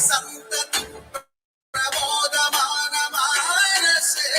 సంతతి ప్రబోధమాన మానసే.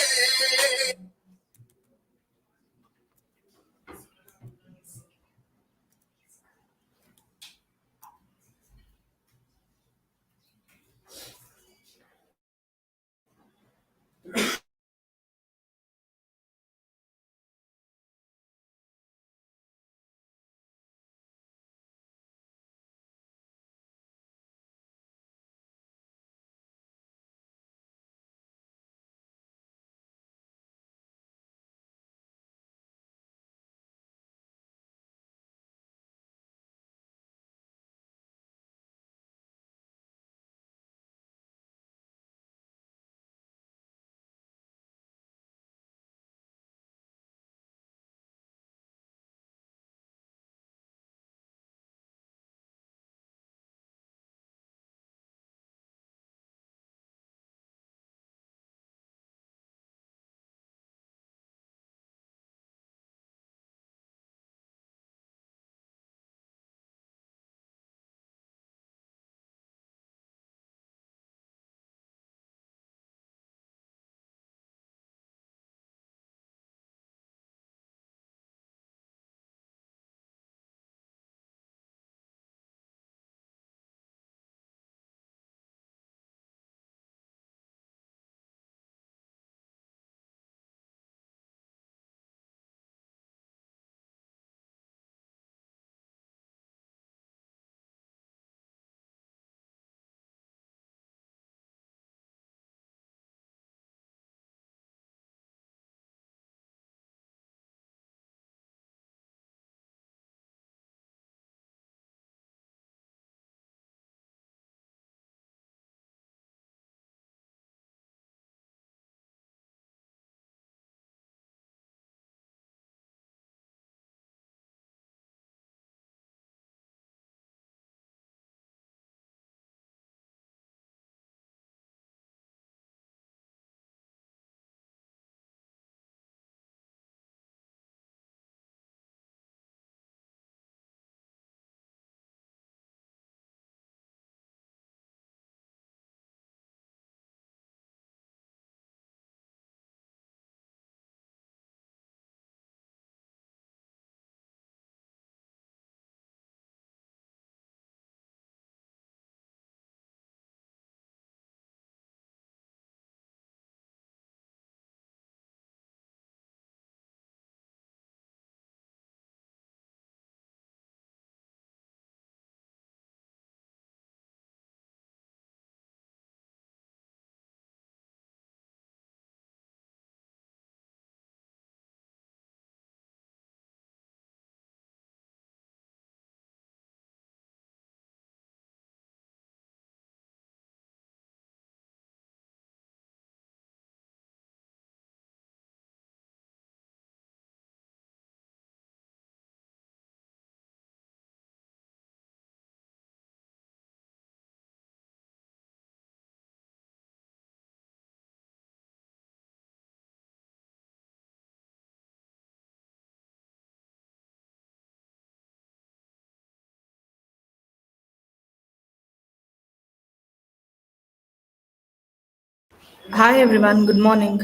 Hi everyone, good morning.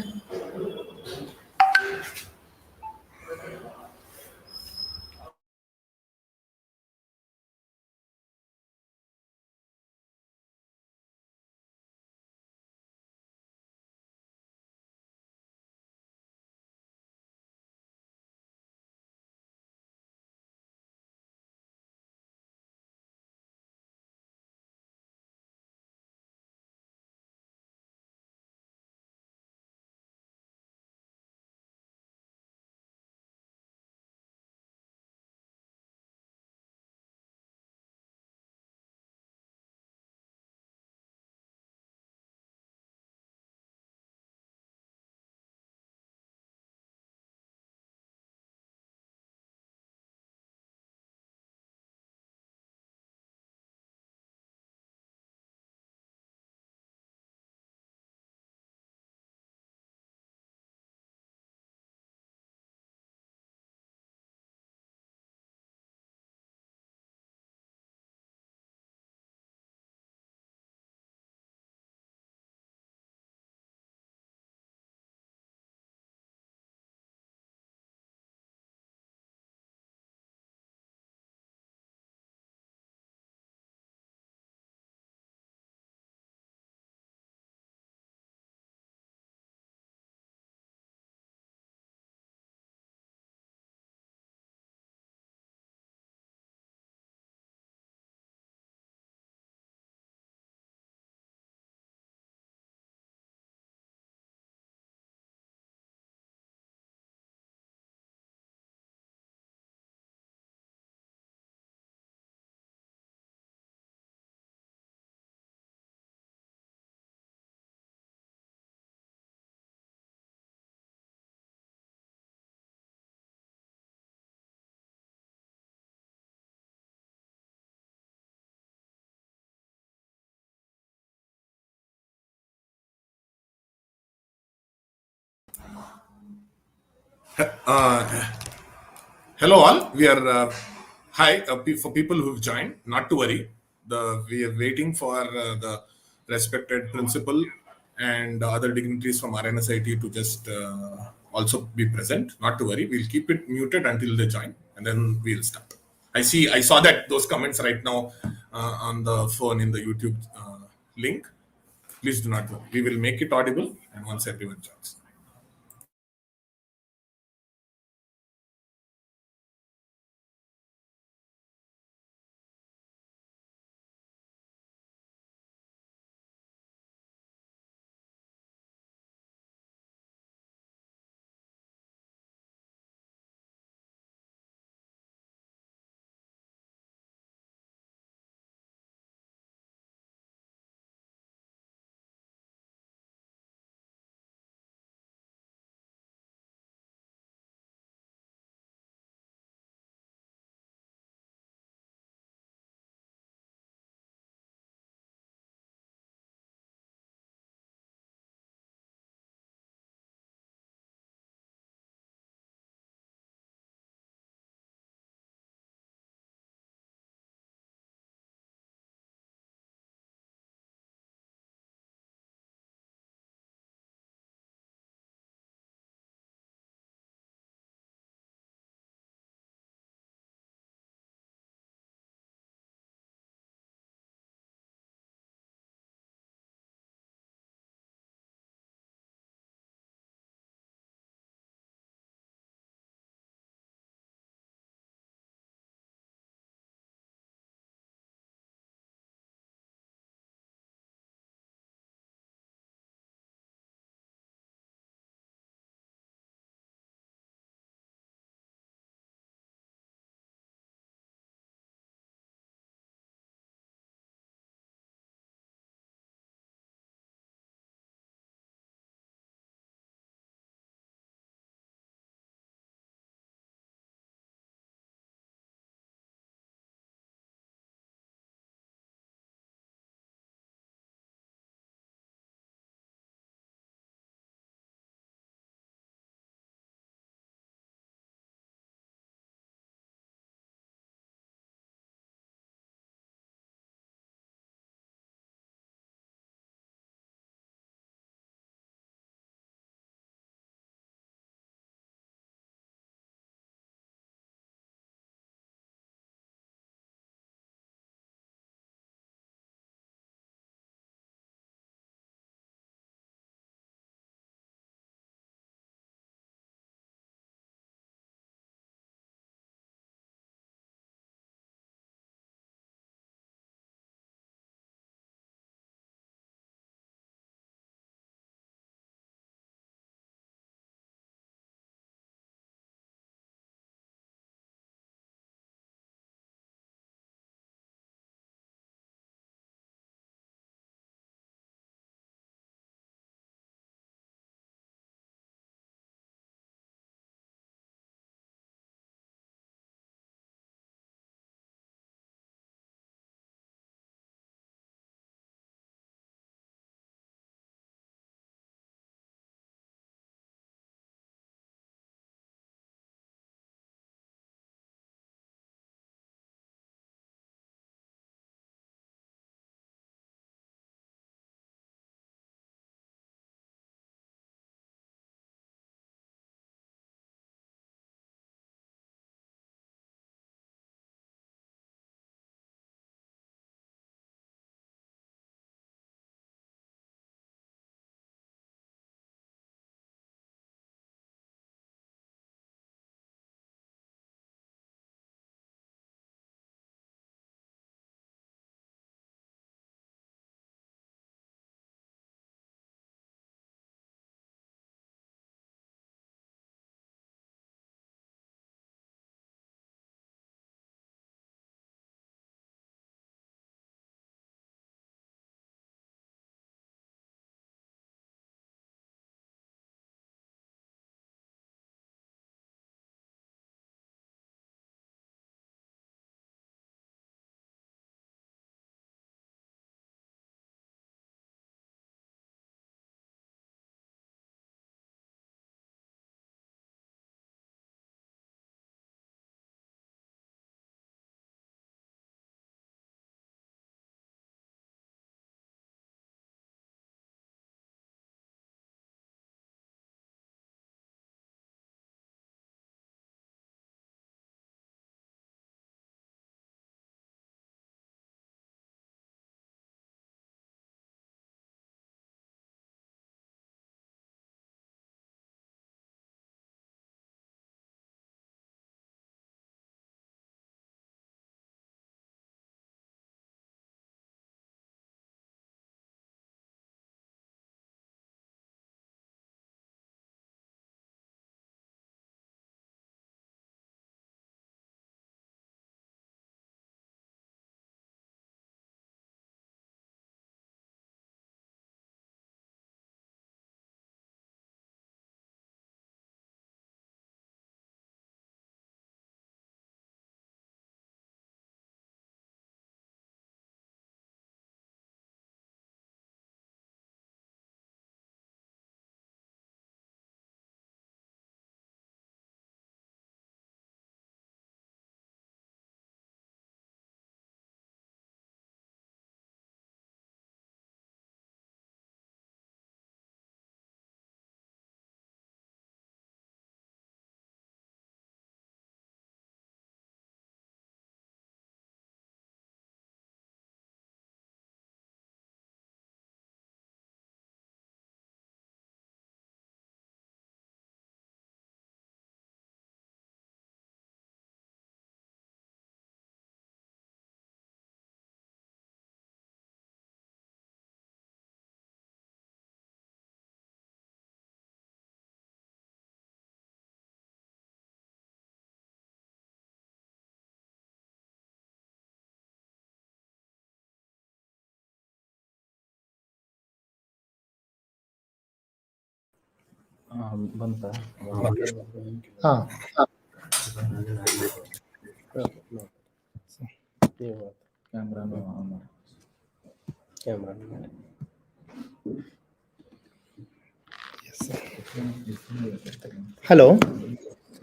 Uh, Hello, all. We are hi for people who've joined. Not to worry. We are waiting for the respected principal and other dignitaries from RNSIT to just also be present. Not to worry. We'll keep it muted until they join, and then we'll start. I saw that those comments right now on the phone in the YouTube link. Please do not worry. We will make it audible, and once everyone joins. ಬಂತಾ ಹಾಂ ಕ್ಯಾಮ್ರಾನು on ಮಾಡಿ. Hello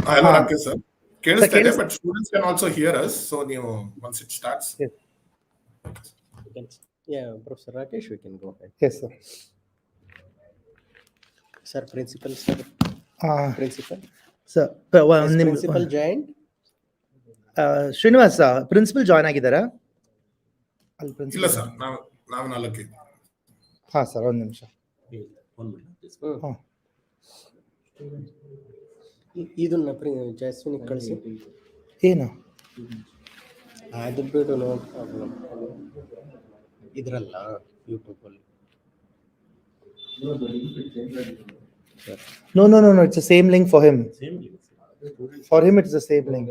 Hello, Rakesh sir. ಕೇಳಿಸ್ತಾ ಇದೆ, ಕೇಳಿಸ್- but students can also hear us. So ನೀವು once it starts. Yeah, Professor Rakesh, we can go ahead. Yes, sir. Sir, principal, sir. Principal. Sir, Yes, principal joined. Srinivas principal join ಆಗಿದ್ದಾರಾ ಅಲ್ಲಿ ಇಲ್ಲ principal sir, ನಾವು ನಾಲ್ಕು. ಹಾಂ sir, ಒಂದು ನಿಮಿಷ. ಹಾಂ ಇದನ್ನ ಜಾಸ್ಮಿನ್ ಕಳಿಸಿ. ಏನು ಅದು ಬಿಡು, ನೋ ಪ್ರಾಬ್ಲಮ್. ಇದ್ರಲ್ಲ ಯೂಟ್ಯೂಬಲ್ಲಿ. No, it's the same link for him. For him, it's the same link.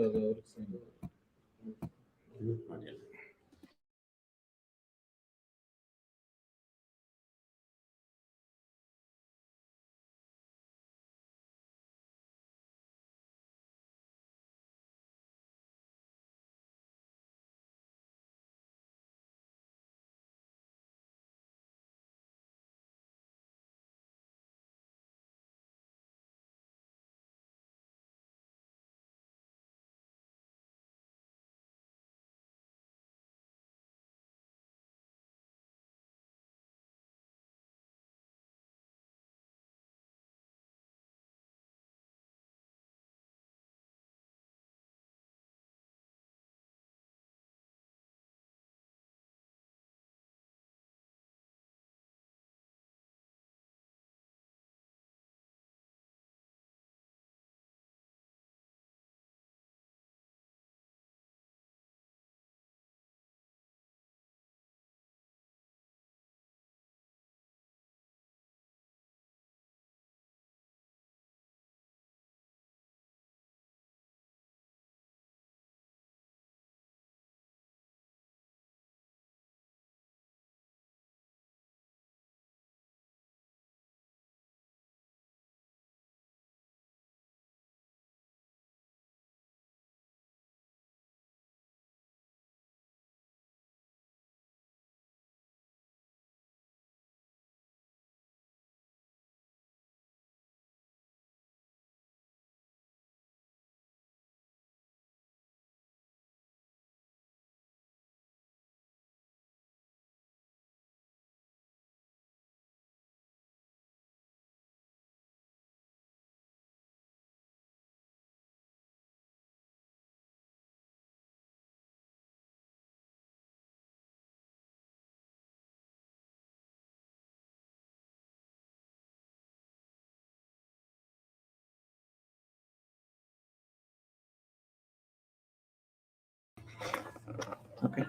Okay.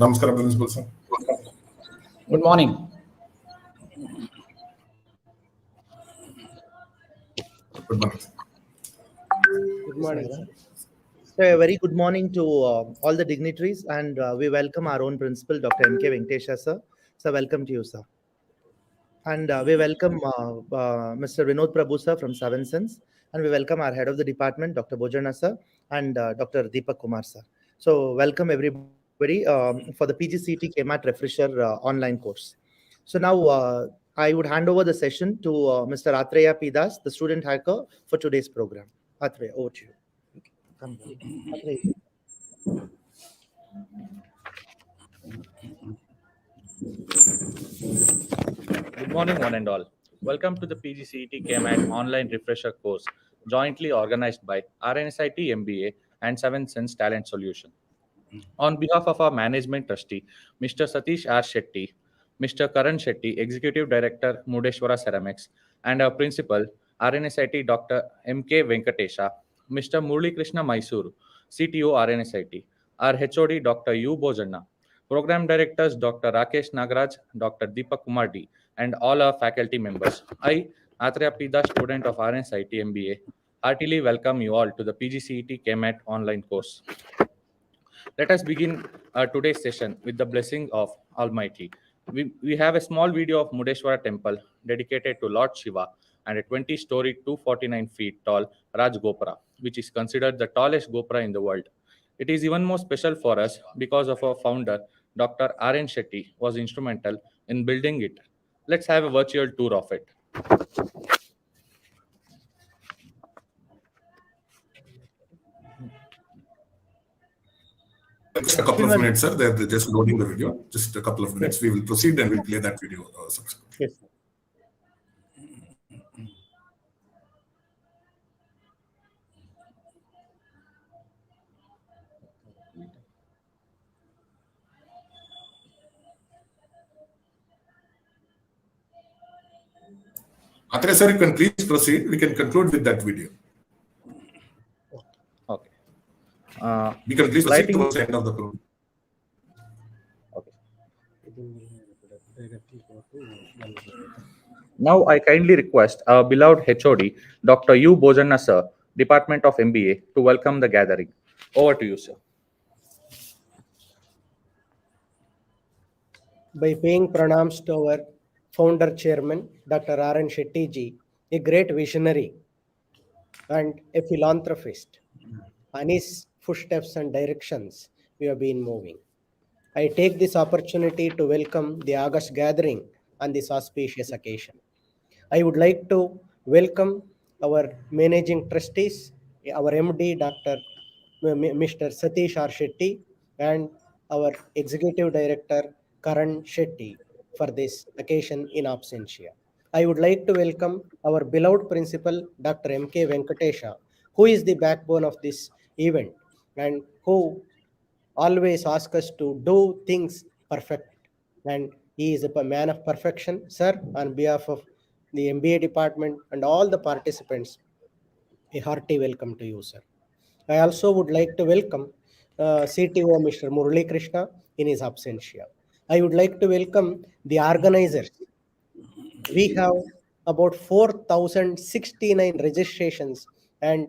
ನಮಸ್ಕಾರ principal sir. Good morning. Good morning. Good morning, sir. So a very good morning to all the dignitaries, and we welcome our own principal, Dr. M.K. Venkatesha, sir. So welcome to you, sir. And we welcome Mr. Vinod Prabhu, sir, from Seven Sense. And we welcome our head of the department, Dr. Bojana, sir, and Dr. Deepak Kumar, sir. So welcome everybody for the PGCET KMAT Refresher online course. So now I would hand over the session to Mr. Atreya P. Das, the student hacker for today's program. Atreya, over to you. Atreya. Good morning, one and all. Welcome to the PGCET KMAT online refresher course, jointly organized by RNSIT-MBA and Seven Sense Talent Solution. On behalf of our management trustee, Mr. Satish R. Shetty, Mr. Karan Shetty, Executive Director, Mudeshwara Ceramics, and our principal, RNSIT Dr. M.K. Venkatesha, Mr. Murli Krishna Mysuru, CTO RNSIT, our HOD Dr. U. Bojanna, Program Directors Dr. Rakesh Nagaraj, Dr. Deepak Kumar D, and all our faculty members. I, Atreya Pida, student of RNSIT-MBA, heartily welcome you all to the PGCET KMAT online course. Let us begin today's session with the blessing of Almighty. We have a small video of Mudeshwara temple dedicated to Lord Shiva and a 20-story, 249 feet tall Raj Gopura, which is considered the tallest Gopura in the world. It is even more special for us because of our founder, Dr. R.N. Shetty, was instrumental in building it. Let's have a virtual tour of it. Just a couple of minutes, sir. They're just loading the video. Just a couple of minutes. We will proceed and we'll play that video subsequently. Yes, sir. Atre, sir, you can please proceed. We can conclude with that video. Okay. We can please proceed Lighting- towards the end of the program. Okay. Directly go to Now I kindly request our beloved HOD, Dr. U. Bojanna sir, Department of MBA, to welcome the gathering. Over to you, sir. by paying pranams to our founder chairman, Dr. R.N. Shetty ji, a great visionary and a philanthropist. On his footsteps and directions, we have been moving. I take this opportunity to welcome the August gathering on this auspicious occasion. I would like to welcome our managing trustees, our MD, Mr. Satish R. Shetty, and our executive director, Karan Shetty, for this occasion in absentia. I would like to welcome our beloved principal, Dr. M.K. Venkatesha, who is the backbone of this event and who always asks us to do things perfect. And he is a man of perfection. Sir, on behalf of the MBA department and all the participants, a hearty welcome to you, sir. I also would like to welcome CTO Mr. Murali Krishna in his absentia. I would like to welcome the organizers. We have about 4,069 registrations, and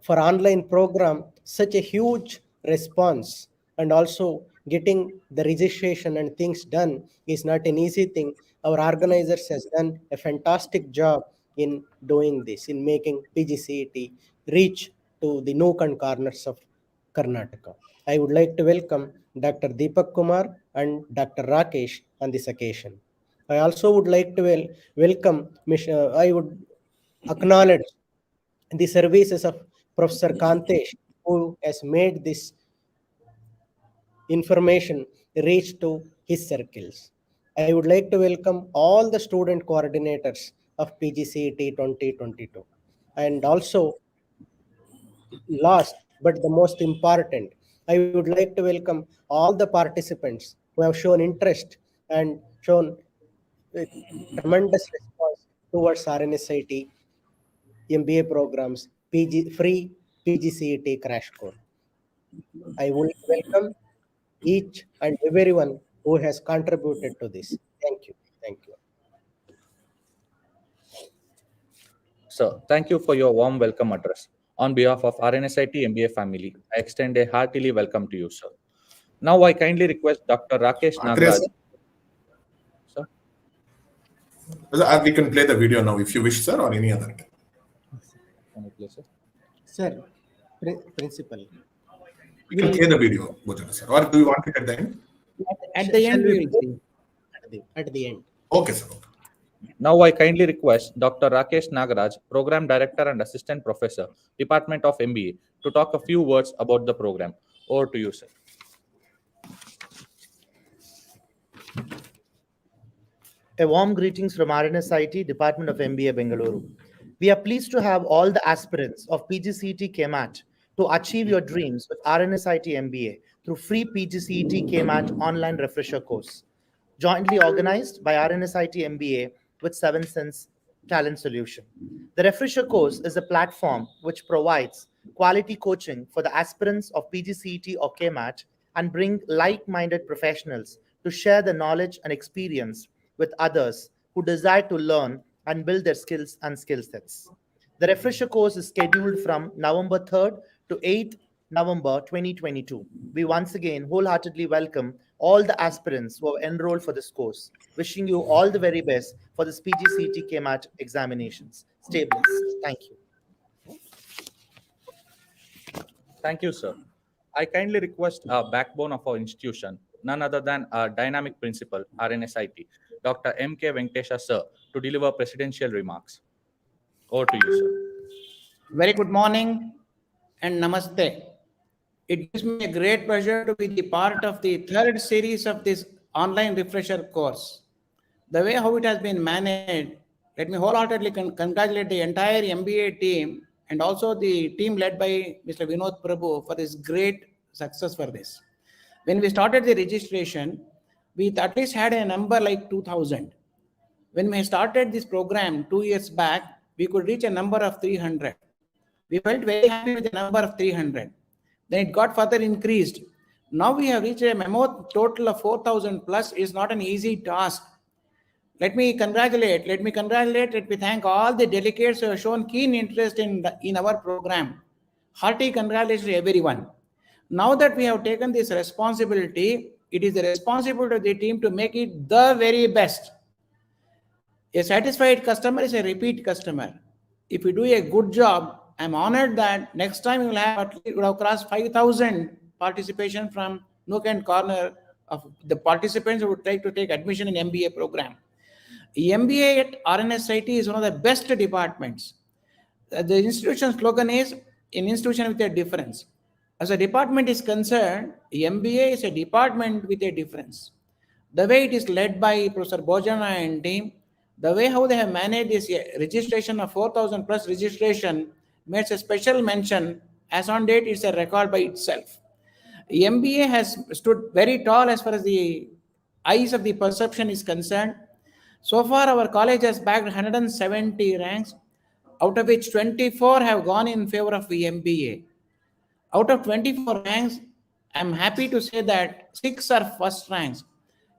for online program, such a huge response, and also getting the registration and things done is not an easy thing. Our organizers has done a fantastic job in doing this, in making PGCET reach to the nook and corners of Karnataka. I would like to welcome Dr. Deepak Kumar and Dr. Rakesh on this occasion. I also would like to welcome, I would acknowledge the services of Professor Kantesh, who has made this information reach to his circles. I would like to welcome all the student coordinators of PGCET 2022. And also, last but the most important, I would like to welcome all the participants who have shown interest and shown a tremendous response towards RNSIT MBA programs, free PGCET crash course. I will welcome each and everyone who has contributed to this. Thank you. Thank you. Sir, thank you for your warm welcome address. On behalf of RNSIT MBA family, I extend a heartily welcome to you, sir. Now I kindly request Dr. Rakesh Atre, Nagaraj. sir, Sir, we can play the video now if you wish, sir, or any other time. can you please, sir? Sir, principal. We can play the video, Bojana, sir. Or do you want it at the end? At the end, we will see. At the end. Okay, sir. Okay. Now I kindly request Dr. Rakesh Nagaraj, Program Director and Assistant Professor, Department of MBA, to talk a few words about the program. Over to you, sir. A warm greetings from RNSIT, Department of MBA, Bengaluru. We are pleased to have all the aspirants of PGCET KMAT to achieve your dreams with RNSIT MBA through free PGCET KMAT online refresher course, jointly organized by RNSIT MBA with 7sense Talent Solution. The refresher course is a platform which provides quality coaching for the aspirants of PGCET or KMAT and bring like-minded professionals to share the knowledge and experience with others who desire to learn and build their skills and skill sets. The refresher course is scheduled from November 3rd to 8th November 2022. We once again wholeheartedly welcome all the aspirants who have enrolled for this course. Wishing you all the very best for this PGCET KMAT examinations. Stay blessed. Thank you. Thank you, sir. I kindly request a backbone of our institution, none other than our dynamic principal, RNSIT, Dr. M.K. Venkatesha, sir, to deliver presidential remarks. Over to you, sir. Very good morning and namaste. It gives me a great pleasure to be the part of the third series of this online refresher course. The way how it has been managed, let me wholeheartedly congratulate the entire MBA team and also the team led by Mr. Vinod Prabhu for this great success for this. When we started the registration, we at least had a number like 2000. When we started this program 2 years back, we could reach a number of 300. We felt very happy with the number of 300. Then it got further increased. Now we have reached a memo total of 4,000 plus. Is not an easy task. Let me congratulate, let me thank all the delegates who have shown keen interest in our program. Hearty congratulations to everyone. Now that we have taken this responsibility, it is the responsibility of the team to make it the very best. A satisfied customer is a repeat customer. If you do a good job, I'm honored that next time you will have crossed 5,000 participation from nook and corner of the participants who would like to take admission in MBA program. MBA at RNSIT is one of the best departments. The institution slogan is an institution with a difference. As a department is concerned, MBA is a department with a difference. The way it is led by Professor Bojana and team, the way how they have managed this registration of 4,000 plus registration makes a special mention. As on date, it's a record by itself. MBA has stood very tall as far as the eyes of the perception is concerned. So far, our college has bagged 170 ranks, out of which 24 have gone in favor of the MBA. Out of 24 ranks, I'm happy to say that 6 are first ranks.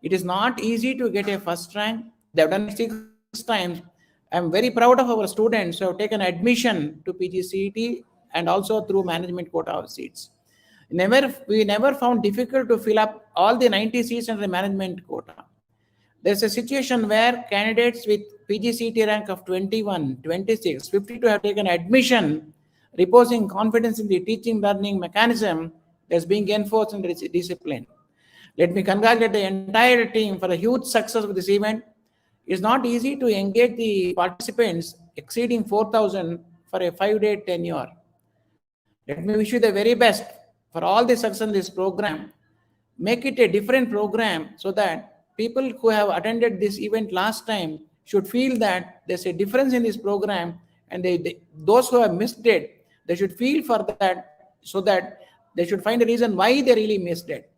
It is not easy to get a first rank. They've done it 6 times. I'm very proud of our students who have taken admission to PGCET and also through management quota of seats. We never found difficult to fill up all the 90 seats under the management quota. There's a situation where candidates with PGCET rank of 21, 26, 52 have taken admission, reposing confidence in the teaching learning mechanism that's being enforced in discipline. Let me congratulate the entire team for a huge success of this event. It's not easy to engage the participants exceeding 4,000 for a 5-day tenure. Let me wish you the very best for all the success in this program. Make it a different program so that people who have attended this event last time should feel that there's a difference in this program, and those who have missed it, they should feel for that so that they should find a reason why they really missed it.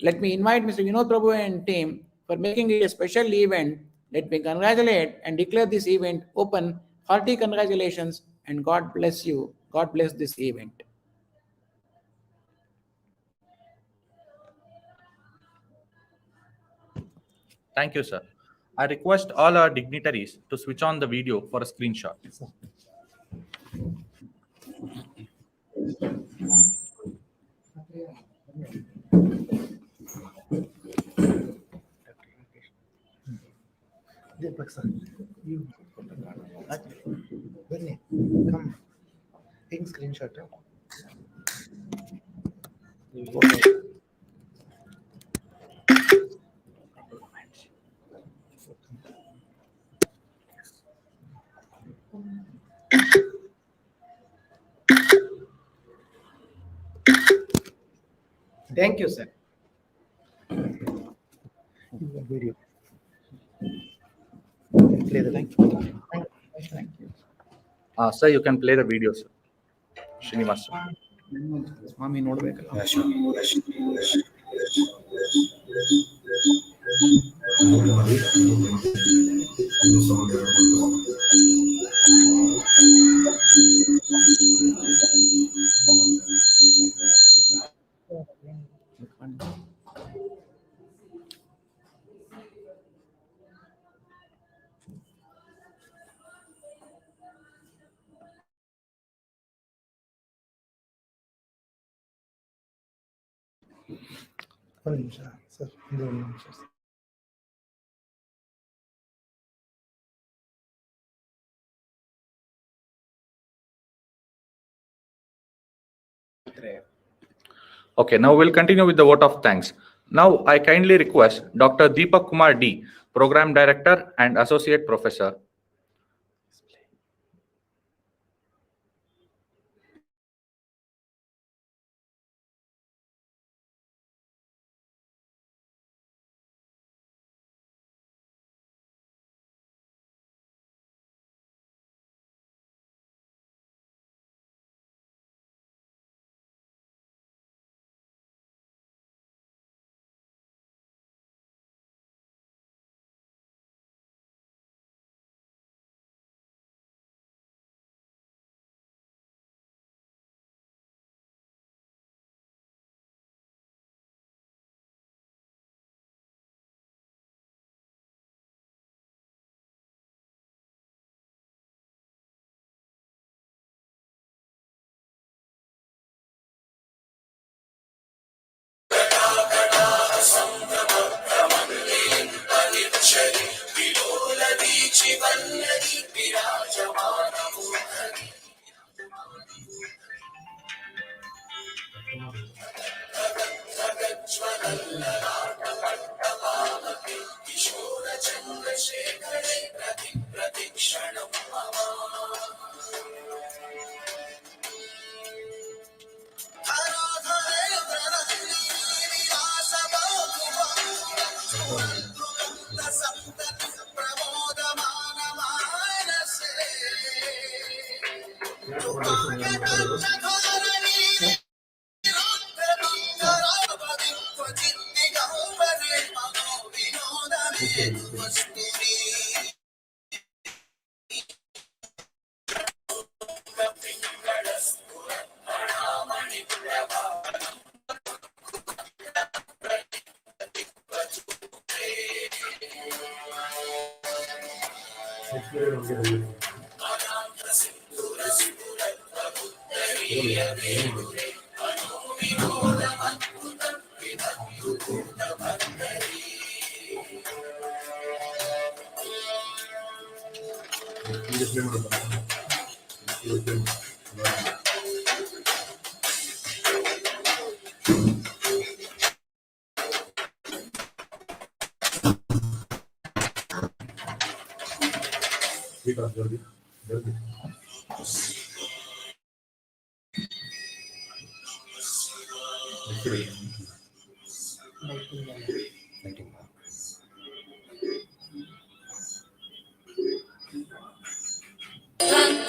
Let me invite Mr. Vinod Prabhu and team for making it a special event. Let me congratulate and declare this event open. Hearty congratulations and God bless you. God bless this event. Thank you, sir. I request all our dignitaries to switch on the video for a screenshot. Deepak sir, you come. Take screenshot. Thank you, sir. Video. Play the link. Thank you. Sir, you can play the video, sir. Srinivas, sir. Swami ನೋಡ್ಬೇಕಲ್ಲ. ಒಂದು ನಿಮಿಷ sir, ಒಂದು ನಿಮಿಷ sir. Okay, now we'll continue with the vote of thanks. Now I kindly request Dr. Deepak Kumar D, Program Director and Associate Professor.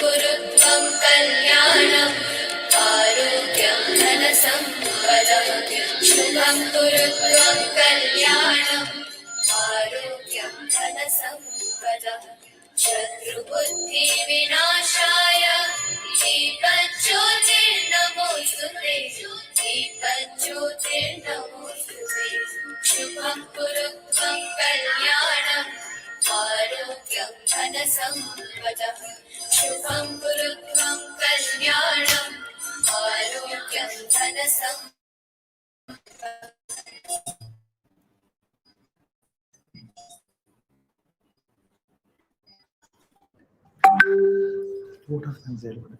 कुरुत्वं कल्याणम् आरोग्यं धनसम्पदः शुभं कुरुत्वं कल्याणम् आरोग्यं धनसम्पदः शत्रुबुद्धिविनाशाय दीपज्योतिर्नमोऽस्तुते दीपज्योतिर्नमोऽस्तुते शुभं कुरुत्वं कल्याणम् आरोग्यं धनसम्पदः शुभं कुरुत्वं कल्याणम् आरोग्यं धनसम्पदः vote of thanks there. Vote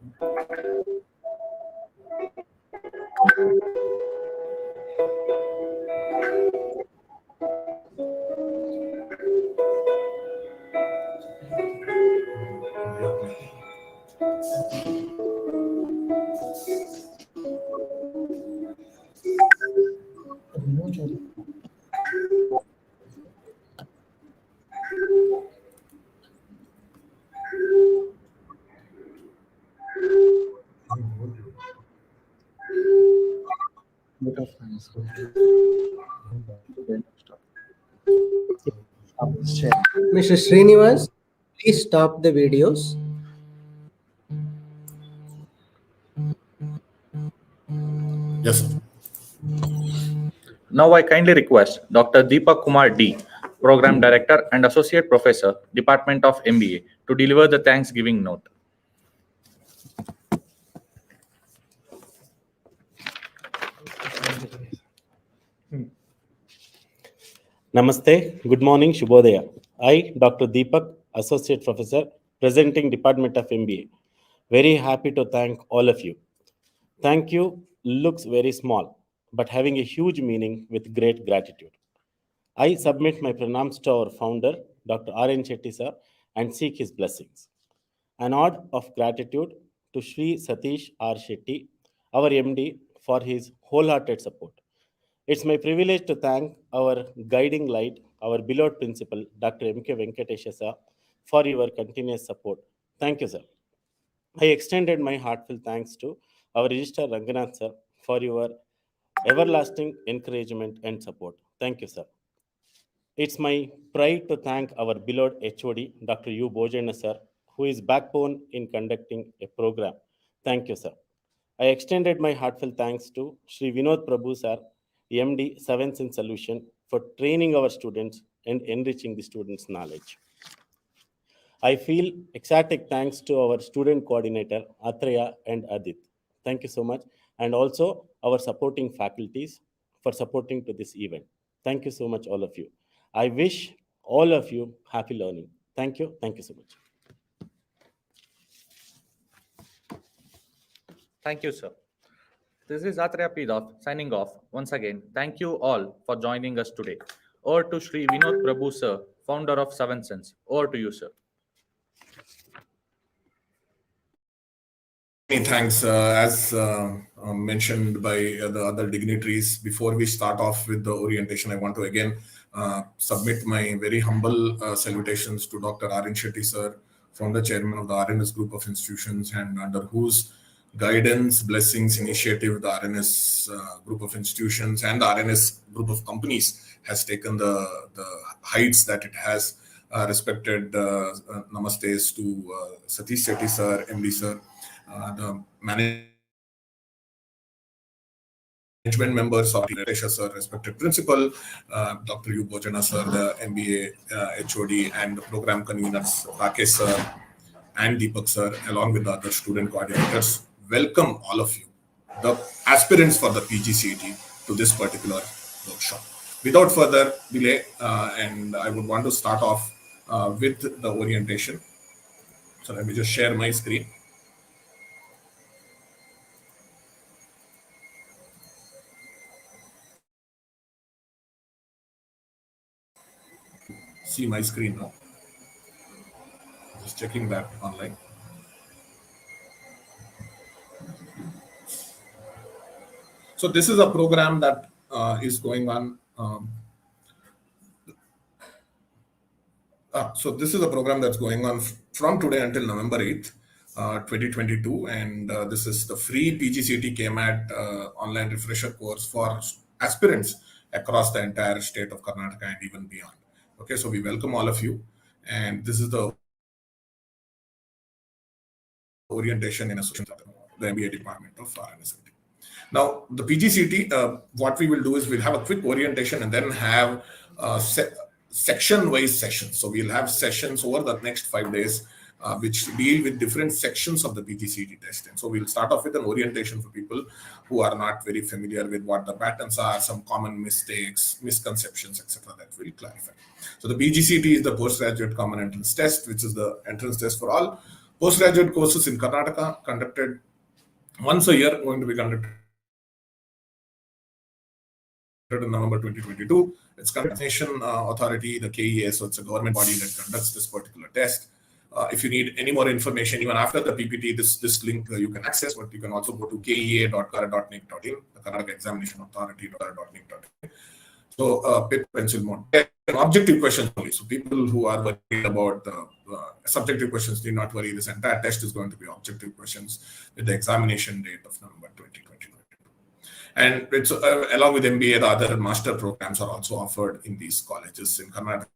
of thanks. Mr. Srinivas, please stop the videos. Yes, sir. Now I kindly request Dr. Deepak Kumar D, Program Director and Associate Professor, Department of MBA, to deliver the Thanksgiving note. Namaste, good morning, Shubhodaya. I, Dr. Deepak, Associate Professor, presenting Department of MBA. Very happy to thank all of you. Thank you looks very small, but having a huge meaning with great gratitude. I submit my pranams to our founder, Dr. RNSIT sir, and seek his blessings. An ode of gratitude to Sri Satish R. Shetty, our MD, for his wholehearted support. It's my privilege to thank our guiding light, our beloved principal, Dr. M.K. Venkatesh sir, for your continuous support. Thank you, sir. I extended my heartfelt thanks to our Registrar Ranganath sir for your everlasting encouragement and support. Thank you, sir. It's my pride to thank our beloved HOD, Dr. U. Bojana sir, who is backbone in conducting a program. Thank you, sir. I extended my heartfelt thanks to Sri Vinod Prabhu sir, MD 7 Sense Solution, for training our students and enriching the students' knowledge. I feel ecstatic thanks to our student coordinator, Atreya and Adit. Thank you so much. And also our supporting faculties for supporting to this event. Thank you so much, all of you. I wish all of you happy learning. Thank you. Thank you so much. Thank you, sir. This is Atreya Pidoff signing off. Once again, thank you all for joining us today. Over to Sri Vinod Prabhu, sir, founder of 7 Sense. Over to you, sir. Many thanks. As mentioned by the other dignitaries, before we start off with the orientation, I want to again submit my very humble salutations to Dr. RNSIT sir, founder chairman of the RNS group of institutions, and under whose guidance, blessings, initiative, the RNS group of institutions and the RNS group of companies has taken the heights that it has. Respected namastes to Satish Shetty sir, MD sir, the management members of Rakesh sir, respected principal, Dr. U. Bojana sir, the MBA HOD, and the program conveners, Rakesh sir and Deepak sir, along with the other student coordinators. Welcome all of you, the aspirants for the PGCET, to this particular workshop. Without further delay, and I would want to start off with the orientation. So let me just share my screen. See my screen now. Just checking that online. So this is a program that is going on. So this is a program that's going on from today until November 8th, 2022. And this is the free PGCET KMAT online refresher course for aspirants across the entire state of Karnataka and even beyond. Okay, so we welcome all of you. And this is the orientation in association with the MBA department of RNSIT. Now, the PGCET, what we will do is we'll have a quick orientation and then have section-wise sessions. So we'll have sessions over the next 5 days, which deal with different sections of the PGCET test. And so we'll start off with an orientation for people who are not very familiar with what the patterns are, some common mistakes, misconceptions, etc. that we'll clarify. So the PGCET is the Postgraduate Common Entrance Test, which is the entrance test for all postgraduate courses in Karnataka, conducted once a year, going to be conducted in November 2022. It's Examination Authority, the KEA, so it's a government body that conducts this particular test. If you need any more information, even after the PPT, this link you can access, but you can also go to kea.kara.nic.in, the Karnataka Examination Authority.kara.nic.in. So, pick pencil mode. Objective questions only. So, people who are worried about subjective questions, need not worry. This entire test is going to be objective questions with the examination date of November 2022. And it's along with MBA, the other master programs are also offered in these colleges in Karnataka.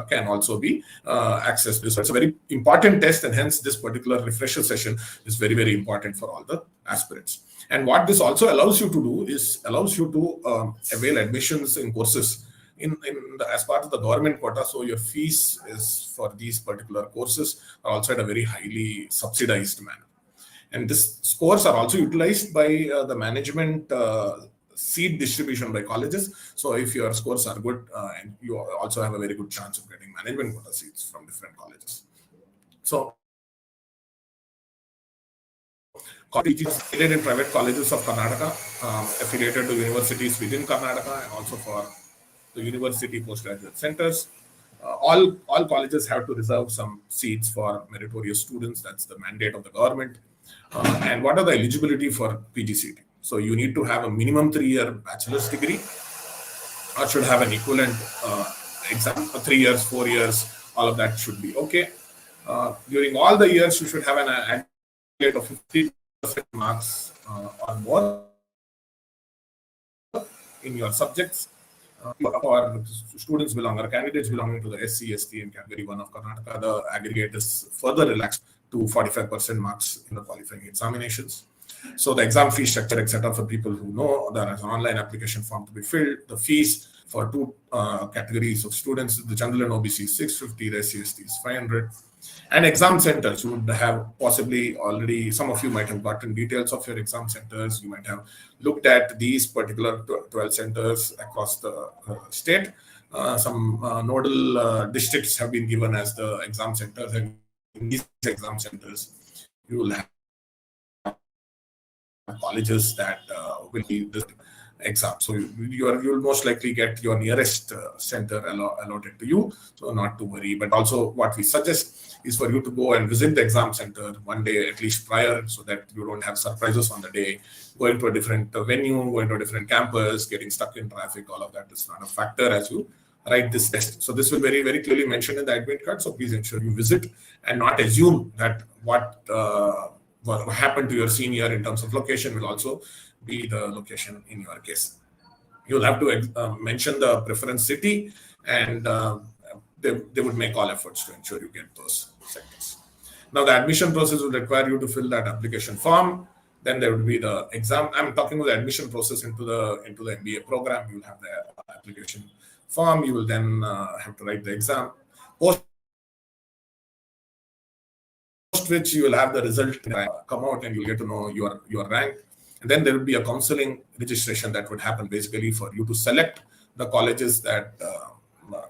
Can also be accessed. So it's a very important test, and hence this particular refresher session is very, very important for all the aspirants. And what this also allows you to do is allows you to avail admissions in courses as part of the government quota. So your fees is for these particular courses are also at a very highly subsidized manner. And these scores are also utilized by the management seat distribution by colleges. So if your scores are good, and you also have a very good chance of getting management quota seats from different colleges. So PGs aided in private colleges of Karnataka, affiliated to universities within Karnataka, and also for the university postgraduate centers. All colleges have to reserve some seats for meritorious students. That's the mandate of the government. And what are the eligibility for PGCET? So you need to have a minimum 3-year bachelor's degree, or should have an equivalent exam, 3 years, 4 years, all of that should be okay. During all the years, you should have an aggregate of 50% marks or more in your subjects. For students belonging or candidates belonging to the SC, ST and category 1 of Karnataka, the aggregate is further relaxed to 45% marks in the qualifying examinations. So the exam fee structure, etc., for people who know, there is an online application form to be filled. The fees for 2 categories of students, the general and OBC is 650, the SC, ST is 500. And exam centers, you would have possibly already, some of you might have gotten details of your exam centers. You might have looked at these particular 12 centers across the state. Some nodal districts have been given as the exam centers, and in these exam centers, you will have colleges that will be this exam. So you'll most likely get your nearest center allotted to you, so not to worry. But also what we suggest is for you to go and visit the exam center one day at least prior, so that you don't have surprises on the day, going to a different venue, going to a different campus, getting stuck in traffic. All of that is not a factor as you write this test. So this will very, very clearly mentioned in the admit card. So please ensure you visit and not assume that what happened to your senior in terms of location will also be the location in your case. You'll have to mention the preference city, and they would make all efforts to ensure you get those sectors. Now the admission process will require you to fill that application form. Then there would be the exam. I'm talking about the admission process into the MBA program. You'll have the application form. You will then have to write the exam. Post which you will have the result come out, and you'll get to know your rank. And then there will be a counseling registration that would happen basically for you to select the colleges that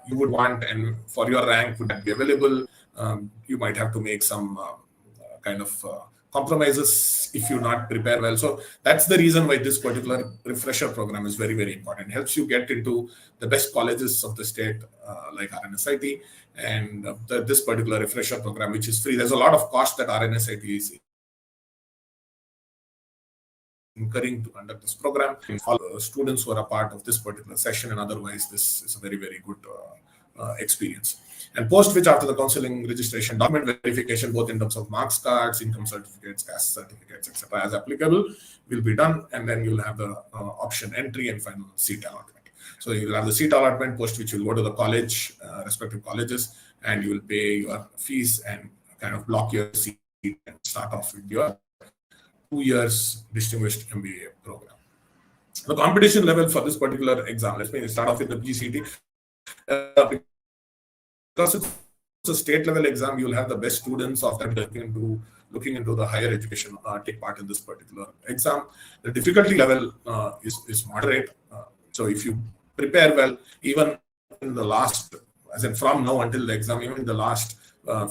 you would want, and for your rank would be available. You might have to make some kind of compromises if you not prepare well. So that's the reason why this particular refresher program is very, very important. It helps you get into the best colleges of the state, like RNSIT, and this particular refresher program, which is free. There's a lot of cost that RNSIT is incurring to conduct this program. All students who are a part of this particular session, and otherwise this is a very, very good experience. And post which, after the counseling registration, document verification, both in terms of marks cards, income certificates, caste certificates, etc., as applicable, will be done. And then you'll have the option entry and final seat allotment. So you'll have the seat allotment, post which you'll go to the college, respective colleges, and you will pay your fees and kind of block your seat and start off with your 2 years distinguished MBA program. The competition level for this particular exam, let me start off with the PGCET. Because it's a state level exam, you'll have the best students of that looking into the higher education take part in this particular exam. The difficulty level is moderate. So if you prepare well, even in the last, as in from now until the exam, even in the last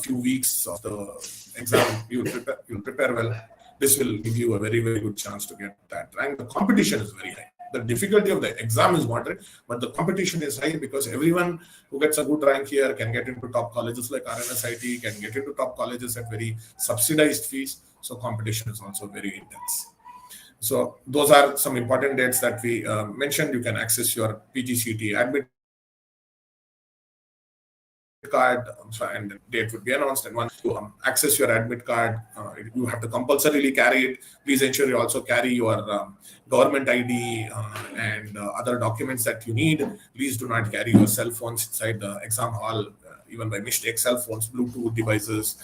few weeks of the exam, you'll prepare well. This will give you a very, very good chance to get that rank. The competition is very high. The difficulty of the exam is moderate, but the competition is high because everyone who gets a good rank here can get into top colleges like RNSIT, can get into top colleges at very subsidized fees. So competition is also very intense. So those are some important dates that we mentioned. You can access your PGCET admit card, and the date would be announced. And once you access your admit card, you have to compulsorily carry it. Please ensure you also carry your government ID and other documents that you need. Please do not carry your cell phones inside the exam hall, even by mistake. Cell phones, Bluetooth devices,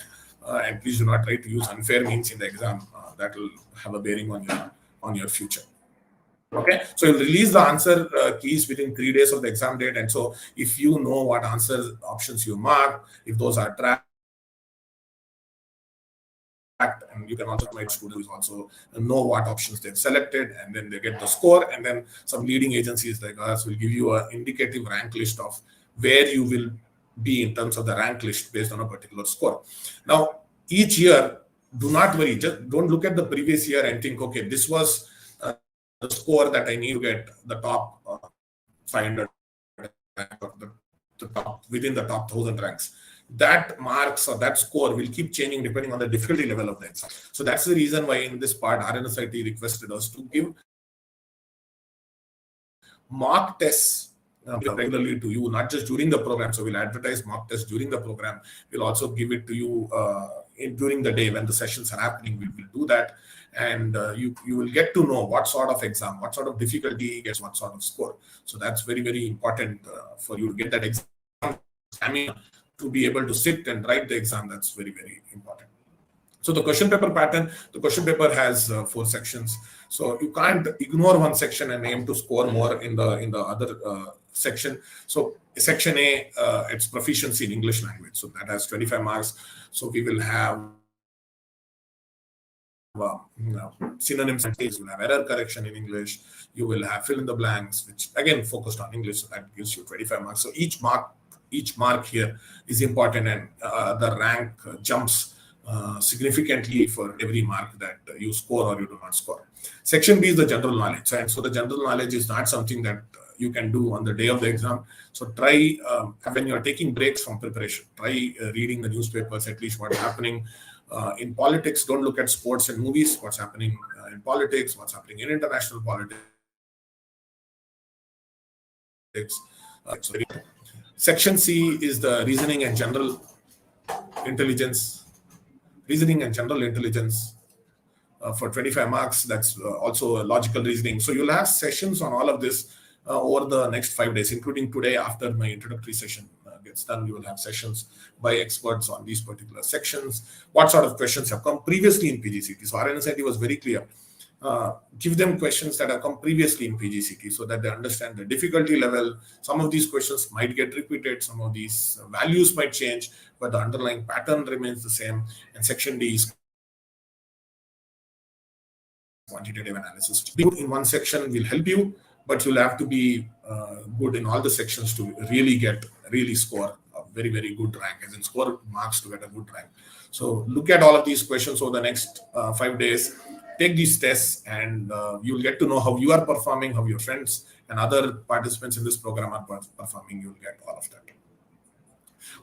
and please do not try to use unfair means in the exam. That will have a bearing on your future. Okay, so you'll release the answer keys within 3 days of the exam date. And so if you know what answer options you mark, if those are tracked and you can also my students also know what options they've selected, and then they get the score, and then some leading agencies like us will give you an indicative rank list of where you will be in terms of the rank list based on a particular score. Now, each year, do not worry, just don't look at the previous year and think, okay, this was the score that I need to get the top 500 or the top within the top 1,000 ranks. That marks or that score will keep changing depending on the difficulty level of the exam. So that's the reason why in this part RNSIT requested us to give mock tests regularly to you, not just during the program. So we'll advertise mock tests during the program. We'll also give it to you during the day when the sessions are happening. We will do that, and you will get to know what sort of exam, what sort of difficulty gets what sort of score. So that's very, very important for you to get that exam stamina to be able to sit and write the exam. That's very, very important. So the question paper pattern, the question paper has 4 sections. So you can't ignore one section and aim to score more in the other section. So section A, it's proficiency in English language. So that has 25 marks. So we will have synonyms and you will have error correction in English. You will have fill in the blanks, which again focused on English. So that gives you 25 marks. So each mark here is important, and the rank jumps significantly for every mark that you score or you do not score. Section B is the general knowledge, and so the general knowledge is not something that you can do on the day of the exam. So try when you are taking breaks from preparation, try reading the newspapers, at least what's happening in politics. Don't look at sports and movies. What's happening in politics, what's happening in international politics. Section C is the reasoning and general intelligence. Reasoning and general intelligence for 25 marks. That's also logical reasoning. So you'll have sessions on all of this over the next 5 days, including today. After my introductory session gets done, you will have sessions by experts on these particular sections. What sort of questions have come previously in PGCET? So RNSIT was very clear. Give them questions that have come previously in PGCET so that they understand the difficulty level. Some of these questions might get repeated, some of these values might change, but the underlying pattern remains the same. And section D is quantitative analysis. Being in one section will help you, but you'll have to be good in all the sections to really score a very, very good rank, as in score marks to get a good rank. So look at all of these questions over the next 5 days. Take these tests, and you'll get to know how you are performing, how your friends and other participants in this program are performing. You'll get all of that.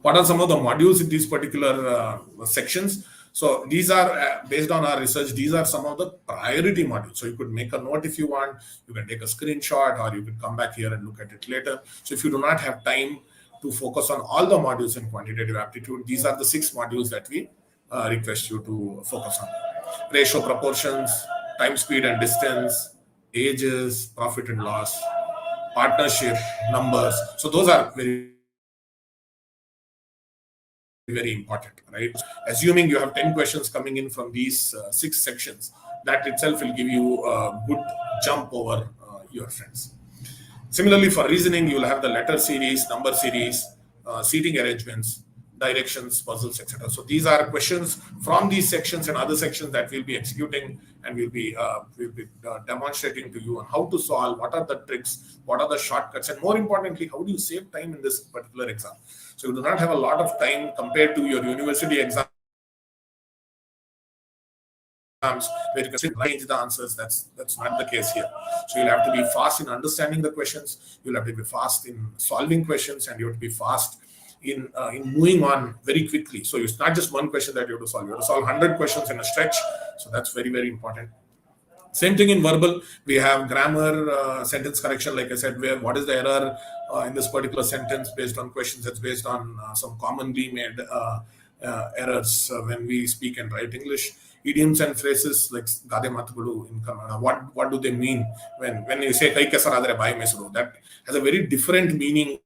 What are some of the modules in these particular sections? So these are based on our research. These are some of the priority modules. So you could make a note if you want. You can take a screenshot, or you can come back here and look at it later. So if you do not have time to focus on all the modules in quantitative aptitude, these are the 6 modules that we request you to focus on. Ratio, proportions, time, speed and distance, ages, profit and loss, partnership, numbers. So those are very, very important, right? Assuming you have 10 questions coming in from these 6 sections, that itself will give you a good jump over your friends. Similarly, for reasoning, you will have the letter series, number series, seating arrangements, directions, puzzles, etc. So these are questions from these sections and other sections that we'll be executing, and we'll be demonstrating to you on how to solve, what are the tricks, what are the shortcuts, and more importantly, how do you save time in this particular exam. So you do not have a lot of time compared to your university exam where you can change the answers. That's not the case here. So you'll have to be fast in understanding the questions, you'll have to be fast in solving questions, and you have to be fast in moving on very quickly. So it's not just one question that you have to solve. You have to solve 100 questions in a stretch. So that's very, very important. Same thing in verbal. We have grammar, sentence correction, like I said, where what is the error in this particular sentence based on questions. That's based on some commonly made errors when we speak and write English. Idioms and phrases like gade matugulu in Kannada. What do they mean when you say kai kesar adare bhai mesuru? That has a very different meaning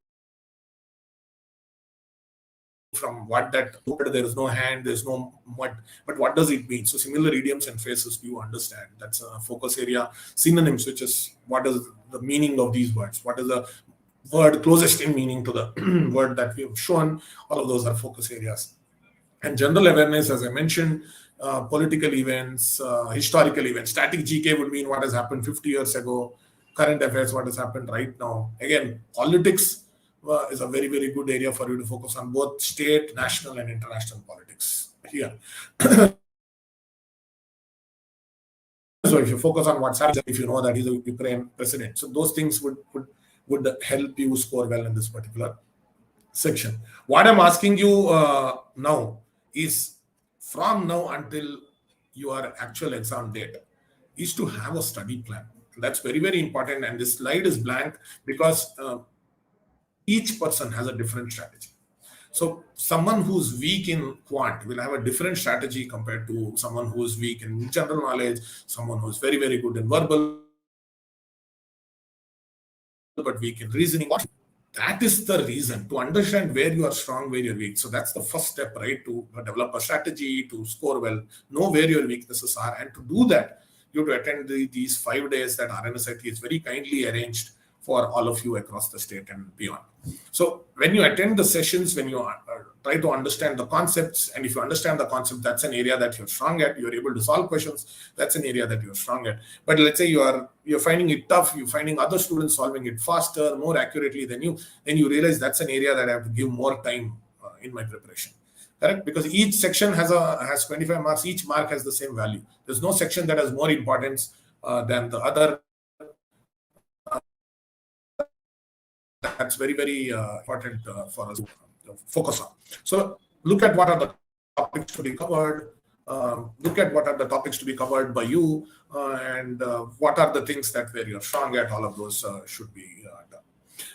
from what that there is no hand, there's no mud, but what does it mean? So similar idioms and phrases, do you understand? That's a focus area. Synonyms, which is what is the meaning of these words? What is the word closest in meaning to the word that we have shown? All of those are focus areas. And general awareness, as I mentioned, political events, historical events. Static GK would mean what has happened 50 years ago, current affairs, what has happened right now. Again, politics is a very, very good area for you to focus on, both state, national, and international politics here. So if you focus on what's happening, if you know that he's a Ukraine president, so those things would help you score well in this particular section. What I'm asking you now is, from now until your actual exam date, is to have a study plan. That's very, very important. And this slide is blank because each person has a different strategy. So someone who's weak in quant will have a different strategy compared to someone who's weak in general knowledge, someone who's very, very good in verbal, but weak in reasoning. That is the reason, to understand where you are strong, where you're weak. So that's the first step, right? To develop a strategy, to score well, know where your weaknesses are. And to do that, you have to attend these 5 days that RNSIT is very kindly arranged for all of you across the state and beyond. So when you attend the sessions, when you try to understand the concepts, and if you understand the concept, that's an area that you're strong at, you're able to solve questions, that's an area that you're strong at. But let's say you're finding it tough, you're finding other students solving it faster, more accurately than you, then you realize that's an area that I have to give more time in my preparation. Correct? Because each section has 25 marks, each mark has the same value. There's no section that has more importance than the other. That's very, very important for us to focus on. So look at what are the topics to be covered, look at what are the topics to be covered by you, and what are the things that where you're strong at. All of those should be done.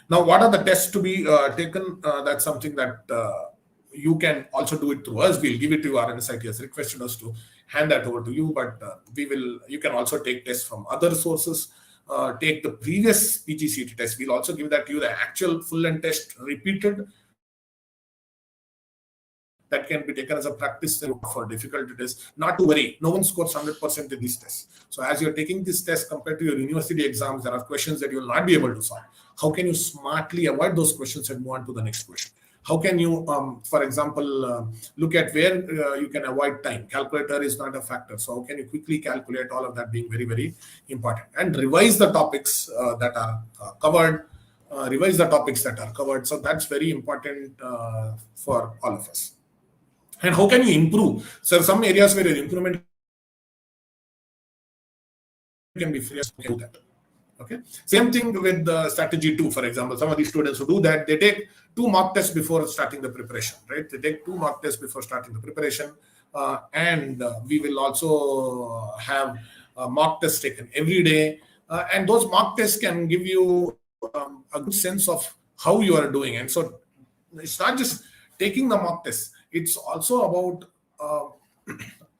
Now, what are the tests to be taken? That's something that you can also do it through us. We'll give it to you. RNSIT has requested us to hand that over to you, but you can also take tests from other sources. Take the previous PGCET test. We'll also give that to you, the actual full-length test repeated. That can be taken as a practice for difficulty tests. Not to worry, no one scores 100% in these tests. So as you're taking this test compared to your university exams, there are questions that you will not be able to solve. How can you smartly avoid those questions and move on to the next question? How can you, for example, look at where you can avoid time? Calculator is not a factor. So how can you quickly calculate? All of that being very, very important. And revise the topics that are covered. Revise the topics that are covered. So that's very important for all of us. And how can you improve? So some areas where your improvement can be free. Do that. Okay. Same thing with the strategy 2, for example. Some of these students who do that, they take 2 mock tests before starting the preparation, right? They take 2 mock tests before starting the preparation. And we will also have mock tests taken every day. And those mock tests can give you a good sense of how you are doing. And so it's not just taking the mock tests. It's also about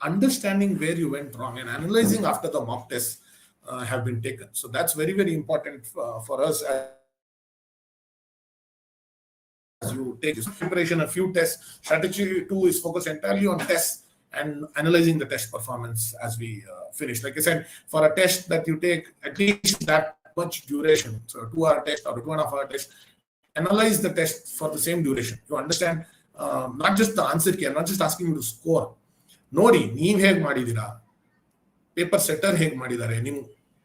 understanding where you went wrong and analyzing after the mock tests have been taken. So that's very, very important for us as you take this preparation, a few tests. Strategy 2 is focused entirely on tests and analyzing the test performance as we finish. Like I said, for a test that you take at least that much duration, so a 2-hour test or a 2.5-hour test, analyze the test for the same duration. You understand not just the answer key, I'm not just asking you to score. Nodi, ನೀವು ಹೇಗೆ ಮಾಡಿದ್ದೀರಾ, paper setter ಹೇಗೆ ಮಾಡಿದ್ದಾರೆ, ನಿಮ್ಮ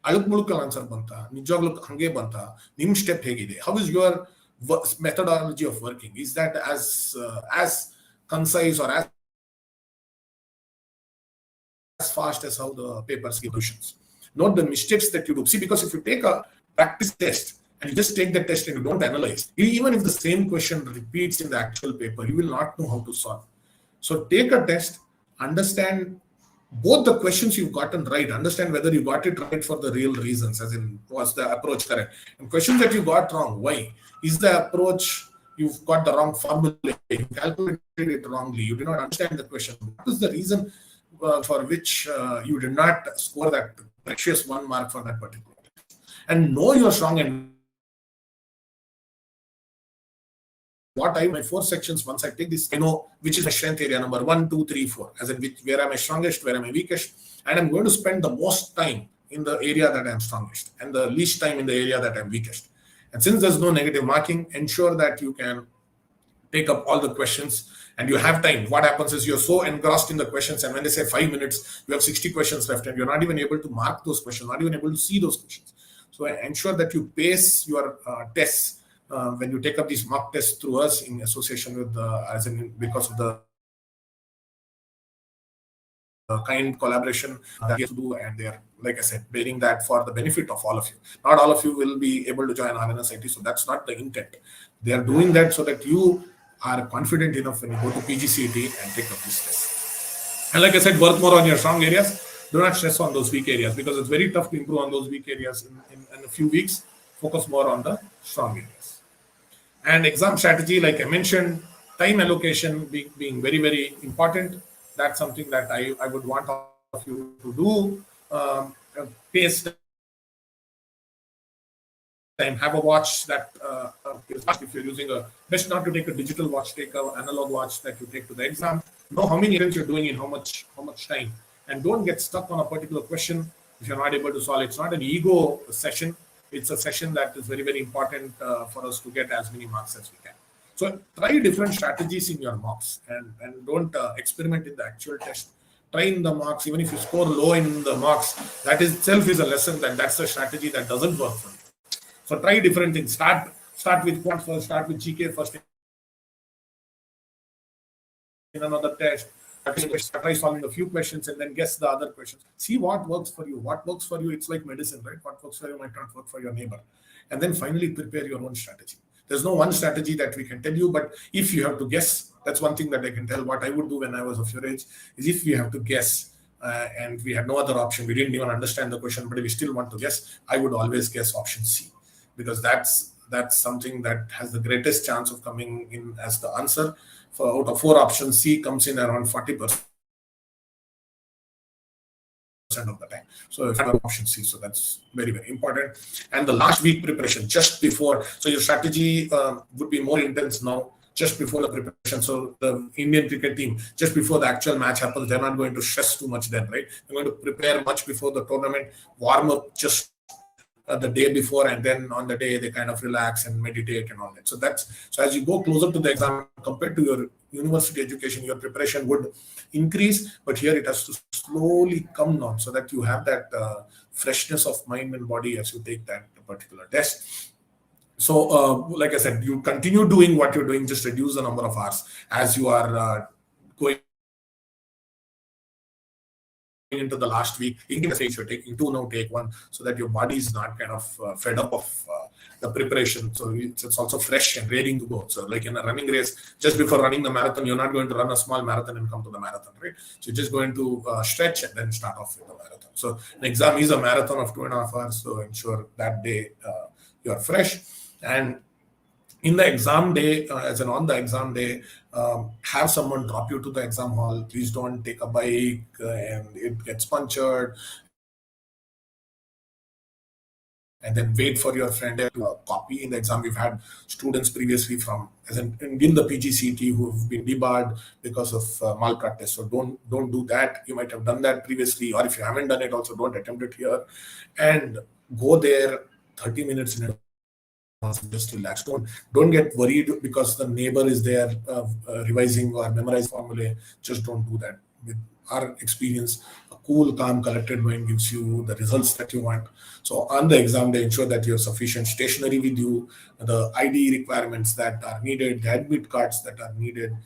ಅಳುಕ್ ಮುಳುಕಲ್ answer ಬಂತ, ನಿಜವಾಗ್ಲೂ ಹಂಗೆ ಬಂತ, ನಿಮ್ಮ ಸ್ಟೆಪ್ ಹೇಗಿದೆ, how is your methodology of working? Is that as concise or as fast as how the papers give solutions? Note the mistakes that you do. See, because if you take a practice test and you just take the test and you don't analyze, even if the same question repeats in the actual paper, you will not know how to solve. So take a test, understand both the questions you've gotten right, understand whether you got it right for the real reasons, as in was the approach correct, and questions that you got wrong, why? Is the approach, you've got the wrong formula, you calculated it wrongly, you did not understand the question, what is the reason for which you did not score that precious 1 mark for that particular test? And know you're strong and what my 4 sections, once I take this, I know which is my strength area, number 1, 2, 3, 4, as in where am I strongest, where am I weakest, and I'm going to spend the most time in the area that I'm strongest and the least time in the area that I'm weakest. And since there's no negative marking, ensure that you can take up all the questions and you have time, what happens is you're so engrossed in the questions, and when they say 5 minutes, you have 60 questions left, and you're not even able to mark those questions, not even able to see those questions. So ensure that you pace your tests when you take up these mock tests through us in association with because of the kind collaboration that you have to do, and they're, like I said, bearing that for the benefit of all of you. Not all of you will be able to join RNSIT, so that's not the intent. They are doing that so that you are confident enough when you go to PGCET and take up this test. And like I said, work more on your strong areas. Do not stress on those weak areas, because it's very tough to improve on those weak areas in a few weeks. Focus more on the strong areas. And exam strategy, like I mentioned, time allocation being very, very important. That's something that I would want all of you to do. Pace time, have a watch that if you're using best not to take a digital watch, take an analog watch that you take to the exam. Know how many events you're doing in how much time, and don't get stuck on a particular question if you're not able to solve it. It's not an ego session. It's a session that is very, very important for us to get as many marks as we can. So try different strategies in your mocks, and don't experiment in the actual test. Try in the mocks. Even if you score low in the mocks, that itself is a lesson that that's a strategy that doesn't work for you. So try different things. Start with quant first, start with GK first in another test. Try solving a few questions and then guess the other questions. See what works for you. What works for you, it's like medicine, right? What works for you might not work for your neighbor. And then finally prepare your own strategy. There's no one strategy that we can tell you, but if you have to guess, that's one thing that I can tell. What I would do when I was of your age is, if we have to guess and we had no other option, we didn't even understand the question, but we still want to guess, I would always guess option C, because that's something that has the greatest chance of coming in as the answer. For out of 4 options, C comes in around 40% of the time. So if you have option C, so that's very, very important. And the last week preparation, just before, so your strategy would be more intense now, just before the preparation. So the Indian cricket team, just before the actual match happens, they're not going to stress too much then, right? They're going to prepare much before the tournament, warm up just the day before, and then on the day they kind of relax and meditate and all that. So as you go closer to the exam, compared to your university education, your preparation would increase, but here it has to slowly come down so that you have that freshness of mind and body as you take that particular test. So like I said, you continue doing what you're doing, just reduce the number of hours as you are going into the last week. In the stage you're taking 2, now take 1, so that your body is not kind of fed up of the preparation. So it's also fresh and ready to go. So like in a running race, just before running the marathon, you're not going to run a small marathon and come to the marathon, right? So you're just going to stretch and then start off with the marathon. So an exam is a marathon of 2.5 hours. So ensure that day you're fresh. And in the exam day, on the exam day, have someone drop you to the exam hall. Please don't take a bike and it gets punctured, and then wait for your friend to copy in the exam. We've had students previously in the PGCET who have been debarred because of malpractice. So don't do that. You might have done that previously, or if you haven't done it, also don't attempt it here. And go there 30 minutes in advance. Just relax. Don't get worried because the neighbor is there revising or memorizing formulae. Just don't do that. With our experience, a cool, calm, collected mind gives you the results that you want. So on the exam day, ensure that you have sufficient stationery with you, the ID requirements that are needed, the admit cards that are needed.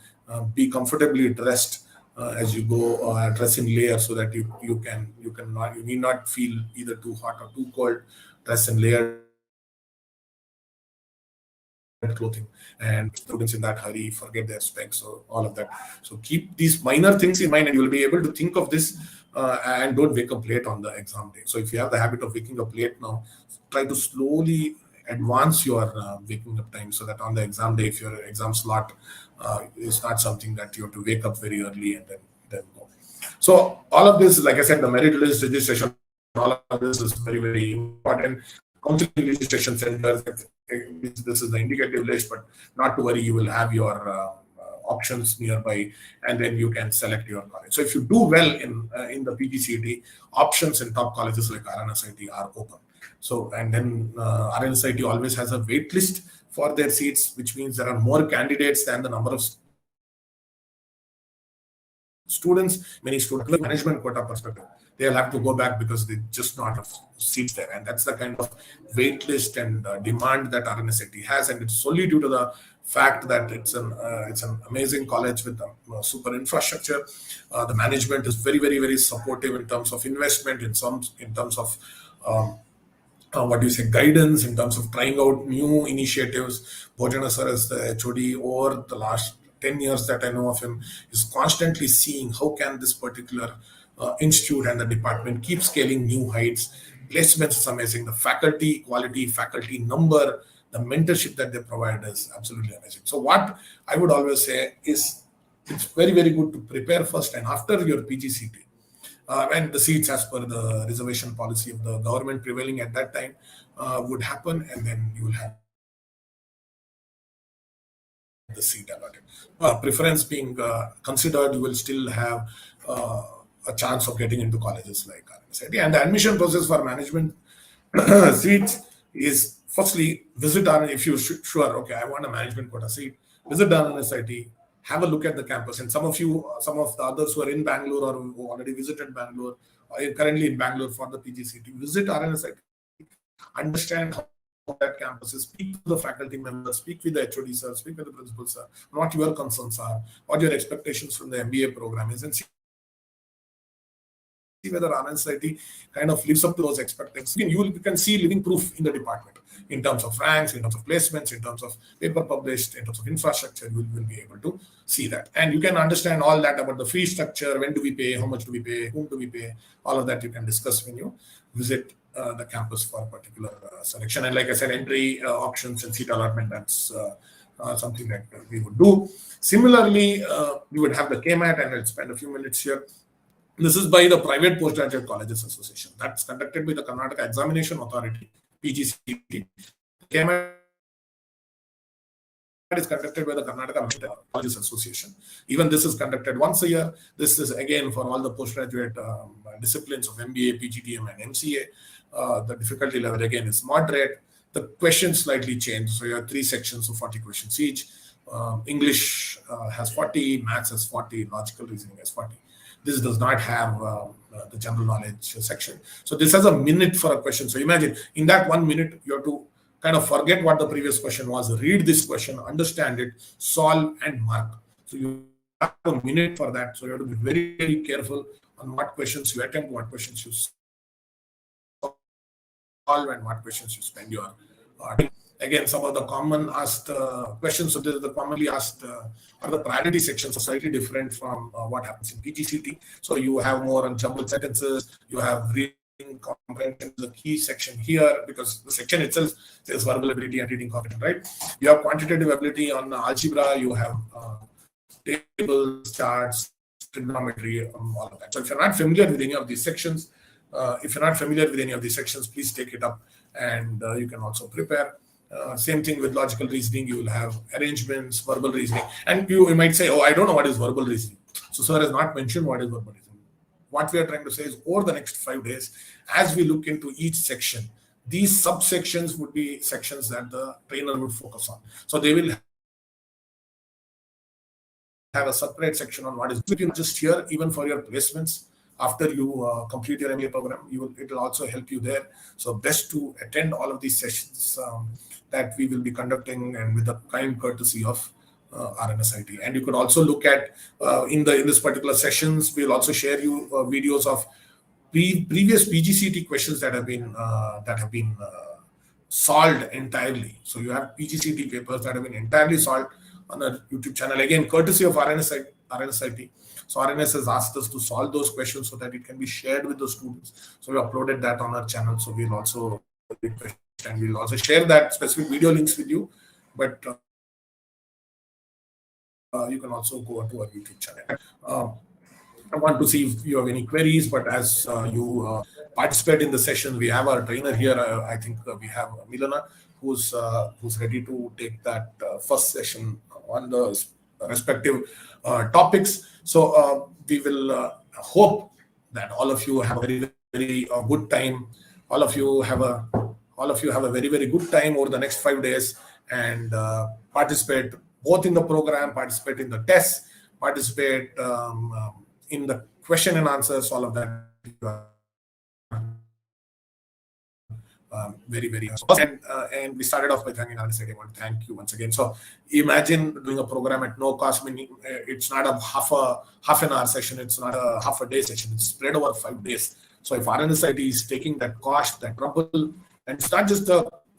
Be comfortably dressed as you go. Dress in layers so that you need not feel either too hot or too cold. Dress in layers clothing, and students in that hurry forget their specs, so all of that. So keep these minor things in mind, and you'll be able to think of this and don't wake up late on the exam day. So if you have the habit of waking up late now, try to slowly advance your waking up time, so that on the exam day, if your exam slot is not something that you have to wake up very early and then go. So all of this, like I said, the merit list registration, all of this is very, very important. Counseling registration centers, this is the indicative list, but not to worry, you will have your options nearby, and then you can select your college. So if you do well in the PGCET, options in top colleges like RNSIT are open. So, and then RNSIT always has a wait list for their seats, which means there are more candidates than the number of students, many students, management quota perspective, they'll have to go back because they just not have seats there. And that's the kind of wait list and demand that RNSIT has. And it's solely due to the fact that it's an amazing college with super infrastructure. The management is very, very, very supportive in terms of investment, in terms of what do you say, guidance, in terms of trying out new initiatives. Bhojana sir, as the HOD over the last 10 years that I know of him, is constantly seeing how can this particular institute and the department keep scaling new heights. Placements is amazing. The faculty quality, faculty number, the mentorship that they provide is absolutely amazing. So what I would always say is it's very, very good to prepare first and after your PGCET. And the seats as per the reservation policy of the government prevailing at that time would happen, and then you will have the seat allotted. Preference being considered, you will still have a chance of getting into colleges like RNSIT. And the admission process for management seats is firstly visit RNSIT. If you're sure, okay, I want a management quota seat, visit RNSIT, have a look at the campus. And some of the others who are in Bangalore or who already visited Bangalore or are currently in Bangalore for the PGCET, visit RNSIT, understand how that campus is, speak to the faculty members, speak with the HOD sir, speak with the principal sir, what your concerns are, what your expectations from the MBA program is, and see whether RNSIT kind of lives up to those expectations. You can see living proof in the department in terms of ranks, in terms of placements, in terms of paper published, in terms of infrastructure. You will be able to see that. And you can understand all that about the fee structure, when do we pay, how much do we pay, whom do we pay, all of that you can discuss when you visit the campus for a particular selection. And like I said, entry auctions and seat allotment, that's something that we would do. Similarly, we would have the KMAT, and I'll spend a few minutes here. This is by the Private Postgraduate Colleges Association. That's conducted by the Karnataka Examination Authority, PGCET. KMAT is conducted by the Karnataka Colleges Association. Even this is conducted once a year. This is again for all the postgraduate disciplines of MBA, PGDM, and MCA. The difficulty level again is moderate. The questions slightly change. So you have 3 sections of 40 questions each. English has 40, Maths has 40, Logical Reasoning has 40. This does not have the general knowledge section. So this has a minute for a question. So imagine in that 1 minute, you have to kind of forget what the previous question was, read this question, understand it, solve and mark. So you have a minute for that. So you have to be very, very careful on what questions you attempt, what questions you solve, and what questions you spend your time. Again, some of the common asked questions, so the commonly asked are the priority sections are slightly different from what happens in PGCET. So you have more on jumbled sentences, you have reading comprehension, the key section here, because the section itself says verbal ability and reading comprehension, right? You have quantitative ability on algebra, you have tables, charts, trigonometry, all of that. So if you're not familiar with any of these sections, please take it up, and you can also prepare. Same thing with logical reasoning. You will have arrangements, verbal reasoning, and you might say, oh, I don't know what is verbal reasoning. So sir has not mentioned what is verbal reasoning. What we are trying to say is over the next 5 days, as we look into each section, these subsections would be sections that the trainer would focus on. So they will have a separate section on what is just here, even for your placements. After you complete your MBA program, it will also help you there. So best to attend all of these sessions that we will be conducting, and with the kind courtesy of RNSIT. And you could also look at in this particular sessions, we'll also share you videos of previous PGCET questions that have been solved entirely. So you have PGCET papers that have been entirely solved on our YouTube channel, again courtesy of RNSIT. So RNS has asked us to solve those questions so that it can be shared with the students. So we uploaded that on our channel. So we'll also share that specific video links with you. But you can also go to our YouTube channel. I want to see if you have any queries, but as you participate in the session, we have our trainer here. I think we have Milana, who's ready to take that first session on the respective topics. So we will hope that all of you have a very, very good time. All of you have a very, very good time over the next 5 days, and participate both in the program, participate in the tests, participate in the question and answers, all of that. Very, very and we started off by thanking RNSIT. I want to thank you once again. So imagine doing a program at no cost. Meaning it's not a half an hour session. It's not a half a day session. It's spread over 5 days. So if RNSIT is taking that cost, that trouble, and it's not just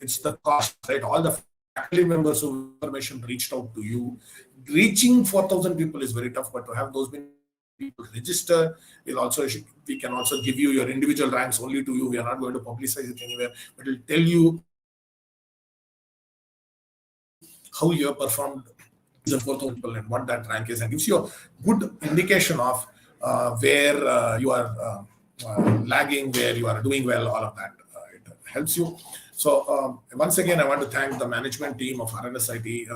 it's the cost, right? All the faculty members who information reached out to you. Reaching 4,000 people is very tough, but to have those many people register, we can also give you your individual ranks only to you. We are not going to publicize it anywhere, but it will tell you how you have performed the 4,000 people and what that rank is, and gives you a good indication of where you are lagging, where you are doing well, all of that. It helps you. So once again, I want to thank the management team of RNSIT.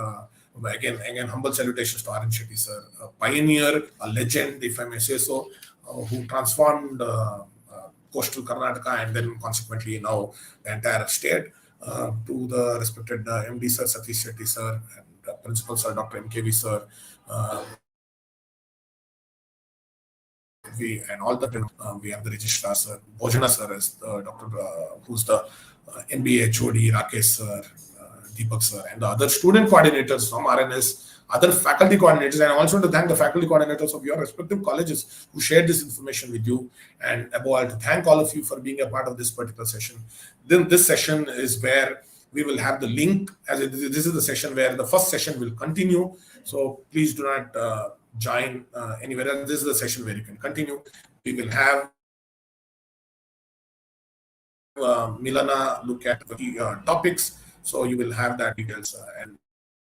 Again, humble salutations to R.N. Shetty sir, a pioneer, a legend, if I may say so, who transformed coastal Karnataka and then consequently now the entire state. To the respected MD sir, Satish Shetty sir, and Principal sir, Dr. MKV sir, and all the we have the registrar sir, Bojana sir as the doctor who's the MBA HOD, Rakesh sir, Deepak sir, and the other student coordinators from RNS, other faculty coordinators, and I also want to thank the faculty coordinators of your respective colleges who shared this information with you, and above all, to thank all of you for being a part of this particular session. Then this session is where we will have the link, as this is the session where the first session will continue, so please do not join anywhere else. This is the session where you can continue. We will have Milana look at the topics, so you will have that details. And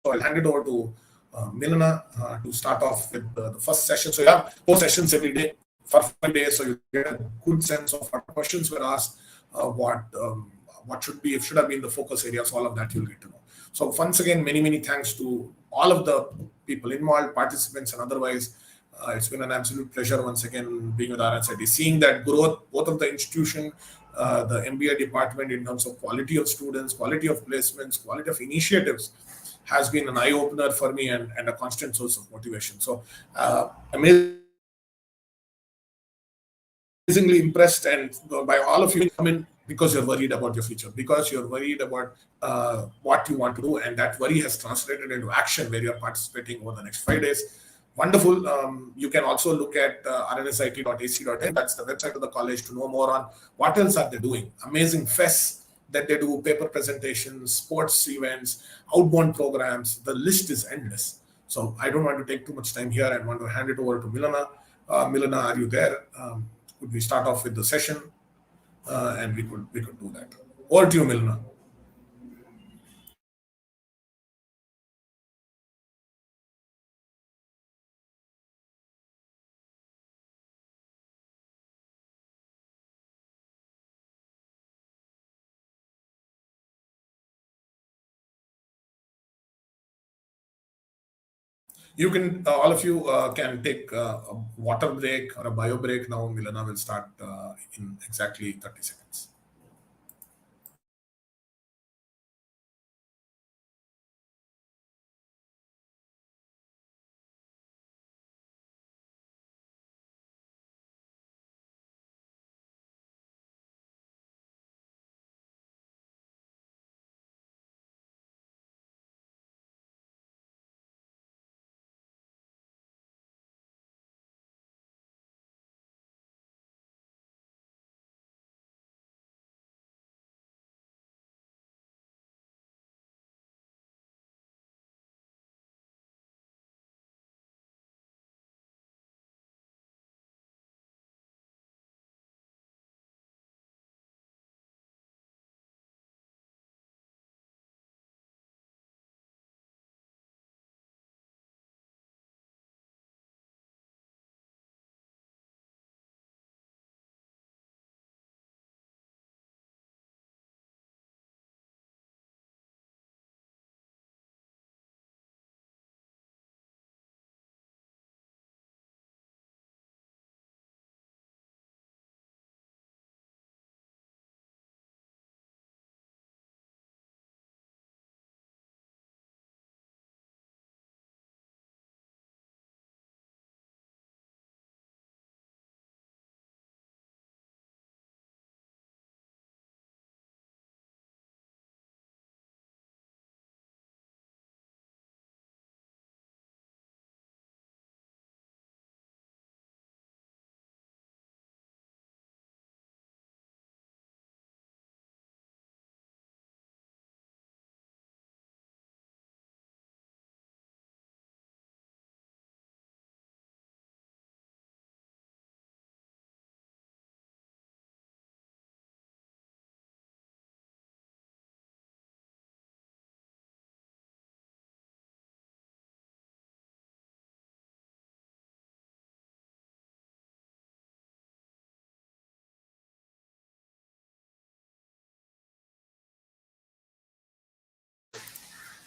so I'll hand it over to Milana to start off with the first session. So you have 4 sessions every day for 5 days, so you get a good sense of what questions were asked, what should have been the focus areas, all of that you'll get to know. So once again, many thanks to all of the people involved, participants and otherwise. It's been an absolute pleasure once again being with RNSIT, seeing that growth, both of the institution, the MBA department in terms of quality of students, quality of placements, quality of initiatives has been an eye-opener for me and a constant source of motivation. So amazingly impressed and by all of you come in because you're worried about your future, because you're worried about what you want to do, and that worry has translated into action where you're participating over the next 5 days. Wonderful. You can also look at rnsit.ac.in. That's the website of the college to know more on what else are they doing. Amazing fests that they do, paper presentations, sports events, outbound programs. The list is endless. So I don't want to take too much time here. I want to hand it over to Milana. Milana, are you there? Could we start off with the session? And we could do that. Over to you, Milana. You can, all of you can take a water break or a bio break now. Milana will start in exactly 30 seconds.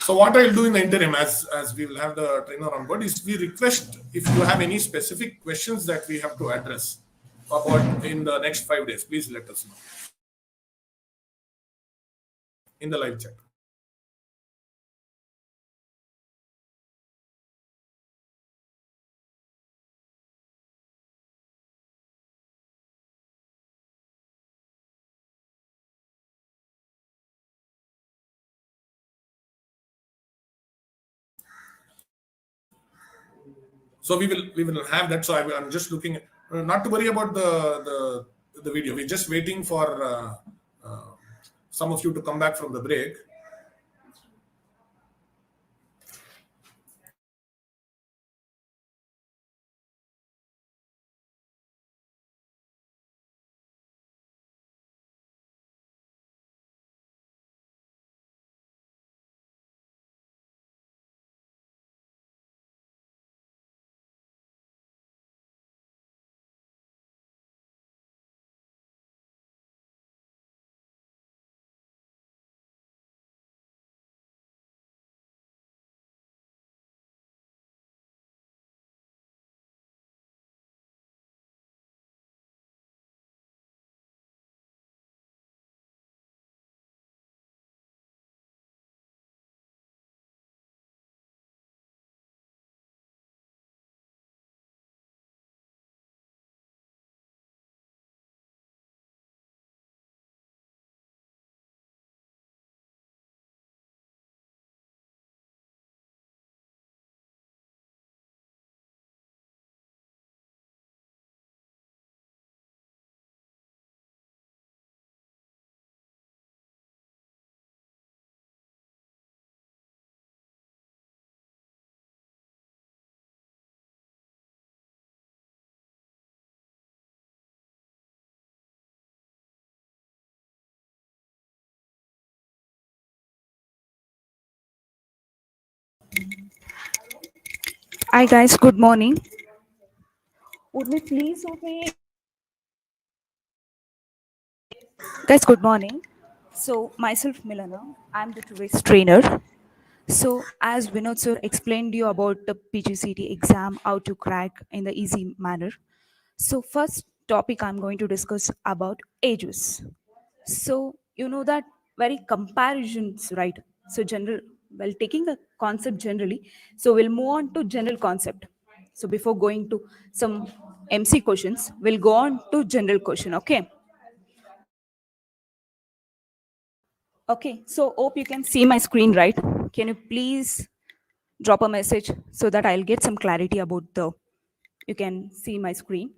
So what I'll do in the interim, as we will have the trainer on board, is we request if you have any specific questions that we have to address about in the next 5 days, please let us know in the live chat. So we will have that. So I'm just looking at, not to worry about the video. We're just waiting for some of you to come back from the break. Hi guys, good morning. Would we please obey? Guys, good morning. So myself Milana, I'm the two-ways trainer. So as Vinod sir explained you about the PGCET exam, how to crack in the easy manner. So first topic I'm going to discuss about ages. So you know that very comparisons, right? So general, well, taking a concept generally, so we'll move on to general concept. So before going to some MC questions, we'll go on to general question, okay? Okay, so hope you can see my screen, right? Can you please drop a message so that I'll get some clarity about the, you can see my screen.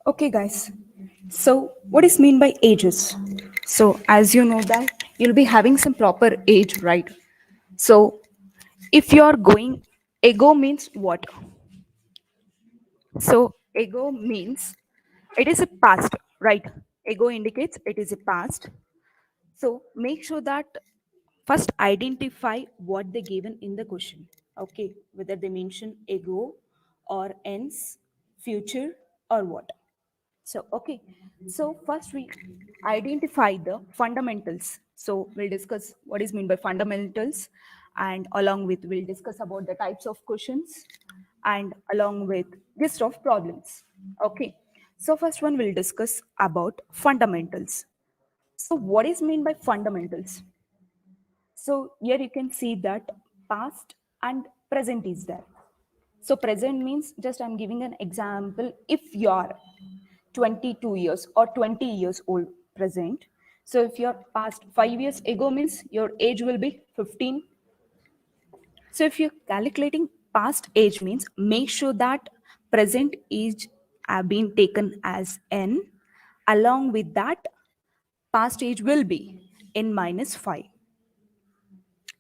Okay, guys. So what is mean by ages? So as you know that you'll be having some proper age, right? So if you're going, ego means what? So ego means it is a past, right? Ego indicates it is a past. So make sure that first identify what they given in the question. Okay, whether they mention ego or ends, future or what. So, okay. So first we identify the fundamentals. So we'll discuss what is meant by fundamentals, and along with we'll discuss about the types of questions and along with list of problems. Okay. So first one we'll discuss about fundamentals. So what is meant by fundamentals? So here you can see that past and present is there. So present means, just I'm giving an example. If you're 22 years or 20 years old present, so if you're past 5 years ago means your age will be 15. So if you're calculating past age means make sure that present age have been taken as n. Along with that, past age will be n minus 5.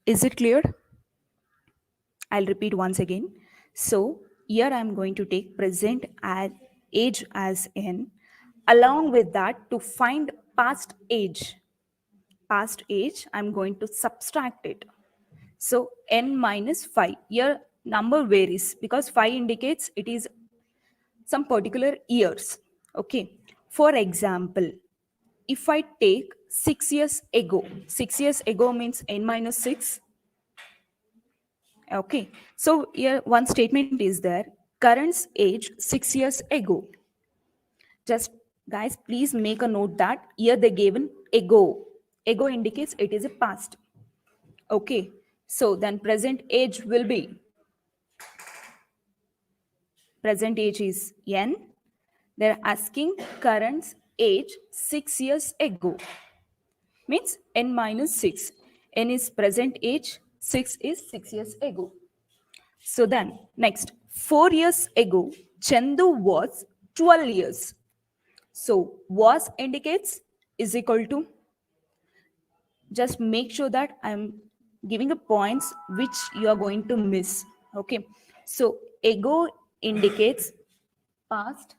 Is it clear? I'll repeat once again. So here I'm going to take present age as n. Along with that, to find past age, I'm going to subtract it. So n minus 5. Here number varies because 5 indicates it is some particular years. Okay. For example, if I take 6 years ago, 6 years ago means n minus 6. Okay. So here one statement is there. Current age 6 years ago. Just guys, please make a note that here they given ago. Ago indicates it is a past. Okay. So then present age will be, present age is n. They're asking current age 6 years ago. Means n minus 6. N is present age, 6 is 6 years ago. So then next, 4 years ago, Chandu was 12 years. So was indicates is equal to, just make sure that I'm giving a points which you are going to miss. Okay. So ago indicates past,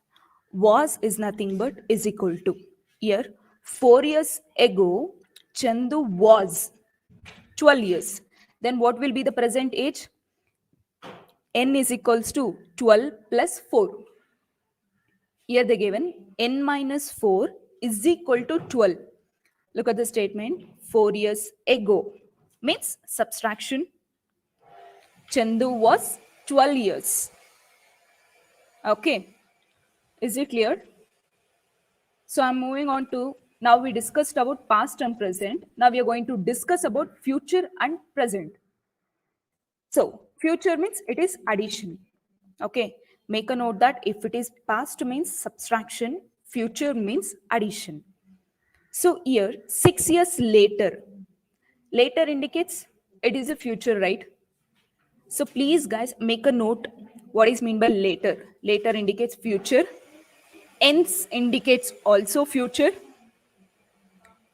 was is nothing but is equal to. Here 4 years ago, Chandu was 12 years. Then what will be the present age? N is equals to 12 plus 4. Here they given n minus 4 is equal to 12. Look at the statement. 4 years ago means subtraction. Chandu was 12 years. Okay. Is it clear? So I'm moving on to, now we discussed about past and present. Now we are going to discuss about future and present. So future means it is addition. Okay. Make a note that if it is past means subtraction, future means addition. So here 6 years later, later indicates it is a future, right? So please guys make a note what is mean by later. Later indicates future. Ends indicates also future.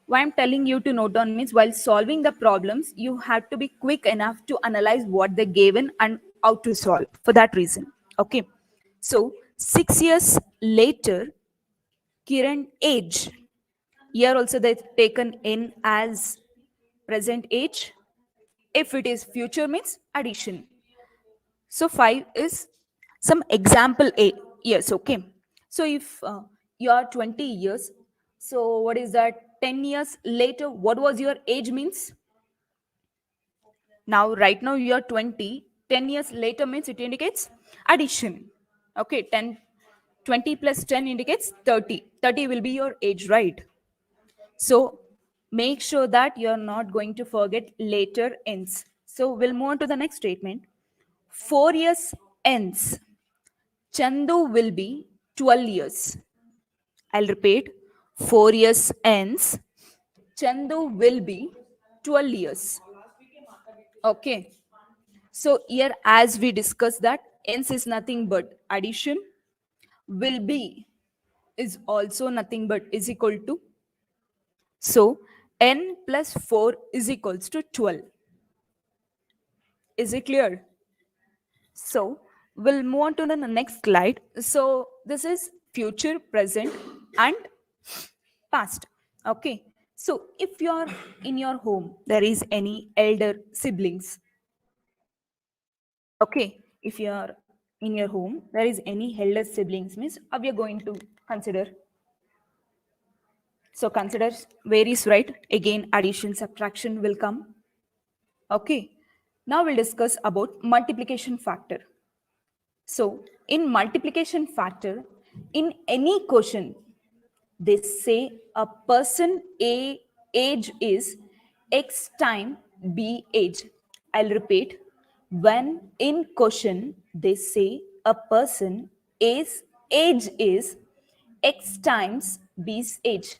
Why I'm telling you to note down means while solving the problems, you have to be quick enough to analyze what they're given and how to solve for that reason. Okay. So 6 years later, Kiran age. Here also they've taken in as present age. If it is future means addition. So 5 is some example years. Okay. So if you are 20 years, so what is that? 10 years later, what was your age means? Now, right now you are 20. 10 years later means it indicates addition. Okay. 20 plus 10 indicates 30. 30 will be your age, right? So make sure that you're not going to forget later ends. So we'll move on to the next statement. 4 years ends. Chandu will be 12 years. I'll repeat. 4 years ends. Chandu will be 12 years. Okay. So here as we discussed that ends is nothing but addition. Will be is also nothing but is equal to. So n plus 4 is equals to 12. Is it clear? So we'll move on to the next slide. So this is future, present, and past. Okay. So if you're in your home, there is any elder siblings. Okay. If you're in your home, there is any elder siblings means how we are going to consider. So consider varies, right? Again, addition, subtraction will come. Okay. Now we'll discuss about multiplication factor. So in multiplication factor, in any question, they say a person A age is X time B age. I'll repeat. When in question, they say a person A's age is X times B's age.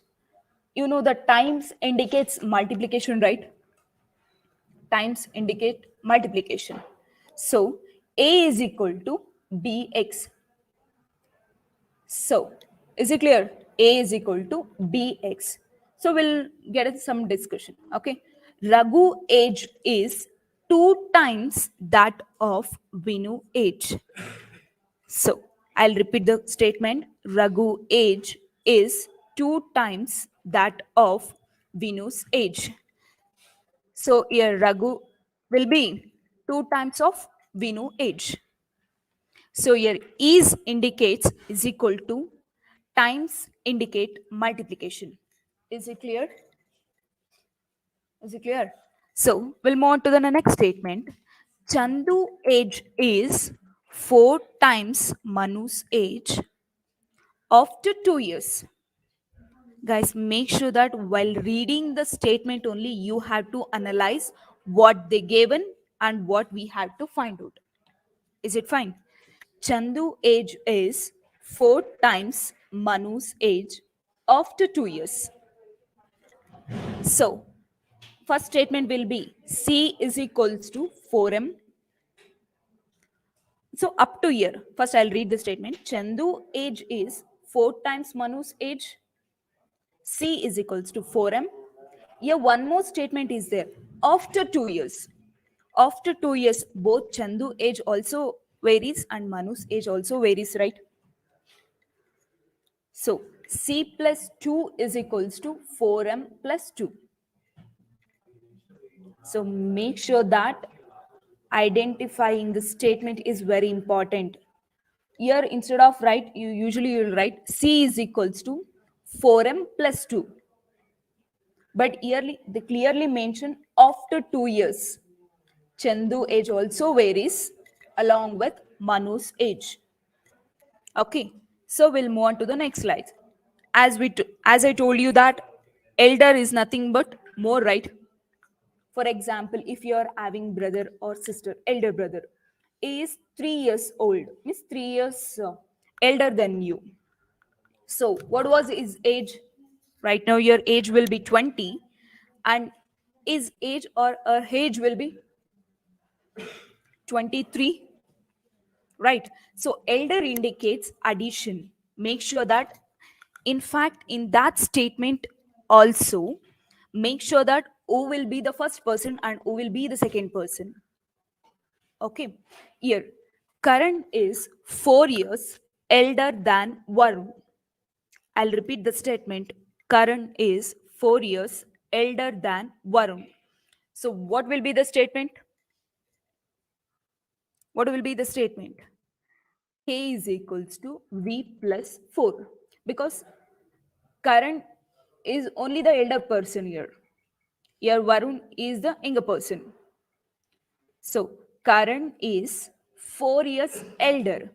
You know the times indicates multiplication, right? Times indicate multiplication. So A is equal to BX. So is it clear? A is equal to BX. So we'll get some discussion. Okay. Raghu age is 2 times that of Vinu age. So I'll repeat the statement. Raghu age is 2 times that of Vinu's age. So here Raghu will be 2 times of Vinu age. So here is indicates is equal to times indicate multiplication. Is it clear? Is it clear? So we'll move on to the next statement. Chandu age is 4 times Manu's age after 2 years. Guys, make sure that while reading the statement only, you have to analyze what they given and what we have to find out. Is it fine? Chandu age is 4 times Manu's age after 2 years. So, first statement will be C is equals to 4M. So, up to here, first I'll read the statement. Chandu age is 4 times Manu's age. C is equals to 4M. Here, one more statement is there. After 2 years. After 2 years, both Chandu age also varies and Manu's age also varies, right? So, C plus 2 is equals to 4M plus 2. So, make sure that identifying the statement is very important. Here, instead of write, you'll write C is equals to 4M plus 2. But here, they clearly mention after 2 years. Chandu age also varies along with Manu's age. Okay, so we'll move on to the next slide. As I told you that elder is nothing but more, right? For example, if you are having brother or sister, elder brother is 3 years old, means 3 years elder than you. So what was his age? Right now your age will be 20 and his age or her age will be 23, right? So elder indicates addition. Make sure that, in fact, in that statement also, make sure that who will be the first person and who will be the second person. Okay, here Karan is 4 years elder than Varun. I'll repeat the statement. Karan is 4 years elder than Varun. So what will be the statement? What will be the statement? K is equals to V plus 4, because Karan is only the elder person here. Here Varun is the younger person. So Karan is 4 years elder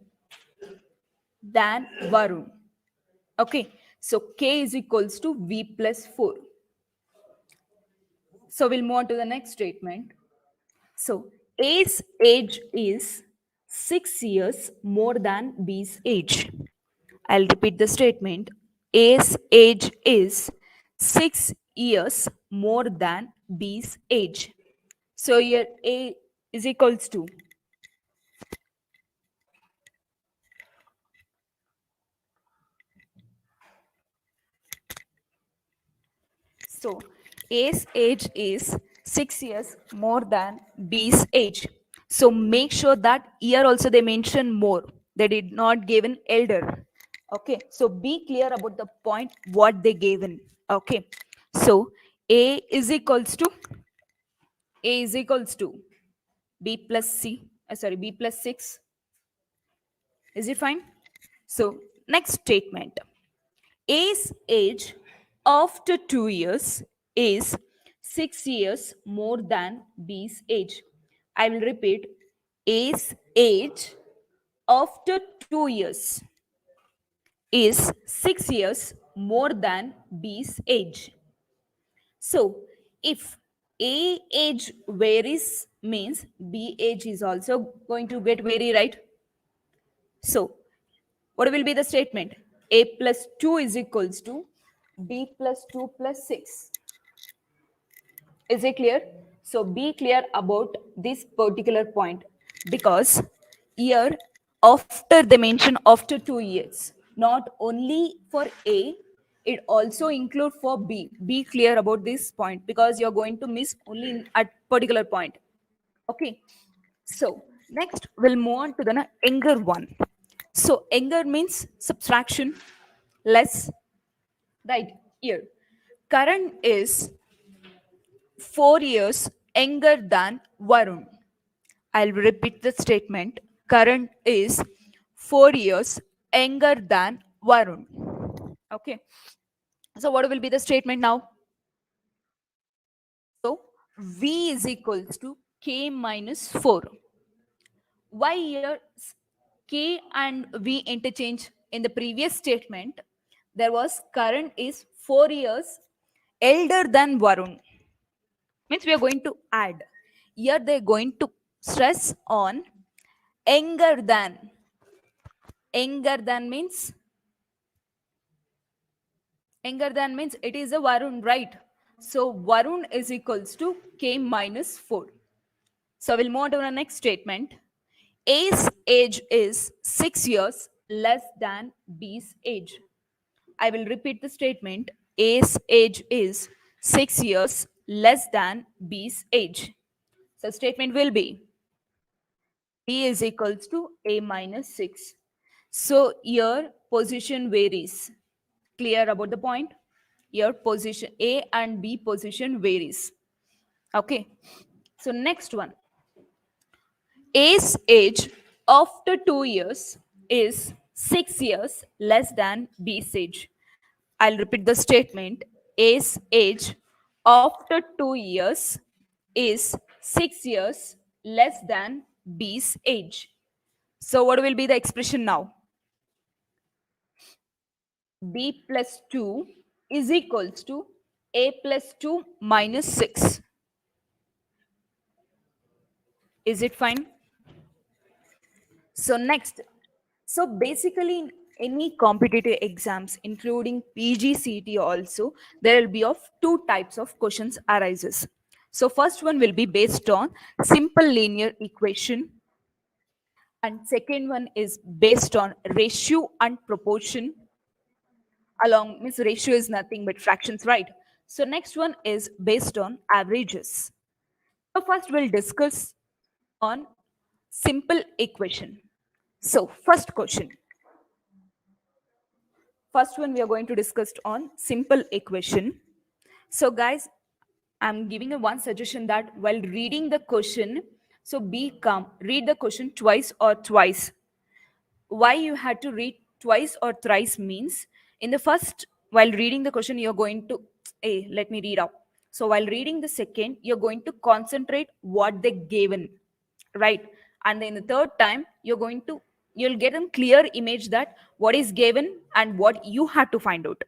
than Varun. Okay, so K is equals to V plus 4. So we'll move on to the next statement. So A's age is 6 years more than B's age. I'll repeat the statement. A's age is 6 years more than B's age. So here A is equals to, so A's age is 6 years more than B's age. So make sure that here also they mention more. They did not give an elder. Okay, so be clear about the point what they given. Okay, so A is equals to B plus B plus 6. Is it fine? So next statement. A's age after 2 years is 6 years more than B's age. I will repeat. A's age after 2 years is 6 years more than B's age. So if A age varies means B age is also going to get vary, right? So what will be the statement? A plus 2 is equals to B plus 2 plus 6. Is it clear? So be clear about this particular point, because here after they mention after 2 years, not only for A, it also include for B. Be clear about this point, because you're going to miss only at particular point. Okay. So next we'll move on to the younger one. So younger means subtraction, less, right? Here, Karan is 4 years younger than Varun. I'll repeat the statement. Karan is 4 years younger than Varun. Okay. So what will be the statement now? So V is equals to K minus 4. Why here K and V interchange? In the previous statement, there was Karan is 4 years elder than Varun. Means we are going to add. Here they are going to stress on younger than. Younger than means it is a Varun, right? So Varun is equals to K minus 4. So we'll move on to the next statement. A's age is 6 years less than B's age. I will repeat the statement. A's age is 6 years less than B's age. So statement will be B is equals to A minus 6. So your position varies. Clear about the point? Your position A and B position varies. Okay. So next one. A's age after 2 years is 6 years less than B's age. I'll repeat the statement. A's age after 2 years is 6 years less than B's age. So what will be the expression now? B plus 2 is equals to A plus 2 minus 6. Is it fine? So next, so basically in any competitive exams, including PGCET also, there will be of two types of questions arises. So first one will be based on simple linear equation, and second one is based on ratio and proportion. Along means ratio is nothing but fractions, right? So next one is based on averages. So first we'll discuss on simple equation. So first question. First one we are going to discuss on simple equation. So guys, I'm giving you one suggestion that while reading the question, so be calm, read the question twice or thrice. Why you had to read twice or thrice means in the first, while reading the question, you're going to, hey, let me read out. So while reading the second, you're going to concentrate what they given, right? And then the third time, you'll get a clear image that what is given and what you had to find out.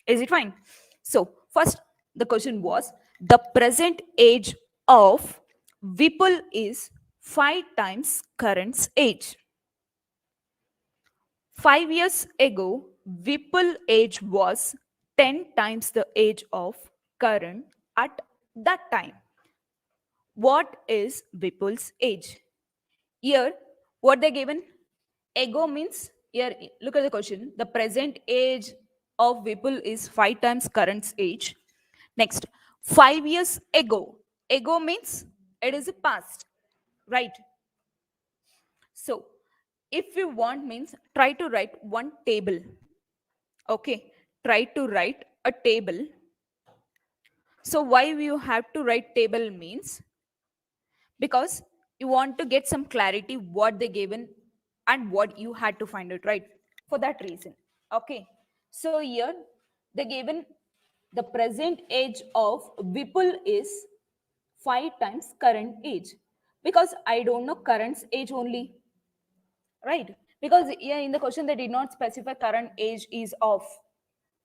Is it fine? So first, the question was the present age of Vipul is 5 times current age. 5 years ago, Vipul age was 10 times the age of Karan at that time. What is Vipul's age? Here, what they given? Ego means, here, look at the question. The present age of Vipul is 5 times Karan's age. Next, 5 years ago. Ego means it is a past, right? So, if you want means try to write one table. Okay, try to write a table. So why you have to write table means because you want to get some clarity what they given and what you had to find out, right? For that reason. Okay, so here they given the present age of Vipul is 5 times current age, because I don't know current age only, right? Because here in the question they did not specify current age is of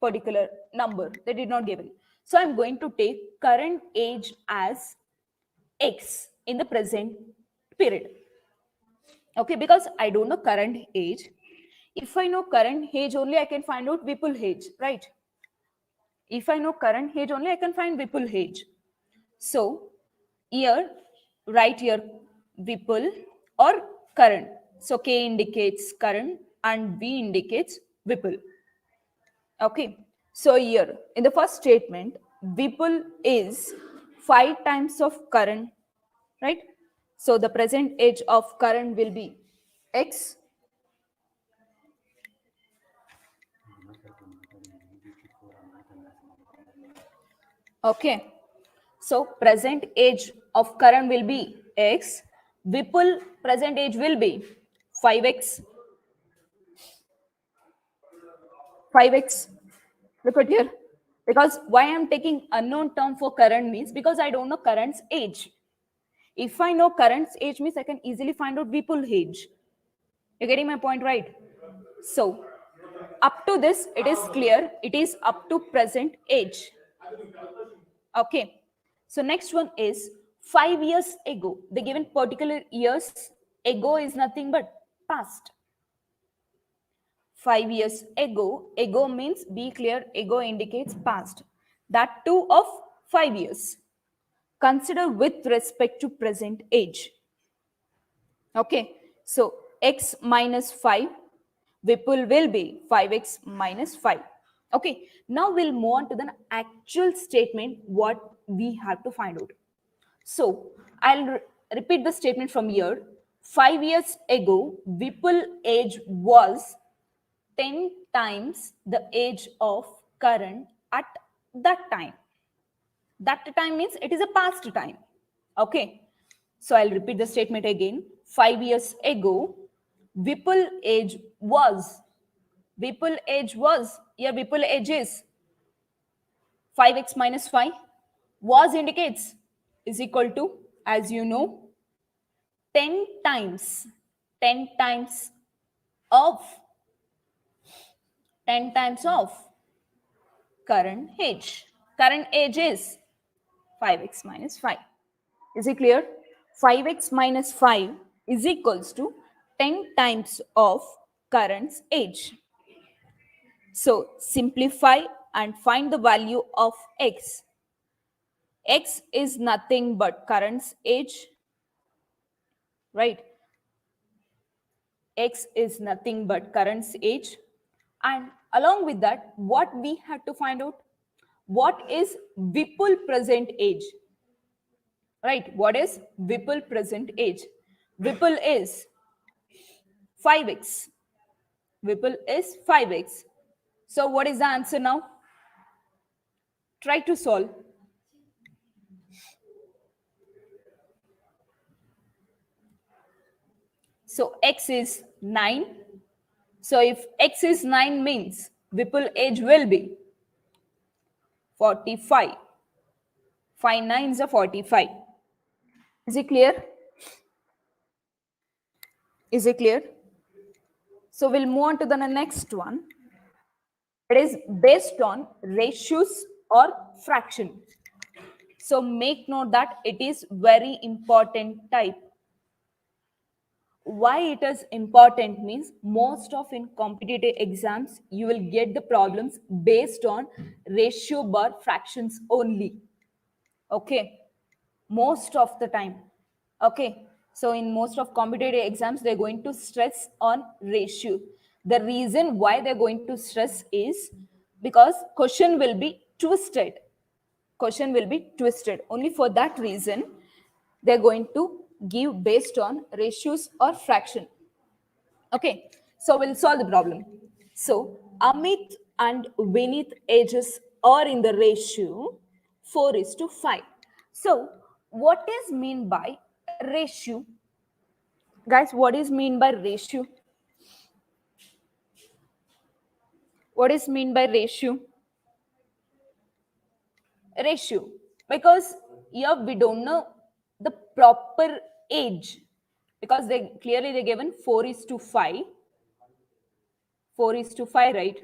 particular number, they did not give it. So I'm going to take current age as X in the present period. Okay, because I don't know current age. If I know current age only, I can find out Vipul age, right? If I know current age only, I can find Vipul age. So here, write here Vipul or current. So K indicates current and V indicates Vipul. Okay, so here in the first statement, Vipul is 5 times of current, right? So the present age of current will be X. Okay. So present age of current will be X. Vipul present age will be 5X. 5X. Look at here. Because why I'm taking unknown term for current means because I don't know current's age. If I know current's age means I can easily find out Vipul age. You're getting my point, right? So up to this, it is clear. It is up to present age. Okay. So next one is 5 years ago. The given particular years ago is nothing but past. 5 years ago. Ago means, be clear, ago indicates past. That too of 5 years. Consider with respect to present age. Okay. So x minus 5. Vipul will be 5x minus 5. Okay. Now we'll move on to the actual statement what we have to find out. So I'll repeat the statement from here. 5 years ago, Vipul age was 10 times the age of current at that time. That time means it is a past time. Okay. So I'll repeat the statement again. 5 years ago, Vipul age was. Vipul age was. Here Vipul age is 5x minus 5. Was indicates is equal to, as you know, 10 times. 10 times of 10 times of current age. Current age is 5x minus 5. Is it clear? 5x minus 5 is equals to 10 times of current's age. So simplify and find the value of x. X is nothing but current's age, right? X is nothing but current's age. And along with that, what we had to find out? What is Vipul present age? Right, what is Vipul present age? Vipul is 5x. Vipul is 5x. So what is the answer now? Try to solve. So x is 9. So if x is 9 means Vipul age will be 45. 5 9s are 45. Is it clear? Is it clear? So we'll move on to the next one. It is based on ratios or fraction. So make note that it is very important type. Why it is important means most of in competitive exams you will get the problems based on ratio bar fractions only. Okay, most of the time. Okay, so in most of competitive exams they're going to stress on ratio. The reason why they're going to stress is because question will be twisted. Question will be twisted. Only for that reason they're going to give based on ratios or fraction. Okay, so we'll solve the problem. So Amit and Vinith ages are in the ratio 4:5. So what is mean by ratio? Guys, what is mean by ratio? What is mean by ratio? Ratio. Because here we don't know the proper age. Because they clearly they're given 4:5. 4:5, right?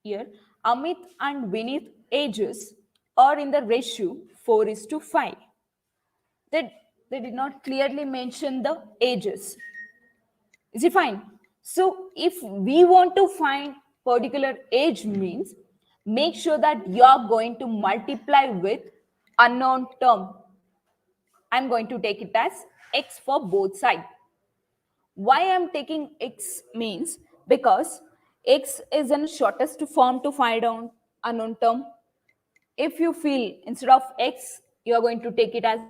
Here, Amit and Vinith ages are in the ratio 4:5. They did not clearly mention the ages. Is it fine? So if we want to find particular age means, make sure that you are going to multiply with unknown term. I'm going to take it as x for both sides. Why I'm taking x means because x is in shortest form to find out unknown term. If you feel instead of x, you are going to take it as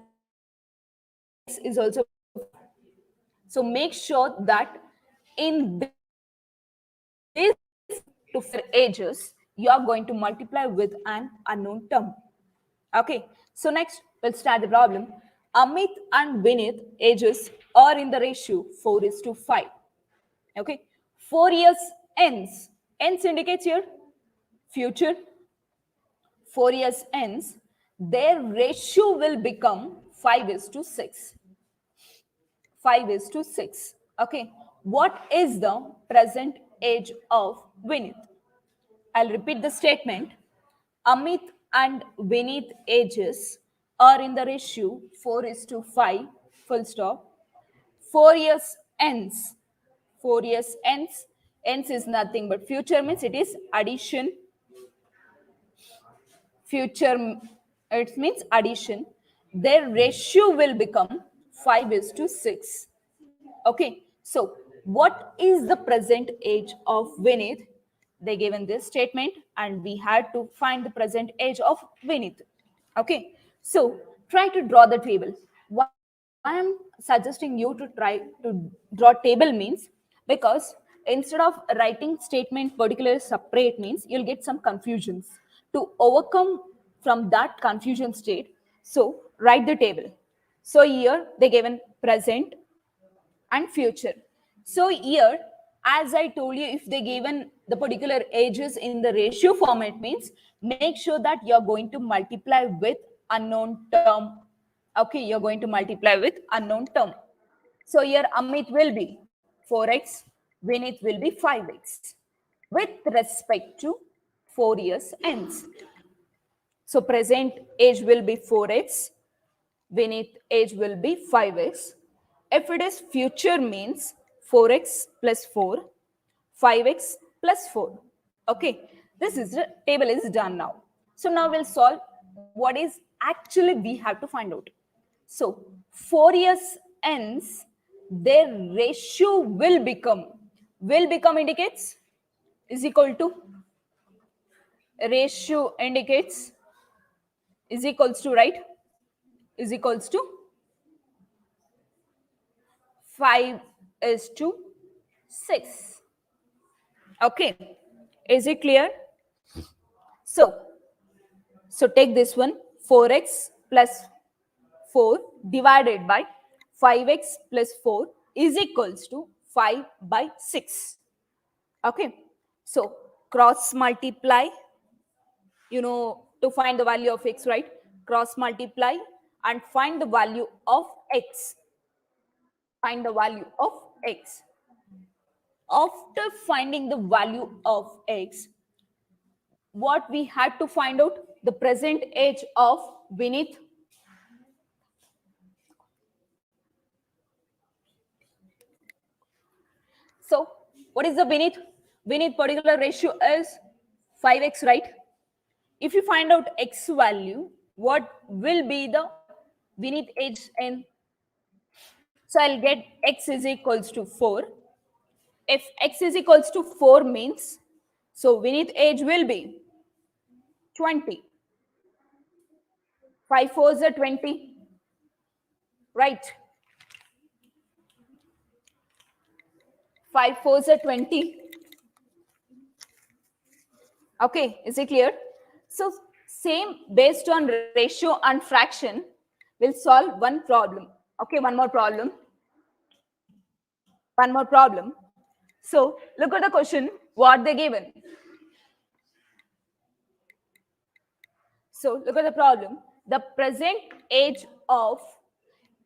is also 5. So make sure that in this to ages, you are going to multiply with an unknown term. Okay, so next we'll start the problem. Amit and Vinith ages are in the ratio 4:5. Okay, 4 years ends. Ends indicates here future. 4 years ends. Their ratio will become 5:6. 5:6. Okay, what is the present age of Vinith? I'll repeat the statement. Amit and Vinith ages are in the ratio 4:5, full stop. 4 years ends. 4 years ends. Ends is nothing but future, means it is addition. Future, it means addition. Their ratio will become 5:6. Okay, so what is the present age of Vinith? They given this statement and we had to find the present age of Vinith. Okay, so try to draw the table. Why I'm suggesting you to try to draw table means because instead of writing statement particular separate means you'll get some confusions. To overcome from that confusion state, so write the table. So here they given present and future. So here, as I told you, if they given the particular ages in the ratio format means make sure that you're going to multiply with unknown term. Okay, you're going to multiply with unknown term. So here Amit will be 4x, Vinith will be 5x with respect to 4 years ends. So present age will be 4x, Vinith age will be 5x. If it is future means 4x plus 4, 5x plus 4. Okay, this is the table is done now. So now we'll solve what is actually we have to find out. So 4 years ends, their ratio will become indicates is equal to, ratio indicates is equals to, right, is equals to 5:6. Okay, is it clear? So take this one, 4x plus 4 divided by 5x plus 4 is equals to 5/6. Okay, so cross multiply, to find the value of x, right? Cross multiply and find the value of x. Find the value of x. After finding the value of x, what we had to find out? The present age of Vinith. So what is the Vinith? Vinith particular ratio is 5x, right? If you find out x value, what will be the Vinith age in? So I'll get x is equals to 4. If x is equals to 4 means, so Vinith age will be 20. 5 4s are 20, right? 5 4s are 20. Okay, is it clear? So same based on ratio and fraction, we'll solve one problem. Okay, one more problem. One more problem. So look at the question, what they given. So look at the problem. The present age of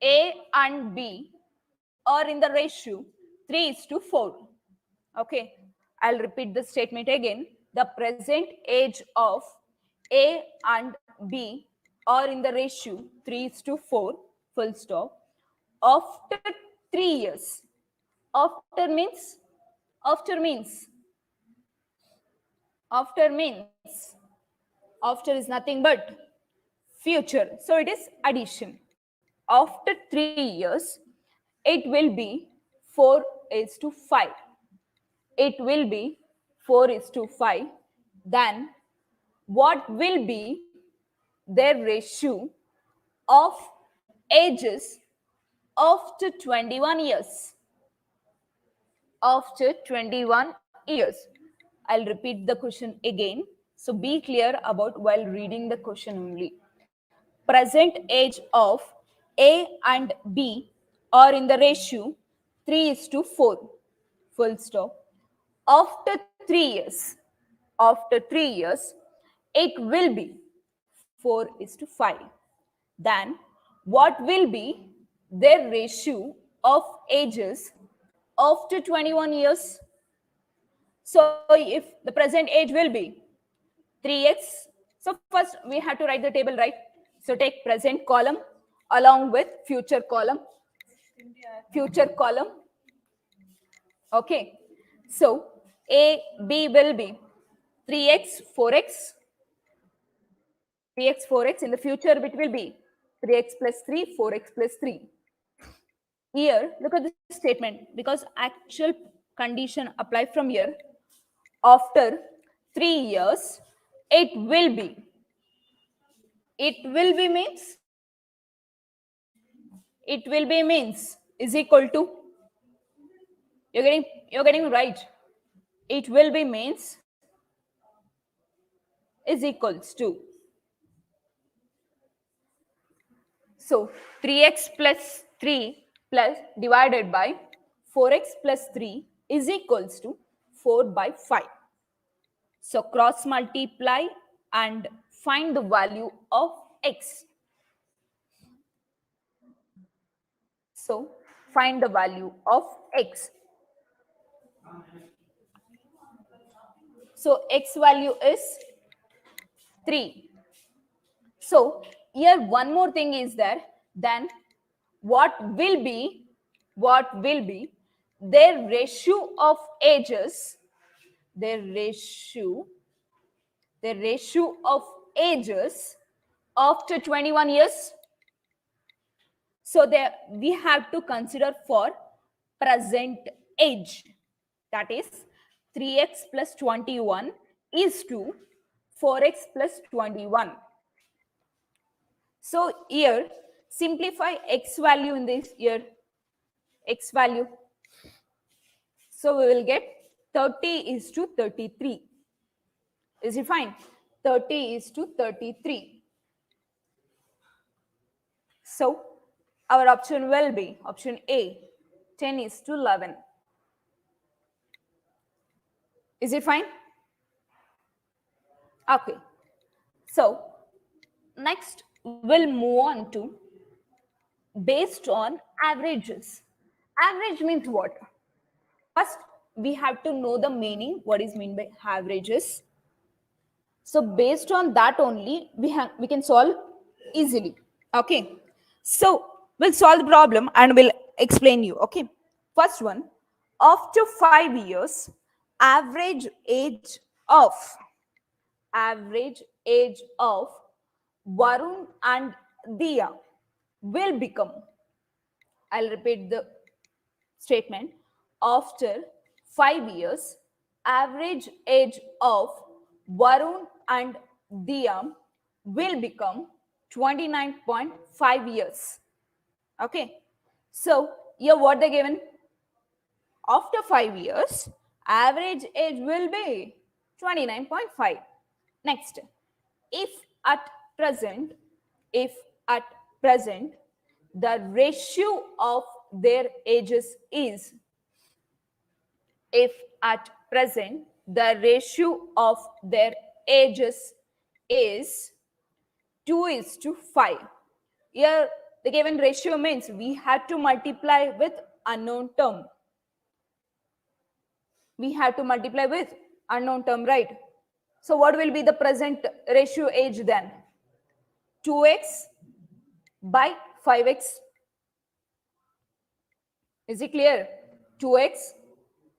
A and B are in the ratio 3:4. Okay, I'll repeat the statement again. The present age of A and B are in the ratio 3:4, full stop. After 3 years. After means, after means, after means, after is nothing but future. So it is addition. After 3 years, it will be 4:5. It will be 4:5. Then what will be their ratio of ages after 21 years. After 21 years. I'll repeat the question again. So be clear about while reading the question only. Present age of A and B are in the ratio 3:4. Full stop. After 3 years, it will be 4:5. Then what will be their ratio of ages after 21 years? So if the present age will be 3x, so first we have to write the table, right? So take present column along with future column. Okay. So A, B will be 3x, 4x. 3x, 4x. In the future, it will be 3x plus 3, 4x plus 3. Here, look at the statement, because actual condition apply from here. After 3 years, it will be means is equal to, you're getting right. It will be means is equals to, so 3x plus 3 plus divided by 4x plus 3 is equals to 4/5. So cross multiply and find the value of x. So find the value of x. So x value is 3. So here one more thing is there. Then what will be their ratio of ages, their ratio of ages after 21 years? So there we have to consider for present age, that is 3x plus 21 is to 4x plus 21. So here simplify x value in this here, x value. So we will get 30:33. Is it fine? 30:33. So our option will be option A, 10:11. Is it fine? Okay. So next we'll move on to based on averages. Average means what? First, we have to know the meaning, what is meant by averages. So based on that only, we can solve easily. Okay. So we'll solve the problem and we'll explain you. Okay. First one, after 5 years, average age of Varun and Diya will become, I'll repeat the statement, after 5 years, average age of Varun and Diya will become 29.5 years. Okay. So here what they given? After 5 years, average age will be 29.5. Next, if at present the ratio of their ages is, if at present the ratio of their ages is 2:5. Here the given ratio means we have to multiply with unknown term. We have to multiply with unknown term, right? So what will be the present ratio age then? 2x by 5x. Is it clear? 2x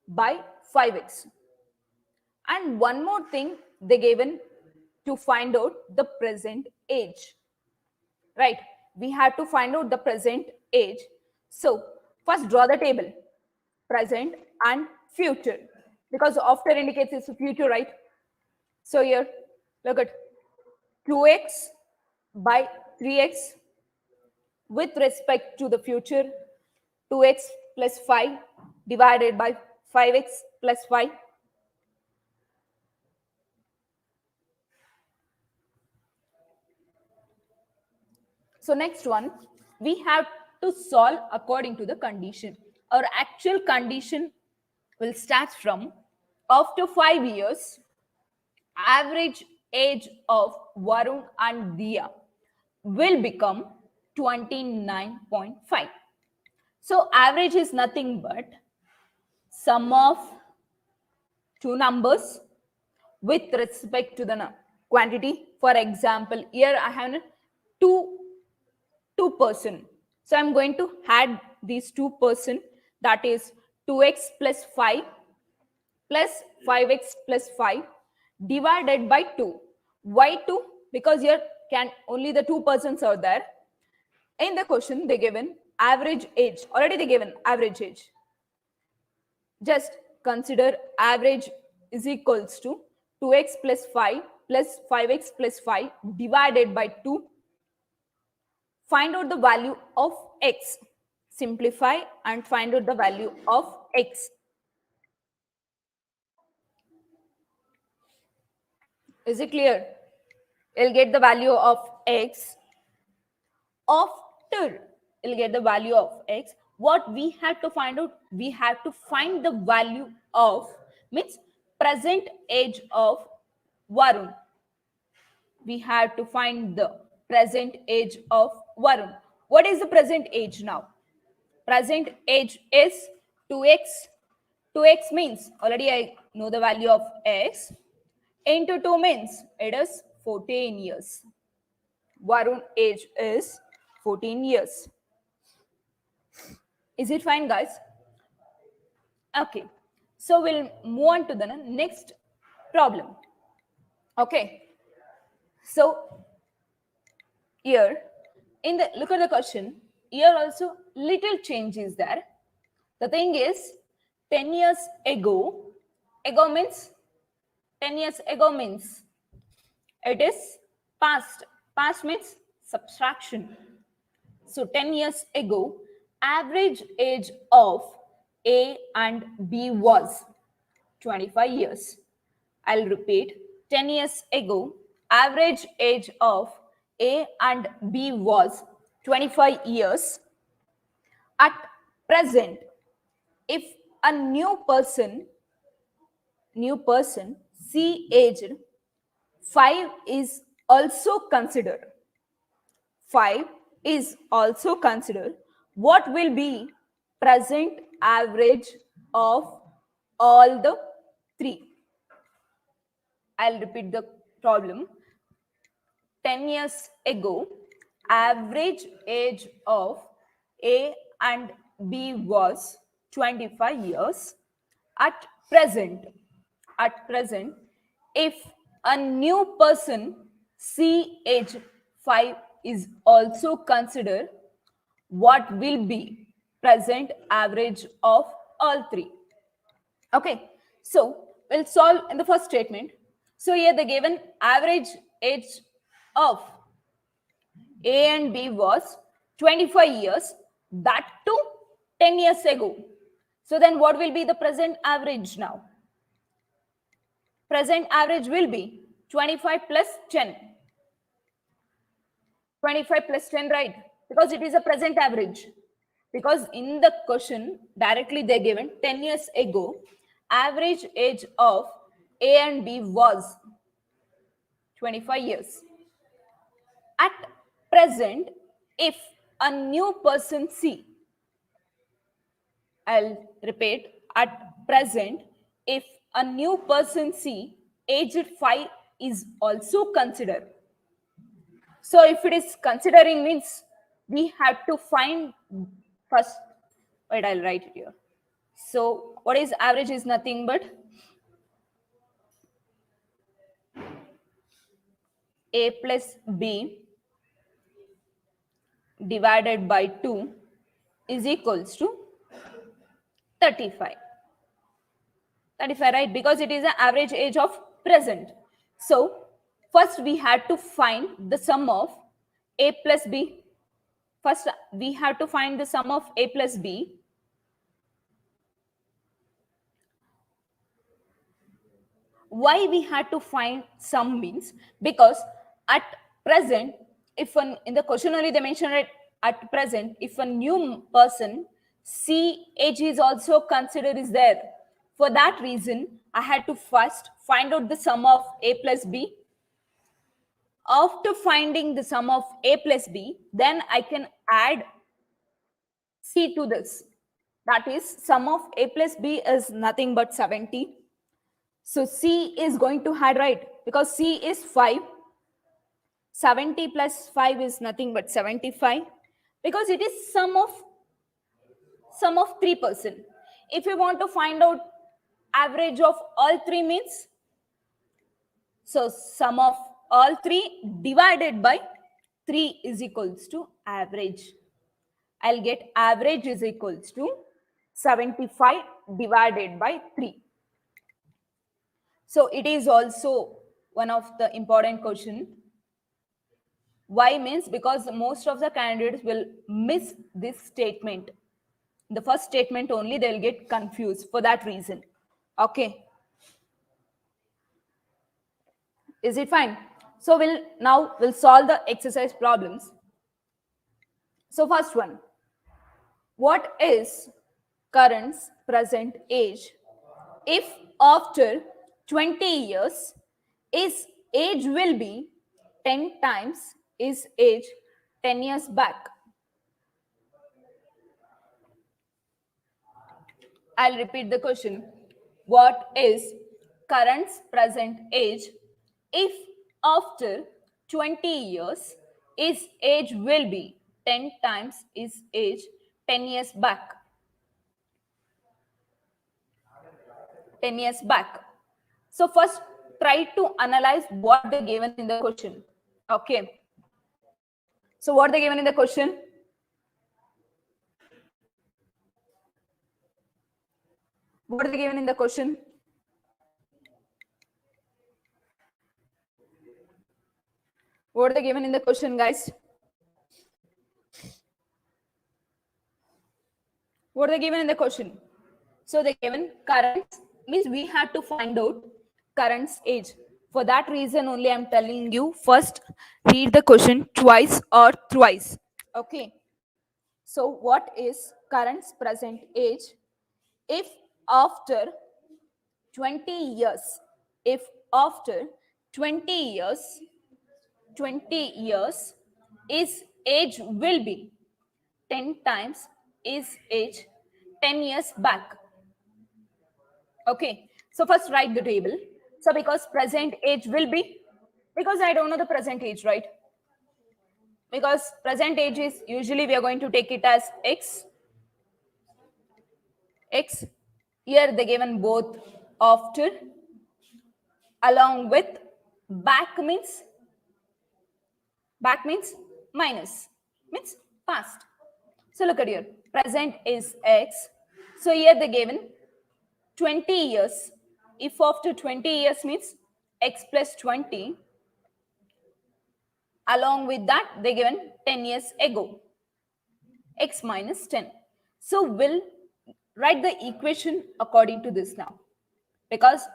by 5x. And one more thing they given to find out the present age. Right? We have to find out the present age. So first draw the table. Present and future. Because after indicates it's future, right? So here, look at 2x by 3x with respect to the future. 2x plus 5 divided by 5x plus 5. So next one, we have to solve according to the condition. Our actual condition will start from after 5 years, average age of Varun and Diya will become 29.5. So average is nothing but sum of two numbers with respect to the quantity. For example, here I have two person. So I'm going to add these 2%, that is 2x plus 5 plus 5x plus 5 divided by 2. Why 2? Because here can only the 2 persons are there. In the question they given average age. Already they given average age. Just consider average is equals to 2x plus 5 plus 5x plus 5 divided by 2. Find out the value of x. Simplify and find out the value of x. Is it clear? You'll get the value of x. After you'll get the value of x, what we have to find out? We have to find the value of, means present age of Varun. We have to find the present age of Varun. What is the present age now? Present age is 2x. 2x means, already I know the value of x, into 2 means it is 14 years. Varun age is 14 years. Is it fine, guys? Okay. So we'll move on to the next problem. Okay. So here, look at the question. Here also little change is there. The thing is, 10 years ago means 10 years ago means it is past. Past means subtraction. So 10 years ago, average age of A and B was 25 years. I'll repeat, 10 years ago, average age of A and B was 25 years. At present, if a new person C aged 5 is also considered. 5 is also considered. What will be present average of all the three? I'll repeat the problem. 10 years ago, average age of A and B was 25 years. At present, if a new person C age 5 is also considered, what will be present average of all three? Okay, so we'll solve in the first statement. So here the given average age of A and B was 25 years, that too 10 years ago. So then what will be the present average now? Present average will be 25 plus 10. 25 plus 10, right? Because it is a present average. Because in the question, directly they're given 10 years ago, average age of A and B was 25 years. At present, if a new person C, I'll repeat, at present, if a new person C, aged 5 is also considered. So if it is considering means we have to find first, wait, I'll write it here. So what is average is nothing but A plus B divided by 2 is equals to 35. 35, right? Because it is an average age of present. So first we had to find the sum of A plus B. First we have to find the sum of A plus B. Why we had to find sum means because at present, if in the question only they mentioned it, at present, if a new person C age is also considered is there. For that reason, I had to first find out the sum of A plus B. After finding the sum of A plus B, then I can add C to this. That is, sum of A plus B is nothing but 70. So C is going to add, right? Because C is 5. 70 plus 5 is nothing but 75. Because it is sum of 3%. If you want to find out average of all three means, so sum of all three divided by 3 is equals to average. I'll get average is equals to 75 divided by 3. So it is also one of the important question. Why means because most of the candidates will miss this statement. The first statement only they'll get confused for that reason. Okay. Is it fine? So we'll solve the exercise problems. So first one. What is current's present age if after 20 years his age will be 10 times his age 10 years back? I'll repeat the question. What is current's present age if after 20 years his age will be 10 times his age 10 years back? 10 years back. So first try to analyze what they given in the question. Okay. So what they given in the question? What are they given in the question? What are they given in the question, guys? What are they given in the question? So they given current means we had to find out current's age. For that reason only I'm telling you first read the question twice or thrice. Okay. So what is current's present age if after 20 years, if after 20 years, his age will be 10 times his age 10 years back. Okay, so first write the table. So because present age will be, because I don't know the present age, right? Because present age is usually we are going to take it as x. Here they given both after along with back means minus means past. So look at here, present is x. So here they given 20 years. If after 20 years means x plus 20. Along with that they given 10 years ago, x minus 10. So we'll write the equation according to this now, because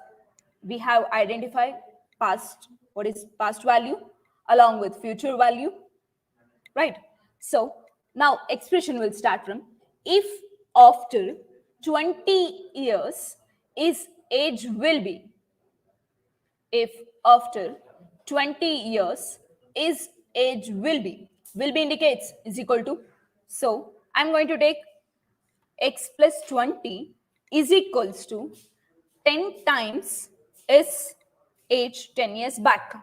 we have identified past, what is past value along with future value, right? So now expression will start from if after 20 years his age will be, if after 20 years his age will be indicates is equal to, so I'm going to take x plus 20 is equals to 10 times his age 10 years back.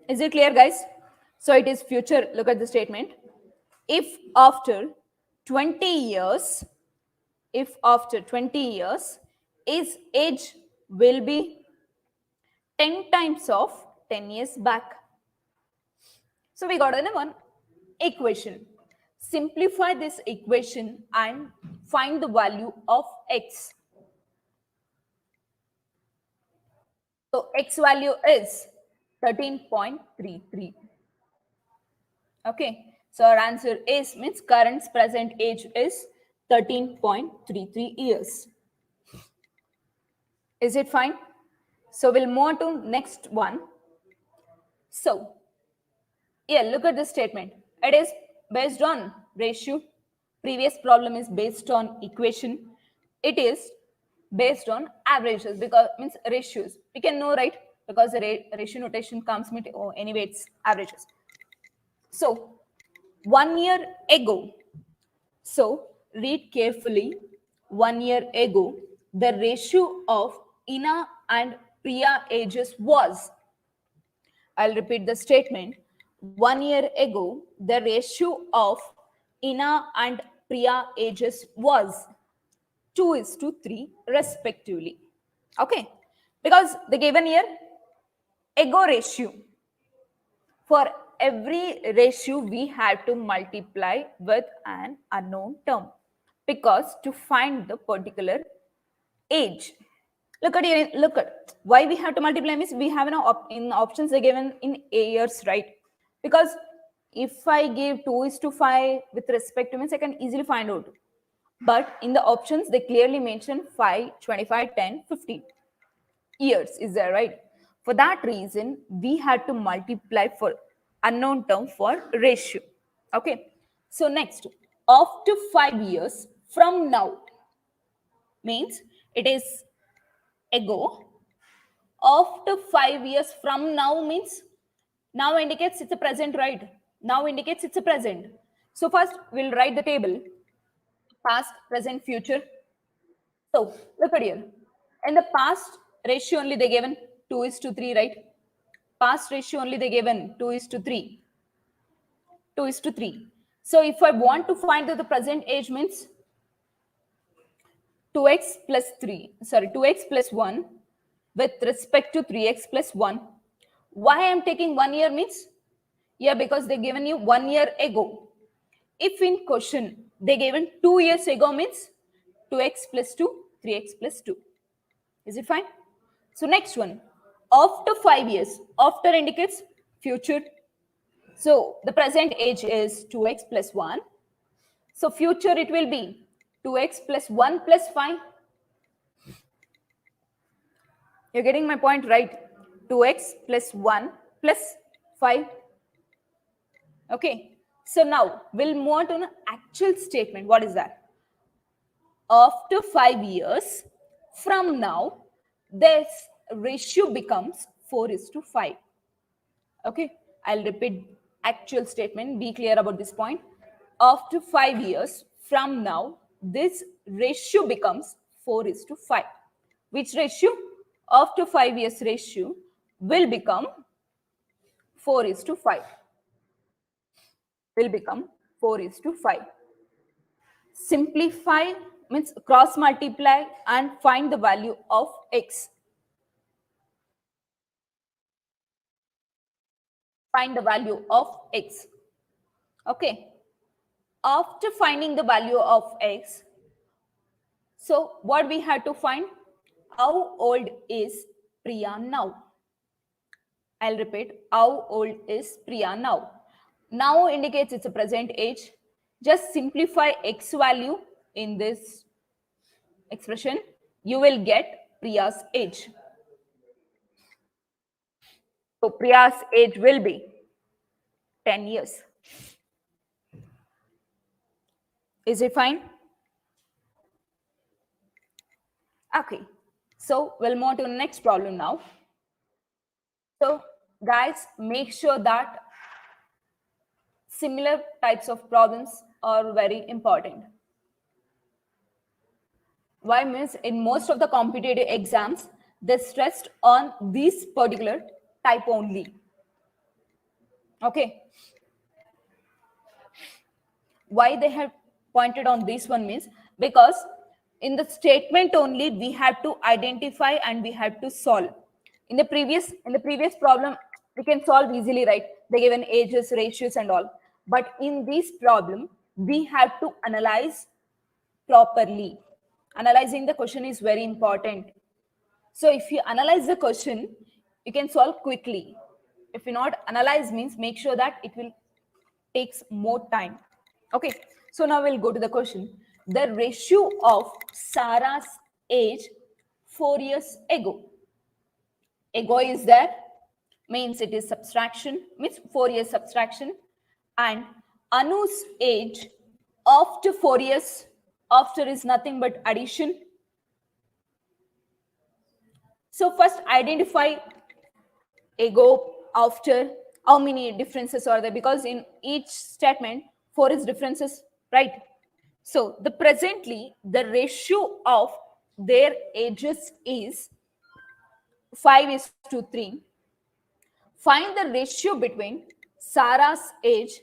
Is it clear, guys? So it is future. Look at the statement. If after 20 years, his age will be 10 times of 10 years back. So we got one equation. Simplify this equation and find the value of x. So x value is 13.33. Okay. So our answer is means current present age is 13.33 years. Is it fine? So we'll move on to next one. So yeah, look at this statement. It is based on ratio. Previous problem is based on equation. It is based on averages because means ratios. We can know, right? Because the ratio notation comes with anyway it's averages. So 1 year ago, so read carefully. 1 year ago, the ratio of Ina and Priya ages was, I'll repeat the statement. 1 year ago, the ratio of Ina and Priya ages was 2:3 respectively. Okay, because the given year ago ratio, for every ratio we have to multiply with an unknown term because to find the particular age. Look at here, look at why we have to multiply means we have in options are given in years, right? Because if I give 2:5 with respect to means I can easily find out. But in the options, they clearly mention 5, 25, 10, 15 years. Is that right? For that reason, we had to multiply for unknown term for ratio. Okay. So next, after 5 years from now means it is ago. After 5 years from now means now indicates it's a present, right? Now indicates it's a present. So first we'll write the table. Past, present, future. So look at here. In the past ratio only they given 2:3, right? Past ratio only they given 2:3. 2:3. So if I want to find the present age means 2x plus 3, sorry, 2x plus 1 with respect to 3x plus 1. Why I am taking 1 year means, yeah, because they given you 1 year ago. If in question they given 2 years ago means 2x plus 2, 3x plus 2. Is it fine? So next one, after 5 years, after indicates future. So the present age is 2x plus 1. So future it will be 2x plus 1 plus 5. You're getting my point, right? 2x plus 1 plus 5. Okay. So now we'll move on to an actual statement. What is that? After 5 years from now, this ratio becomes 4:5. Okay. I'll repeat actual statement. Be clear about this point. After 5 years from now, this ratio becomes 4:5. Which ratio? After 5 years ratio will become 4:5. Will become 4:5. Simplify means cross multiply and find the value of x. Find the value of x. Okay. After finding the value of x, so what we had to find? How old is Priya now? I'll repeat. How old is Priya now? Now indicates it's a present age. Just simplify x value in this expression. You will get Priya's age. So Priya's age will be 10 years. Is it fine? Okay. So we'll move to the next problem now. So guys, make sure that similar types of problems are very important. Why means in most of the competitive exams, they stressed on this particular type only. Okay. Why they have pointed on this one means because in the statement only we have to identify and we have to solve. In the previous problem we can solve easily, right? They given ages, ratios and all. But in this problem we have to analyze properly. Analyzing the question is very important. So if you analyze the question, you can solve quickly. If you not analyze means make sure that it will takes more time. Okay, so now we'll go to the question. The ratio of Sarah's age 4 years ago. Ago is there, means it is subtraction, means 4 years subtraction. And Anu's age after 4 years, after is nothing but addition. So first identify ago, after, how many differences are there, because in each statement 4 is differences, right? So the presently the ratio of their ages is 5:3. Find the ratio between Sarah's age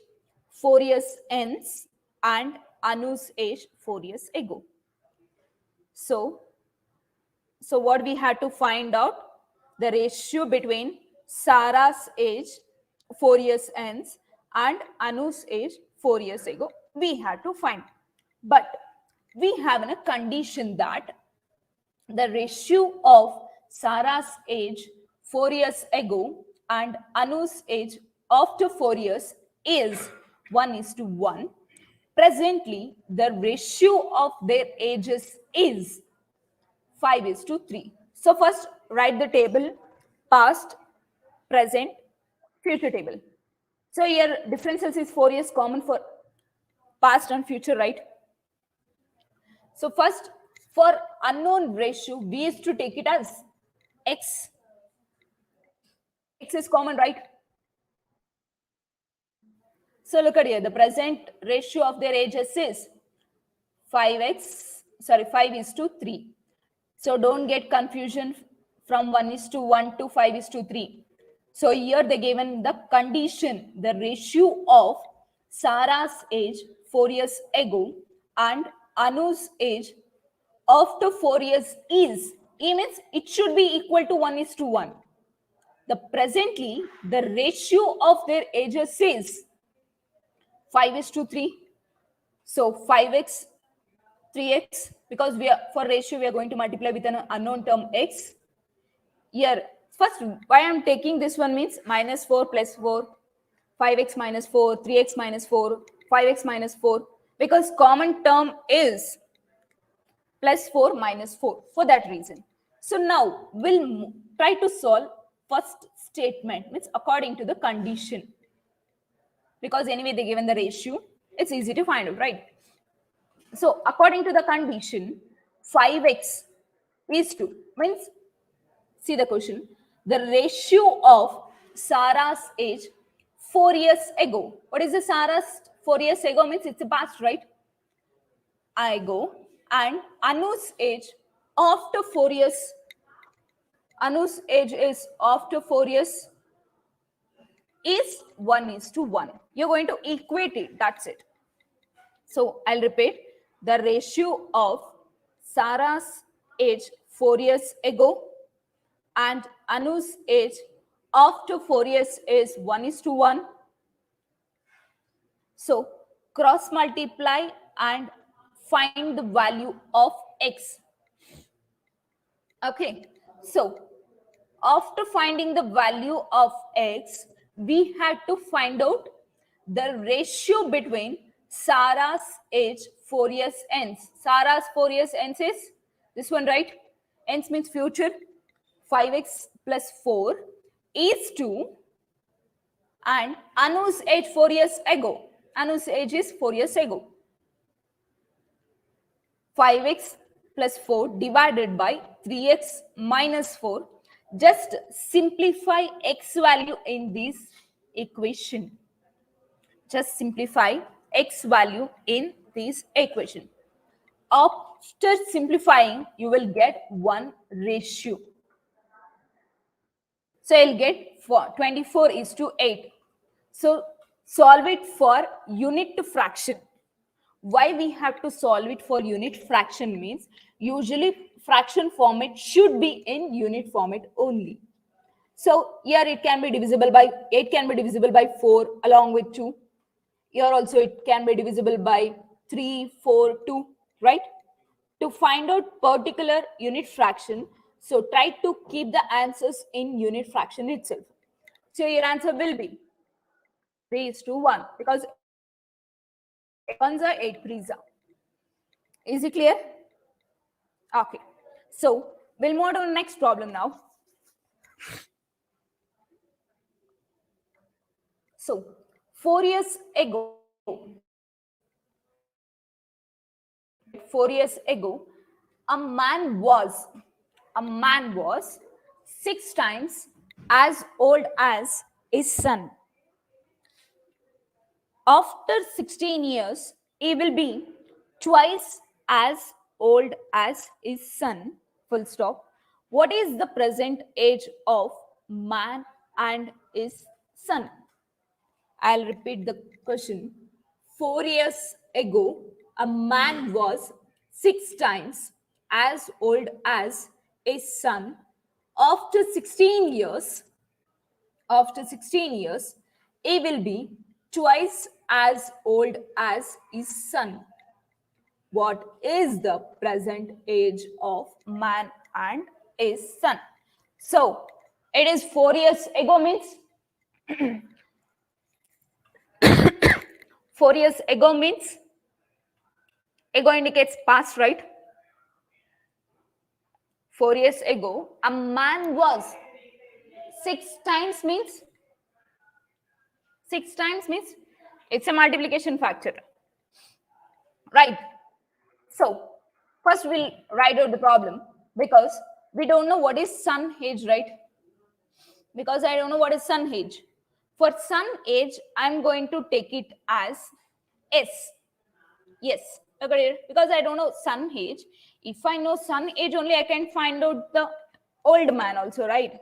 4 years hence and Anu's age 4 years ago. So what we had to find out, the ratio between Sarah's age 4 years hence and Anu's age 4 years ago, we had to find. But we have a condition that the ratio of Sarah's age 4 years ago and Anu's age after 4 years is 1:1. Presently, the ratio of their ages is 5:3. So first write the table, past, present, future table. So here differences is 4 years common for past and future, right? So first, for unknown ratio, we used to take it as x. X is common, right? So look at here, the present ratio of their ages is 5:3. So don't get confusion from 1:1 to 5:3. So here they given the condition, the ratio of Sarah's age 4 years ago and Anu's age after 4 years is, it means it should be equal to 1:1. The presently the ratio of their ages is 5:3. So 5x, 3x, because we are for ratio we are going to multiply with an unknown term x. Here first why I'm taking this one means -4 + 4, 5x - 4, 3x - 4, 5x - 4, because common term is +4 - 4, for that reason. So now we'll try to solve first statement, means according to the condition, because anyway they given the ratio, it's easy to find out, right? So according to the condition, 5x is 2, means see the question, the ratio of Sarah's age 4 years ago. What is the Sarah's 4 years ago, means it's a past, right? Ago, and Anu's age after 4 years. Anu's age is after 4 years is 1:1. You're going to equate it, that's it. So I'll repeat, the ratio of Sarah's age 4 years ago and Anu's age after 4 years is 1:1. So cross multiply and find the value of x. Okay, so after finding the value of x, we had to find out the ratio between Sarah's age 4 years ends. Sarah's 4 years ends is this one, right? Ends means future. 5x + 4 is 2. And Anu's age 4 years ago. Anu's age is 4 years ago. 5x + 4 divided by 3x - 4. Just simplify x value in this equation. Just simplify x value in this equation. After simplifying, you will get one ratio. So you'll get 24:8. So solve it for unit to fraction. Why we have to solve it for unit fraction means usually fraction format should be in unit format only. So here it can be divisible by 8, can be divisible by 4 along with 2. Here also it can be divisible by 3, 4, 2, right? To find out particular unit fraction, so try to keep the answers in unit fraction itself. So your answer will be 3:1, because 8 ones are 8 threes are. Is it clear? Okay. So We'll move on to the next problem now. So 4 years ago, a man was 6 times as old as his son. After 16 years, he will be twice as old as his son. Full stop. What is the present age of man and his son? I'll repeat the question. 4 years ago, a man was 6 times as old as his son. After 16 years, he will be twice as old as his son. What is the present age of man and his son? So, it is 4 years ago means 4 years ago means ago indicates past, right? 4 years ago, a man was 6 times means it's a multiplication factor, right? So first we'll write out the problem because we don't know what is son age, right? Because I don't know what is son age. For son age, I'm going to take it as S. Yes, okay, because I don't know son age. If I know son age only, I can find out the old man also, right?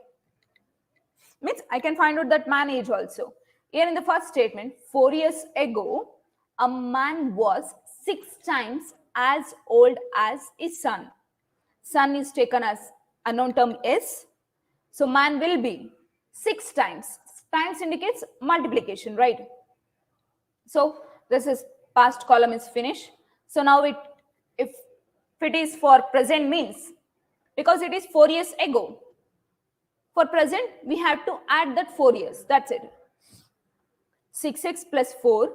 Means I can find out that man age also. Here in the first statement, 4 years ago, a man was 6 times as old as his son. Son is taken as unknown term S. So man will be 6 times. Times indicates multiplication, right? So this is past column is finished. So now if it is for present means, because it is 4 years ago, for present we have to add that 4 years. That's it. 6x plus 4,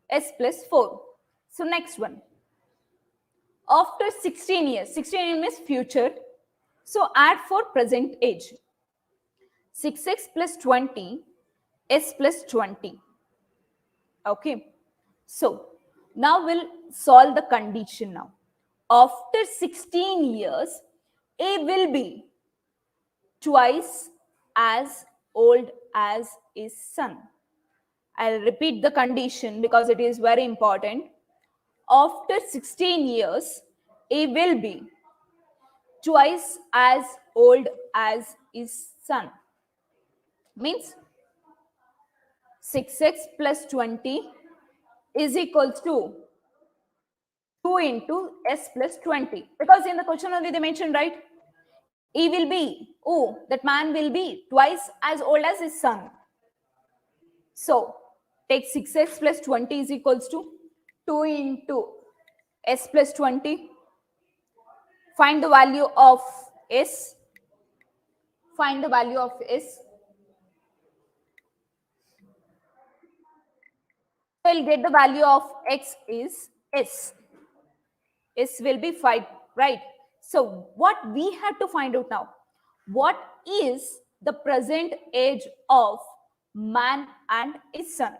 s plus 4. So next one. After 16 years, 16 means future. So add for present age. 6x plus 20, s plus 20. Okay. So now we'll solve the condition now. After 16 years, A will be twice as old as his son. I'll repeat the condition because it is very important. After 16 years, he will be twice as old as his son. Means 6x plus 20 is equal to 2 into s plus 20. Because in the question only they mentioned, right? He will be, that man will be twice as old as his son. So take 6x plus 20 is equals to 2 into s plus 20. Find the value of s. Find the value of s. So we'll get the value of x is s. S will be 5, right? So what we have to find out now, what is the present age of man and his son?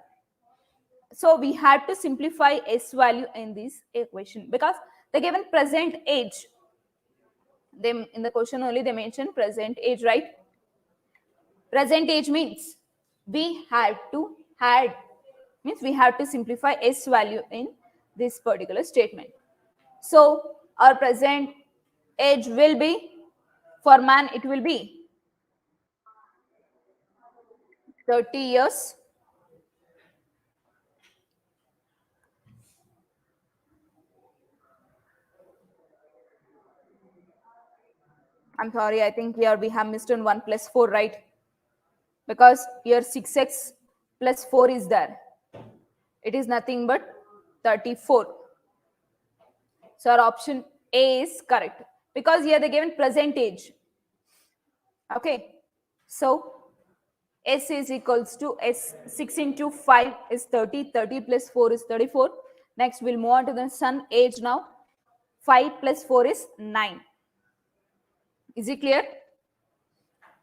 So we have to simplify s value in this equation because the given present age, they in the question only they mentioned present age, right? Present age means we have to add, means we have to simplify s value in this particular statement. So our present age will be, for man it will be 30 years. I'm sorry, I think here we have missed on 1 plus 4, right? Because here 6x plus 4 is there. It is nothing but 34. So our option A is correct because here they given present age. Okay. So S is equals to S. 6 into 5 is 30. 30 plus 4 is 34. Next we'll move on to the son age now. 5 plus 4 is 9. Is it clear?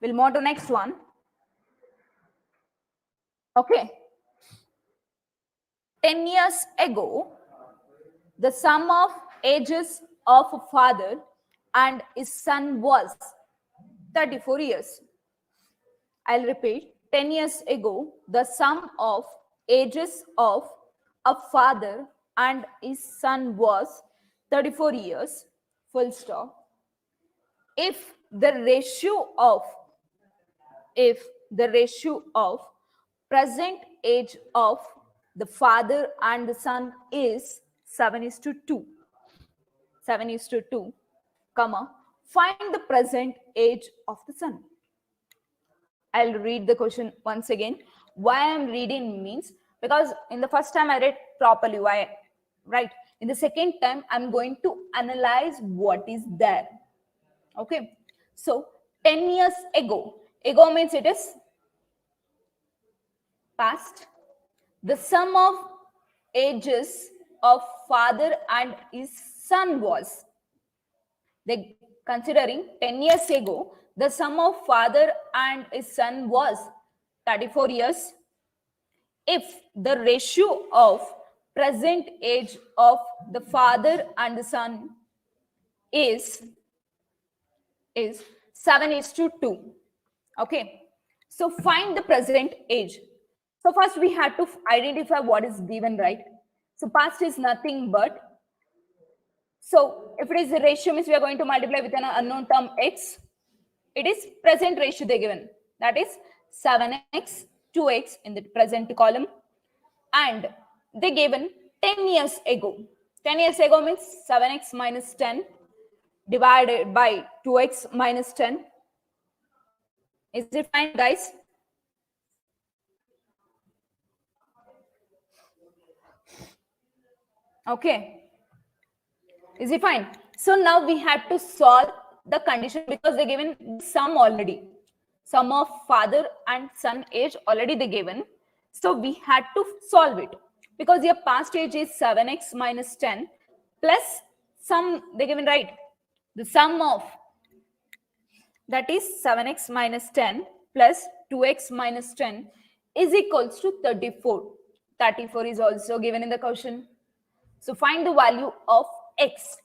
We'll move on to next one. Okay. 10 years ago, the sum of ages of a father and his son was 34 years. I'll repeat. 10 years ago, the sum of ages of a father and his son was 34 years, full stop. If the ratio of present age of the father and the son is 7:2, 7:2, comma, find the present age of the son. I'll read the question once again. Why I'm reading means because in the first time I read properly, why, right? In the second time, I'm going to analyze what is there. Okay. So 10 years ago means it is past. The sum of ages of father and his son was, they considering 10 years ago, the sum of father and his son was 34 years. If the ratio of present age of the father and the son is 7:2. Okay. So find the present age. So first we had to identify what is given, right? So past is nothing but, so if it is a ratio means we are going to multiply with an unknown term x. It is present ratio they given, that is 7x, 2x in the present column, and they given 10 years ago. 10 years ago means 7x minus 10 divided by 2x minus 10. Is it fine, guys? Okay. Is it fine? So now we had to solve the condition because they given sum already. Sum of father and son age already they given. So we had to solve it because your past age is 7x minus 10 plus sum they given, right? The sum of that is 7x minus 10 plus 2x minus 10 is equals to 34. 34 is also given in the question. So find the value of x.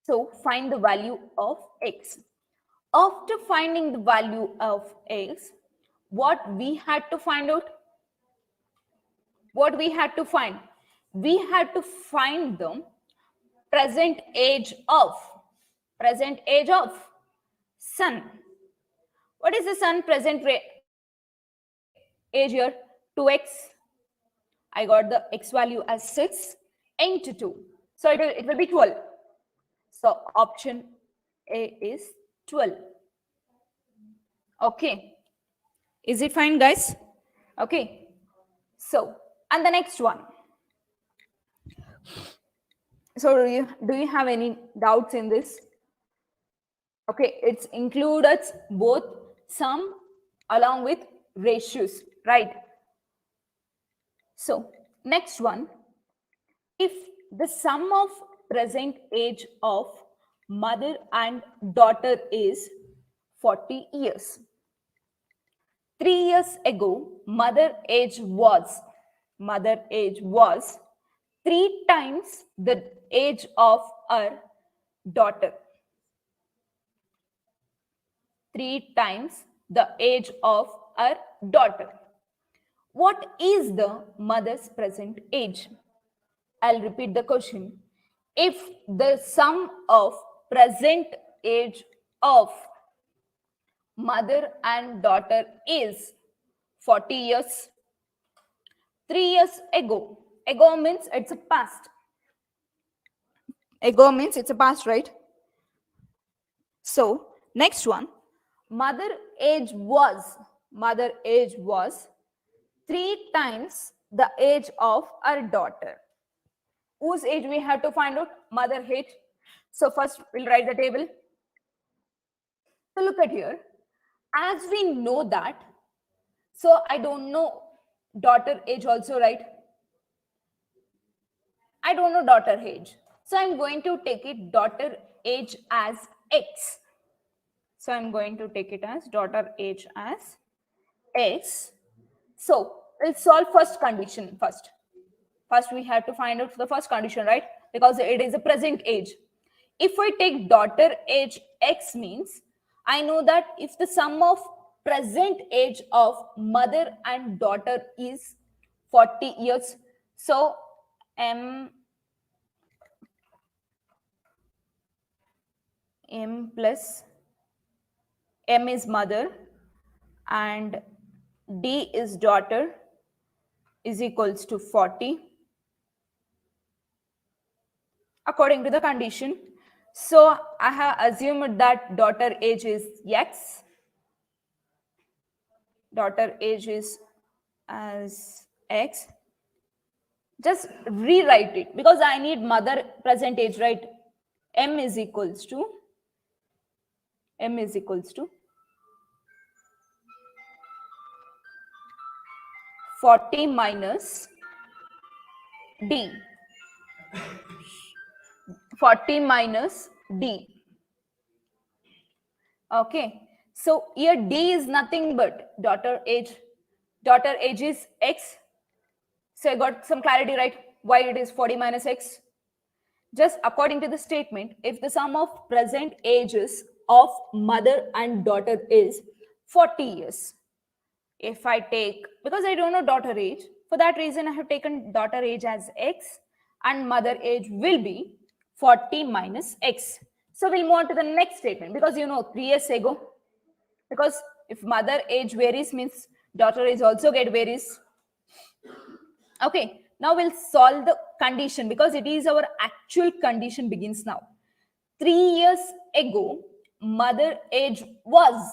So find the value of x. After finding the value of x, what we had to find out? What we had to find? We had to find the present age of son. What is the son present age here? 2x. I got the x value as 6 into 2. So it will be 12. So option A is 12. Okay. Is it fine, guys? Okay. So, and the next one. So do you have any doubts in this? Okay, it's included both sum along with ratios, right? So next one, if the sum of present age of mother and daughter is 40 years. 3 years ago, mother age was 3 times the age of her daughter. 3 times the age of her daughter. What is the mother's present age? I'll repeat the question. If the sum of present age of mother and daughter is 40 years, 3 years ago means it's a past. Ago means it's a past, right? So next one, mother age was 3 times the age of our daughter. Whose age we have to find out? Mother age. So first we'll write the table. So look at here. As we know that, so I don't know daughter age also, right? I don't know daughter age. So I'm going to take it daughter age as X. So I'm going to take it as daughter age as X. So let's solve first condition first. First we have to find out the first condition, right? Because it is a present age. If I take daughter age X means, I know that if the sum of present age of mother and daughter is 40 years, so M plus M is mother and D is daughter is equals to 40 according to the condition. So I have assumed that daughter age is X. Daughter age is as X. Just rewrite it because I need mother present age, right? M is equals to 40 minus D. 40 minus D. Okay. So here D is nothing but daughter age. Daughter age is X. So I got some clarity, right? Why it is 40 minus X. Just according to the statement, if the sum of present ages of mother and daughter is 40 years, if I take, because I don't know daughter age, for that reason I have taken daughter age as X and mother age will be 40 minus X. So we'll move on to the next statement because 3 years ago, because if mother age varies means daughter age also get varies. Okay, now we'll solve the condition because it is our actual condition begins now. 3 years ago, mother age was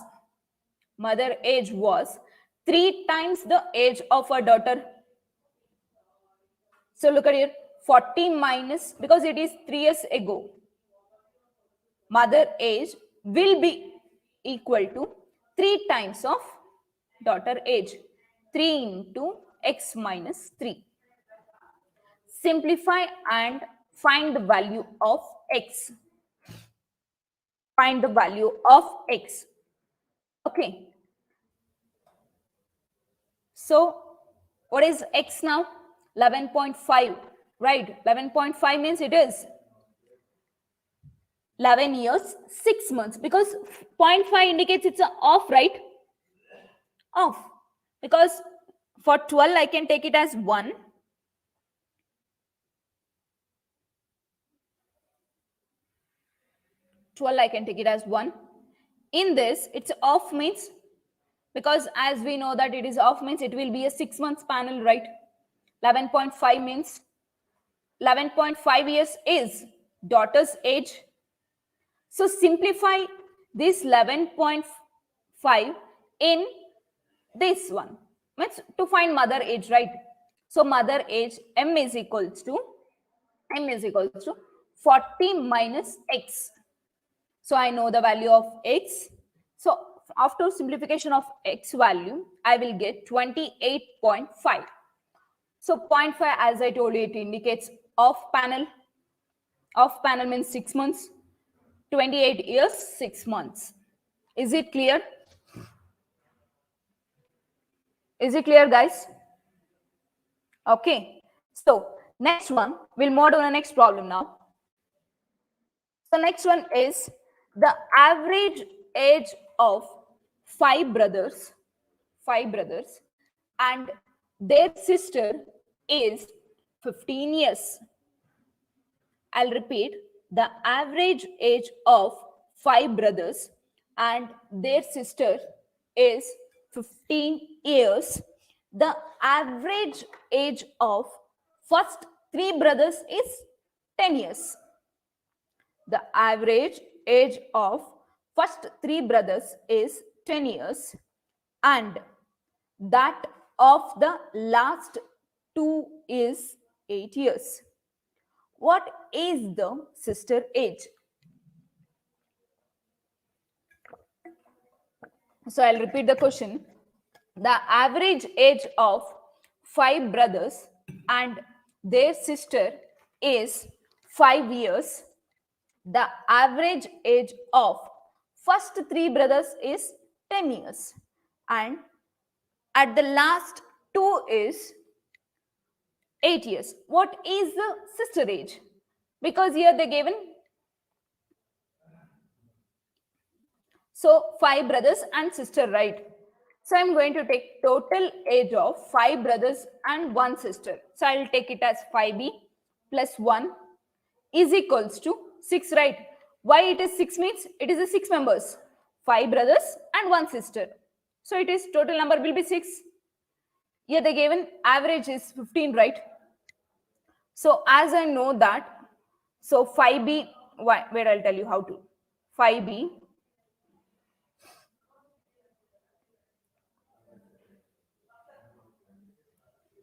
3 times the age of her daughter. So look at here, 40 minus, because it is 3 years ago, mother age will be equal to 3 times of daughter age. 3 into X minus 3. Simplify and find the value of X. Find the value of X. Okay. So what is X now? 11.5, right? 11.5 means it is 11 years, 6 months, because 0.5 indicates it's off, right? Off. Because for 12, I can take it as 1. I can take it as 1. In this, it's off means, because as we know that it is off means it will be a 6 months panel, right? 11.5 means 11.5 years is daughter's age. So simplify this 11.5 in this one, means to find mother age, right? So mother age M is equals to 40 minus X. So I know the value of X. So after simplification of X value, I will get 28.5. So 0.5, as I told you, it indicates off panel. Off panel means 6 months. 28 years, 6 months. Is it clear? Is it clear, guys? Okay. So next one, we'll move on to the next problem now. So next one is the average age of 5 brothers and their sister is 15 years. I'll repeat, the average age of 5 brothers and their sister is 15 years. The average age of first 3 brothers is 10 years. The average age of first 3 brothers is 10 years and that of the last 2 is 8 years. What is the sister age? So I'll repeat the question. The average age of 5 brothers and their sister is 5 years. the average age of first 3 brothers is 10 years and at the last 2 is 8 years. What is the sister age? Because here they given, so 5 brothers and sister, right? So I'm going to take total age of 5 brothers and 1 sister. So I'll take it as 5b plus 1 is equals to 6, right? Why it is 6 means it is a 6 members, 5 brothers and 1 sister. So it is total number will be 6. Here the given average is 15, right? So as I know that, so 5b, where I'll tell you how to. 5b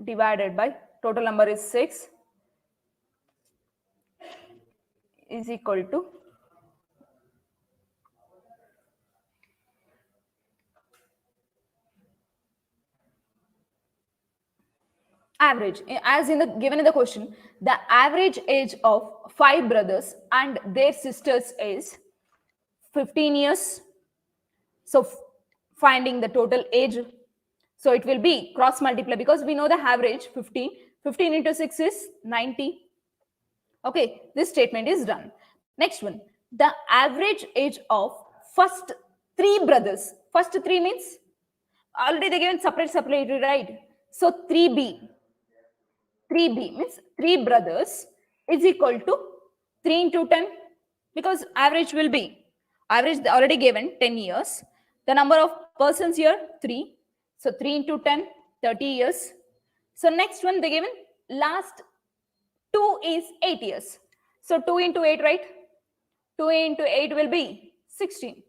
divided by total number is 6 is equal to average. As in the given in the question, the average age of 5 brothers and their sisters is 15 years. So finding the total age, so it will be cross multiply because we know the average 15. 15 into 6 is 90. Okay, this statement is done. Next one, the average age of first 3 brothers. First 3 means already they given separately, right? So 3b means 3 brothers is equal to 3 into 10 because average will be, average already given 10 years. The number of persons here 3. So 3 into 10, 30 years. So next one they given last 2 is 8 years. So 2 into 8, right? 2 into 8 will be 16.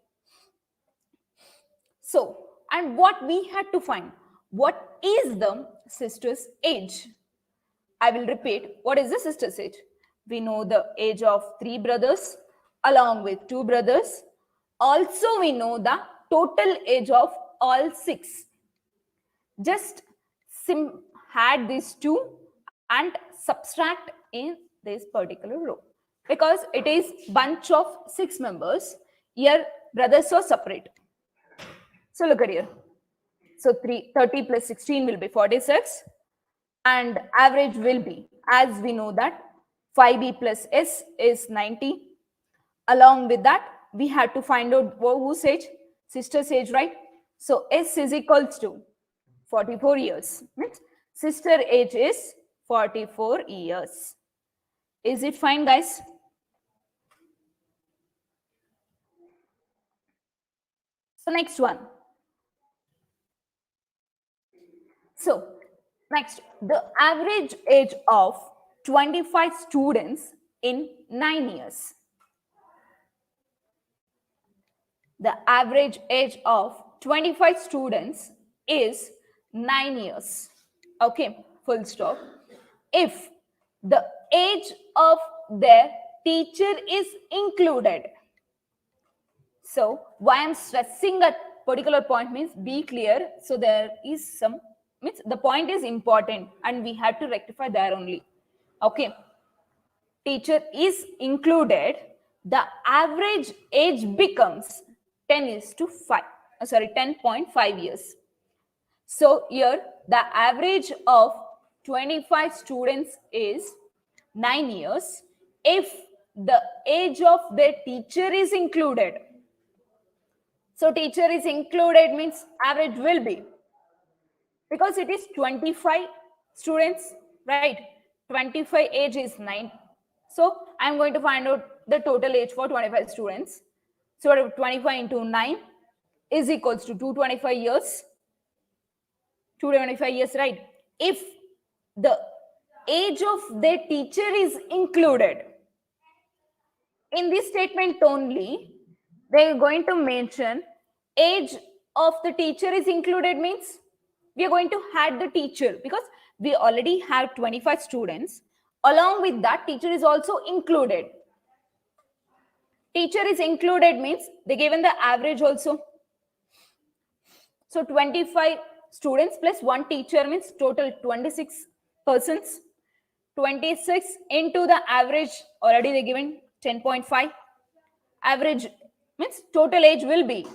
So, and what we had to find, what is the sister's age? I will repeat, what is the sister's age? We know the age of 3 brothers along with 2 brothers. Also, we know the total age of all 6. Just add these 2 and subtract in this particular row because it is bunch of 6 members. Here, brothers are separate. So look at here. So 30 plus 16 will be 46. And average will be, as we know that 5b plus s is 90. Along with that, we had to find out whose age, sister's age, right? So s is equals to 44 years. Means sister age is 44 years. Is it fine, guys? So next one. So next, the average age of 25 students in 9 years. The average age of 25 students is 9 years. Okay, full stop. If the age of their teacher is included. So why I'm stressing a particular point means be clear. So there is some, means the point is important and we have to rectify there only. Okay, teacher is included, the average age becomes 10.5 years. So here the average of 25 students is 9 years. If the age of their teacher is included, so teacher is included means average will be, because it is 25 students, right? 25 age is 9. So I'm going to find out the total age for 25 students. So 25 into 9 is equals to 225 years. 225 years, right? If the age of their teacher is included, in this statement only, they are going to mention age of the teacher is included means we are going to add the teacher because we already have 25 students. Along with that, teacher is also included. Teacher is included means they given the average also. So 25 students plus 1 teacher means total 26 persons. 26 into the average already they given 10.5. Average means total age will be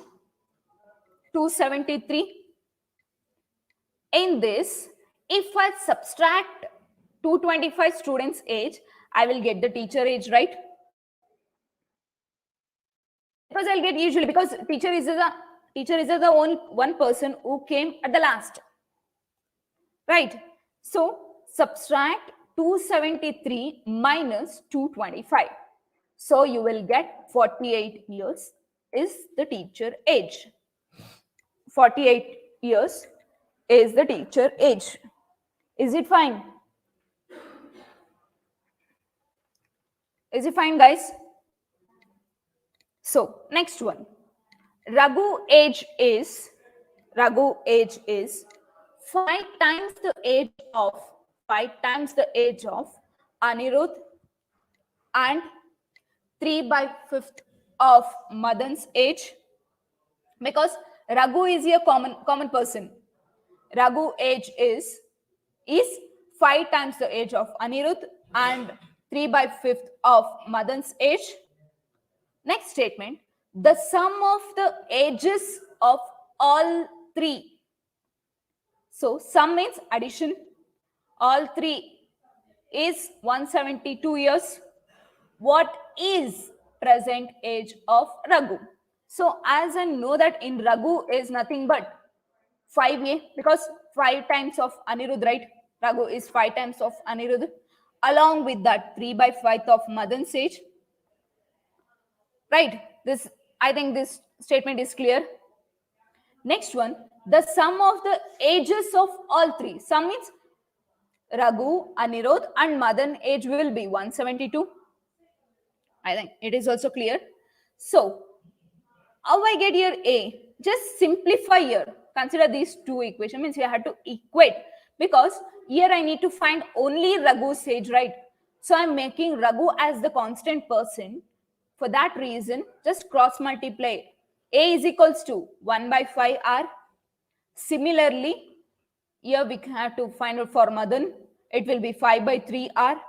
273. In this, if I subtract 225 students' age, I will get the teacher age, right? Because I'll get usually, because teacher is the only one person who came at the last, right? So subtract 273 minus 225. So you will get 48 years is the teacher age. 48 years is the teacher age. Is it fine? Is it fine, guys? So next one. Raghu age is 5 times the age of Anirudh and 3/5 of Madan's age, because Raghu is a common person. Raghu age is 5 times the age of Anirudh and 3/5 of Madan's age. Next statement, the sum of the ages of all three. So sum means addition. All three is 172 years. What is present age of Raghu? So as I know that in Raghu is nothing but 5a, because 5 times of Anirudh, right? Raghu is 5 times of Anirudh. Along with that 3/5 of Madan's age. Right? This, I think this statement is clear. Next one, the sum of the ages of all three. Sum means Raghu, Anirudh and Madan age will be 172. I think it is also clear. So, how I get here A? Just simplify here. Consider these two equations. Means you have to equate, because here I need to find only Raghu's age, right? So I'm making Raghu as the constant person. For that reason, just cross multiply. A is equals to 1/5R. Similarly, here we have to find out for Madan. It will be 5/3R.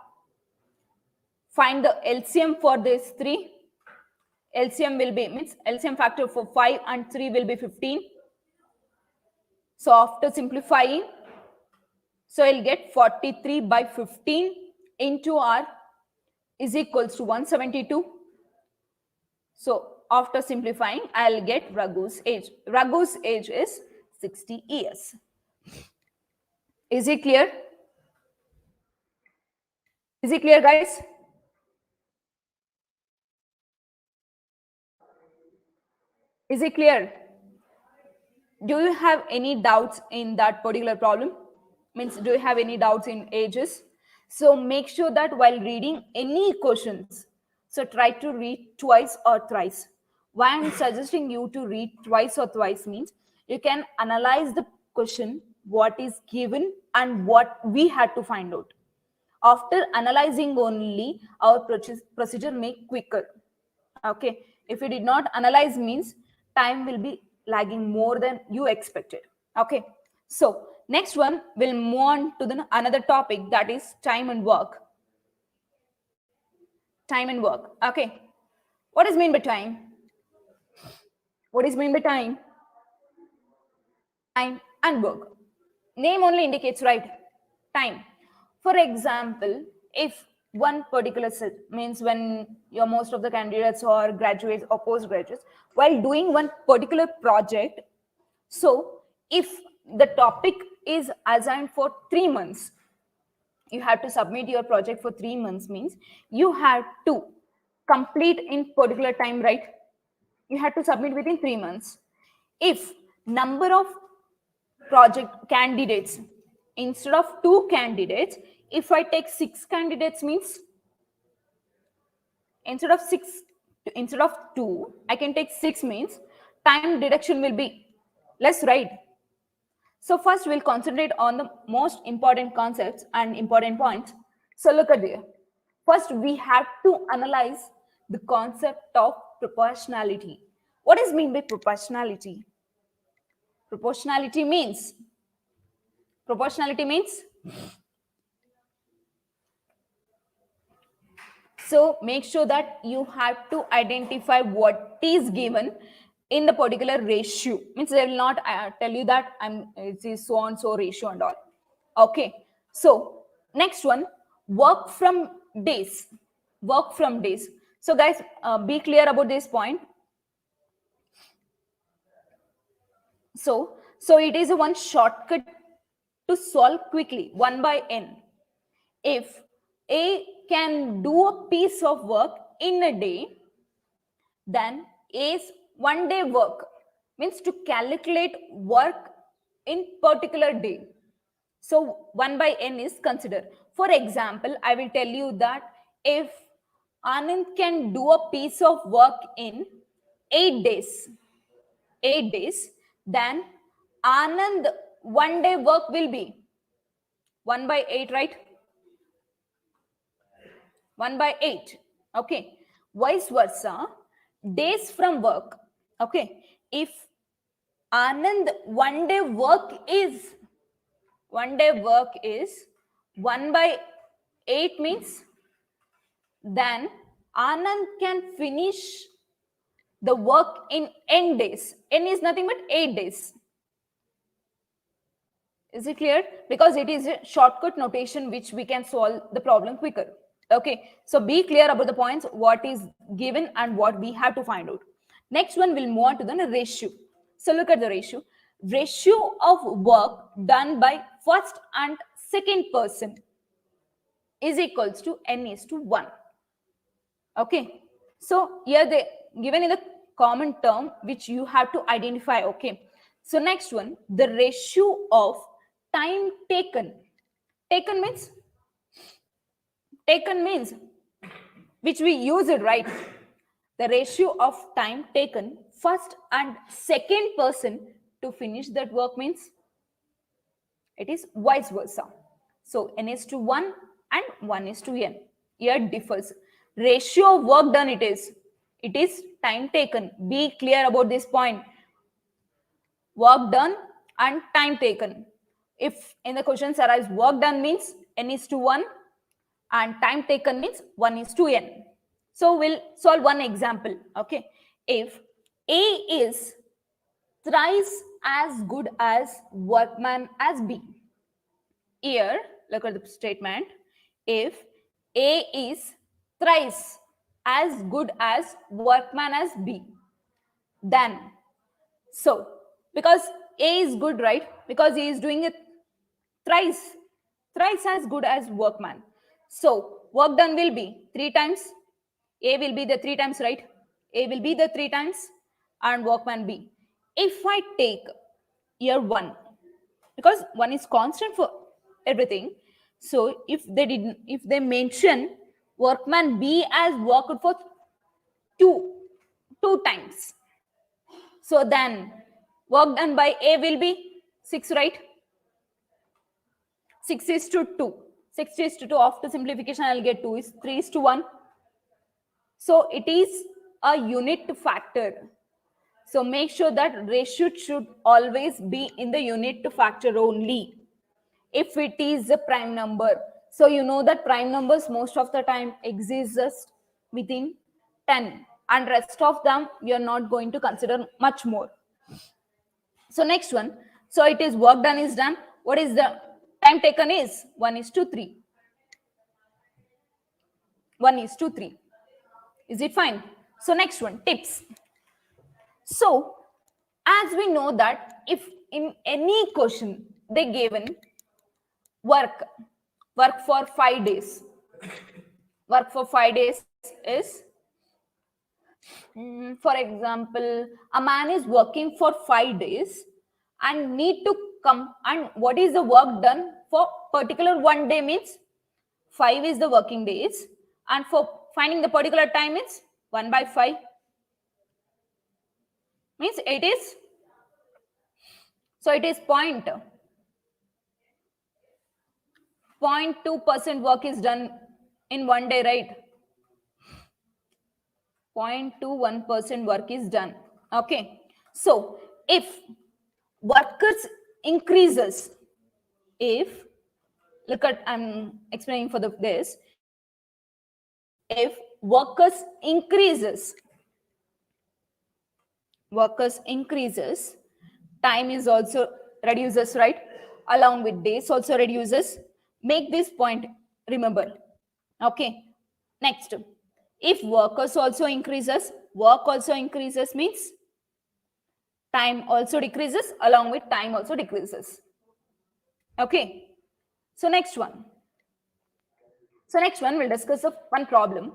Find the LCM for this 3. LCM will be, means LCM factor for 5 and 3 will be 15. So after simplifying, so I'll get 43/15 into R is equals to 172. So after simplifying, I'll get Raghu's age. Raghu's age is 60 years. Is it clear? Is it clear, guys? Is it clear? Do you have any doubts in that particular problem? Means, do you have any doubts in ages? So make sure that while reading any questions, so try to read twice or thrice. Why I'm suggesting you to read twice or thrice means you can analyze the question, what is given and what we had to find out. After analyzing only, our procedure make quicker. Okay, if you did not analyze means time will be lagging more than you expected. Okay, so next one we'll move on to the another topic, that is time and work. Time and work. Okay, what is mean by time? What is mean by time? Time and work. Name only indicates, right, time. For example, if one particular set means when your most of the candidates or graduates or postgraduates while doing one particular project, so if the topic is assigned for 3 months, you have to submit your project for 3 months, means you have to complete in particular time, right? You have to submit within 3 months. If number of project candidates, instead of 2 candidates, if I take 6 candidates, means instead of 2 I can take 6, means time deduction will be less, right? So first we'll concentrate on the most important concepts and important points. So look at there. First we have to analyze the concept of proportionality. What is mean by proportionality? Proportionality means So make sure that you have to identify what is given in the particular ratio. Means they will not tell you that it is so and so ratio and all. Okay. So next one, work from days. Work from days. So guys, be clear about this point. So it is a one shortcut to solve quickly, 1 by n. If A can do a piece of work in a day, then A's 1 day work means to calculate work in particular day. So 1 by n is considered. For example, I will tell you that if Anand can do a piece of work in 8 days, then Anand 1 day work will be 1 by 8, right? 1 by 8. Okay. Vice versa, days from work. Okay. If Anand 1 day work is 1 by 8 means then Anand can finish the work in n days. N is nothing but 8 days. Is it clear? Because it is a shortcut notation which we can solve the problem quicker. Okay, so be clear about the points, what is given and what we have to find out. Next one, we'll move on to the ratio. So look at the ratio. Ratio of work done by first and second person is equals to n:1. Okay, so here they given in the common term which you have to identify. Okay, so next one, the ratio of time taken. Taken means which we use it, right? The ratio of time taken first and second person to finish that work means it is vice versa. So n:1 and 1:n. Here it differs. Ratio of work done it is time taken. Be clear about this point. Work done and time taken. If in the questions arise work done means n:1 and time taken means 1:n. So we'll solve one example. Okay, if A is thrice as good as workman as B. Here, look at the statement. If A is thrice as good as workman as B, then so because A is good, right? Because he is doing it thrice as good as workman. So work done will be 3 times. A will be the 3 times, right? A will be the 3 times and workman B. If I take here 1, because 1 is constant for everything. So if they mention workman B as worked for 2 times, so then work done by A will be 6, right? 6:2. 6:2 after simplification I'll get 2 is 3:1. So it is a unit factor. So make sure that ratio should always be in the unit factor only. If it is a prime number, so you know that prime numbers most of the time exist within 10 and rest of them we are not going to consider much more. So next one, so it is work done is done. What is the time taken is 1:3. 1:3. Is it fine? So next one, tips. So as we know that if in any question they given work for 5 days, work for 5 days is, for example, a man is working for 5 days and need to come, and what is the work done for particular 1 day means 5 is the working days, and for finding the particular time it's 1 by 5 means it is, so it is 0.2% work is done in 1 day, right? 0.21% work is done. Okay, so if workers increases, if, look at, I'm explaining for this, if workers increases, then 0.2% work is done in 1 day, right? 0.21% work is done. Okay, so if workers increases, then 0.2% work is done in 1 day. So if workers increases, then 0.21% work is done in 1 day. Okay, so if if workers increases, time is also reduces, right? Along with days also reduces. Make this point, remember. Okay. Next, if workers also increases, work also increases means time also decreases, along with time also decreases. Okay. So next one. We'll discuss one problem.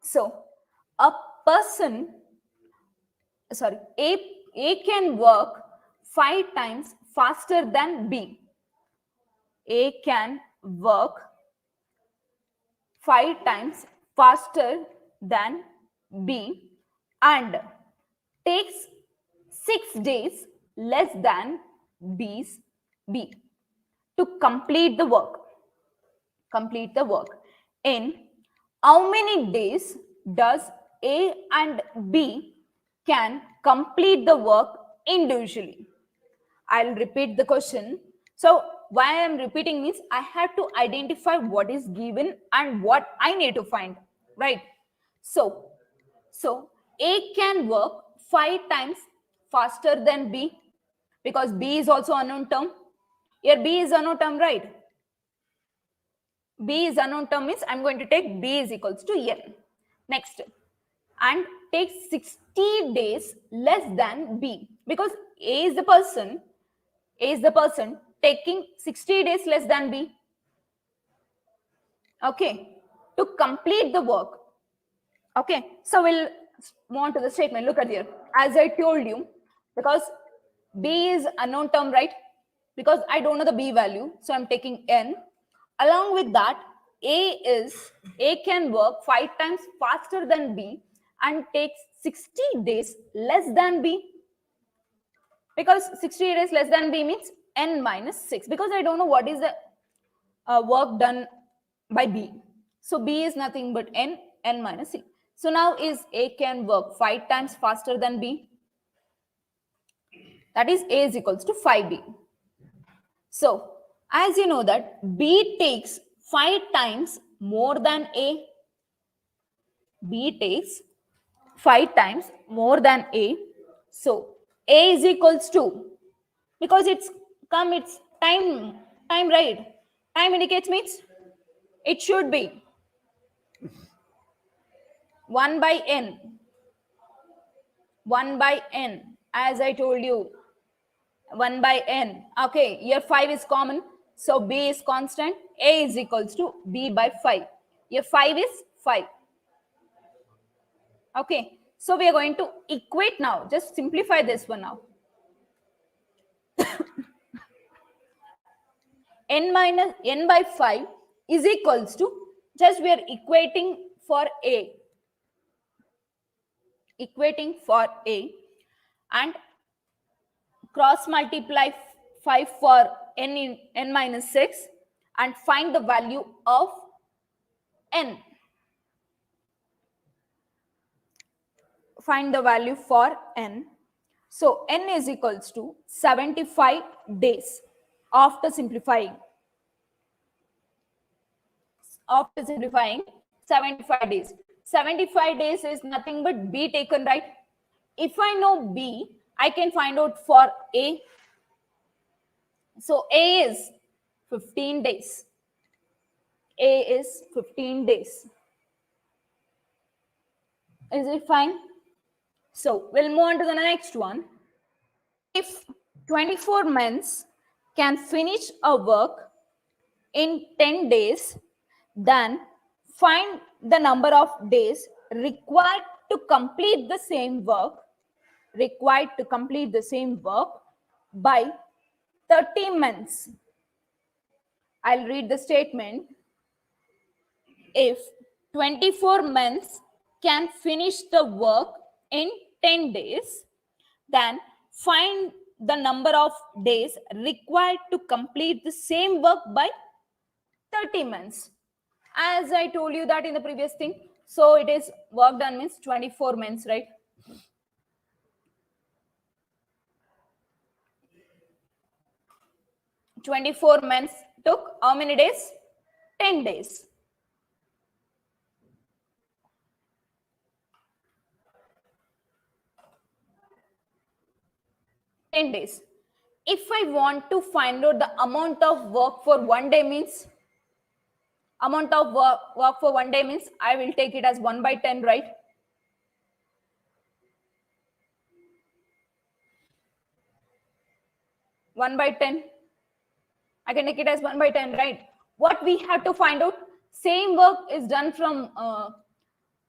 So a person, sorry, A can work 5 times faster than B. A can work 5 times faster than B and takes 6 days less than B to complete the work. In how many days does A and B can complete the work individually? I'll repeat the question. So why I'm repeating means I have to identify what is given and what I need to find, right? So A can work 5 times faster than B because B is also unknown term. Here B is unknown term, right? B is unknown term means I'm going to take B is equals to N. Next, and takes 60 days less than B because A is the person taking 60 days less than B. Okay, to complete the work. Okay, so we'll move on to the statement. Look at here. As I told you, because B is unknown term, right? Because I don't know the B value, so I'm taking N. Along with that, A can work 5 times faster than B and takes 60 days less than B. Because 60 days less than B means N minus 6. Because I don't know what is the work done by B. So B is nothing but N minus 6. So now is A can work 5 times faster than B. That is A is equals to 5B. So as you know that B takes 5 times more than A. B takes 5 times more than A. So A is equals to, because it's time, right? Time indicates means it should be 1 by N. 1 by N, as I told you, 1 by N. Okay, here 5 is common, so B is constant. A is equals to B by 5. Here 5 is 5. Okay, so we are going to equate now. Just simplify this one now. N by 5 is equals to, just we are equating for A. And cross multiply 5 for n minus 6 and find the value of N. Find the value for N. So N is equals to 75 days after simplifying. 75 days. 75 days is nothing but B taken, right? If I know B, I can find out for A. So A is 15 days. A is 15 days. Is it fine? So we'll move on to the next one. If 24 months can finish a work in 10 days, then find the number of days required to complete the same work by 30 months. I'll read the statement. If 24 months can finish the work in 10 days, then find the number of days required to complete the same work by 30 months. As I told you that in the previous thing, so it is work done means 24 months, right? "24 months took how many days? 10 days. 10 days. If I want to find out the amount of work for 1 day means, amount of work for 1 day means I will take it as 1 by 10, right? One by 10. I can take it as 1 by 10, right? What we have to find out, same work is done from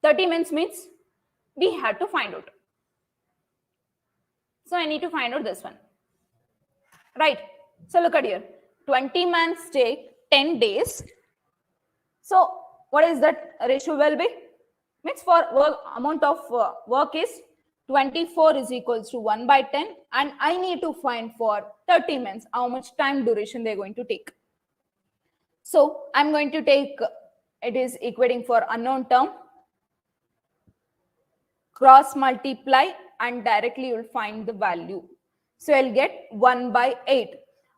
30 minutes means we have to find out. So I need to find out this one, right? So look at here, 20 months take 10 days. So what is that ratio will be? Means for work, amount of work is 24 is equals to 1 by 10, and I need to find for 30 minutes how much time duration they're going to take. So I'm going to take, it is equating for unknown term, cross multiply, and directly you'll find the value. So I'll get 1 by 8.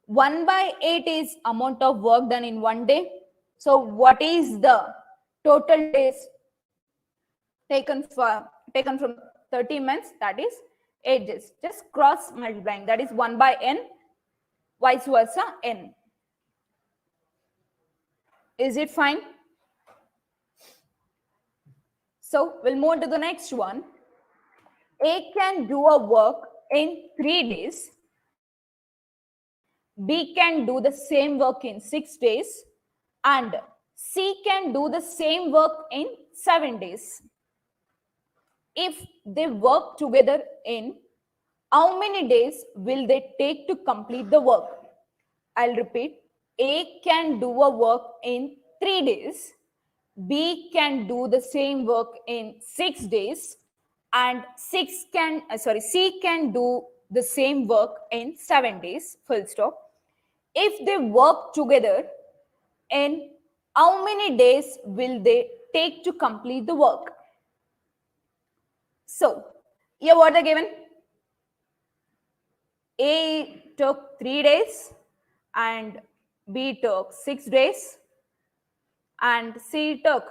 1 by 8 is amount of work done in 1 day. So what is the total days taken from 30 minutes? That is 8 days. Just cross multiplying, that is 1 by n, vice versa n. Is it fine? So we'll move to the next one. A can do a work in 3 days. B can do the same work in 6 days. And C can do the same work in 7 days. If they work together in, how many days will they take to complete the work? I'll repeat. A can do a work in 3 days. B can do the same work in 6 days. And C can do the same work in 7 days, full stop. If they work together, in how many days will they take to complete the work? So, here what are given? A took 3 days and B took 6 days and C took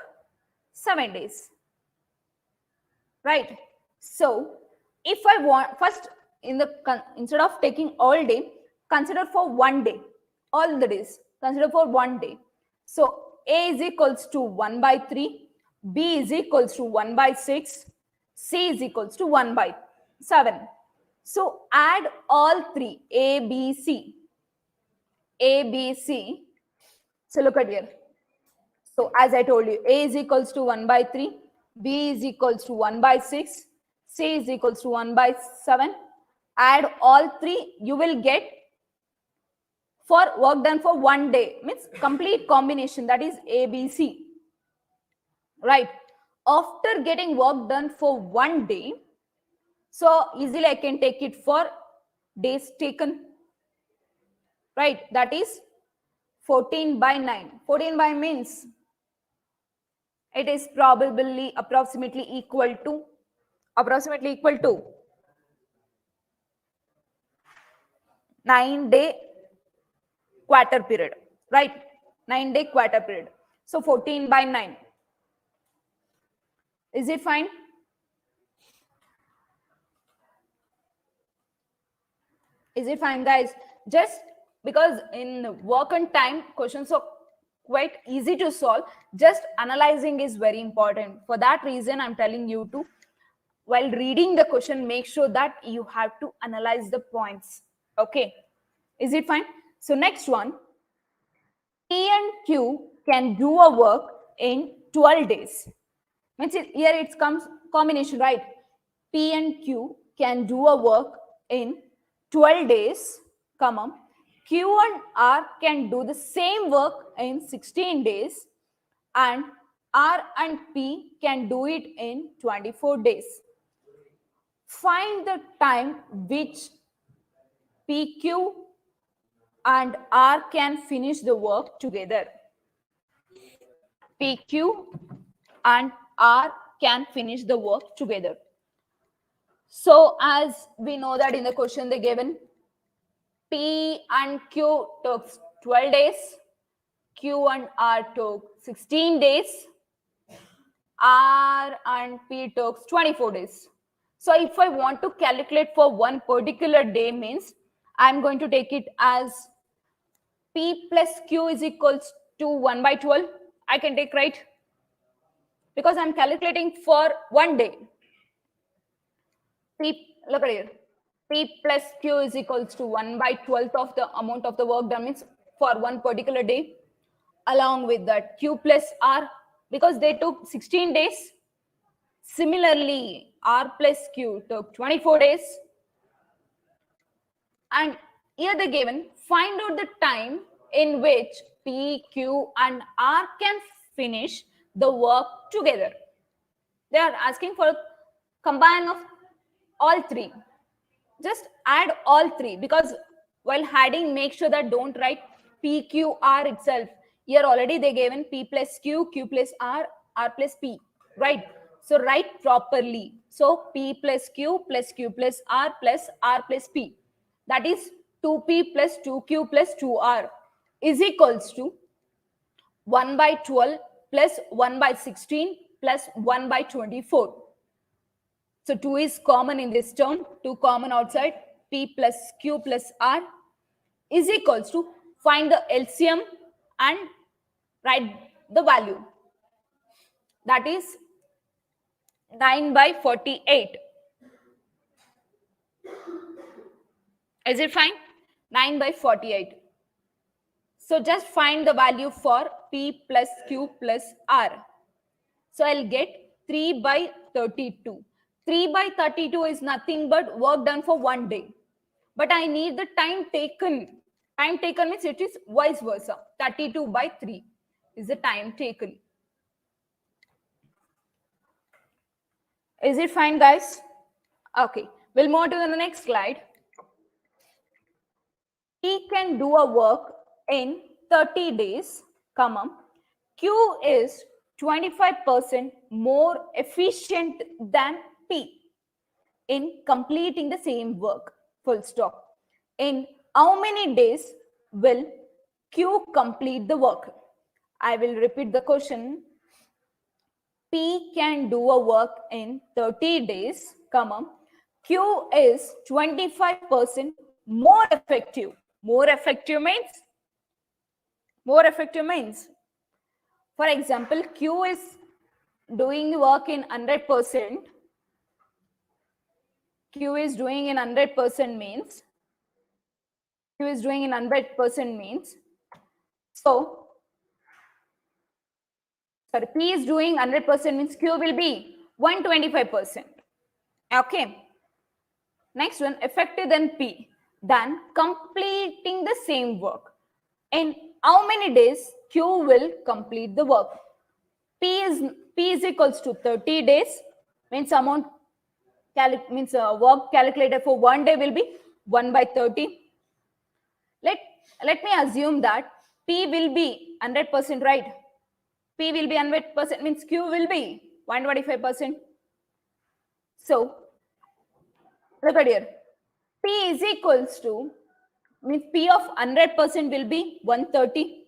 7 days. Right? So, if I want, first, instead of taking all day, consider for 1 day, all the days, consider for 1 day. So, A is equals to 1 by 3, B is equals to 1 by 6, C is equals to 1 by 7. So, add all three, A, B, C. A, B, C. So, look at here. So, as I told you, A is equals to 1 by 3, B is equals to 1 by 6, C is equals to 1 by 7. Add all three, you will get for work done for 1 day, means complete combination, that is ABC. Right? After getting work done for 1 day, so easily I can take it for days taken. Right? That is 14 by 9. 14 by means it is probably approximately equal to 9-day quarter period, right? 9-day quarter period. So 14 by 9. Is it fine? Is it fine, guys? Just because in work and time questions are quite easy to solve, just analyzing is very important. For that reason, I'm telling you to, while reading the question, make sure that you have to analyze the points. Okay, is it fine? So next one, P and Q can do a work in 12 days. Means here it comes combination, right? P and Q can do a work in 12 days, comma. Q and R can do the same work in 16 days, and R and P can do it in 24 days. Find the time which PQ and R can finish the work together. PQ and R can finish the work together. So as we know that in the question they given, P and Q took 12 days, Q and R took 16 days, R and P took 24 days. So if I want to calculate for one particular day means I'm going to take it as P plus Q is equals to 1 by 12. I can take, right? Because I'm calculating for one day. P, look at here. P plus Q is equals to 1 by 12th of the amount of the work done means for one particular day. Along with that, Q plus R, because they took 16 days. Similarly, R plus Q took 24 days. And here they given, find out the time in which P, Q and R can finish the work together. They are asking for combine of all three. Just add all three, because while adding, make sure that don't write P, Q, R itself. Here already they given P plus Q, Q plus R, R plus P, right? So write properly. So P plus Q plus R plus P. That is 2P plus 2Q plus 2R is equals to 1 by 12 plus 1 by 16 plus 1 by 24. So 2 is common in this term, 2 common outside, P plus Q plus R is equals to, find the LCM and write the value. That is 9 by 48. Is it fine? 9 by 48. So just find the value for P plus Q plus R. So I'll get 3 by 32. 3 by 32 is nothing but work done for one day. But I need the time taken. Time taken means it is vice versa. 32 by 3 is the time taken. Is it fine, guys? Okay, we'll move on to the next slide. He can do a work in 30 days, comma, Q is 25% more efficient than P in completing the same work, full stop. In how many days will Q complete the work? I will repeat the question. P can do a work in 30 days, comma, Q is 25% more effective. More effective means, for example, Q is doing work in 100%. Q is doing in 100% means, so, sorry, P is doing 100% means Q will be 125%. Okay. Next one, effective than P, than completing the same work. In how many days Q will complete the work? P is equals to 30 days, means amount means work calculated for one day will be 1 by 30. Let me assume that P will be 100%, right? P will be 100% means Q will be 125%. So look at here. P is equals to, means P of 100% will be 130.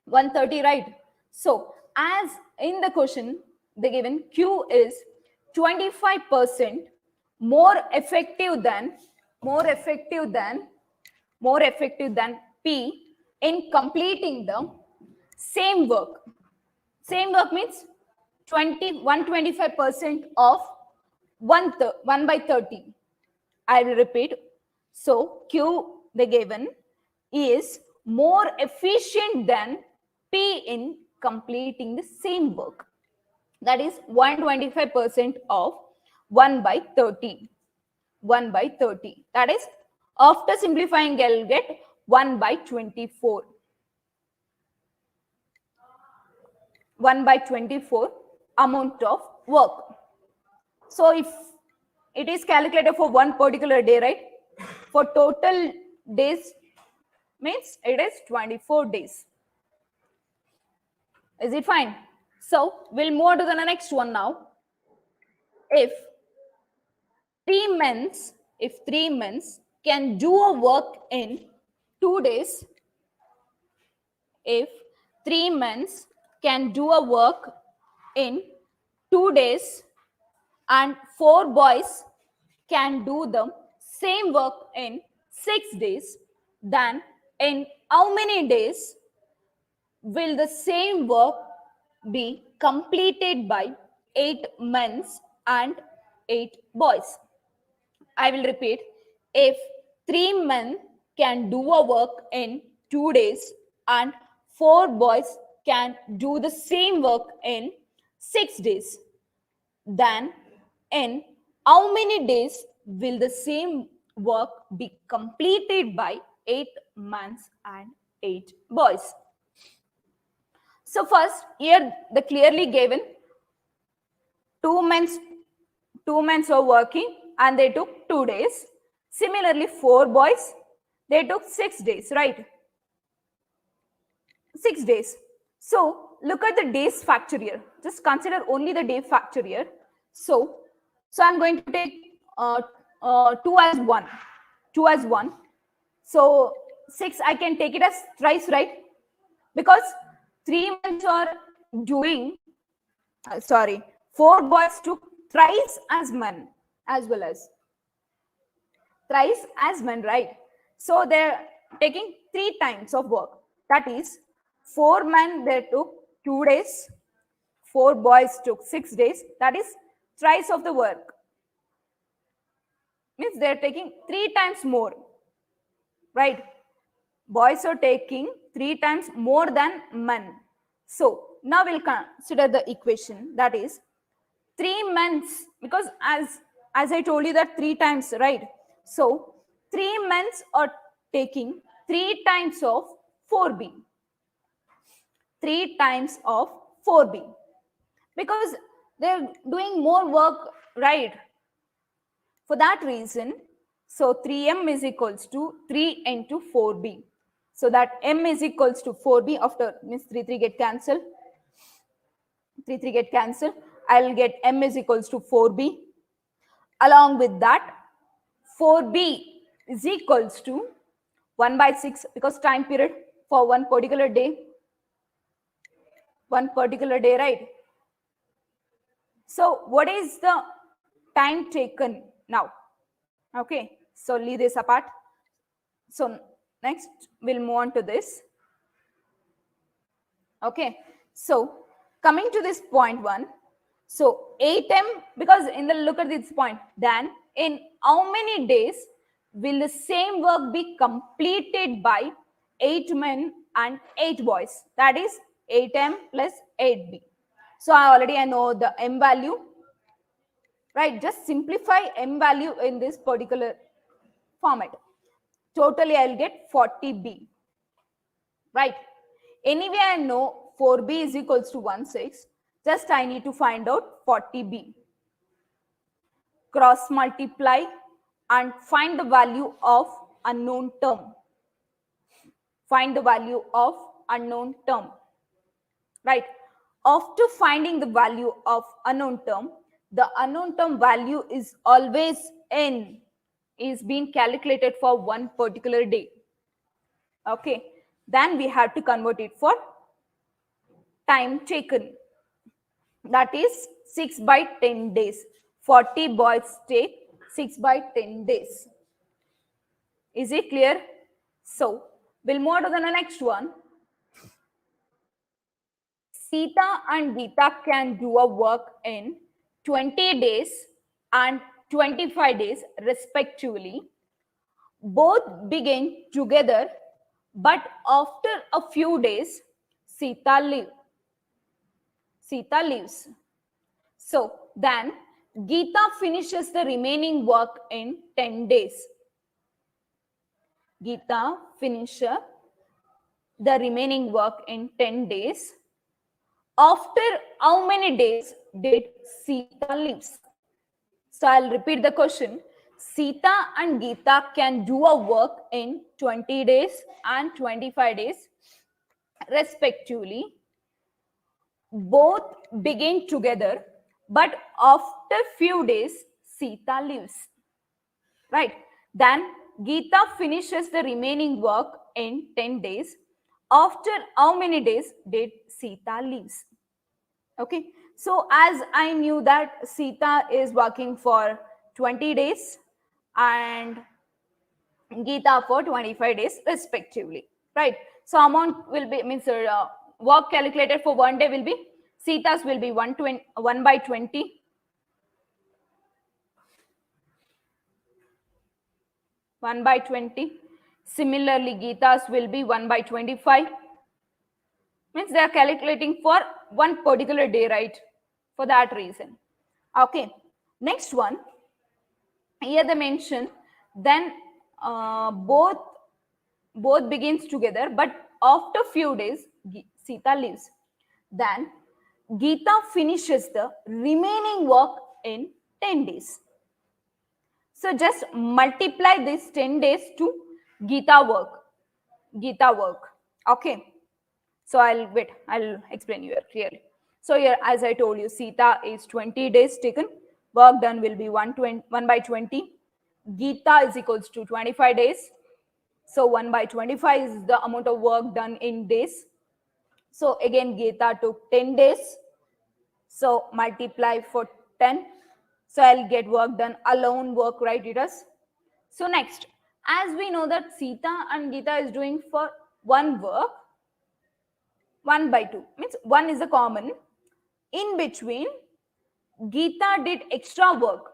130, right? So as in the question, they given Q is 25% more effective than P in completing the same work. Same work means 125% of 1 by 30. I will repeat. So Q the given is more efficient than P in completing the same work. That is 125% of 1 by 30. 1 by 30. That is, after simplifying, I'll get 1 by 24. 1 by 24 amount of work. So if it is calculated for one particular day, right? For total days means it is 24 days. Is it fine? So we'll move on to the next one now. If 3 months can do a work in 2 days, if 3 months can do a work in 2 days, and 4 boys can do the same work in 6 days, then in how many days will the same work be completed by 8 men and 8 boys? I will repeat. If 3 men can do a work in 2 days and 4 boys can do the same work in 6 days, then in how many days will the same work be completed by 8 men and 8 boys? So first, here the clearly given two men were working and they took 2 days. Similarly, 4 boys, they took 6 days, right? 6 days. So look at the days factor here. Just consider only the day factor here. So I'm going to take 2 as 1. 2 as 1. So 6 I can take it as thrice, right? Because 3 men are doing, 4 boys took thrice as men as well as thrice as men, right? So they're taking 3 times of work. That is, 4 men they took 2 days, 4 boys took 6 days. That is thrice of the work. Means they're taking 3 times more, right? Boys are taking 3 times more than men. So now we'll consider the equation. That is 3 men, because as I told you that 3 times, right? So 3 men are taking 3 times of 4b. 3 times of 4b. Because they're doing more work, right? For that reason, so 3m is equals to 3 into 4b. So that m is equals to 4b. After means 3 get cancelled. 3 get cancelled. I'll get m is equals to 4b. Along with that, 4b is equals to 1 by 6 because time period for one particular day. One particular day, right? So what is the time taken now? Okay, so leave this apart. So next we'll move on to this. Okay, so coming to this point 1. So 8m, because in the look at this point, then in how many days will the same work be completed by 8 men and 8 boys? That is 8m plus 8b. So I know the m value, right? Just simplify m value in this particular format. Totally I'll get 40b, right? Anyway, I know 4b is equals to 16. Just I need to find out 40b. Cross multiply and find the value of unknown term. Find the value of unknown term, right? After finding the value of unknown term, the unknown term value is always n, is being calculated for one particular day. Okay, then we have to convert it for time taken. That is 6 by 10 days. 40 boys take 6 by 10 days. Is it clear? So we'll move on to the next one. Sita and Geeta can do a work in 20 days and 25 days respectively. Both begin together, but after a few days, Sita leaves. So then Geeta finishes the remaining work in 10 days. Geeta finishes the remaining work in 10 days. After how many days did Sita leaves? So I'll repeat the question. Sita and Geeta can do a work in 20 days and 25 days respectively. Both begin together, but after few days, Sita leaves. Right? Then Geeta finishes the remaining work in 10 days. After how many days did Sita leaves? Okay. So as I knew that Sita is working for 20 days and Geeta for 25 days respectively, right? So amount will be, means work calculated for one day will be, Sita's will be 1 by 20, 1 by 20. Similarly, Geeta's will be 1 by 25. Means they are calculating for one particular day, right? For that reason. Okay. Next one. Here they mention then both begins together, but after few days Sita leaves. Then Geeta finishes the remaining work in 10 days. So just multiply these 10 days to Geeta work. Okay. So I'll explain you here clearly. So here, as I told you, Sita is 20 days taken. Work done will be 1 by 20. Geeta is equals to 25 days. So 1 by 25 is the amount of work done in days. So again, Geeta took 10 days. So multiply for 10. So I'll get work done alone work, right? It is. So next, as we know that Sita and Geeta is doing for one work, 1 by 2 means 1 is a common. In between, Geeta did extra work,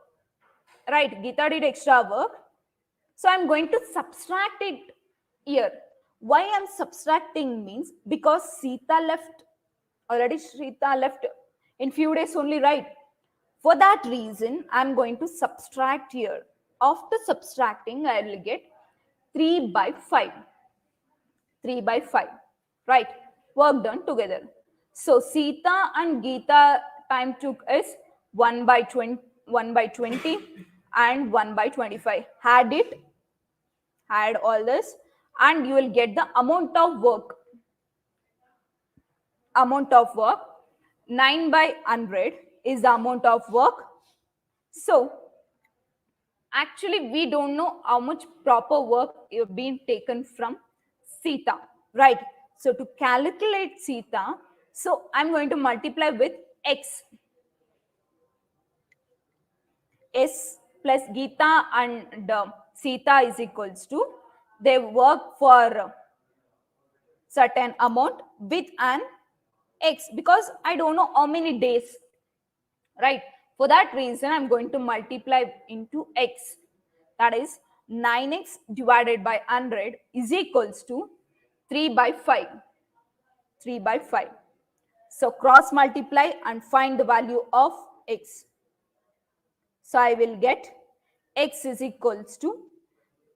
right? Geeta did extra work. So I'm going to subtract it here. Why I'm subtracting means because Sita left in few days only, right? For that reason, I'm going to subtract here. After subtracting, I will get 3 by 5. 3 by 5, right? Work done together. So Sita and Geeta time took is 1 by 20 and 1 by 25. Add all this and you will get the amount of work. 9 by 100 is the amount of work. So actually we don't know how much proper work is being taken from Sita, right? So to calculate Sita, so I'm going to multiply with X. S plus Geeta and Sita is equals to, they work for certain amount with an X because I don't know how many days, right? For that reason, I'm going to multiply into X. That is 9x divided by 100 is equals to 3 by 5. 3 by 5. So cross multiply and find the value of X. So I will get X is equals to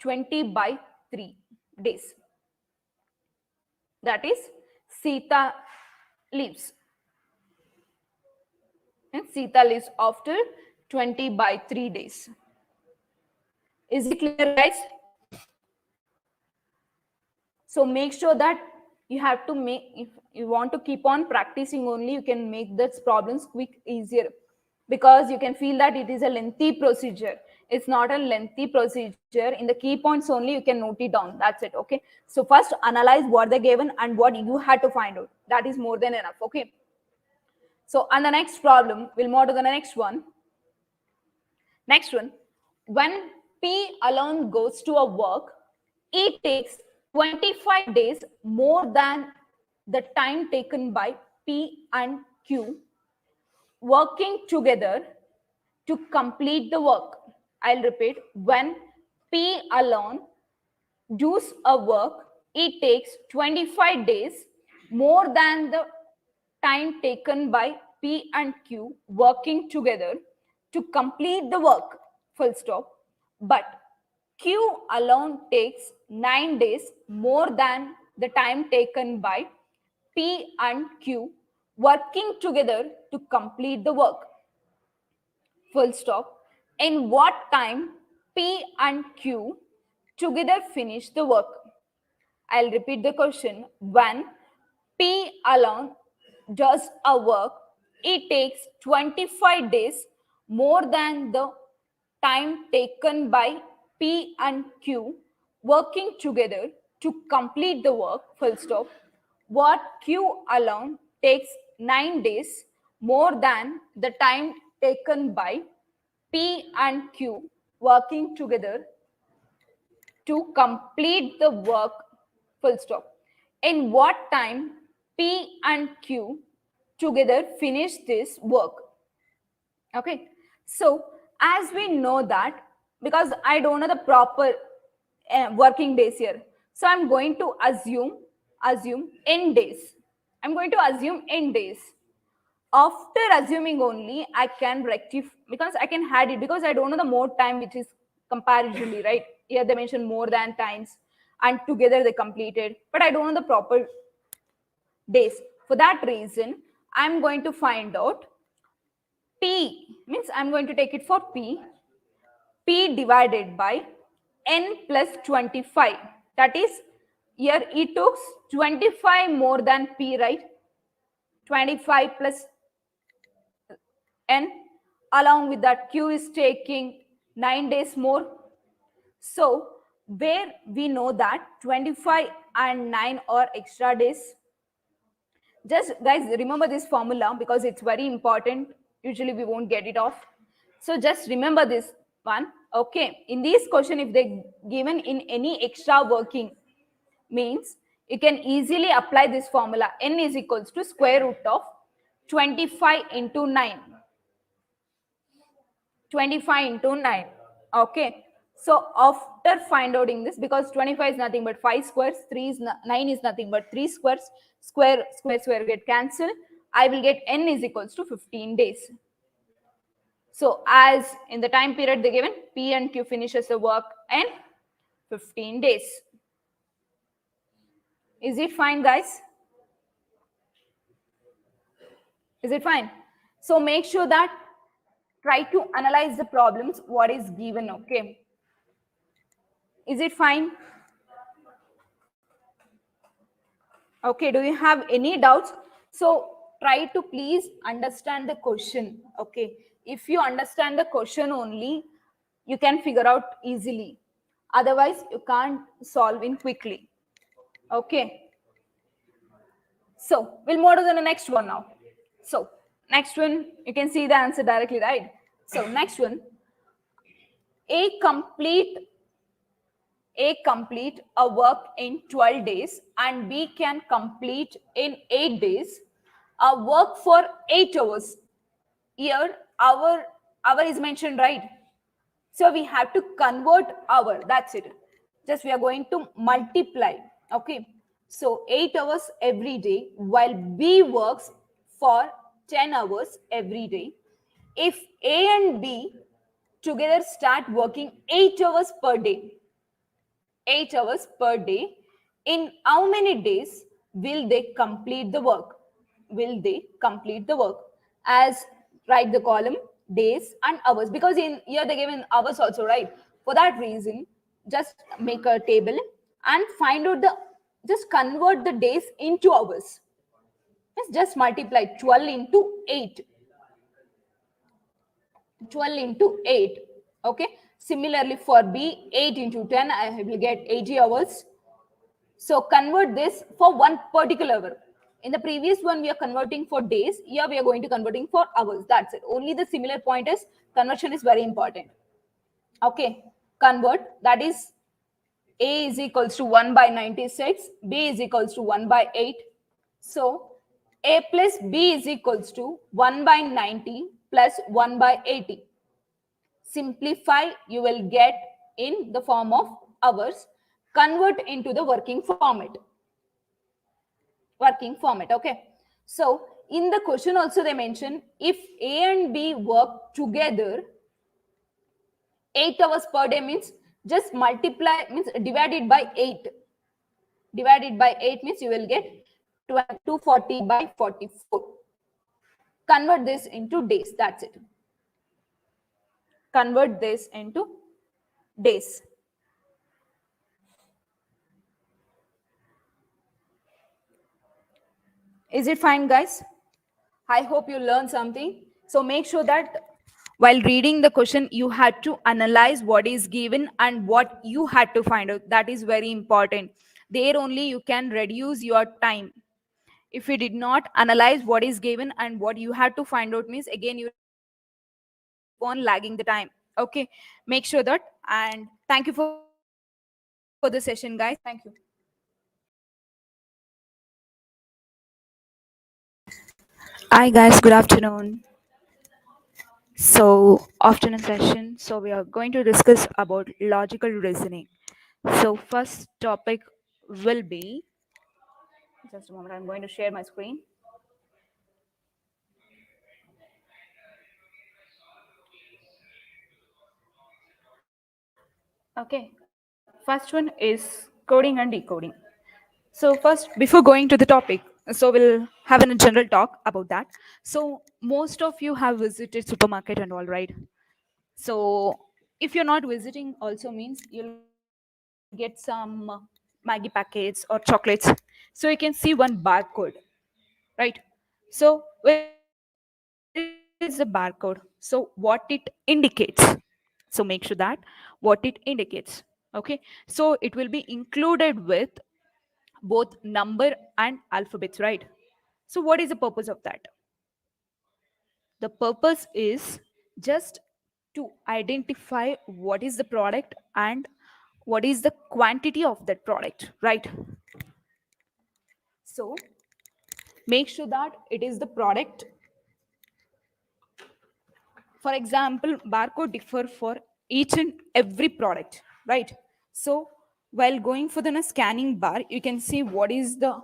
20 by 3 days. That is Sita leaves. And Sita leaves after 20 by 3 days. Is it clear, guys? So make sure that you have to make, if you want to keep on practicing only, you can make these problems quick, easier. Because you can feel that it is a lengthy procedure. It's not a lengthy procedure. In the key points only, you can note it down. That's it, okay? So first analyze what they given and what you had to find out. That is more than enough, okay? So on the next problem, we'll move to the next one. Next one, when P alone goes to a work, it takes 25 days more than the time taken by P and Q working together to complete the work. I'll repeat, when P alone does a work, it takes 25 days more than the time taken by P and Q working together to complete the work, full stop. But Q alone takes 9 days more than the time taken by P and Q working together to complete the work, full stop. In what time P and Q together finish the work? I'll repeat the question. When P alone does a work, it takes 25 days more than the time taken by P and Q working together to complete the work, full stop. What Q alone takes 9 days more than the time taken by P and Q working together to complete the work, full stop. In what time P and Q together finish this work? Okay, so as we know that, because I don't know the proper working days here, so I'm going to assume in days. I'm going to assume in days. After assuming only, I can rectify, because I can add it, because I don't know the more time which is comparatively, right? Here they mention more than times and together they completed, but I don't know the proper days. For that reason, I'm going to find out P, means I'm going to take it for P divided by N plus 25. That is, here it took 25 more than P, right? 25 plus N. Along with that, Q is taking 9 days more. So, where we know that 25 and 9 are extra days. Just guys, remember this formula because it's very important. Usually we won't get it off. So just remember this one. Okay, in this question, if they given in any extra working, means you can easily apply this formula. N is equals to square root of 25 into 9. 25 into 9. Okay, so after find outing this, because 25 is nothing but 5 squares, 9 is nothing but 3 squares, square get cancelled, I will get N is equals to 15 days. So as in the time period they given, P and Q finishes the work in 15 days. Is it fine, guys? Is it fine? So make sure that try to analyze the problems what is given. Okay, is it fine? Okay, do you have any doubts? So try to please understand the question. Okay, if you understand the question only, you can figure out easily. Otherwise, you can't solve in quickly. Okay. So we'll move to the next one now. So next one, you can see the answer directly, right? So next one, A complete a work in 12 days and B can complete in 8 days a work for 8 hours. Here hour is mentioned, right? So we have to convert hour, that's it. Just we are going to multiply. Okay, so 8 hours every day while B works for 10 hours every day. If A and B together start working 8 hours per day, 8 hours per day, in how many days will they complete the work? Will they complete the work? As write the column days and hours, because in here they given hours also, right? For that reason, just make a table and find out just convert the days into hours. Just multiply 12 into 8. 12 into 8. Okay. Similarly for B, 8 into 10, I will get 80 hours. So convert this for one particular hour. In the previous one, we are converting for days. Here we are going to converting for hours. That's it. Only the similar point is conversion is very important. Okay. Convert, that is A is equals to 1 by 96. B is equals to 1 by 8. So A plus B is equals to 1 by 90 plus 1 by 80. Simplify, you will get in the form of hours. Convert into the working format. Okay. So in the question also they mention if A and B work together 8 hours per day, means just multiply, means divided by 8. Divided by 8 means you will get 240 by 44. Convert this into days. That's it. Convert this into days. Is it fine, guys? I hope you learned something. So make sure that while reading the question, you had to analyze what is given and what you had to find out. That is very important. There only you can reduce your time. If you did not analyze what is given and what you had to find out means, again you will keep on lagging the time. Okay, make sure that. And thank you for the session, guys. Thank you. Hi guys, good afternoon. So, afternoon session. So, we are going to discuss about logical reasoning. So, first topic will be, Just a moment, I'm going to share my screen. Okay, first one is coding and decoding. So first, before going to the topic, so we'll have a general talk about that. So most of you have visited supermarket and all, right? So if you're not visiting also means you'll get some Maggie packets or chocolates. So you can see one barcode, right? So where is the barcode? So what it indicates. So make sure that what it indicates. Okay. So it will be included with both number and alphabets, right? So what is the purpose of that? The purpose is just to identify what is the product and what is the quantity of that product, right? So make sure that it is the product. For example, barcode differ for each and every product, right? So while going for the scanning bar, you can see what is the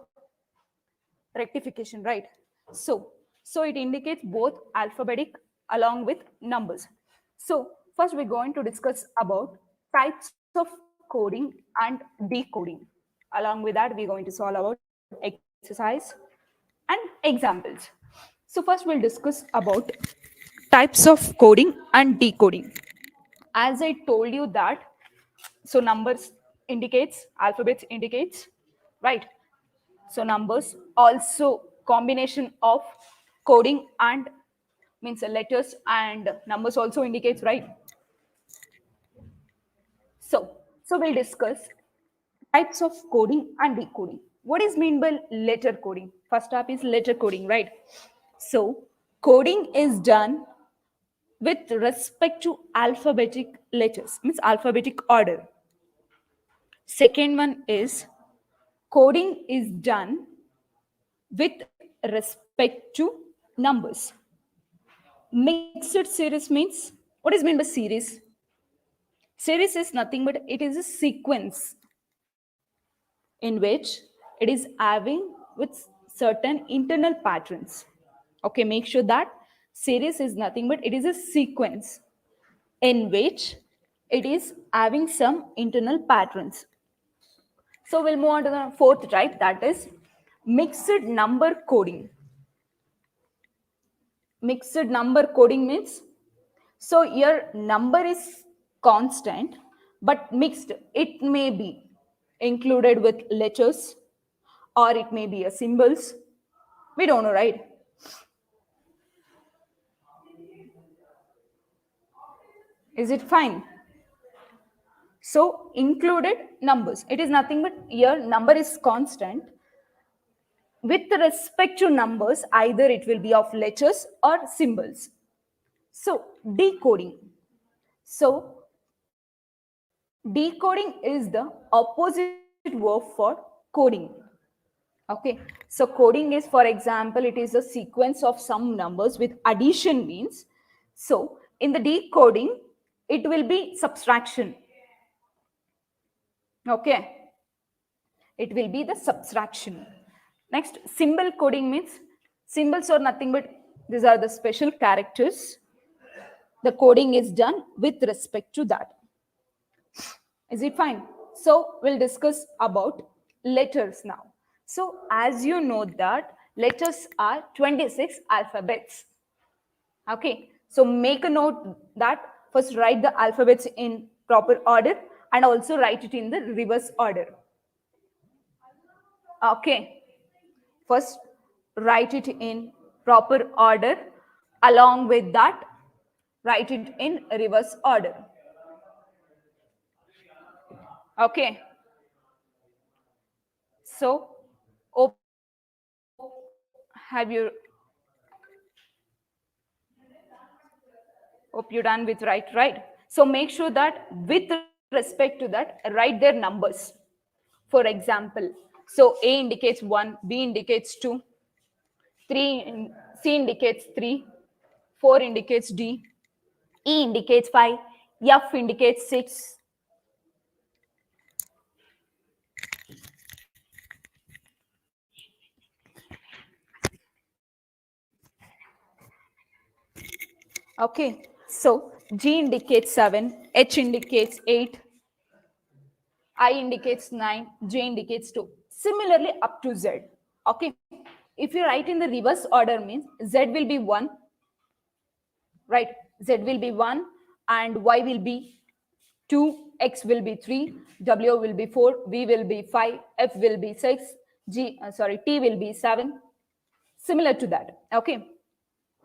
rectification, right? So it indicates both alphabetic along with numbers. So first we're going to discuss about types of coding and decoding. Along with that, we're going to solve about exercise and examples. So first we'll discuss about types of coding and decoding. As I told you that, so numbers indicates, alphabets indicates, right? So numbers also combination of coding and means letters and numbers also indicates, right? So we'll discuss types of coding and decoding. What is mean by letter coding? First up is letter coding, right? So coding is done with respect to alphabetic letters, means alphabetic order. Second one is coding is done with respect to numbers. Mixed series means, what is meant by series? Series is nothing but it is a sequence in which it is having with certain internal patterns. Okay, make sure that series is nothing but it is a sequence in which it is having some internal patterns. So we'll move on to the fourth type, that is mixed number coding. Mixed number coding means, so your number is constant but mixed. It may be included with letters or it may be a symbols. We don't know, right? Is it fine? So included numbers. It is nothing but your number is constant. With respect to numbers, either it will be of letters or symbols. So decoding. So decoding is the opposite word for coding. Okay, so coding is, for example, it is a sequence of some numbers with addition means. So in the decoding, it will be subtraction. Okay, it will be the subtraction. Next, symbol coding means symbols are nothing but these are the special characters. The coding is done with respect to that. Is it fine? So we'll discuss about letters now. So as you know that letters are 26 alphabets. Okay, so make a note that first write the alphabets in proper order and also write it in the reverse order. Okay, first write it in proper order, along with that write it in reverse order. Okay, so open your Have you? Hope you're done with right. So make sure that with respect to that, write their numbers. For example, so A indicates 1, B indicates 2, 3, C indicates 3, 4 indicates D, E indicates 5, F indicates 6. Okay, so G indicates 7, H indicates 8, I indicates 9, J indicates 2. Similarly, up to Z. Okay, if you write in the reverse order means Z will be 1, right? Z will be 1 and Y will be 2, X will be 3, W will be 4, V will be 5, F will be 6, T will be 7. Similar to that. Okay.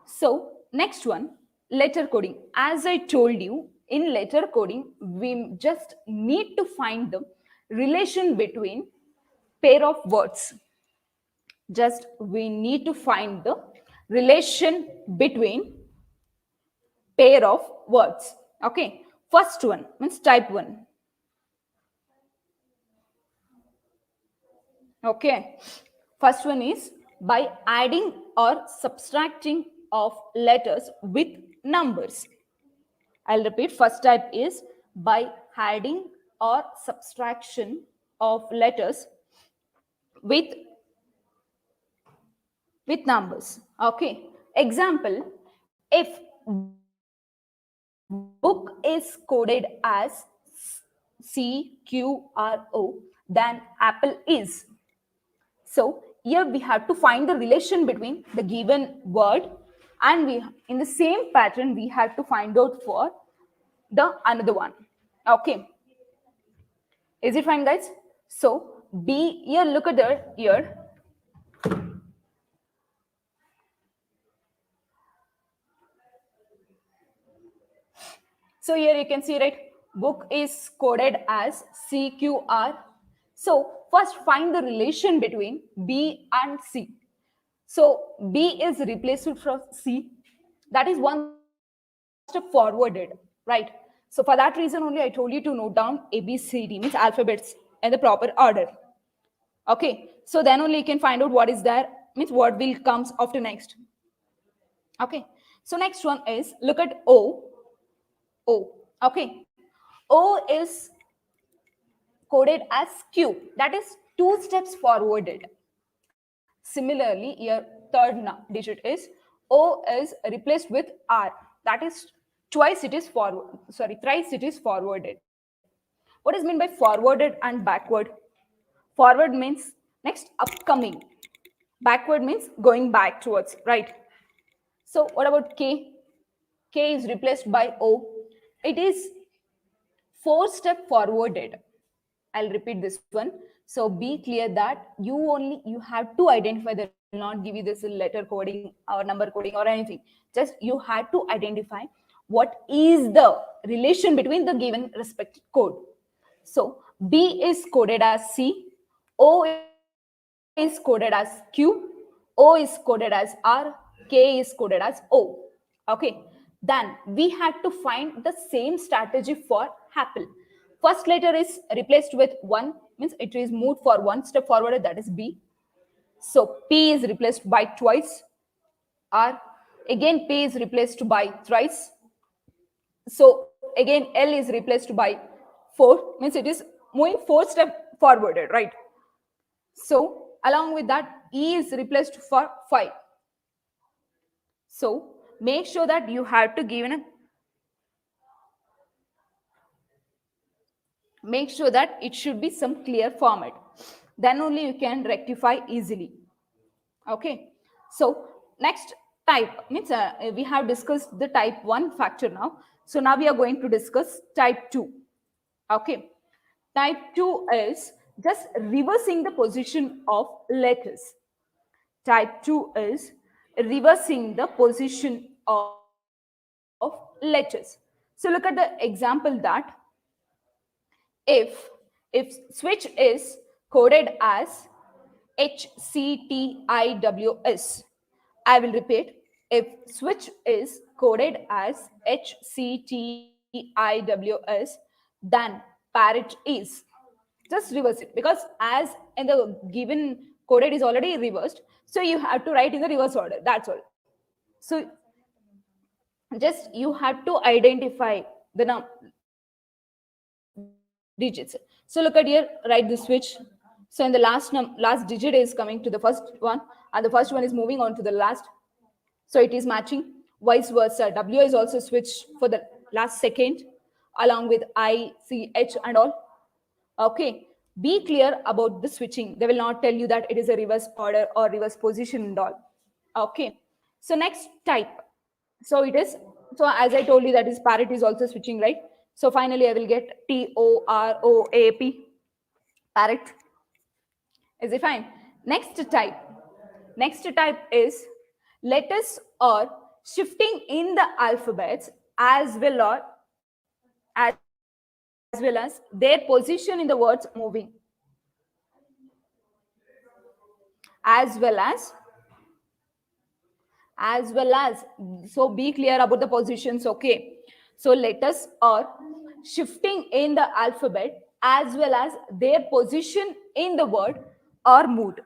So next one, letter coding. As I told you, in letter coding, we just need to find the relation between pair of words. Just we need to find the relation between pair of words. Okay. First one means type 1. Okay. First one is by adding or subtracting of letters with numbers. I'll repeat. First type is by adding or subtraction of letters with numbers. Okay. Example, if book is coded as CQRO, then apple is. So here we have to find the relation between the given word, and we in the same pattern we have to find out for the another one. Okay, is it fine, guys? So B, here look at the here. So here you can see, right, book is coded as CQR. So first find the relation between B and C. So B is replaced from C. That is one step forwarded, right? So for that reason only I told you to note down A, B, C, D means alphabets in the proper order. Okay. So then only you can find out what is there, means what will comes after next. Okay. So next one is look at O. Okay. O is coded as Q. That is 2 steps forwarded. Similarly, your third digit is O is replaced with R. That is twice it is forward. Sorry, thrice it is forwarded. What is meant by forwarded and backward? Forward means next upcoming. Backward means going back towards, right? So what about K? K is replaced by O. It is 4-step forwarded. I'll repeat this one. So be clear that you have to identify. They will not give you this letter coding or number coding or anything. Just you had to identify what is the relation between the given respective code. So B is coded as C, O is coded as Q, O is coded as R, K is coded as O. Okay. Then we have to find the same strategy for apple. First letter is replaced with 1, means it is moved for 1 step forward, that is B. So P is replaced by twice, R. Again P is replaced by thrice. So again L is replaced by 4, means it is moving 4 step forwarded, right? So along with that E is replaced for 5. So make sure that you have to give make sure that it should be some clear format. Then only you can rectify easily. Okay. So next type means we have discussed the type 1 factor now. So now we are going to discuss type 2. Okay. Type 2 is just reversing the position of letters. Type 2 is reversing the position of letters. So look at the example that if switch is coded as HCTIWS, I will repeat. If switch is coded as HCTIWS, then parrot is. Just reverse it, because as in the given coded is already reversed, so you have to write in the reverse order. That's all. So just you have to identify the digits. So look at here, write the switch. So in the last digit is coming to the first one, and the first one is moving on to the last. So it is matching. Vice versa, W is also switched for the last second, along with I, C, H and all. Okay, be clear about the switching. They will not tell you that it is a reverse order or reverse position and all. Okay, so next type. So it is, so as I told you, that is parrot is also switching, right? So finally I will get TOROAP, parrot. Is it fine? Next type. Next type is letters or shifting in the alphabets as well as their position in the words moving, as well as, so be clear about the positions. Okay, so letters are shifting in the alphabet as well as their position in the word or mood.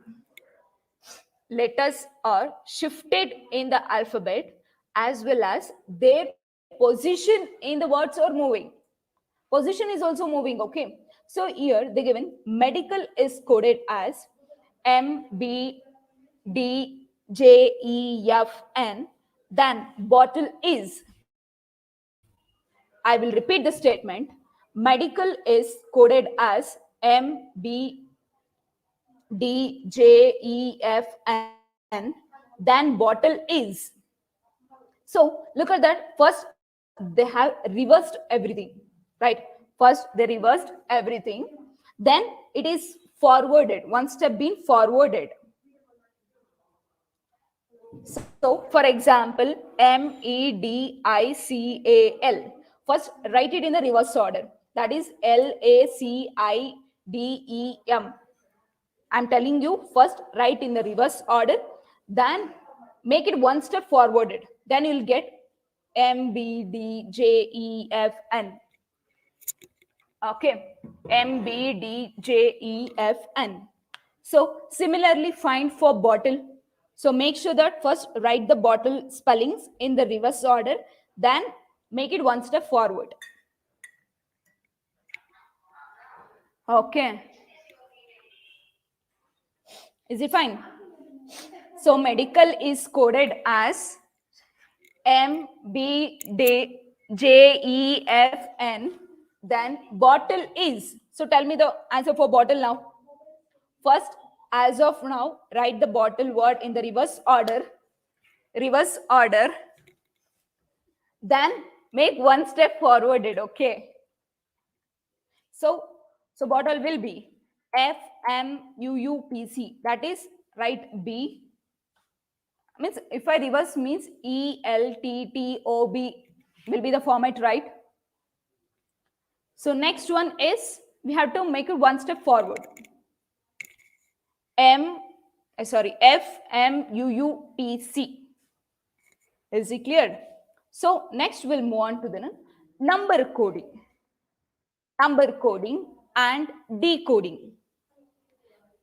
Letters are shifted in the alphabet as well as their position in the words or moving. Position is also moving. Okay, so here they given medical is coded as MBDJEFN, then bottle is. I will repeat the statement. Medical is coded as MBDJEFN, then bottle is. So look at that. First, they have reversed everything, right? First, they reversed everything. Then it is forwarded, one step being forwarded. So, for example, MEDICAL. First, write it in the reverse order. That is LACIDEM. I'm telling you, first write in the reverse order, then make it one step forwarded. Then you'll get MBDJEFN. Okay, MBDJEFN. So similarly, find for bottle. So make sure that first write the bottle spellings in the reverse order, then make it one step forward. Okay. Is it fine? So medical is coded as MBDJEFN, then bottle is. So tell me the answer for bottle now. First, as of now, write the bottle word in the reverse order. Reverse order. Then make one step forwarded. Okay. So bottle will be FMUUPC. That is, write B. Means if I reverse means ELTTOB will be the format, right? So next one is, we have to make it one step forward. FMUUPC. Is it clear? So next we'll move on to the number coding. Number coding and decoding.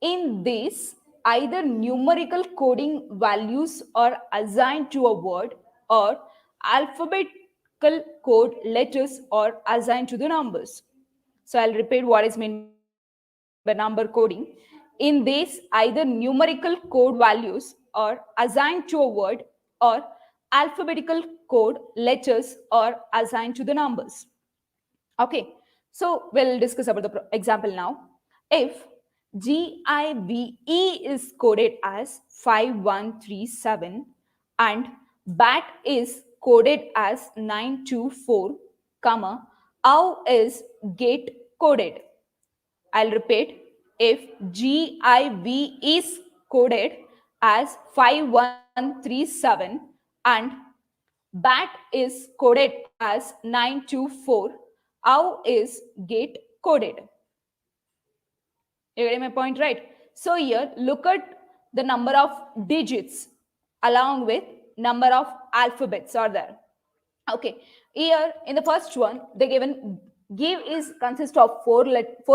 In this, either numerical coding values are assigned to a word, or alphabetical code letters are assigned to the numbers. So I'll repeat what is meant by number coding. In this, either numerical code values are assigned to a word, or alphabetical code letters are assigned to the numbers. Okay, so we'll discuss about the example now. If GIVE is coded as 5137 and BAT is coded as 924, comma, OW is GATE coded. I'll repeat. If GIV is coded as 5137 and BAT is coded as 924, OW is GATE coded. You getting my point, right? So here, look at the number of digits. along with number of alphabets are there. Okay, here in the first one, they given give is consist of four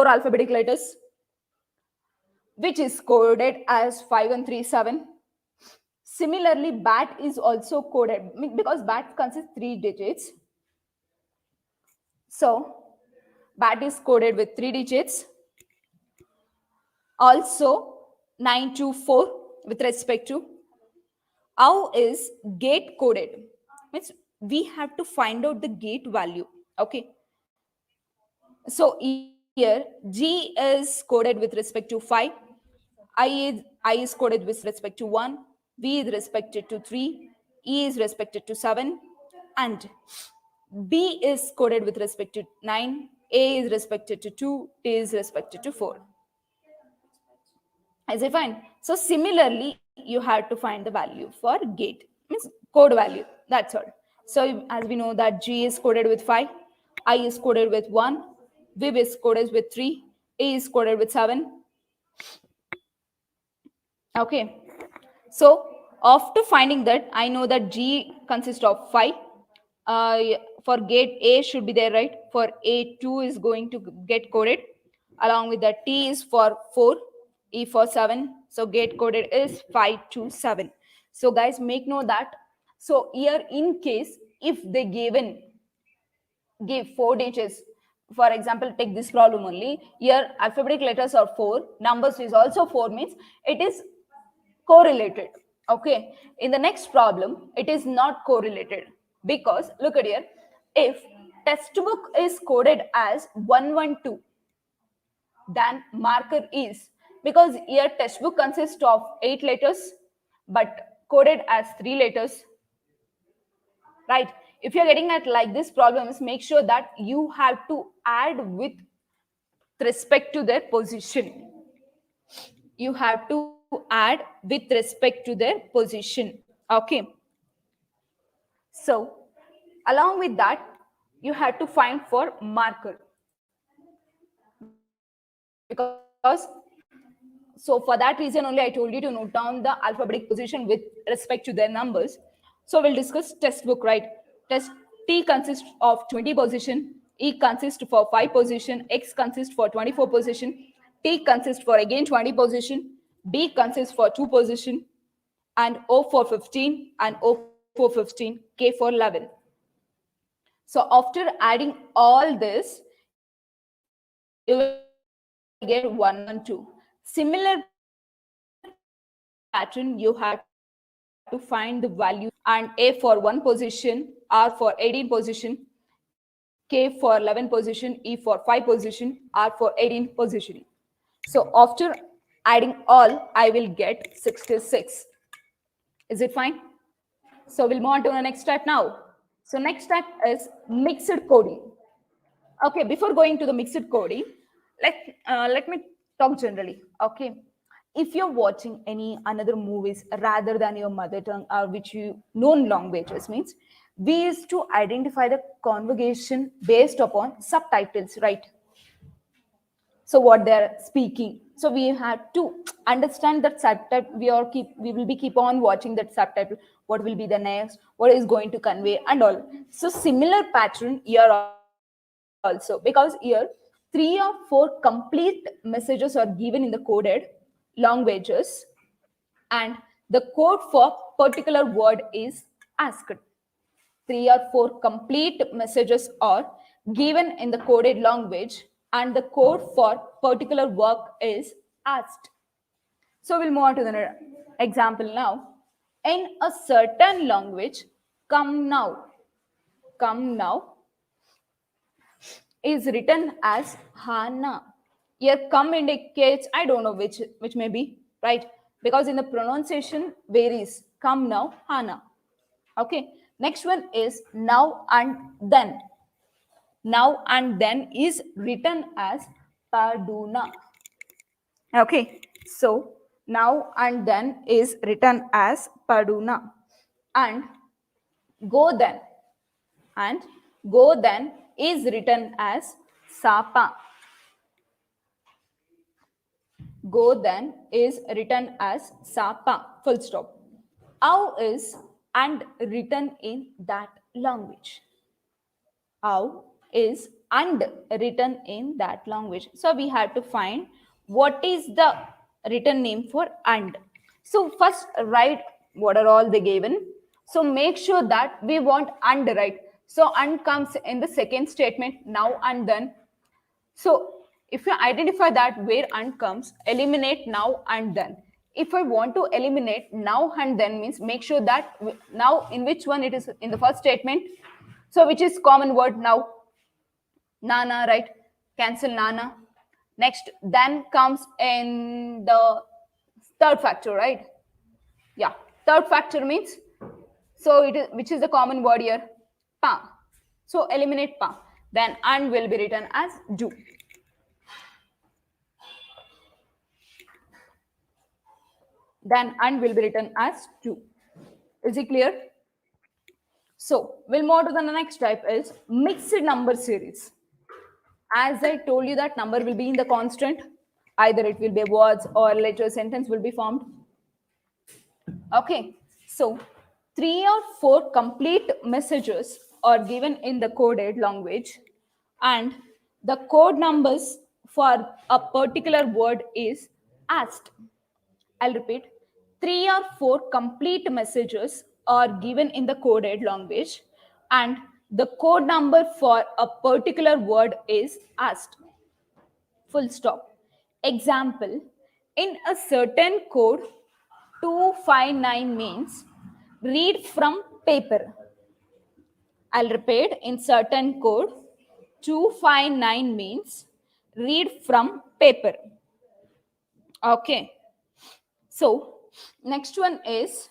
alphabetic letters, which is coded as 5137. Similarly, BAT is also coded because BAT consists 3 digits. So BAT is coded with 3 digits. Also 924 with respect to. How is gate coded? Means we have to find out the gate value. Okay. So here G is coded with respect to 5. I is coded with respect to 1. V is respected to 3. E is respected to 7. And B is coded with respect to 9. A is respected to 2. T is respected to 4. Is it fine? So similarly, you have to find the value for gate, means code value. That's all. So as we know that G is coded with 5, I is coded with 1, V is coded with 3, A is coded with 7. Okay. So after finding that, I know that G consists of 5. For gate A should be there, right? For A2 is going to get coded. Along with that, T is for 4, E for 7. So gate coded is 527. So guys, make note that. So here in case if they give 4 digits, for example, take this problem only. Here alphabetic letters are 4, numbers is also 4, means it is correlated. Okay, in the next problem it is not correlated, because look at here, if textbook is coded as 112, then marker is, because here textbook consists of 8 letters but coded as 3 letters, right? If you're getting at like this problems, make sure that you have to add with respect to their position. You have to add with respect to their position. Okay, so along with that, you have to find for marker, because so for that reason only I told you to note down the alphabetic position with respect to their numbers. So we'll discuss textbook, right? Test T consists of 20 position, E consists for 5 position, X consists for 24 position, T consists for again 20 position, B consists for 2 position, and O for 15, and O for 15, K for 11. So after adding all this, you will get 112. Similar pattern, you have to find the value for each position, and A for 1 position, R for 18 position, K for 11 position, E for 5 position, R for 18 position. So after adding all, I will get 66. Is it fine? So we'll move on to the next step now. So next step is mixed coding. Okay, before going to the mixed coding, let me talk generally. Okay, if you're watching any another movies rather than your mother tongue or which you known languages, means we used to identify the conjugation based upon subtitles, right? So what they're speaking, so we have to understand that subtitle. We will be keep on watching that subtitle, what will be the next, what is going to convey and all. So similar pattern here also, because here 3 or 4 complete messages are given in the coded languages, and the code for particular word is asked. 3 or 4 complete messages are given in the coded language, and the code for particular work is asked. So we'll move on to the example now. In a certain language, come now is written as Hana. Here come indicates, I don't know which may be, right? Because in the pronunciation varies. Come now, Hana. Okay, next one is now and then. Now and then is written as Paduna. Okay, so now and then is written as Paduna. And go then. And go then is written as Sapa. Go then is written as Sapa. Full stop. how is and written in that language. How is and written in that language. So we have to find what is the written name for and. So first write what are all they given. So make sure that we want and, right? So and comes in the second statement, now and then. So if you identify that where and comes, eliminate now and then. If I want to eliminate now and then, means make sure that now in which one it is in the first statement. So which is common word now? Nana, right? Cancel Nana. Next, then comes in the third factor, right? Yeah, third factor means, so it is, which is the common word here? Pa. So eliminate pa. Then and will be written as do. Then and will be written as do. Is it clear? So we'll move to the next type is mixed number series. As I told you that number will be in the constant, either it will be words or letter sentence will be formed. Okay, so 3 or 4 complete messages are given in the coded language, and the code numbers for a particular word is asked. I'll repeat, 3 or 4 complete messages are given in the coded language, and the code number for a particular word is asked. Full stop. Example, in a certain code, 259 means read from paper. I'll repeat, in certain code, 259 means read from paper. Okay. So next one is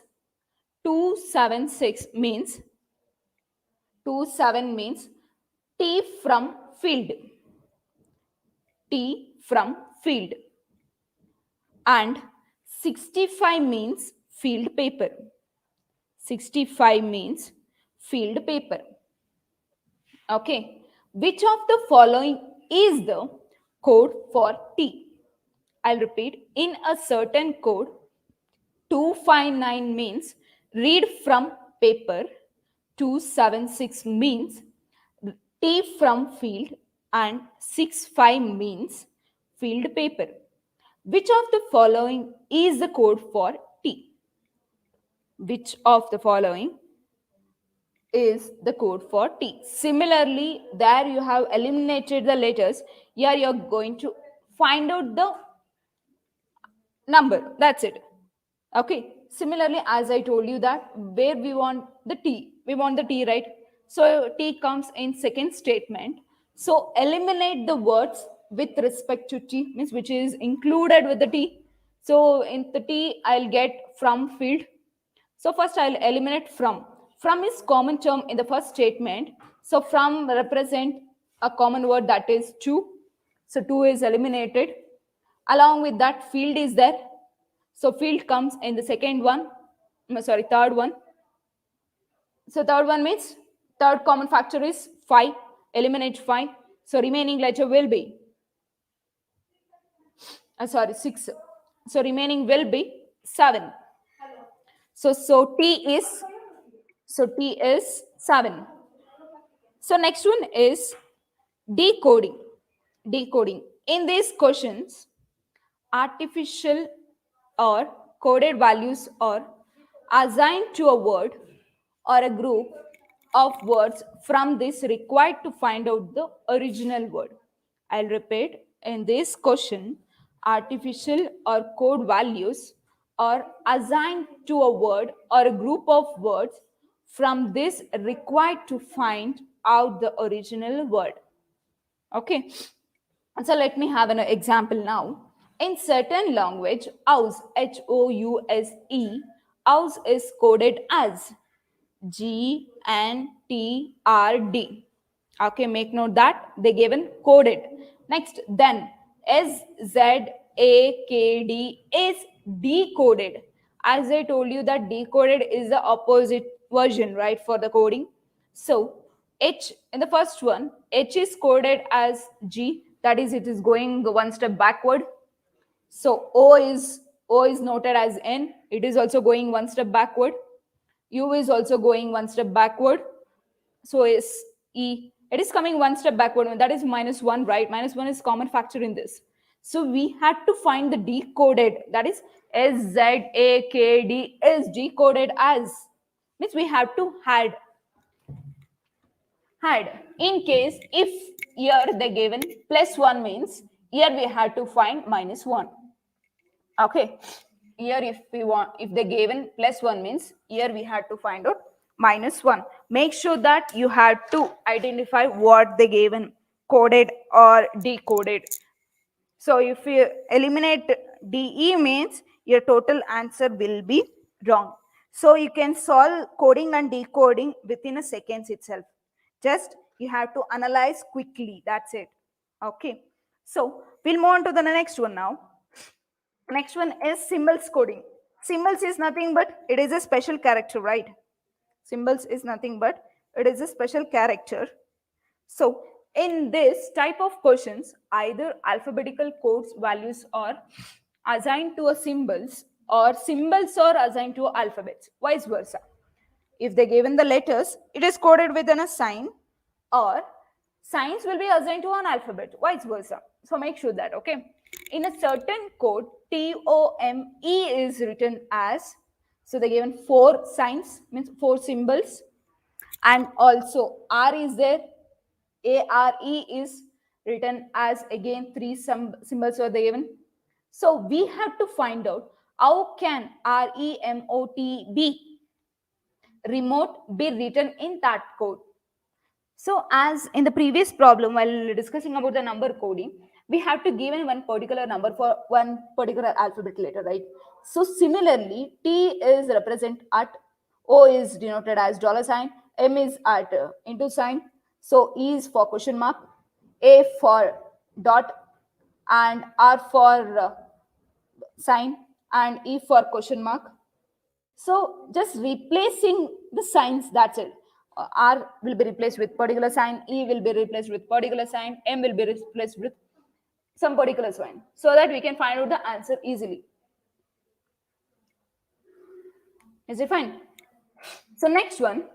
276 means 27 means T from field. T from field. And 65 means field paper. 65 means field paper. Okay. Which of the following is the code for T? I'll repeat, in a certain code, 259 means read from paper, 276 means T from field, and 65 means field paper. Which of the following is the code for T? Which of the following is the code for T? Similarly, there you have eliminated the letters. Here you're going to find out the number. That's it. Okay. Similarly, as I told you that where we want the T, right? So T comes in second statement. So eliminate the words with respect to T, means which is included with the T. So in the T, I'll get from field. So first I'll eliminate from. From is common term in the first statement. So from represent a common word, that is 2. So 2 is eliminated. Along with that, field is there. So field comes in the third one. So third one means third common factor is 5. Eliminate 5. So remaining letter will be 6. So remaining will be 7. So T is 7. So next one is decoding. Decoding. In these questions, artificial or coded values are assigned to a word or a group of words from this required to find out the original word. I'll repeat, in this question, artificial or code values are assigned to a word or a group of words from this required to find out the original word. Okay. So let me have an example now. In certain language, house, House, house is coded as GNTRD. Okay, make note that they given coded. Next, then SZAKD is decoded. As I told you that decoded is the opposite version, right, for the coding. So H in the first one, H is coded as G, that is it is going one step backward. So O is O is noted as N. It is also going one step backward. U is also going one step backward. So is E. It is coming one step backward. That is -1, right? -1 is common factor in this. So we had to find the decoded. That is SZAKD is decoded as. Means we have to had. In case if here they given +1 means here we had to find -1. Okay. Here if they given +1 means here we had to find out -1. Make sure that you had to identify what they given, coded or decoded. So if you eliminate DE means your total answer will be wrong. So you can solve coding and decoding within a seconds itself. Just you have to analyze quickly. That's it. Okay. So we'll move on to the next one now. Next one is symbols coding. Symbols is nothing but it is a special character, right? Symbols is nothing but it is a special character. So in this type of questions, either alphabetical codes values are assigned to a symbols or symbols are assigned to alphabets, vice versa. If they given the letters, it is coded within a sign, or signs will be assigned to an alphabet, vice versa. So make sure that, okay. In a certain code, TOME is written as, so they given 4 signs, means 4 symbols, and also R is there, ARE is written as again 3 symbols are given. So we have to find out how can REMOT remote be written in that code. So as in the previous problem, while discussing about the number coding, we have to give in one particular number for one particular alphabet letter, right? So similarly, T is represent at, O is denoted as $sign, M is at into sign. So E is for question mark, A for dot, and R for sign, and E for question mark. So just replacing the signs, that's it. R will be replaced with particular sign, E will be replaced with particular sign, M will be replaced with some particular sign, so that we can find out the answer easily. Is it fine? So next one,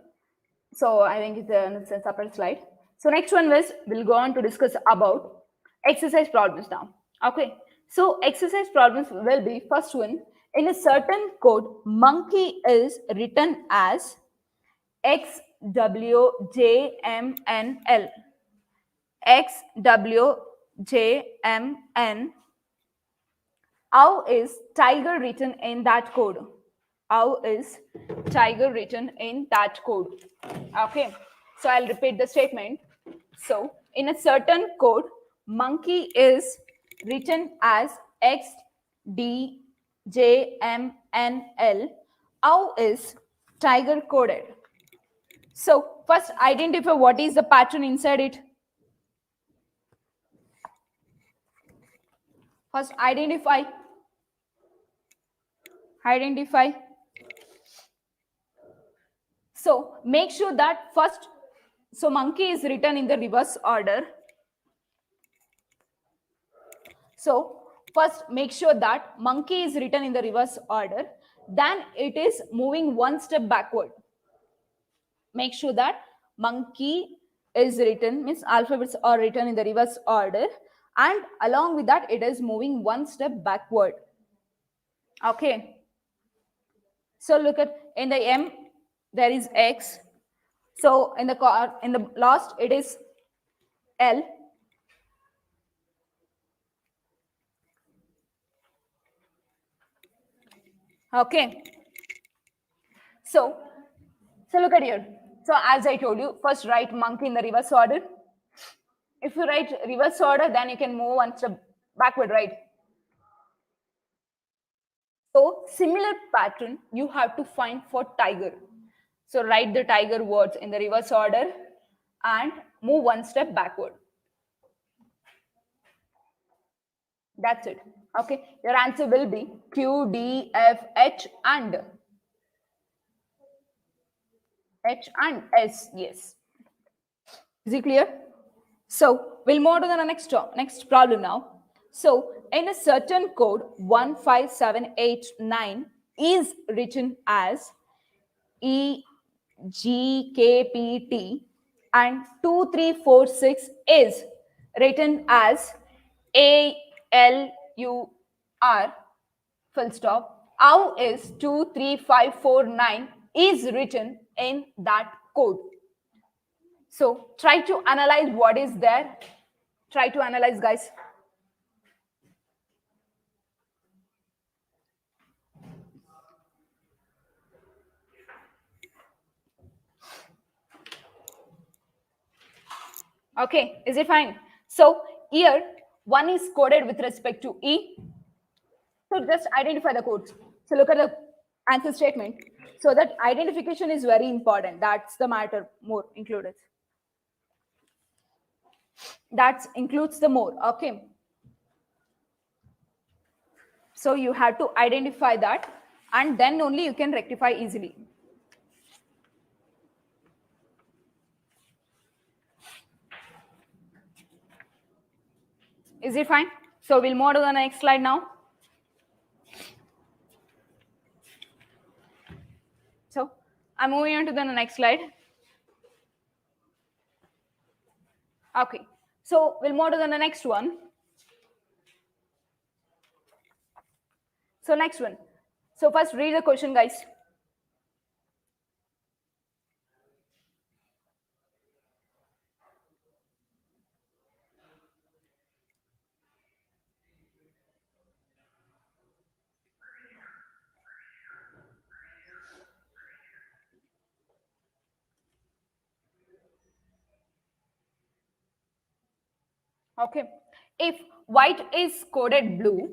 so I think it's a separate slide. So next one is, we'll go on to discuss about exercise problems now. Okay, so exercise problems will be, first one, in a certain code, monkey is written as XWJMNL. XWJMN. How is tiger written in that code? How is tiger written in that code? Okay, so I'll repeat the statement. So in a certain code, monkey is written as XDJMNL. How is tiger coded? So first identify what is the pattern inside it. First identify. So make sure that first, so monkey is written in the reverse order. So first make sure that monkey is written in the reverse order, then it is moving one step backward. Make sure that monkey is written, means alphabets are written in the reverse order, and along with that it is moving one step backward. Okay, so look at, in the M there is X, so in the last it is L. Okay, so look at here. So as I told you, first write monkey in the reverse order. If you write reverse order, then you can move one step backward, right? So similar pattern you have to find for tiger. So write the tiger words in the reverse order and move one step backward. That's it. Okay, your answer will be Q, D, F, H and S. Yes. Is it clear? So we'll move on to the next problem now. So in a certain code, 15789 is written as EGKPT and 2346 is written as ALUR full stop. How is 23549 is written in that code? So try to analyze what is there. Try to analyze, guys. Okay, is it fine? So here, one is coded with respect to E. So just identify the codes. So look at the answer statement. So that identification is very important. That's the matter more included. That includes the more. Okay. So you have to identify that and then only you can rectify easily. Is it fine? So we'll move to the next slide now. So I'm moving on to the next slide. Okay. So we'll move to the next one. So next one. So first read the question, guys. Okay. If white is coded blue,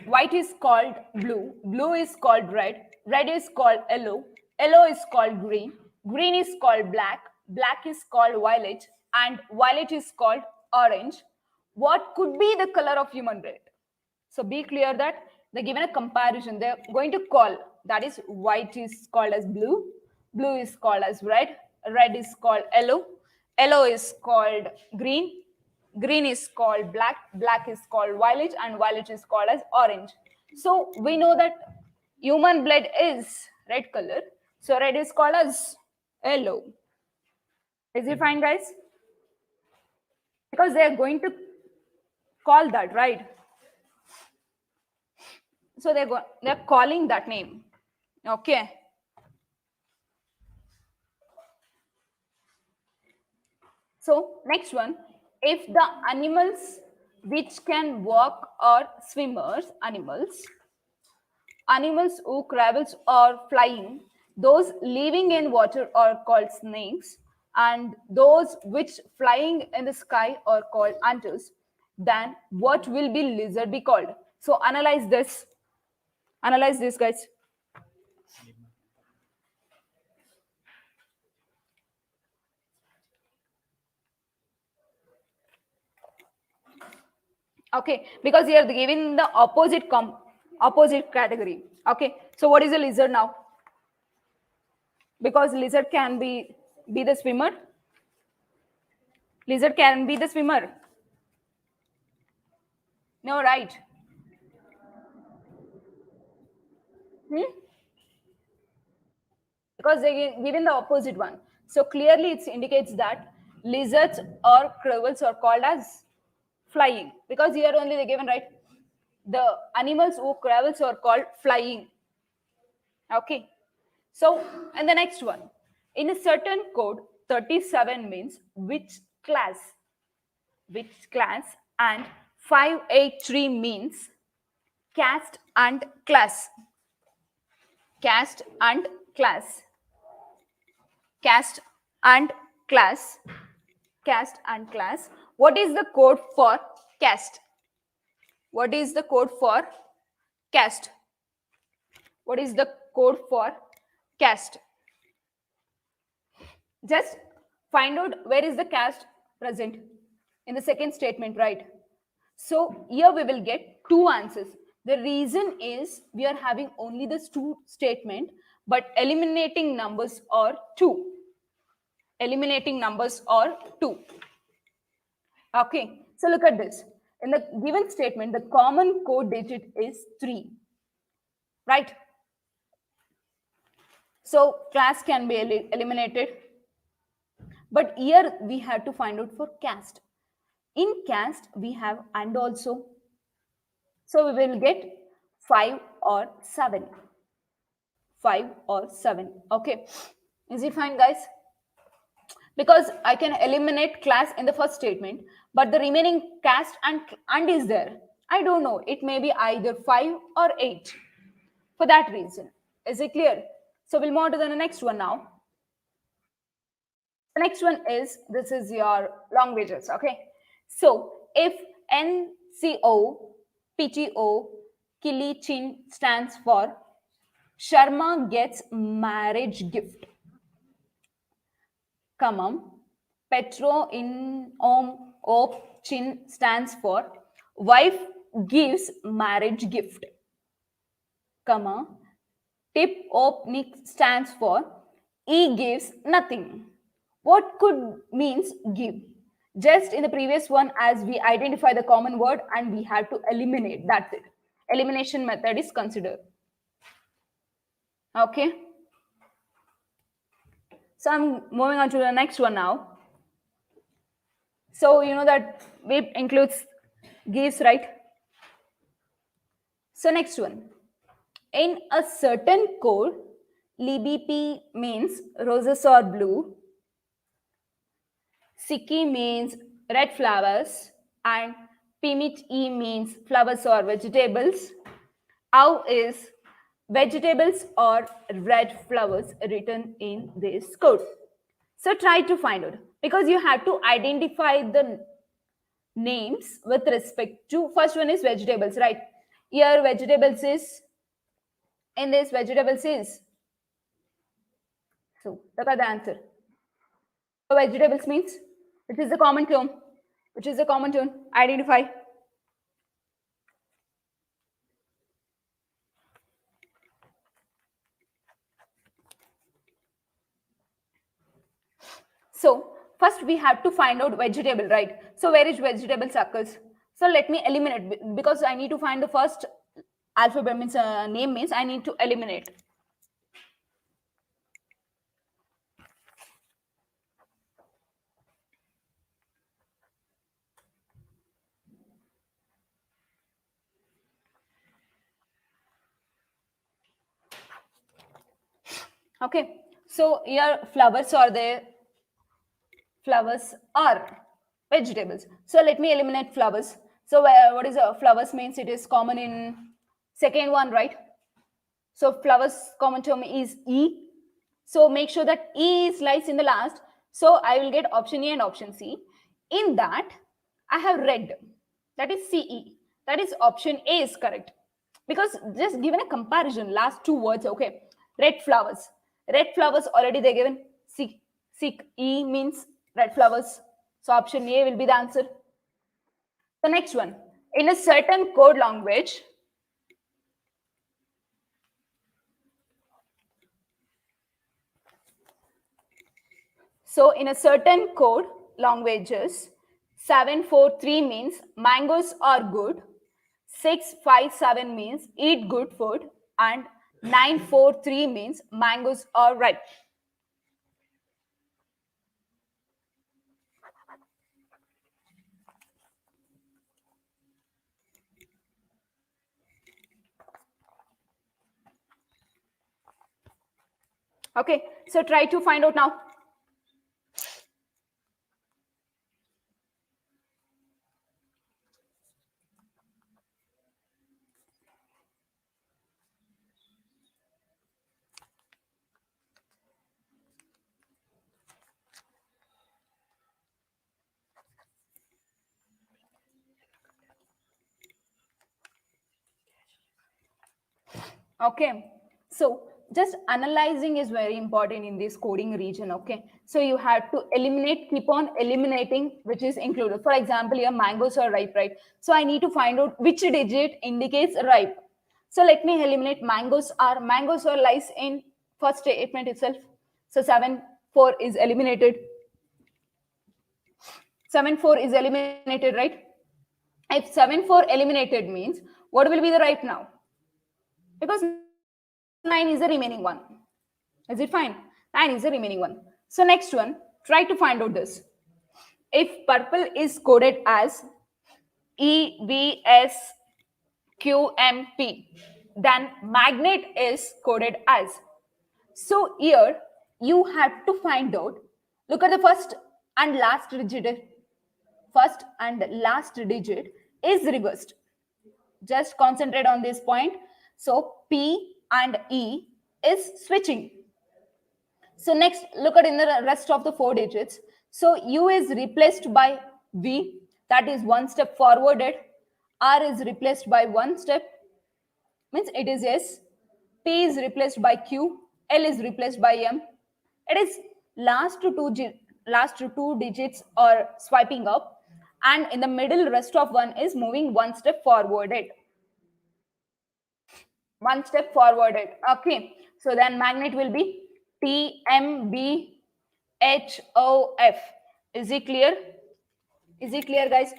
white is called blue, blue is called red, red is called yellow, yellow is called green, green is called black, black is called violet, and violet is called orange. What could be the color of human red? So be clear that they're given a comparison. They're going to call, that is white is called as blue, blue is called as red, red is called yellow, yellow is called green, green is called black, black is called violet, and violet is called as orange. So we know that human blood is red color. So red is called as yellow. Is it fine, guys? Because they are going to call that, right? So they're calling that name. Okay. So next one, if the animals which can walk are swimmers, animals who travels or flying, those living in water are called snakes, and those which flying in the sky are called hunters, then what will be lizard be called? So analyze this. Analyze this, guys. Okay, because here they're giving the opposite category. Okay, so what is a lizard now? Because lizard can be the swimmer. Lizard can be the swimmer. No, right? Because they're given the opposite one. So clearly it indicates that lizards or crevels are called as flying, because here only they're given, right? The animals who travels are called flying. Okay. So, and the next one, in a certain code, 37 means which class, and 583 means caste and class. Caste and class. Caste and class. Caste and class. What is the code for caste? What is the code for caste? What is the code for caste? Just find out where is the caste present in the second statement, right? So here we will get two answers. The reason is we are having only this two statement, but eliminating numbers are 2. Eliminating numbers are 2. Okay, so look at this. in the given statement, the common code digit is 3, right? So class can be eliminated. But here we have to find out for caste. In caste, we have and also. So we will get 5 or 7. 5 or 7. Okay. Is it fine, guys? Because I can eliminate class in the first statement, but the remaining caste and is there. I don't know. It may be either 5 or 8. For that reason. Is it clear? So we'll move on to the next one now. The next one is, this is your languages, okay? So if NCO, PTO, Kilichin stands for Sharma gets marriage gift, comma, Petro in Op Chin stands for wife gives marriage gift, comma, Tip Op Nick stands for E gives nothing. What could means give? Just in the previous one, as we identify the common word and we have to eliminate, that's it. Elimination method is considered. Okay. So I'm moving on to the next one now. So you know that WIP includes gives, right? So next one. In a certain code, LBP means roses or blue, Siki means red flowers, and Pimit E means flowers or vegetables. How is vegetables or red flowers written in this code? So try to find out, because you have to identify the names with respect to, first one is vegetables, right? Here vegetables is, in this vegetables is. So look at the answer. So vegetables means, which is the common term, which is the common term, identify. So first we have to find out vegetable, right? So where is vegetable occurs? So let me eliminate, because I need to find the first alphabet means name means I need to eliminate. Okay, so here flowers are there. Flowers are vegetables. So let me eliminate flowers. So what is flowers means? It is common in second one, right? So flowers common term is E. So make sure that E is lies in the last. So I will get option A and option C. In that, I have red. That is CE. That is option A is correct. Because just given a comparison, last two words, okay. Red flowers. Red flowers already they given C. C. E means red flowers. So option A will be the answer. The next one. In a certain code language, so in a certain code languages, 743 means mangoes are good, 657 means eat good food, and 943 means mangoes are ripe. Okay, so try to find out now. Okay, so just analyzing is very important in this coding region. Okay, so you have to eliminate, keep on eliminating which is included. For example, here mangoes are ripe, right? So I need to find out which digit indicates ripe. So let me eliminate mangoes are lies in first statement itself. So 7-4 is eliminated. 7-4 is eliminated, right? If 7, 4 eliminated means, what will be the right now? Because 9 is the remaining one. Is it fine? 9 is the remaining one. So next one, try to find out this. If purple is coded as EVSQMP, then magnet is coded as. So here you have to find out, look at the first and last digit. First and last digit is reversed. Just concentrate on this point. So P and E is switching. So next, look at in the rest of the 4 digits. So U is replaced by V, that is 1 step forwarded. R is replaced by 1 step, means it is S. P is replaced by Q. L is replaced by M. It is last two digits are swiping up, and in the middle rest of one is moving 1 step forwarded. 1 step forwarded. Okay. So then magnet will be TMBHOF. Is it clear? Is it clear, guys?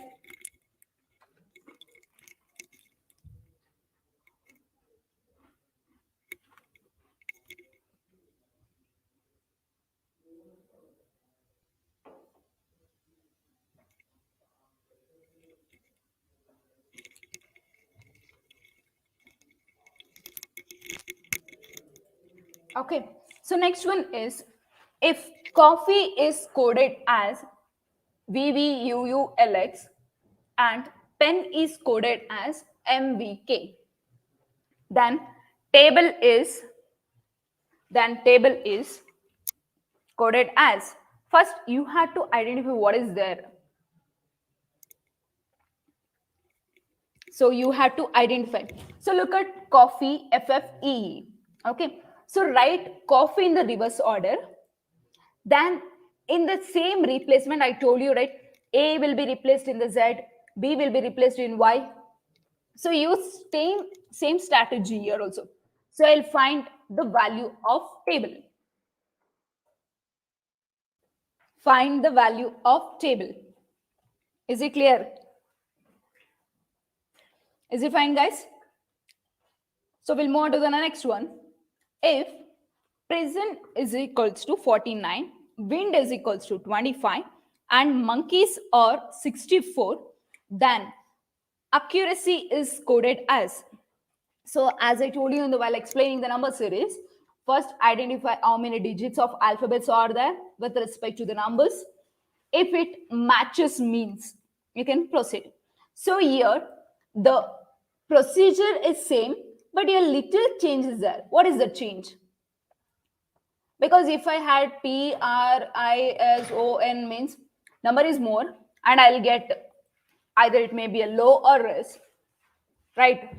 Okay. So next one is, if coffee is coded as VVUULX and pen is coded as MVK, then table is coded as. First you have to identify what is there. So you have to identify. So look at coffee, FFEE. Okay. So write coffee in the reverse order. Then in the same replacement, I told you, right? A will be replaced in the Z, B will be replaced in Y. So use same strategy here also. So I'll find the value of table. Find the value of table. Is it clear? Is it fine, guys? So we'll move on to the next one. If prison is equals to 49, wind is equals to 25, and monkeys are 64, then accuracy is coded as. So as I told you while explaining the number series, first identify how many digits of alphabets are there with respect to the numbers. If it matches means, you can proceed. So here the procedure is same, but a little change is there. What is the change? Because if I had PRISON means number is more, and I'll get either it may be a low or res, right?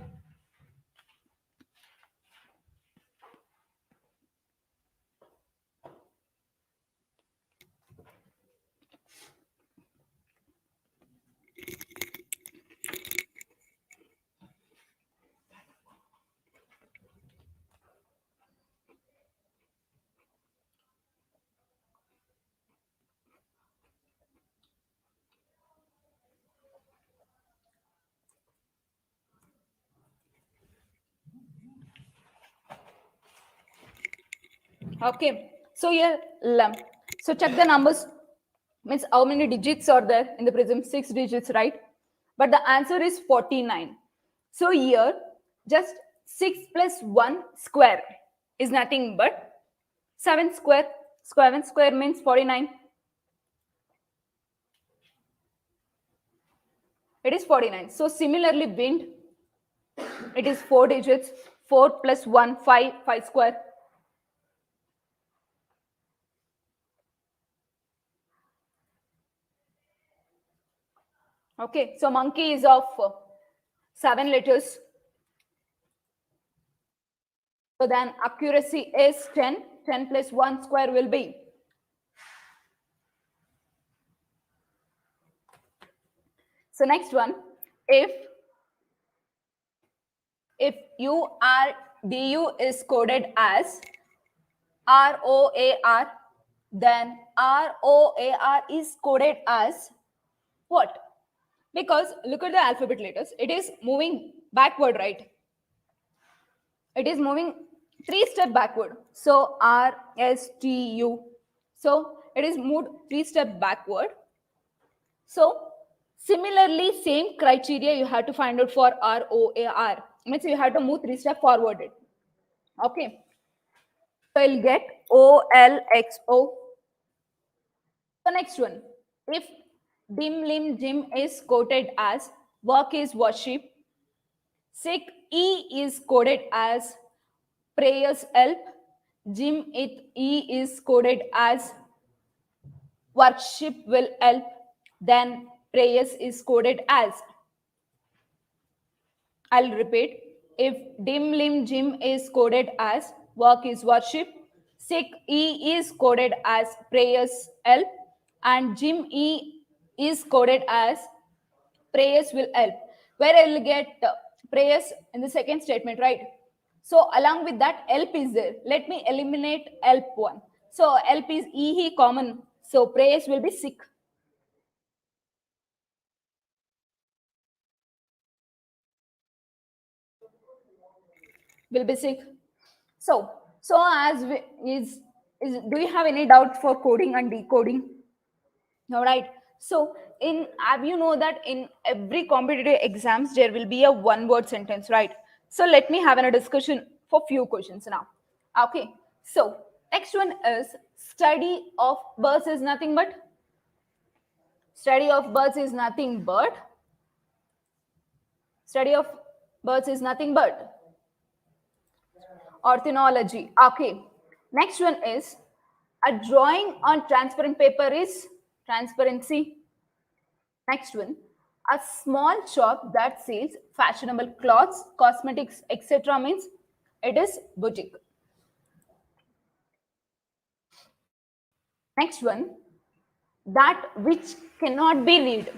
Okay, so here so check the numbers, means how many digits are there in the prism? 6 digits, right? But the answer is 49. So here just 6 plus 1 square is nothing but 7 square. 7 square means 49. It is 49. So similarly wind, it is 4 digits. 4 plus 1, 5, 5 square. Okay, so monkey is of 7 letters. So then accuracy is 10. 10 plus 1 square will be. So next one, if URDU is coded as ROAR, then ROAR is coded as what? Because look at the alphabet letters. It is moving backward, right? It is moving 3 steps backward. So R, S, T, U. So it is moved 3 steps backward. So similarly, same criteria you have to find out for R, O, A, R. Means you have to move 3 steps forwarded. Okay. So you'll get O, L, X, O. The next one. If dim, lim, jim is quoted as work is worship, sick, E is coded as prayers help, jim, it, E is coded as worship will help, then prayers is coded as. I'll repeat. If dim, lim, jim is coded as work is worship, sick, E is coded as prayers help, and jim, E is coded as prayers will help. Where I'll get prayers in the second statement, right? So along with that, help is there. Let me eliminate help one. So help is E common. So prayers will be sick. Will be sick. So as we, is do you have any doubt for coding and decoding? All right. So in you know that in every competitive exams there will be a one-word sentence, right? So let me have a discussion for few questions now. Okay. So next one is study of birds is nothing but study of birds is nothing but study of birds is nothing but ornithology. Okay. Next one is a drawing on transparent paper is transparency. Next one, a small shop that sells fashionable clothes, cosmetics, etc. means it is boutique. Next one, that which cannot be read.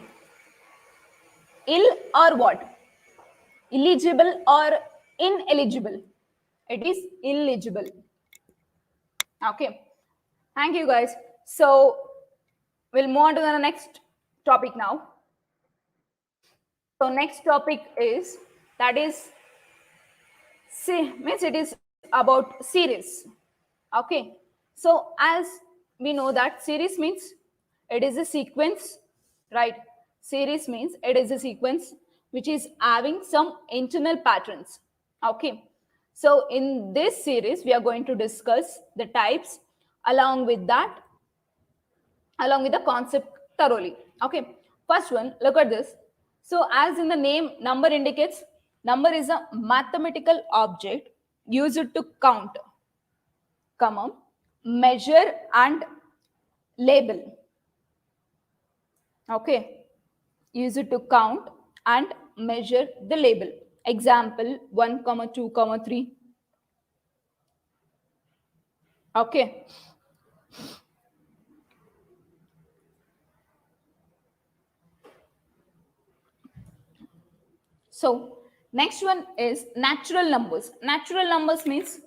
Ill or what? Illegible or ineligible? It is illegible. Okay. Thank you, guys. So we'll move on to the next topic now. So next topic is means it is about series. Okay. So as we know that series means it is a sequence, right? Series means it is a sequence which is having some internal patterns. Okay. So in this series, we are going to discuss the types along with the concept thoroughly. Okay. First one, look at this. So as in the name, number indicates, number is a mathematical object used to count, comma, measure and label. Okay. Use it to count and measure the label. Example 1, 2, 3. Okay. So next one is natural numbers. Natural numbers means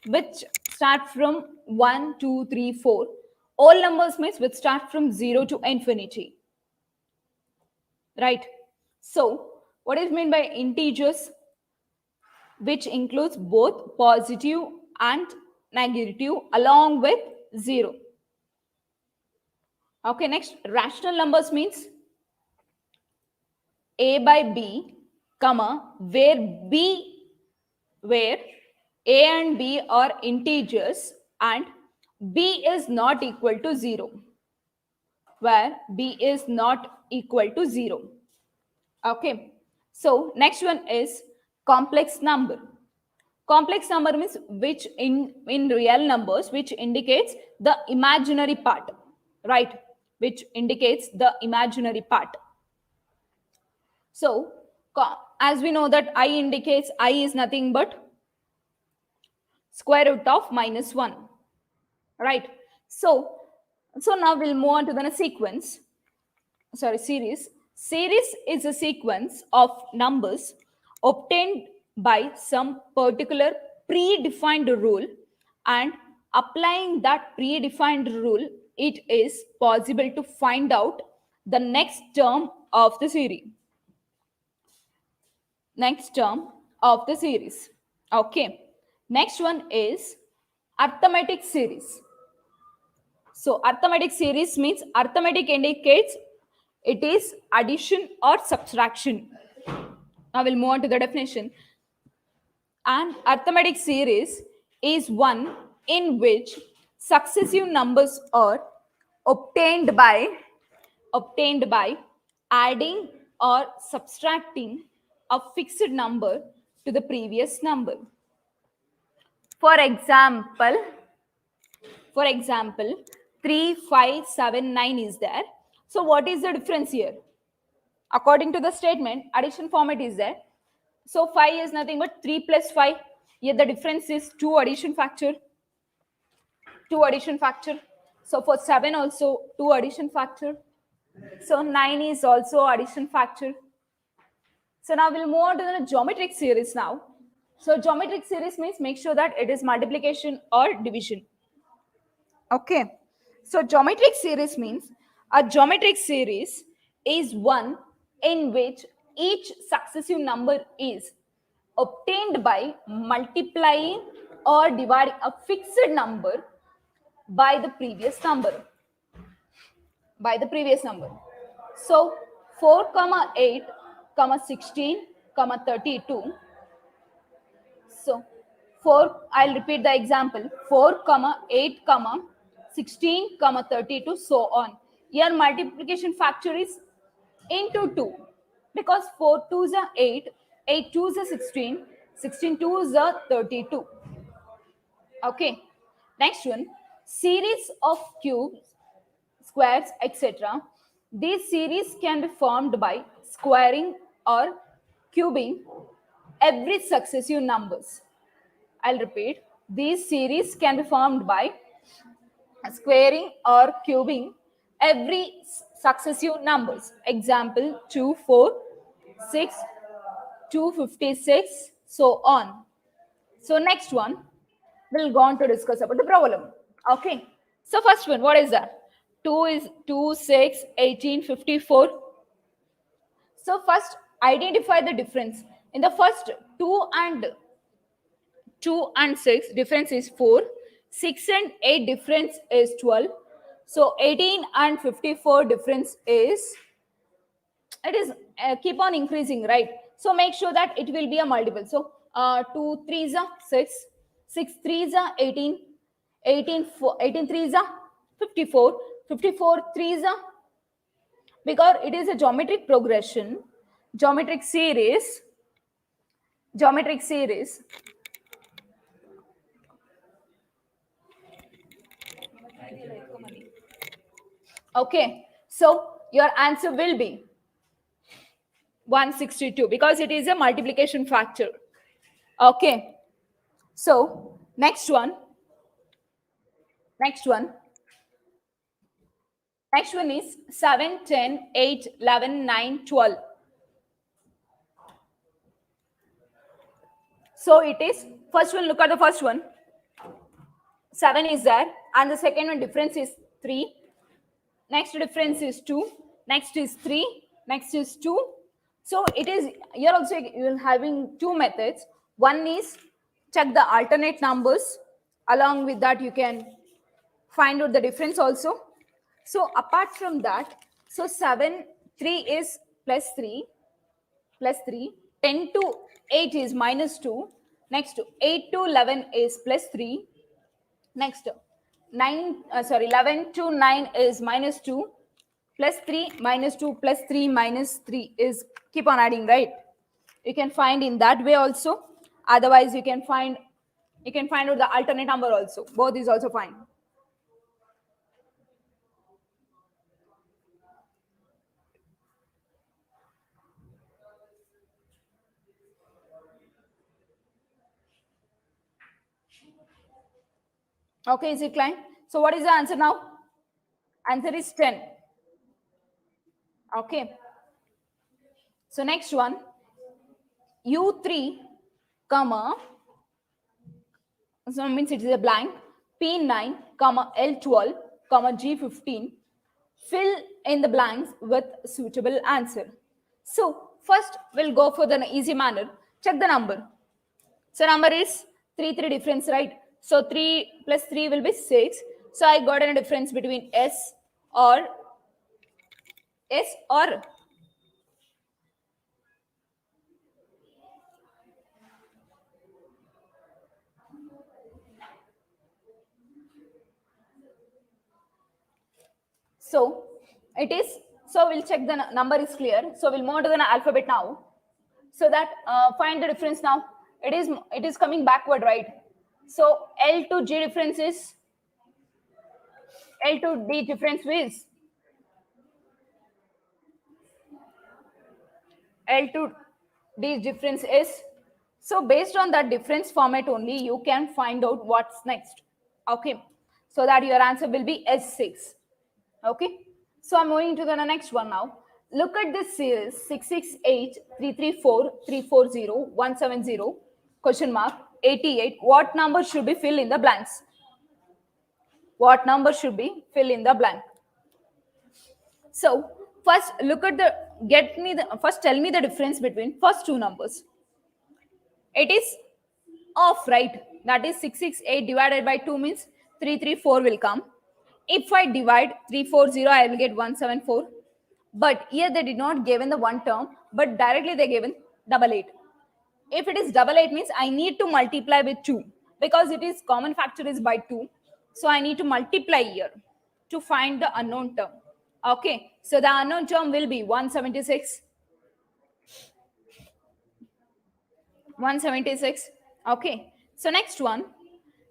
which start from 1, 2, 3, 4. All numbers means which start from 0 to infinity. Right. So what is meant by integers? Which includes both positive and negative along with 0. Okay, next, rational numbers means A by B, comma, where A and B are integers and B is not equal to 0. Where B is not equal to 0. Okay. So next one is complex number. Complex number means which in real numbers, which indicates the imaginary part, right? Which indicates the imaginary part. So as we know that I indicates I is nothing but square root of -1, right? So now we'll move on to the series. Series is a sequence of numbers obtained by some particular predefined rule, and applying that predefined rule, it is possible to find out the next term of the series. Next term of the series. Okay. Next one is arithmetic series. So arithmetic series means arithmetic indicates it is addition or subtraction. Now we'll move on to the definition. An arithmetic series is one in which successive numbers are obtained by adding or subtracting a fixed number to the previous number. For example, 3, 5, 7, 9 is there. So what is the difference here? According to the statement, addition format is there. So 5 is nothing but 3 plus 5. Here the difference is 2 addition factor. 2 addition factor. So for 7 also 2 addition factor. So 9 is also addition factor. So now we'll move on to the geometric series now. So geometric series means make sure that it is multiplication or division. Okay. So geometric series means a geometric series is one in which each successive number is obtained by multiplying or dividing a fixed number by the previous number. So 4, 8, 16, 32. So 4, I'll repeat the example. 4, 8, 16, 32, so on. Here multiplication factor is into 2 because 4 2s are 8, 8 2s are 16, 16 2s are 32. Okay. Next one, series of cubes, squares, etc. These series can be formed by squaring or cubing every successive numbers. I'll repeat. These series can be formed by squaring or cubing every successive numbers. Example 2, 4, 6, 256, so on. So next one, we'll go on to discuss about the problem. Okay. So first one, what is that? 2 is 2, 6, 18, 54. So first, identify the difference. In the first 2 and 6, difference is 4. 6 and 8, difference is 12. So 18 and 54, difference is, it is keep on increasing, right? So make sure that it will be a multiple. So 2 3s are 6, 6 3s are 18, 18 3s are 54, 54 3s are, because it is a geometric progression, geometric series. Okay, so your answer will be 162 because it is a multiplication factor. Okay, so next one is 7, 10, 8, 11, 9, 12. So it is, first one, look at the first one. 7 is there, and the second one difference is 3. Next difference is 2. Next is 3. Next is 2. So it is, here also you will having two methods. One is check the alternate numbers. Along with that, you can find out the difference also. So apart from that, so 7, 3 is plus 3. 10 to 8 is minus 2. Next, 8 to 11 is plus 3. Next, 11 to 9 is minus 2. Plus 3, minus 2, plus 3, minus 3 is, keep on adding, right? You can find in that way also. Otherwise, you can find out the alternate number also. Both is also fine. Okay, is it clear? So what is the answer now? Answer is 10. Okay. So next one, U3, comma, so means it is a blank, P9, comma, L12, comma, G15, Fill in the blanks with suitable answer. So first we'll go for the easy manner. Check the number. So number is 3 difference, right? So 3 plus 3 will be 6. So I got a difference between S or so it is. So we'll check the number is clear. So we'll move to the alphabet now. So that find the difference now. It is coming backward, right? So L to G difference is L to D difference is L to D difference is. So based on that difference format only, you can find out what's next. Okay. So that your answer will be S6. Okay. So I'm moving to the next one now. Look at this series 668 334 340 170 question mark 88. What number should be filled in the blanks? What number should be filled in the blank? So first look at the first tell me the difference between first two numbers. It is off, right? That is 668 divided by 2 means 334 will come. If I divide 340, I will get 174. But here they did not given the one term, but directly they given 88. If it is 88 means I need to multiply with 2 because it is common factor is by 2. So I need to multiply here to find the unknown term. Okay, so the unknown term will be 176. 176. Okay, so next one,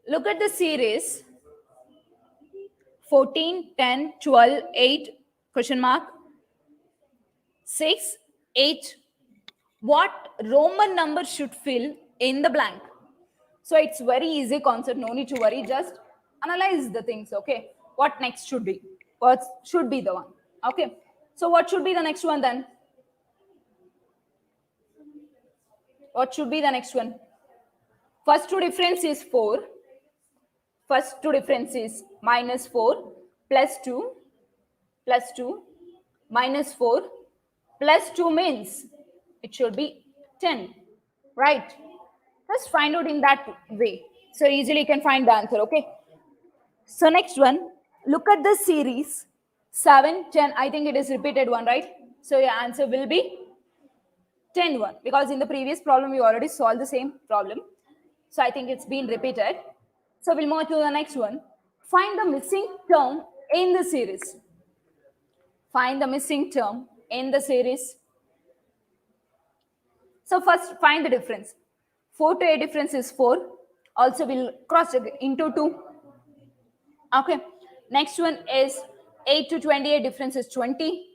look at the series 14, 10, 12, 8, question mark, 6, 8. What Roman number should fill in the blank? So it's very easy concept, no need to worry, just analyze the things, okay? What next should be? What should be the one? Okay, so what should be the next one then? What should be the next one? First two difference is 4. First two difference is minus 4 plus 2 minus 4 plus 2 means it should be 10, right? Just find out in that way. So easily you can find the answer, okay? So next one, look at the series 7, 10. I think it is repeated one, right? So your answer will be 10, 1 because in the previous problem you already solved the same problem. So I think it's been repeated. So we'll move to the next one. Find the missing term in the series. Find the missing term in the series. So first find the difference. 4 to 8 difference is 4. Also we'll cross into 2. Okay. Next one is 8 to 28 difference is 20.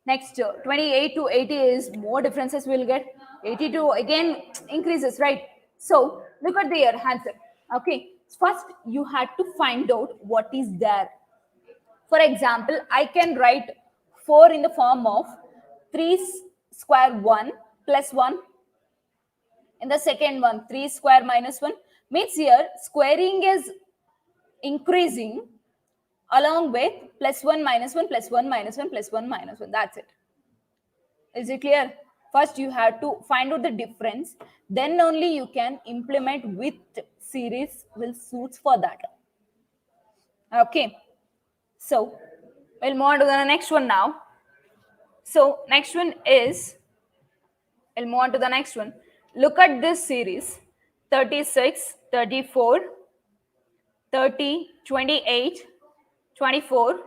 Next 28 to 80 is more differences we'll get. 82 again increases, right? So look at the answer. Okay. First you had to find out what is there. For example, I can write 4 in the form of 3 square 1 plus 1. In the second one, 3 square minus 1 means here squaring is increasing along with plus 1 minus 1 plus 1 minus 1 plus 1 minus 1. That's it. Is it clear? First you have to find out the difference. Then only you can implement with series will suits for that. Okay. So we'll move on to the next one now. So next one is, we'll move on to the next one. Look at this series 36, 34, 30, 28, 24,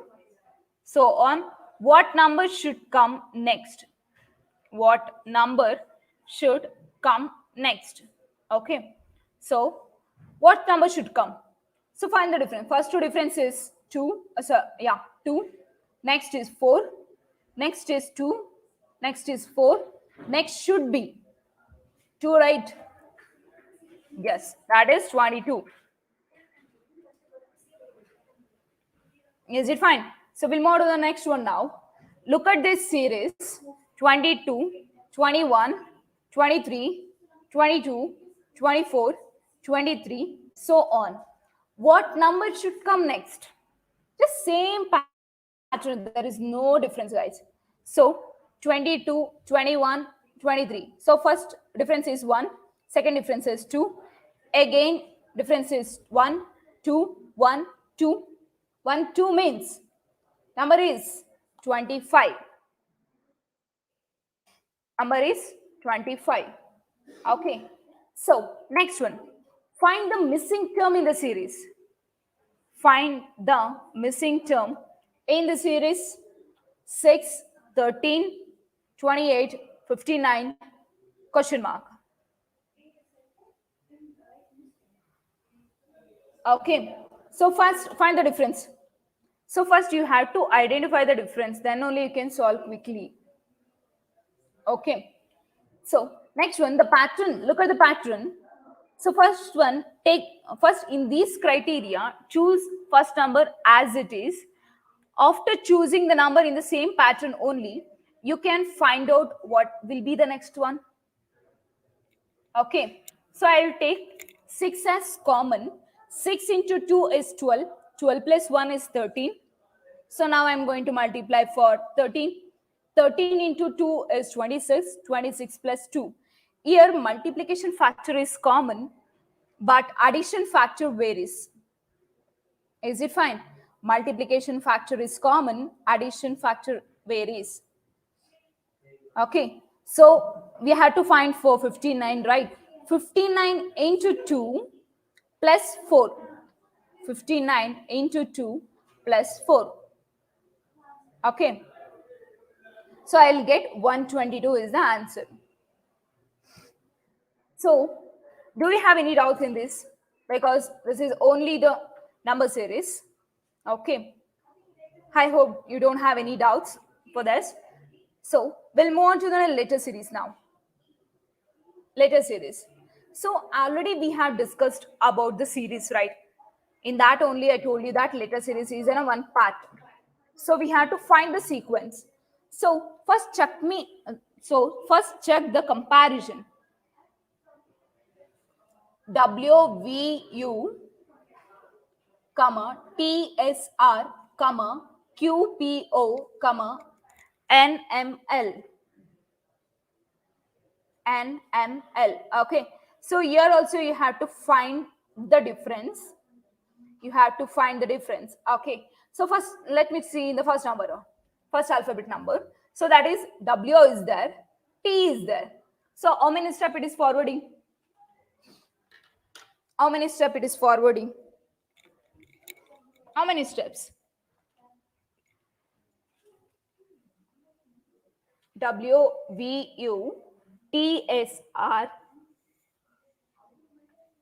so on. What number should come next? What number should come next? Okay. So what number should come? So find the difference. First two difference is 2. 2. Next is 4. Next is 2. Next is 4. Next should be 2, right? Yes, that is 22. Is it fine? So we'll move to the next one now. Look at this series 22, 21, 23, 22, 24, 23, so on. What number should come next? Just same pattern. There is no difference, guys. So 22, 21, 23. So first difference is 1, second difference is 2. Again, difference is 1, 2, 1, 2. 1, 2 means number is 25. Number is 25. Okay. So next one. Find the missing term in the series. Find the missing term in the series 6, 13, 28, 59, question mark. Okay. So first find the difference. So first you have to identify the difference, then only you can solve quickly. Okay. So next one, the pattern. Look at the pattern. So first one, first in these criteria, choose first number as it is. After choosing the number in the same pattern only, you can find out what will be the next one. Okay. So I will take 6 as common. 6 into 2 is 12. 12 plus 1 is 13. So now I'm going to multiply for 13. 13 into 2 is 26. 26 plus 2. Here multiplication factor is common, but addition factor varies. Is it fine? Multiplication factor is common, addition factor varies. Okay, so we had to find 459, right? 59 into 2 plus 4. 59 into 2 plus 4. Okay. So I'll get 122 is the answer. So do we have any doubts in this? Because this is only the number series. Okay. I hope you don't have any doubts for this. So we'll move on to the letter series now. Letter series. So already we have discussed about the series, right? In that only I told you that letter series is in a one part. So we have to find the sequence. So first check the comparison. WVU, TSR, QPO, NML. Okay. So here also you have to find the difference. You have to find the difference. Okay. So first, let me see in the first number, first alphabet number. So that is W is there, T is there. So how many steps it is forwarding? How many steps it is forwarding? How many steps? WVU, TSR.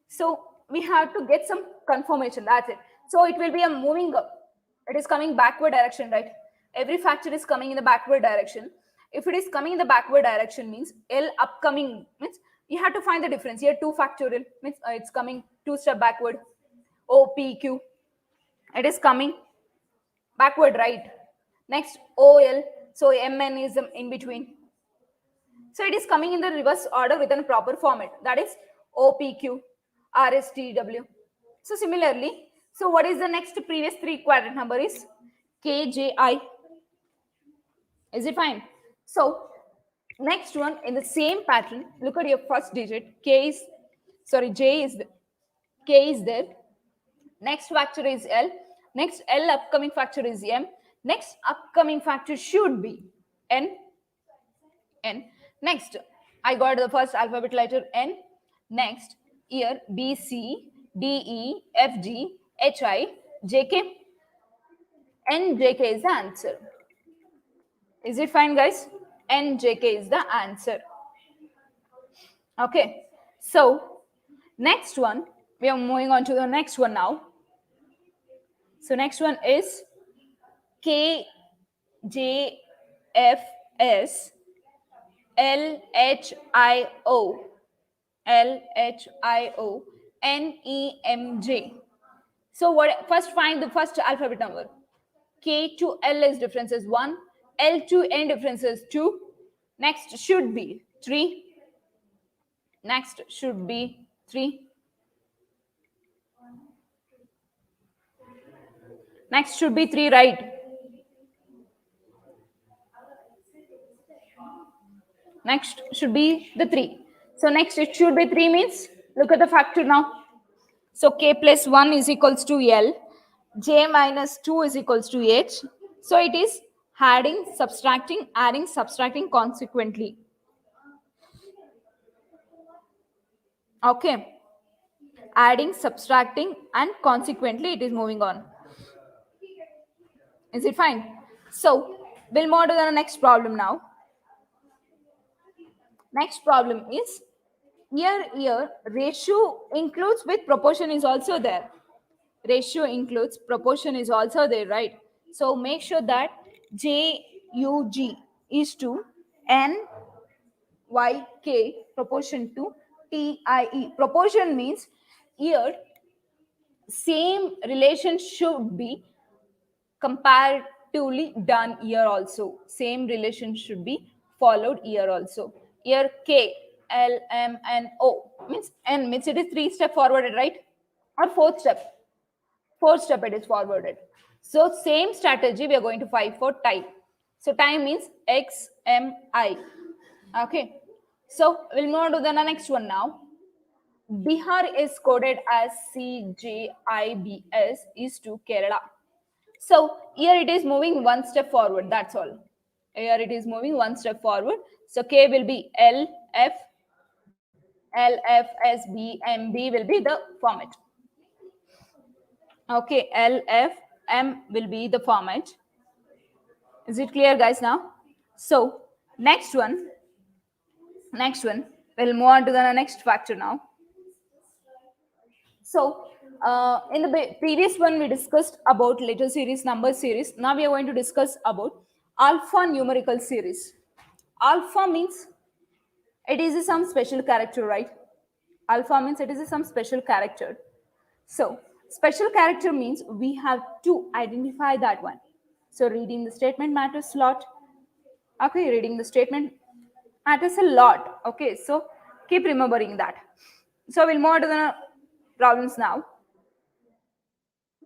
So we have to get some confirmation. That's it. So it will be a moving up. It is coming backward direction, right? Every factor is coming in the backward direction. If it is coming in the backward direction means L upcoming means you have to find the difference. Here 2 factorial means it's coming 2 step backward. OPQ. It is coming backward, right? Next OL. So MN is in between. So it is coming in the reverse order within a proper format. That is OPQ, RSTW. So similarly, so what is the next previous 3 quadrant number is KJI. Is it fine? So next one in the same pattern, look at your first digit. K is there. Next factor is L. Next L upcoming factor is M. Next upcoming factor should be N. Next, I got the first alphabet letter N. Next, here B, C, D, E, F, G, H, I, J, K. N, J, K is the answer. Is it fine, guys? N, J, K is the answer. Okay. So, next one, we are moving on to the next one now. So, next one is K, J, F, S, L, H, I, O. LHIO NEMJ. So what? First find the first alphabet number. K to L is difference is 1. L to N difference is 2. Next should be 3. Next should be 3. Next should be 3, right? Next should be the 3. So next it should be 3 means, look at the factor now. So k plus 1 is equals to L, j minus 2 is equals to H. So it is adding, subtracting, adding, subtracting consequently. Okay. Adding, subtracting, and consequently it is moving on. Is it fine? So we'll move on to the next problem now. Next problem is here ratio includes with proportion is also there. Ratio includes proportion is also there, right? So make sure that JUG is to NYK proportion to TIE. Proportion means here same relation should be comparatively done here also. Same relation should be followed here also. Here K, L, M, and O means N means it is 3-step forwarded, right? Or 4th step. 4th step it is forwarded. So same strategy we are going to find for tie. So tie means X, M, I. Okay. So we'll move on to the next one now. Bihar is coded as CJIBS is to Kerala. So here it is moving 1 step forward. That's all. Here it is moving 1 step forward. So K will be L, F, L, F, S, B, M, B will be the format. Okay, L, F, M will be the format. Is it clear, guys, now? So next one, we'll move on to the next factor now. So in the previous one, we discussed about letter series, number series. Now we are going to discuss about alphanumerical series. Alpha means it is some special character, right? Alpha means it is some special character. So special character means we have to identify that one. So reading the statement matters a lot. Okay, reading the statement matters a lot. Okay, so keep remembering that. So we'll move on to the problems now.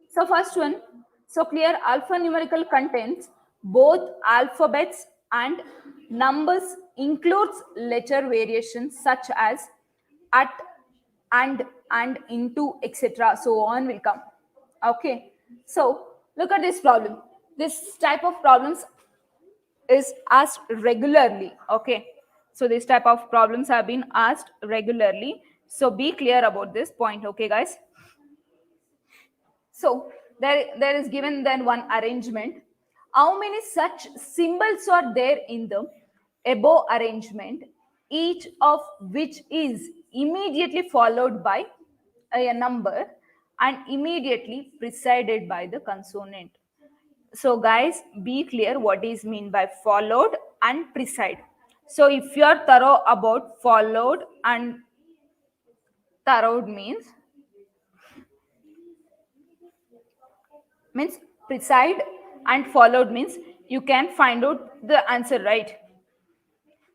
So first one, so clear alphanumerical contains both alphabets and numbers, includes letter variations such as at, and, into, etc. So on will come. Okay. So look at this problem. This type of problems is asked regularly. Okay. So this type of problems have been asked regularly. So be clear about this point. Okay, guys. So there is given then one arrangement. How many such symbols are there in the above arrangement, each of which is immediately followed by a number and immediately preceded by the consonant? So guys, be clear what is mean by followed and precede. So if you are thorough about followed and thorough means precede and followed means you can find out the answer, right?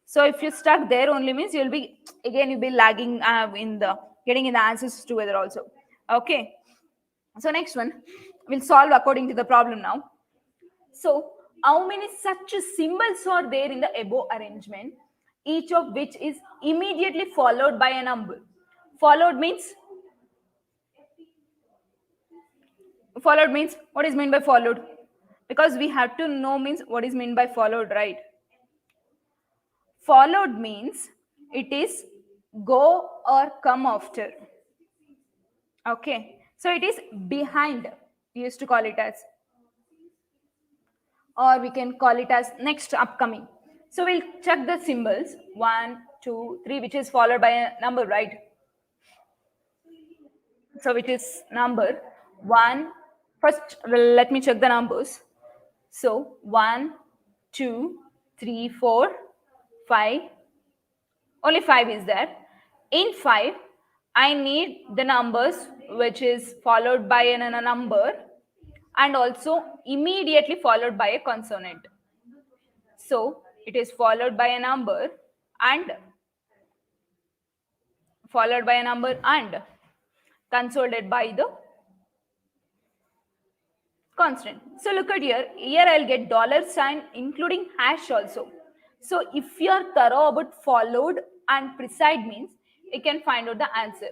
So if you're stuck there only means you'll be lagging in the getting in the answers together also. Okay. So next one, we'll solve according to the problem now. So how many such symbols are there in the above arrangement, each of which is immediately followed by a number? Followed means what is meant by followed? Because we have to know means what is meant by followed, right? Followed means it is go or come after. Okay. So it is behind. We used to call it as, or we can call it as next upcoming. So we'll check the symbols 1, 2, 3, which is followed by a number, right? So which is number 1. First, let me check the numbers. So 1, 2, 3, 4, 5. Only 5 is there. In 5, I need the numbers which is followed by a number and also immediately followed by a consonant. So it is followed by a number and consolidated by the constant. So look at here. Here I'll get $sign including hash also. So if you are thorough about followed and preside means, you can find out the answer.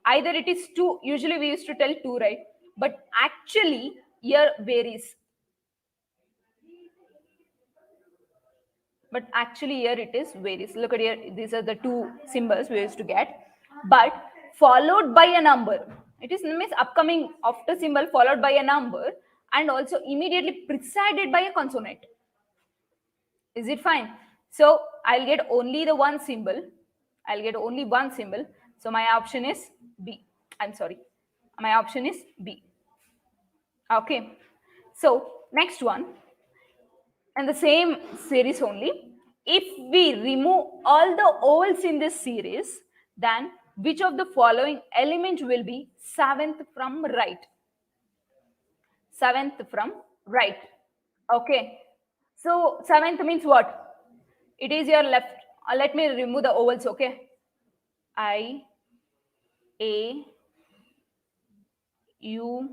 Either it is 2, usually we used to tell 2, right? But actually here varies. But actually here it is varies. Look at here, these are the 2 symbols we used to get. But followed by a number. It is means upcoming after symbol followed by a number and also immediately preceded by a consonant. Is it fine? So I'll get only the one symbol. I'll get only one symbol. So my option is B. I'm sorry. My option is B. Okay. So next one. And the same series only. If we remove all the ovals in this series, then which of the following element will be 7th from right? 7th from right. Okay. So 7th means what? It is your left. Let me remove the ovals, okay? I, A, U,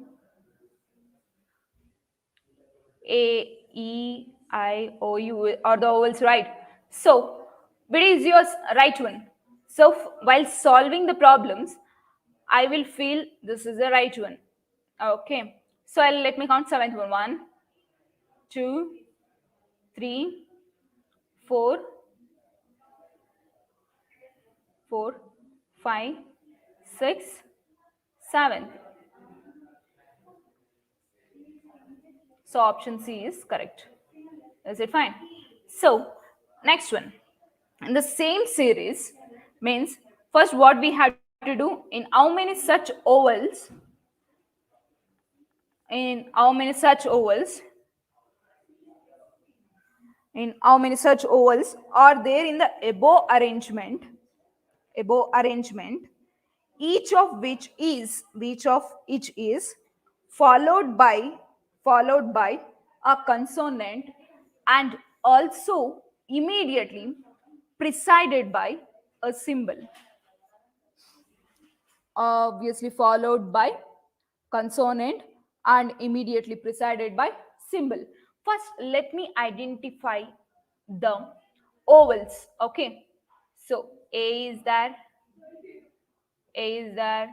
A, E, I, O, U are the ovals, right? So, which is your right one? So, while solving the problems, I will feel this is the right one. Okay. So, let me count 7th one. 1, 2, 3, 4, 4, 5, 6, 7. So option C is correct. Is it fine? So next one. In the same series means first what we have to do in how many such ovals in how many such ovals are there in the above arrangement each of which is followed by a consonant and also immediately preceded by a symbol, obviously followed by consonant and immediately preceded by symbol. First let me identify the ovals. Okay, so A is there, A is there,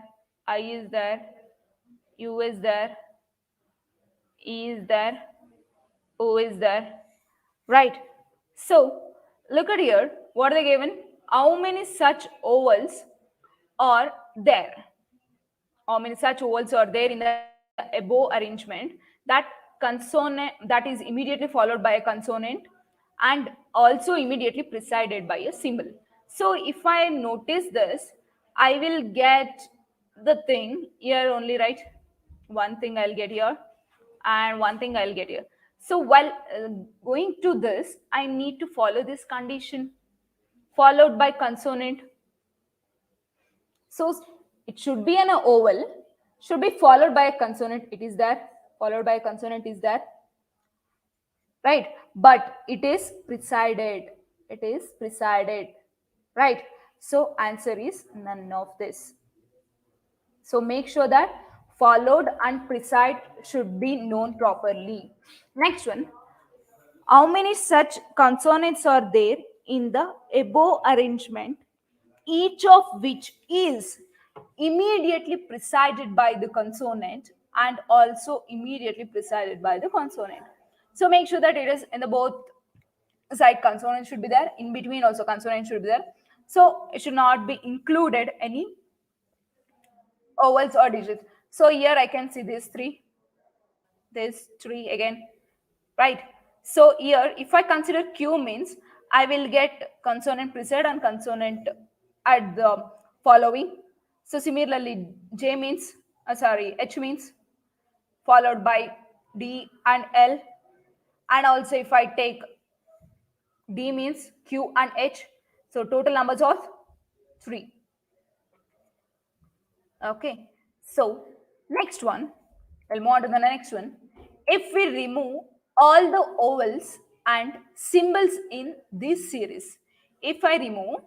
I is there, U is there, E is there, O is there, right? So look at here, what are they given? How many such ovals are there? How many such ovals are there in the above arrangement? That consonant that is immediately followed by a consonant and also immediately preceded by a symbol. So if I notice this, I will get the thing here only, right? One thing I'll get here and one thing I'll get here. So while going to this, I need to follow this condition followed by consonant. So it should be an oval, should be followed by a consonant. It is there, followed by a consonant is there, right? But it is preceded. It is preceded, right? So answer is none of this. So make sure that followed and precede should be known properly. Next one. How many such consonants are there in the above arrangement, each of which is immediately preceded by the consonant and also immediately preceded by the consonant? So make sure that it is in the both side consonant should be there, in between also consonant should be there. So it should not be included any ovals or digits. So here I can see these three, this 3 again, right? So here if I consider Q means I will get consonant precede and consonant at the following. So similarly J means H means followed by D and L, and also if I take D means Q and H, so total numbers of 3. Okay, so next one, I'll move on to the next one. If we remove all the ovals and symbols in this series, if I remove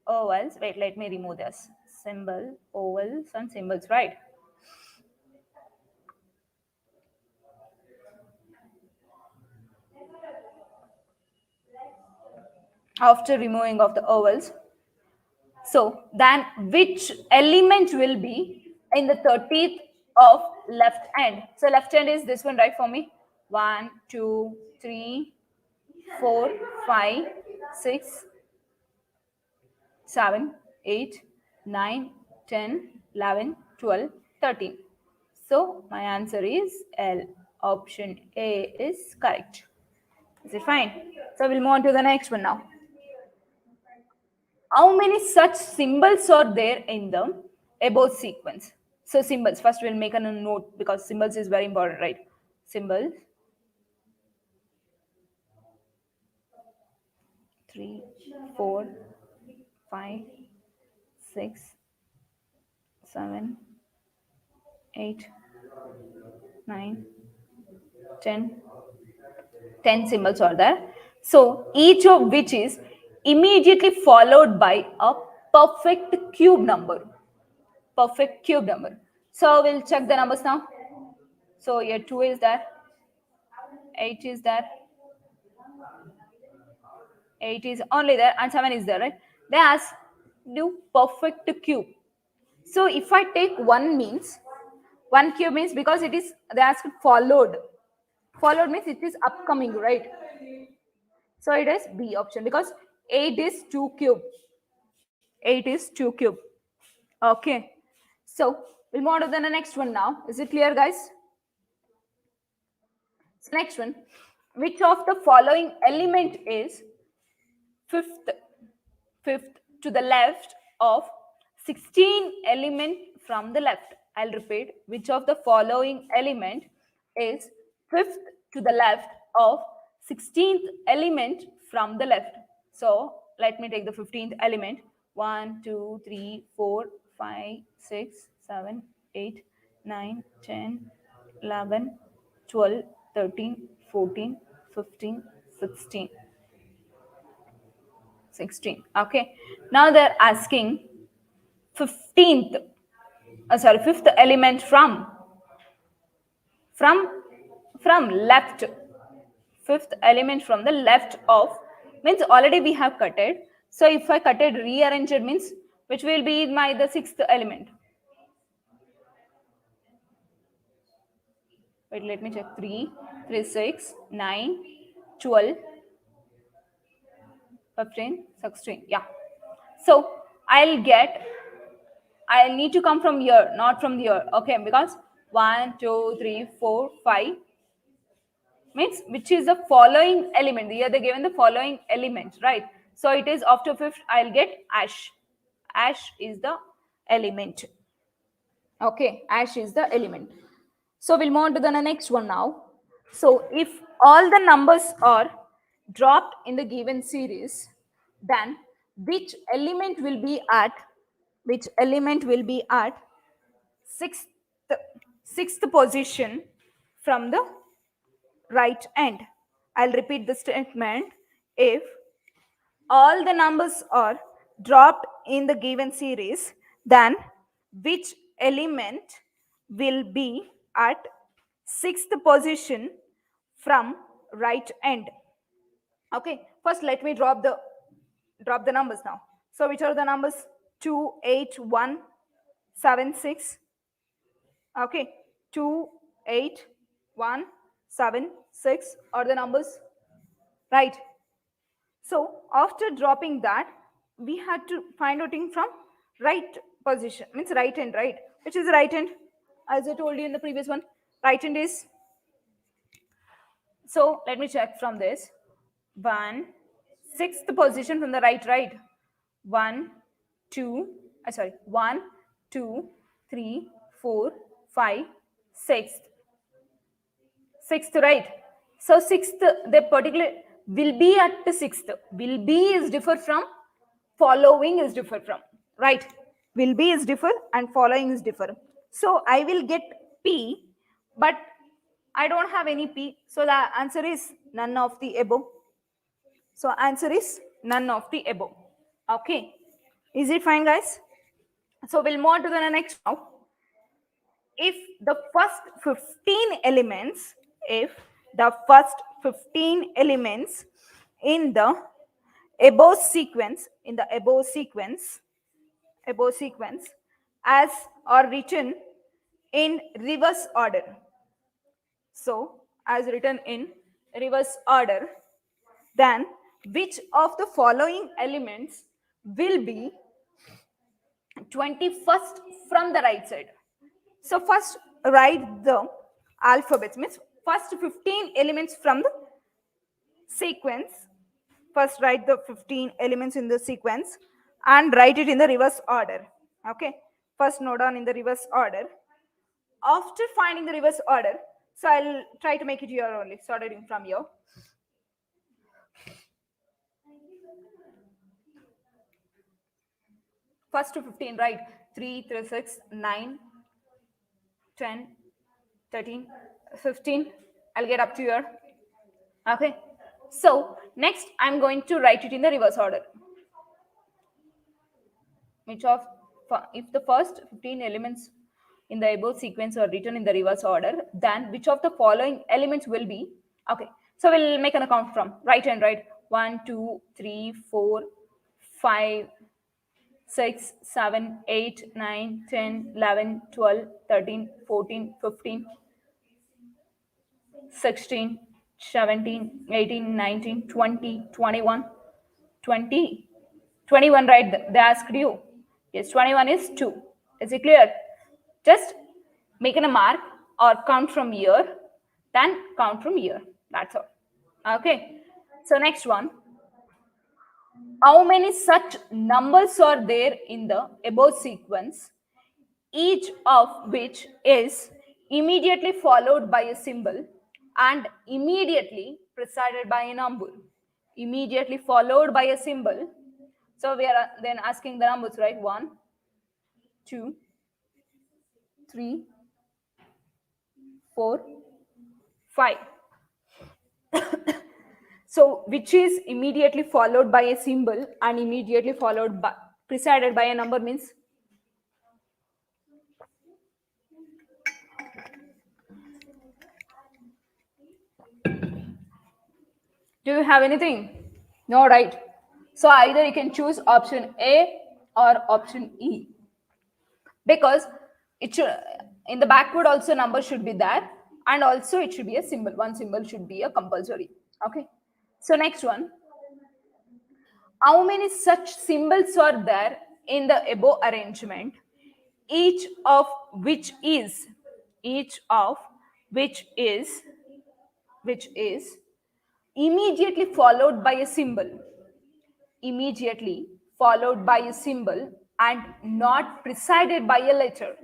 ovals, wait, let me remove this symbol, ovals and symbols, right? after removing of the ovals. So then which element will be in the 30th of left hand? So left hand is this one, right, for me? 1, 2, 3, 4, 5, 6, 7, 8, 9, 10, 11, 12, 13. So my answer is L. Option A is correct. Is it fine? So we'll move on to the next one now. How many such symbols are there in the above sequence? So symbols, first we'll make a note because symbols is very important, right? Symbols. 3, 4, 5, 6, 7, 8, 9, 10. 10 symbols are there. So each of which is immediately followed by a perfect cube number. Perfect cube number. So we'll check the numbers now. So here 2 is there, 8 is there, 8 is only there, and 7 is there, right? They ask do perfect cube. So if I take 1 means, 1 cube means because it is, they ask followed. Followed means it is upcoming, right? So it is B option because 8 is 2 cube. 8 is 2 cube. Okay. So we'll move on to the next one now. Is it clear, guys? So next one. Which of the following element is fifth to the left of 16 element from the left? I'll repeat. Which of the following element is fifth to the left of 16th element from the left? So let me take the 15th element. 1, 2, 3, 4, 5, 6, 7, 8, 9, 10, 11, 12, 13, 14, 15, 16. 16. Okay. Now they're asking 15th, fifth element from left. Fifth element from the left of means already we have cutted. So if I cutted rearranged means which will be the sixth element. Wait, let me check. 3, 3, 6, 9, 12, 15, 16. Yeah. So I'll need to come from here, not from here. Okay, because 1, 2, 3, 4, 5 means which is the following element. Here they given the following element, right? So it is after fifth, I'll get ash. Ash is the element. Okay, ash is the element. So we'll move on to the next one now. So if all the numbers are dropped in the given series, then which element will be at sixth position from the right end? I'll repeat the statement. If all the numbers are dropped in the given series, then which element will be at sixth position from right end? Okay, first let me drop the numbers now. So which are the numbers? 2, 8, 1, 7, 6. Okay, 2, 8, 1, 7, 6 are the numbers, right? So after dropping that, we had to find out from right position, means right hand, right? Which is right hand? As I told you in the previous one, right hand is. So let me check from this. 1, sixth position from the right. 1, 2, 1, 2, 3, 4, 5, 6. Sixth, right? So sixth, the particular will be at the sixth. Will be is differ from following is differ from, right? Will be is differ and following is differ. So I will get P, but I don't have any P. So the answer is none of the above. So answer is none of the above. Okay. Is it fine, guys? So we'll move on to the next now. If the first 15 elements, in the above sequence, as are written in reverse order. So, as written in reverse order, then which of the following elements will be 21st from the right side? So first write the alphabets, means first 15 elements from the sequence. First write the 15 elements in the sequence and write it in the reverse order. Okay, first note down in the reverse order. After finding the reverse order, so I'll try to make it here only, starting from here. First to 15, right? 3, 3, 6, 9, 10, 13, 15. I'll get up to here. Okay. So next I'm going to write it in the reverse order. Which of, if the first 15 elements in the above sequence are written in the reverse order, then which of the following elements will be? Okay. So we'll make an account from right hand, right? 1, 2, 3, 4, 5, 6, 7, 8, 9, 10, 11, 12, 13, 14, 15, 16, 17, 18, 19, 20, 21, 20, 21, right? They asked you. Yes, 21 is 2. Is it clear? Just make a mark or count from here, then count from here. That's all. Okay. So next one. How many such numbers are there in the above sequence, each of which is immediately followed by a symbol and immediately preceded by a number? Immediately followed by a symbol. So we are then asking the numbers, right? 1, 2, 3, 4, 5. So which is immediately followed by a symbol and immediately followed by preceded by a number means? Do you have anything? No, right? So either you can choose option A or option E, because it should, in the backward also number should be there, and also it should be a symbol. One symbol should be a compulsory. Okay. So next one. How many such symbols are there in the above arrangement, each of which is immediately followed by a symbol, and not preceded by a letter?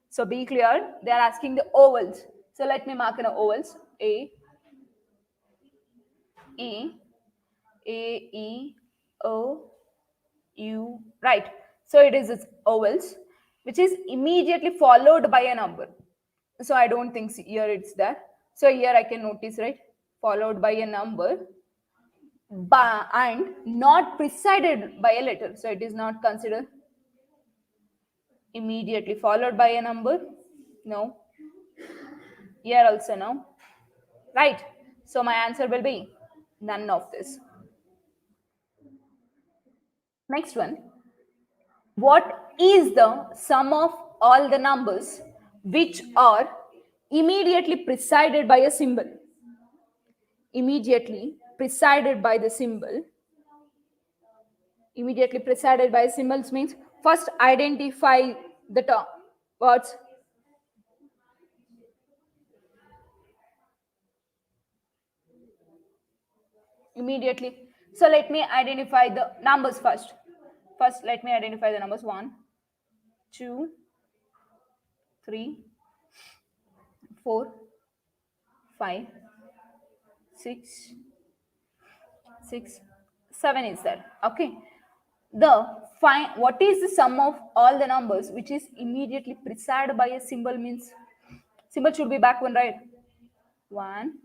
So be clear, they are asking the ovals. So let me mark in the ovals. A, E, O, U, right? So it is its ovals, which is immediately followed by a number. So I don't think here it's there. So here I can notice, right? Followed by a number, and not preceded by a letter. So it is not considered. Immediately followed by a number, no. Here also no, right? So my answer will be none of this. Next one. What is the sum of all the numbers which are immediately preceded by a symbol? Immediately preceded by symbols means first identify the term words. Immediately. So let me identify the numbers first. First, let me identify the numbers 1, 2, 3, 4, 5, 6, 7 is there. Okay. What is the sum of all the numbers which is immediately preceded by a symbol means? Symbol should be back one, right? 1,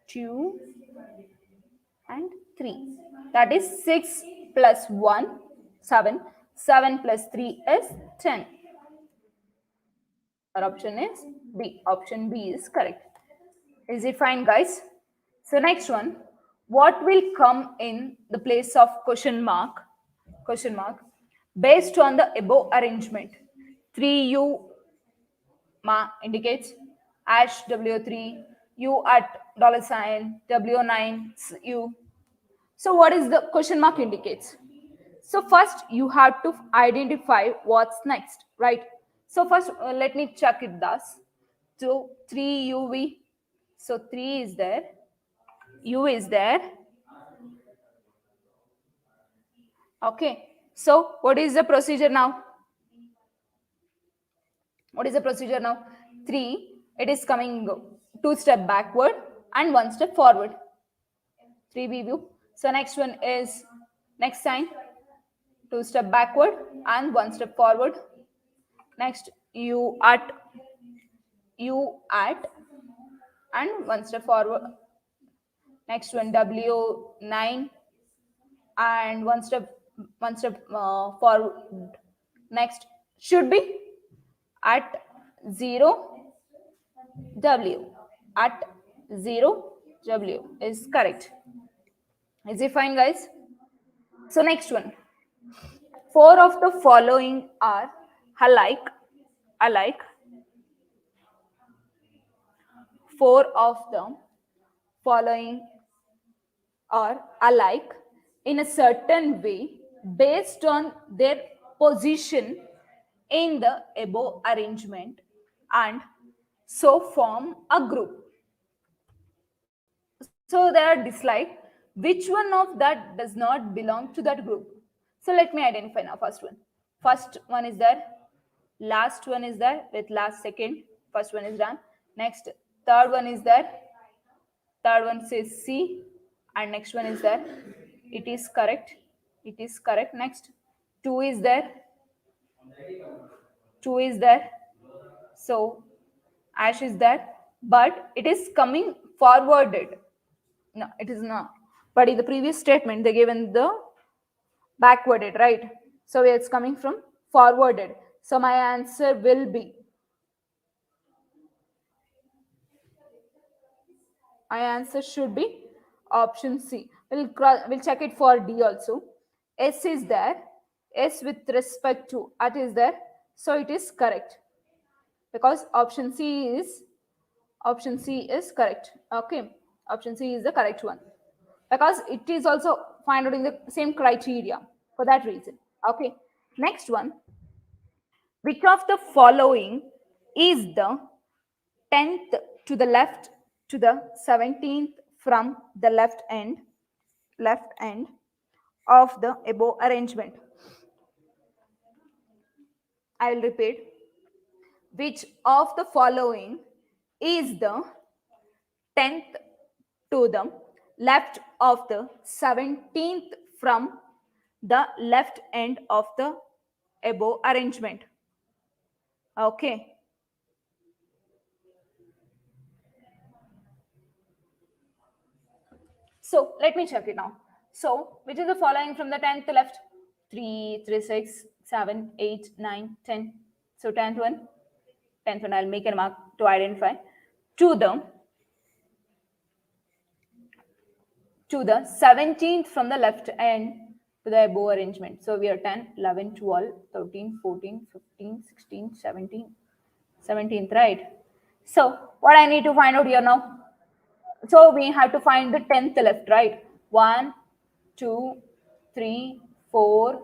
2, and 3. That is 6 plus 1, 7. 7 plus 3 is 10. Our option is B. Option B is correct. Is it fine, guys? So next one. what will come in the place of question mark based on the above arrangement? 3u indicates hash W3, U at dollar sign, W9 U. So what is the question mark indicates? So first you have to identify what's next, right? So first let me check it thus. So 3UV, so 3 is there, U is there. Okay, so what is the procedure now? What is the procedure now? 3, it is coming 2 step backward and 1 step forward. 3B view. So next one is next sign, 2 step backward and 1 step forward. Next U at and 1 step forward. Next one W9 and 1 step forward. Next should be at 0 W. At 0 W is correct. Is it fine, guys? So next one. 4 of the following are alike. 4 of the following are alike in a certain way based on their position in the above arrangement and so form a group. So they are disliked. Which one of that does not belong to that group? So let me identify now. First one is there, last one is there with last second. First one is done. Next, third one is there, third one says C, and next one is there. It is correct. Next, 2 is there, so ash is there, but it is coming forwarded. No, it is not. But in the previous statement, they given the backwarded, right? So it's coming from forwarded. So my answer will be, my answer should be option C. We'll check it for D also. S is there. S with respect to at is there. So it is correct because option C is correct. Okay, option C is the correct one because it is also found out in the same criteria for that reason. Okay, next one. Which of the following is the 10th to the left to the 17th from the left end of the above arrangement? I will repeat. Which of the following is the 10th to the left of the 17th from the left end of the above arrangement? Okay. So let me check it now. So which is the following from the 10th left? 3, 3, 6, 7, 8, 9, 10. So 10th one, I'll make a mark to identify. To the 17th from the left end to the above arrangement. So we are 10, 11, 12, 13, 14, 15, 16, 17, 17th, right? So what I need to find out here now? So we have to find the 10th left, right? 1, 2, 3, 4.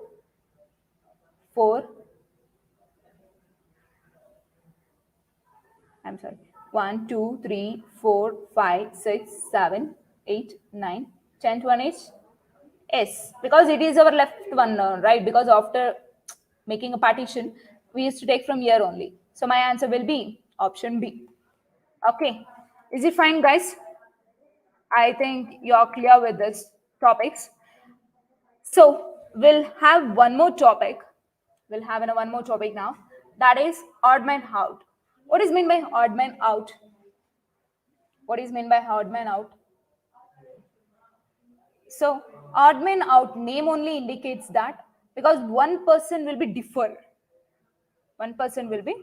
I'm sorry. 1, 2, 3, 4, 5, 6, 7, 8, 9, 10th one is S because it is our left one, right? Because after making a partition, we used to take from here only. So my answer will be option B. Okay. Is it fine, guys? I think you're clear with this topics. So we'll have one more topic. We'll have one more topic now. That is odd man out. What is meant by odd man out? What is meant by odd man out? So odd man out name only indicates that because one person will be differ. One person will be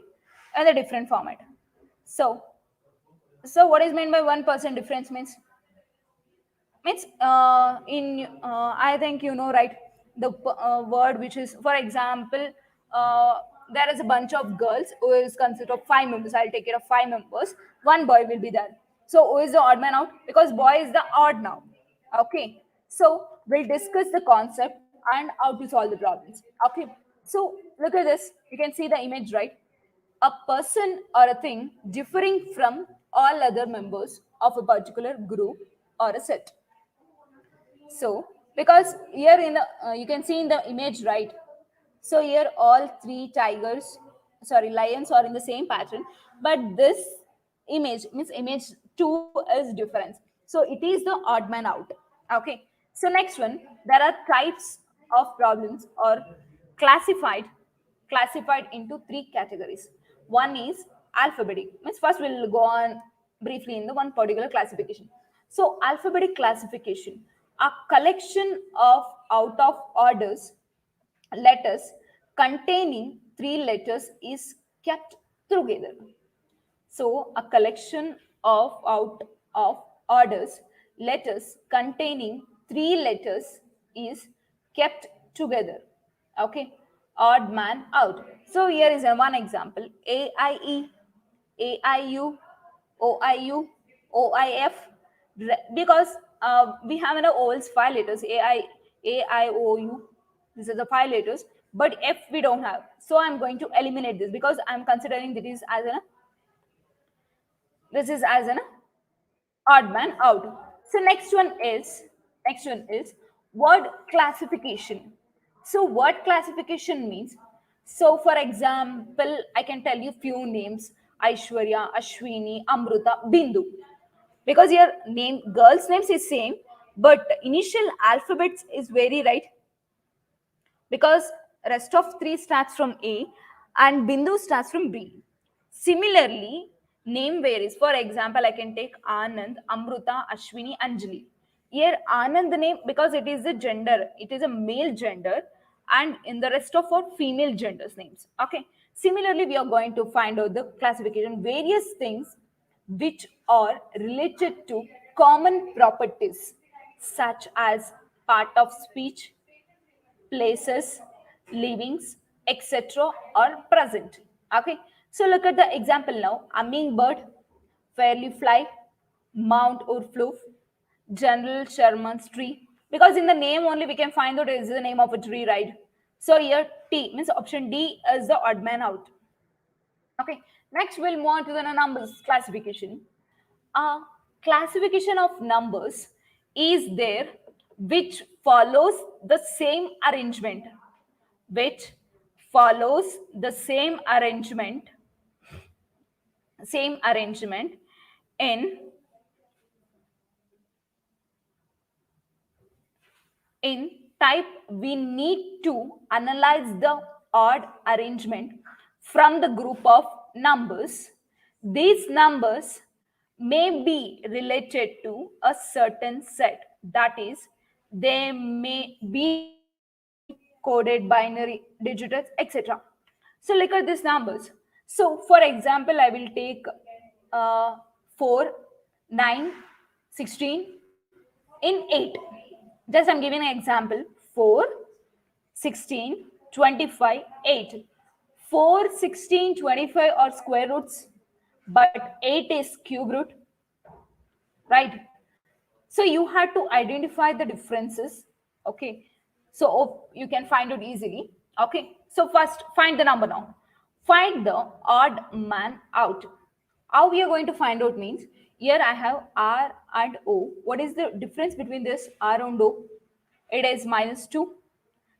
in a different format. So what is meant by 1% difference means? Means I think you know, right, the word which is, for example, there is a bunch of girls who is consist of 5 members. I'll take care of 5 members. One boy will be there. So who is the odd man out? Because boy is the odd now. Okay, so we'll discuss the concept and how to solve the problems. Okay, so look at this. You can see the image, right? A person or a thing differing from all other members of a particular group or a set. So, because here in the, you can see in the image, right? So here all three tigers, sorry, lions are in the same pattern, but this image means image 2 is different. So it is the odd man out. Okay. So next one, there are types of problems or classified classified into 3 categories. One is alphabetic. Means first we'll go on briefly in the one particular classification. So alphabetic classification, a collection of out of orders letters containing 3 letters is kept together. So a collection of out of orders letters containing 3 letters is kept together. Okay, odd man out. So here is one example: AIE, AIU, OIU, OIF. Because we have in the OLs 5 letters: AI, AIOU. These are the 5 letters, but F we don't have. So I'm going to eliminate this because I'm considering this is as an odd man out. So next one is word classification. So word classification means, so for example, I can tell you few names: Aishwarya, Ashwini, Amruta, Bindu. Because your name, girls' names is same, but initial alphabets is very right, because rest of 3 starts from A and Bindu starts from B. Similarly, name varies. For example, I can take Anand, Amruta, Ashwini, Anjali. Here Anand name, because it is a gender, it is a male gender, and in the rest of our female genders names. Okay. Similarly, we are going to find out the classification, various things which are related to common properties such as part of speech, places, livings, etc. are present. Okay. So look at the example now. Hummingbird, fairly fly, Mount Urfloof, General Sherman's tree. Because in the name only we can find out it is the name of a tree, right? So here T means option D is the odd man out. Okay. Next we'll move on to the numbers classification. A classification of numbers is there which follows the which follows the same arrangement in type. We need to analyze the odd arrangement from the group of numbers. These numbers may be related to a certain set, that is, they may be coded binary digits, etc. So look at these numbers. So for example, I will take 4, 9, 16 in 8. Just I'm giving an example: 4, 16, 25, 8. 4, 16, 25 are square roots, but 8 is cube root, right? So you have to identify the differences. Okay, so you can find it easily. Okay, so first find the number now. Find the odd man out. How we are going to find out means, here I have R and O. What is the difference between this R and O? It is -2.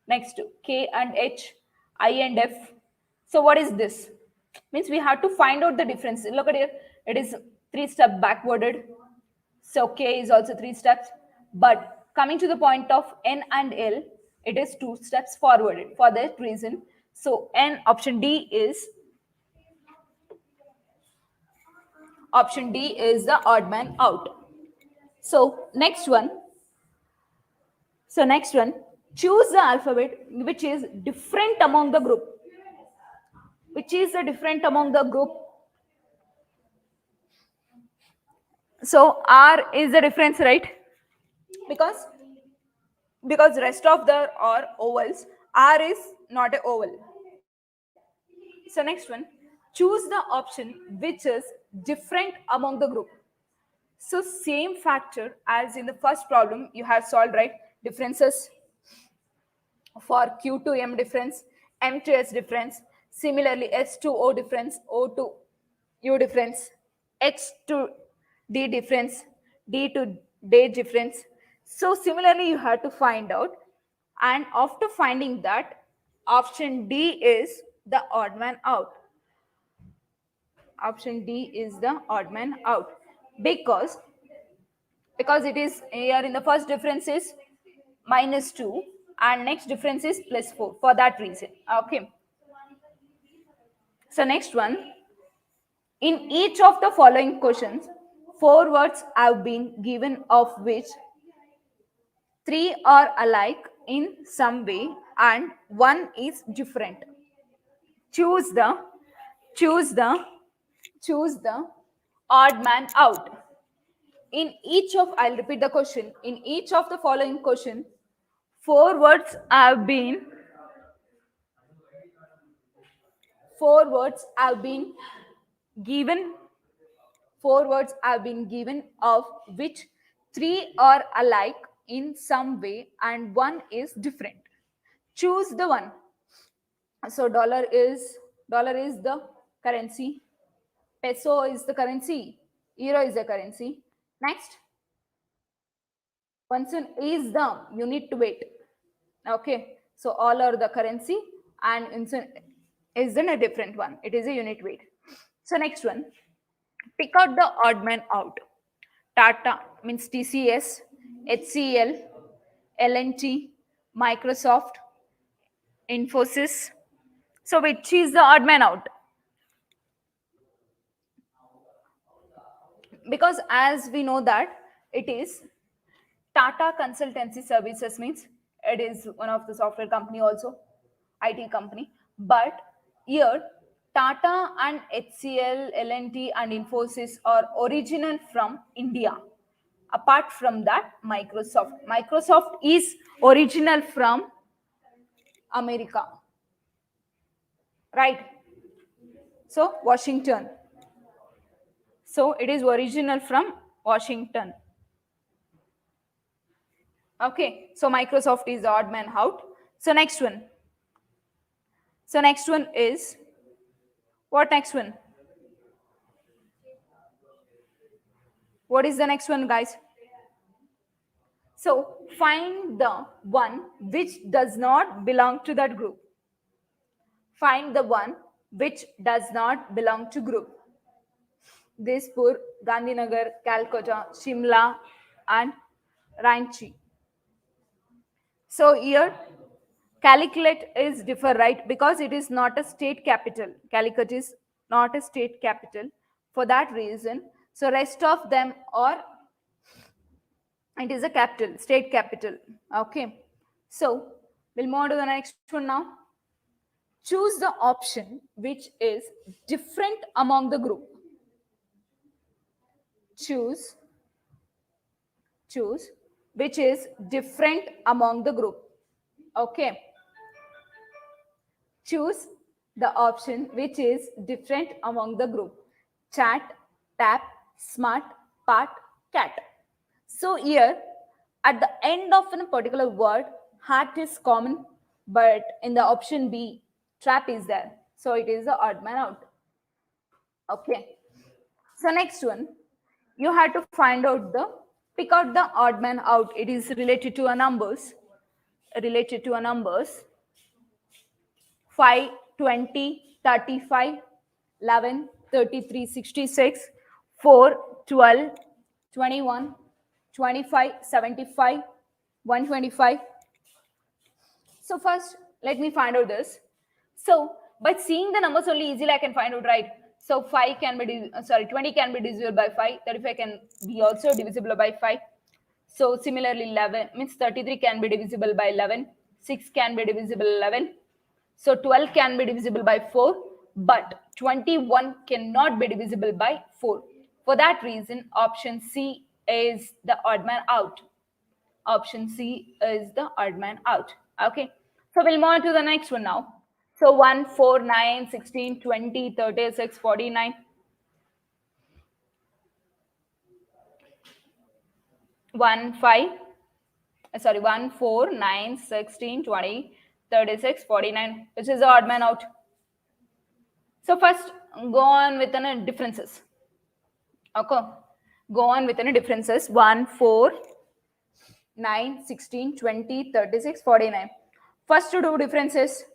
Next, K and H, I and F. So what is this? Means we have to find out the difference. Look at here. It is 3-step backwarded. So K is also 3 steps. But coming to the point of N and L, it is 2 steps forwarded. For that reason, so N, option D is the odd man out. So next one, choose the alphabet which is different among the group. Which is the different among the group? So R is the difference, right? because rest of the are ovals. R is not a oval. So next one, choose the option which is different among the group. So same factor as in the first problem you have solved, right? Differences for Q to M difference, M to S difference. Similarly, S to O difference, O to U difference, H to D difference, D to D difference. So similarly, you have to find out. And after finding that, option D is the odd man out. Option D is the odd man out because it is here in the first difference is -2 and next difference is +4 for that reason. Okay. So next one, in each of the following questions, 4 words have been given of which 3 are alike in some way and 1 is different. Choose the choose the choose the odd man out. In each of, I'll repeat the question, in each of the following question, 4 words have been given 4 words have been given of which 3 are alike in some way and 1 is different. Choose the one. So dollar is the currency, peso is the currency, euro is the currency. Next, Bunsen is the unit weight. Okay, so all are the currency and Bunsen is in a different one. It is a unit weight. So next one, pick out the odd man out. Tata means TCS, HCL, L&T, Microsoft, Infosys. So which is the odd man out? Because as we know that it is Tata Consultancy Services, means it is one of the software company also, IT company. But here Tata and HCL, L&T and Infosys are original from India. Apart from that, Microsoft is original from America, right? So Washington. So it is original from Washington. Okay, so Microsoft is the odd man out. So next one. So next one is, what next one? What is the next one, guys? So find the one which does not belong to that group. Find the one which does not belong to group. Dispur, Gandhinagar, Calcutta, Shimla and Ranchi. So here Calicut is differ, right? Because it is not a state capital. Calicut is not a state capital. For that reason, so rest of them are, it is a capital, state capital. Okay. So we'll move on to the next one now. Choose the option which is different among the group. Choose which is different among the group. Okay. Choose the option which is different among the group. Chat, tap, smart, part, cat. So here at the end of a particular word, hat is common, but in the option B, trap is there. So it is the odd man out. Okay. So next one, you have to find out pick out the odd man out. It is related to a numbers. 5, 20, 35, 11, 33, 66, 4, 12, 21, 25, 75, 125. So first, let me find out this. So by seeing the numbers only easily I can find out, right? So 20 can be divisible by 5, 35 can be also divisible by 5. So similarly 11 means 33 can be divisible by 11, 6 can be divisible 11. So 12 can be divisible by 4, but 21 cannot be divisible by 4. For that reason, option C is the odd man out. Option C is the odd man out. Okay. So we'll move on to the next one now. So 1, 4, 9, 16, 20, 36, 49. 1, 5. 1, 4, 9, 16, 20, 36, 49, which is the odd man out. So first, go on with the differences. Okay. Go on with the differences. 1, 4, 9, 16, 20, 36, 49. First to do differences.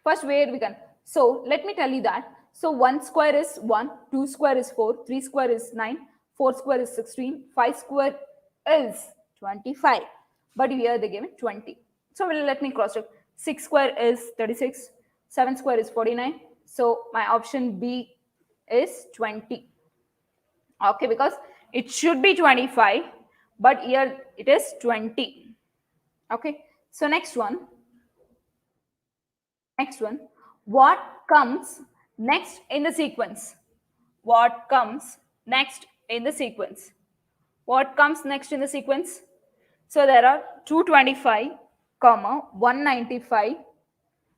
First, where we can. So let me tell you that. So 1 square is 1, 2 square is 4, 3 square is 9, 4 square is 16, 5 square is 25. But here they gave me 20. So let me cross check. 6 square is 36, 7 square is 49. So my option B is 20. Okay, because it should be 25, but here it is 20. Okay, so next one. What comes next in the sequence? What comes next in the sequence? What comes next in the sequence? So there are 225, 195,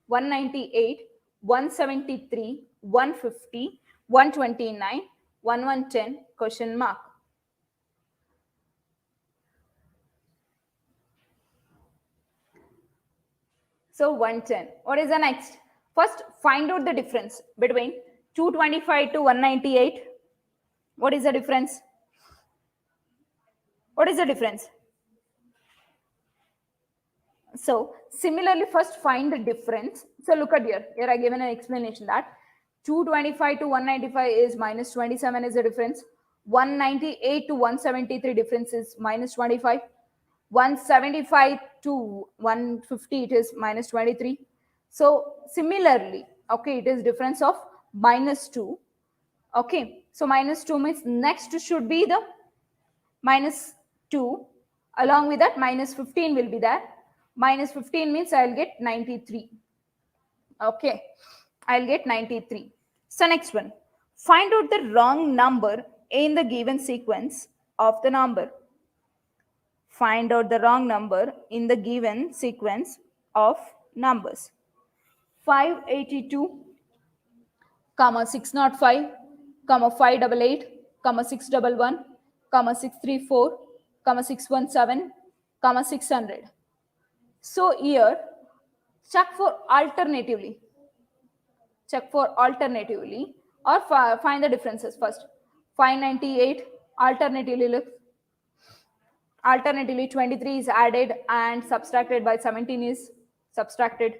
198, 173, 150, 129, 1110, question mark. So 110. What is the next? First, find out the difference between 225 to 198. What is the difference? What is the difference? So similarly, first find the difference. So look at here. Here I given an explanation that 225 to 195 is minus 27 is the difference. 198 to 173 difference is minus 25. 175 to 150 it is minus 23. So similarly, okay, it is difference of minus 2. Okay, so minus 2 means next should be the minus 2. Along with that, minus 15 will be there. Minus 15 means I'll get 93. Okay, I'll get 93. So next one, find out the wrong number in the given sequence of the number. Find out the wrong number in the given sequence of numbers. 582, 605, 588, 611, 634, 617, 600. So here, check for alternatively. Check for alternatively or find the differences first. 598, alternatively look. Alternatively, 23 is added and subtracted by 17 is subtracted.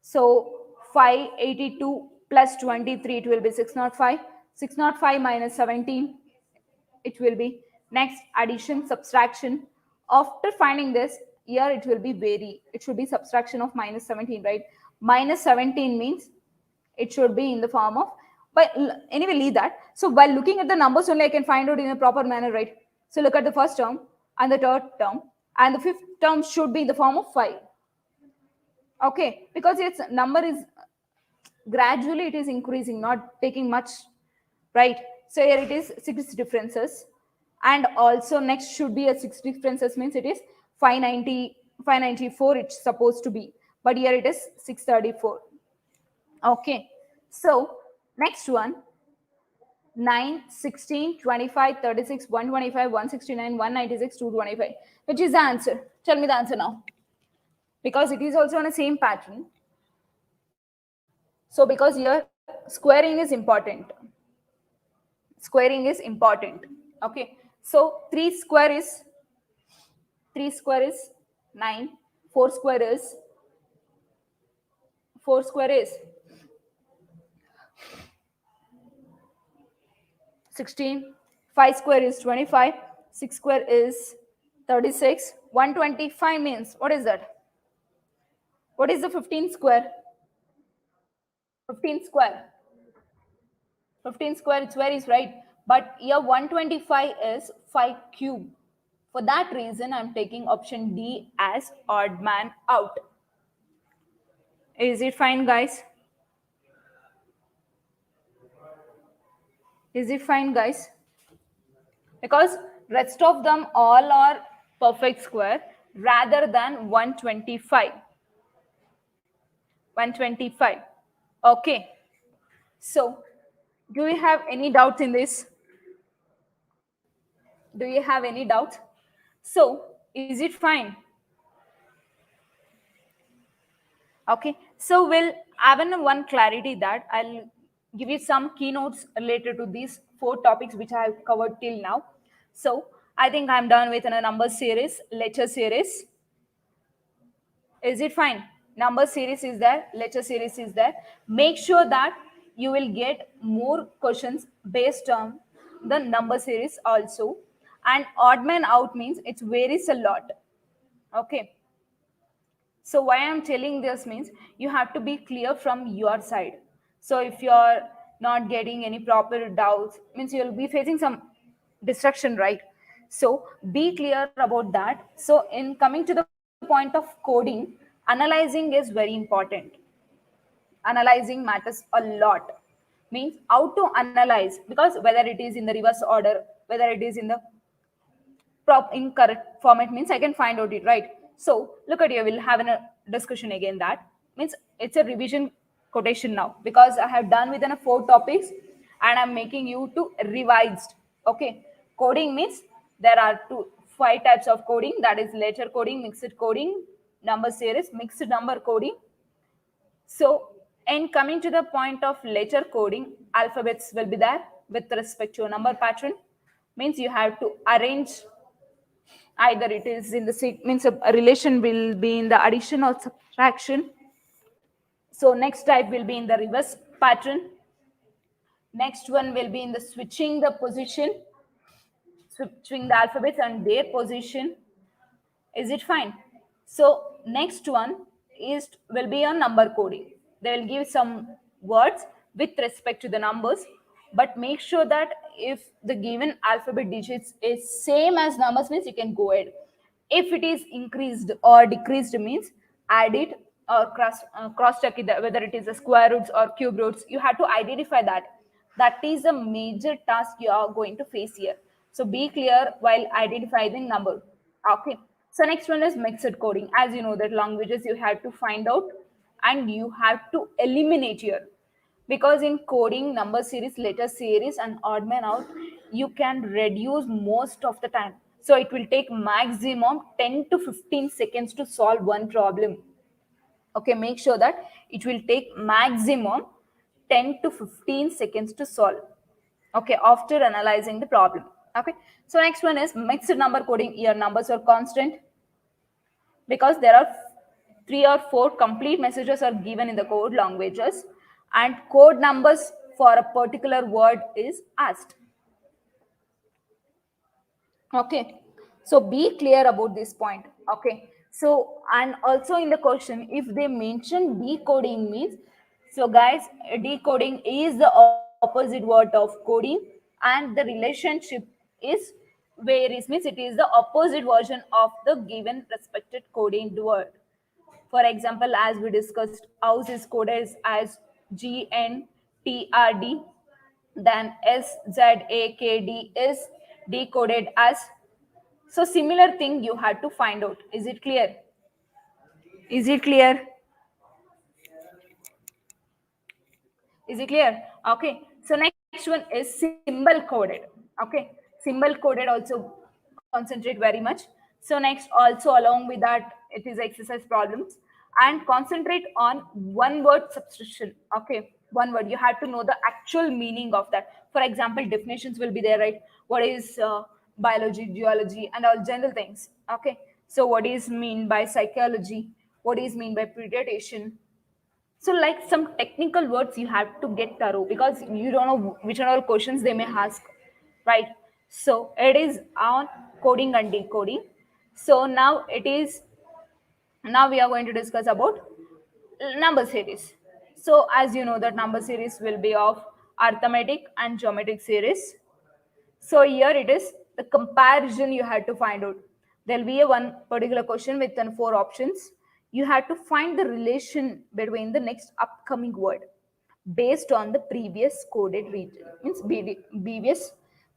So 582 plus 23, it will be 605. 605 minus 17, it will be next addition, subtraction. After finding this, here it will be vary. It should be subtraction of minus 17, right? Minus 17 means it should be in the form of, but anyway, leave that. So by looking at the numbers only, I can find out in a proper manner, right? So look at the first term and the third term, and the fifth term should be in the form of 5. Okay, because its number is gradually it is increasing, not taking much, right? So here it is 6 differences, and also next should be a 6 differences means it is 590, 594 it's supposed to be, but here it is 634. Okay, so next one, 9, 16, 25, 36, 125, 169, 196, 225. Which is the answer? Tell me the answer now. Because it is also on the same pattern. So because here squaring is important. Squaring is important. Okay. So 3 square is 9. 4 square is 16. 5 square is 25. 6 square is 36. 125 means what is that? What is the 15 square? 15 square. 15 square, it's varies, right? But here 125 is 5 cube. For that reason, I'm taking option D as odd man out. Is it fine, guys? Is it fine, guys? Because Rest of them all are perfect square rather than 125. 125. Okay. So, do you have any doubts in this? Do you have any doubts? So, is it fine? Okay. So, we'll have one clarity that I'll give you some keynotes related to these 4 topics which I have covered till now. So, I think I'm done with a number series, lecture series. Is it fine? Number series is there, lecture series is there. Make sure that you will get more questions based on the number series also. And odd man out means it varies a lot. Okay. So why I'm telling this means you have to be clear from your side. So if you're not getting any proper doubts, means you'll be facing some distraction, right? So be clear about that. So in coming to the point of coding, analyzing is very important. Analyzing matters a lot. Means how to analyze, because whether it is in the reverse order, whether it is in the incorrect format, means I can find out it, right? So look at here, we'll have a discussion again. That means it's a revision quotation now, because I have done within 4 topics and I'm making you to revised. Okay. Coding means there are 5 types of coding, that is letter coding, mixed coding, number series, mixed number coding. So, in coming to the point of letter coding, alphabets will be there with respect to a number pattern. Means you have to arrange, either it is in the means a relation will be in the addition or subtraction. So next type will be in the reverse pattern. Next one will be in the switching the position, switching the alphabets and their position. Is it fine? So next one is will be on number coding. They will give some words with respect to the numbers, but make sure that if the given alphabet digits is same as numbers, means you can go ahead. If it is increased or decreased, means add it or cross check it, whether it is a square roots or cube roots. You have to identify that. That is a major task you are going to face here. So be clear while identifying the number. Okay. So next one is mixed coding. As you know that languages you have to find out and you have to eliminate here. Because in coding, number series, letter series and odd man out, you can reduce most of the time. So it will take maximum 10 to 15 seconds to solve one problem. Okay, make sure that it will take maximum 10 to 15 seconds to solve. Okay, after analyzing the problem. Okay, so next one is mixed number coding. Here numbers are constant, because there are 3 or 4 complete messages are given in the code languages, and code numbers for a particular word is asked. Okay, so be clear about this point. Okay, so and also in the question, if they mention decoding means, so guys, decoding is the opposite word of coding, and the relationship is varies, means it is the opposite version of the given respected coding word. For example, as we discussed, house is coded as GNTRD, then SZAKD is decoded as. So similar thing you had to find out. Is it clear? Is it clear? Is it clear? Okay. So next one is symbol coded. Okay. Symbol coded also concentrate very much. So next also along with that, it is exercise problems and concentrate on one word substitution. Okay. One word. You have to know the actual meaning of that. For example, definitions will be there, right? What is biology, geology, and all general things. Okay. So what is mean by psychology? What is mean by predation? So like some technical words you have to get thorough, because you don't know which are all questions they may ask, right? So it is on coding and decoding. So now we are going to discuss about number series. So as you know that number series will be of arithmetic and geometric series. So here it is the comparison you had to find out. There'll be a one particular question with 4 options. You had to find the relation between the next upcoming word based on the previous coded region, means previous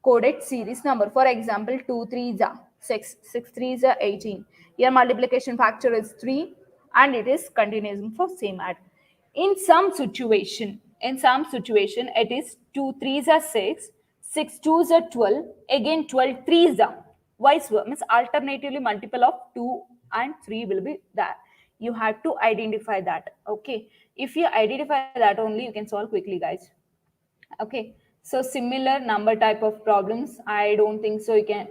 coded series number. For example, 2 3s are 6, 6 3s are 18. Here multiplication factor is 3 and it is continuing for same add. In some situation, it is 2 3s are 6, 6 2s are 12, again 12 3s are. Vice versa, means alternatively multiple of 2 and 3 will be there. You have to identify that. Okay. If you identify that only, you can solve quickly, guys. Okay, so similar number type of problems, I don't think so you can,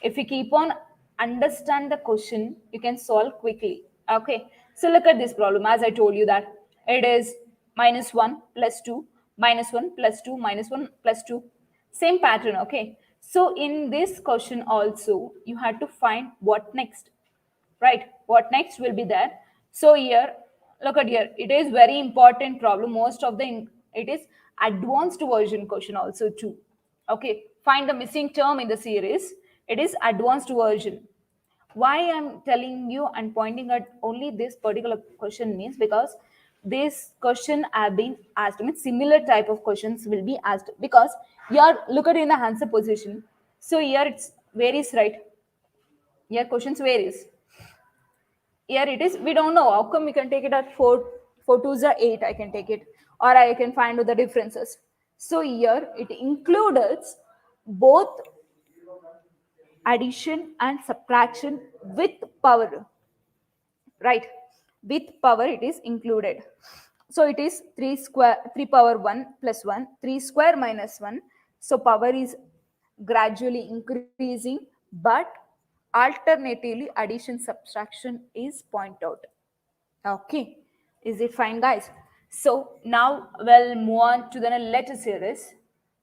if you keep on understand the question, you can solve quickly. Okay, so look at this problem. As I told you that it is -1 plus 2 -1 plus 2 -1 plus 2, same pattern. Okay, so in this question also you have to find what next, right? What next will be there. So here, look at here, it is very important problem. Most of the it is advanced version question also too. Okay, find the missing term in the series. It is advanced version. Why I'm telling you and pointing at only this particular question means because this question have been asked. I mean, similar type of questions will be asked because here look at in the answer position. So here it's varies, right? Here questions varies. Here it is, we don't know how come we can take it at 4 2s are 8, I can take it, or I can find out the differences. So here it includes both addition and subtraction with power, right? With power it is included. So it is 3 power 1 plus 1, 3 square minus 1. So power is gradually increasing, but alternatively addition subtraction is point out. Okay, is it fine, guys? So now we'll move on to the letter series.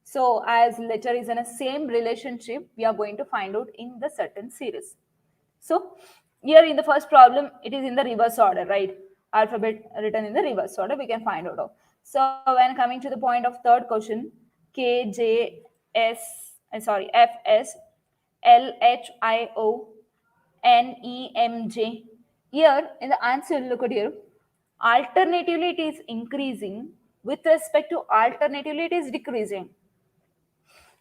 So as letter is in a same relationship, we are going to find out in the certain series. So here in the first problem, it is in the reverse order, right? Alphabet written in the reverse order, we can find out. So when coming to the point of third question, K, J, S, sorry, F, S, L, H, I, O, N, E, M, J. Here in the answer, look at here. Alternatively, it is increasing. With respect to alternatively, it is decreasing.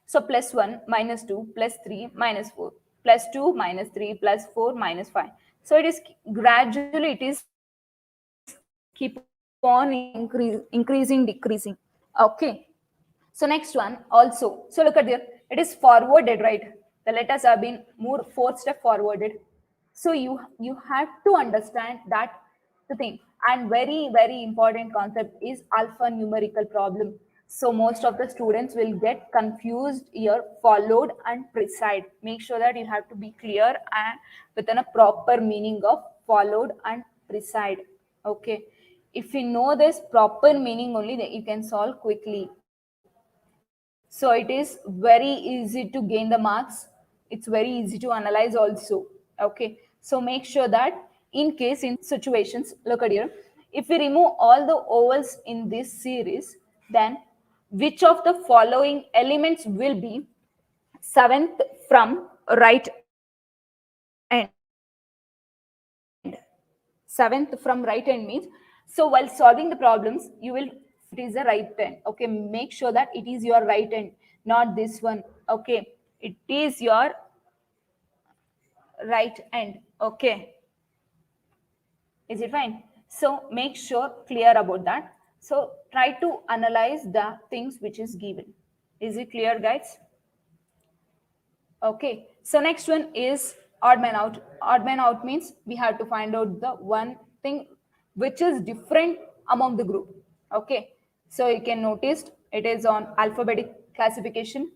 So plus 1, minus 2, plus 3, minus 4, plus 2, minus 3, plus 4, minus 5. So it is gradually, it is keep on increasing, decreasing. Okay. So next one also. So look at there. It is forwarded, right? The letters have been moved 4 steps forwarded. So you have to understand that the thing. And very, very important concept is alphanumerical problem. So most of the students will get confused here, followed and precise. Make sure that you have to be clear and within a proper meaning of followed and precise. Okay. If you know this proper meaning only, then you can solve quickly. So it is very easy to gain the marks. It's very easy to analyze also. Okay. So make sure that in case in situations, look at here, if we remove all the ovals in this series, then which of the following elements will be seventh from right end? Seventh from right end means, so while solving the problems, you will, it is the right end. Okay, make sure that it is your right end, not this one. Okay, it is your right end. Okay, is it fine? So make sure clear about that. So try to analyze the things which is given. Is it clear, guys? Okay, so next one is odd man out. Odd man out means we have to find out the one thing which is different among the group. Okay, so you can notice it is on alphabetic classification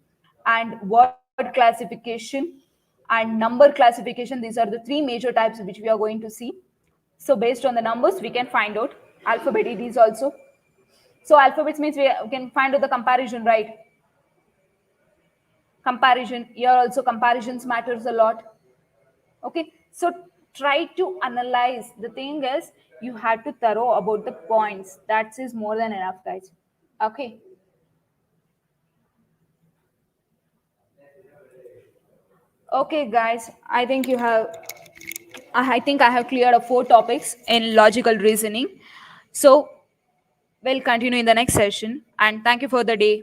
and word classification and number classification. These are the 3 major types which we are going to see. So based on the numbers, we can find out alphabetic is also. So alphabets means we can find out the comparison, right? Comparison, here also comparisons matters a lot. Okay, so try to analyze. The thing is, you have to thorough about the points. That is more than enough, guys. Okay. Okay, guys, I think I have cleared 4 topics in logical reasoning. So we'll continue in the next session, and thank you for the day.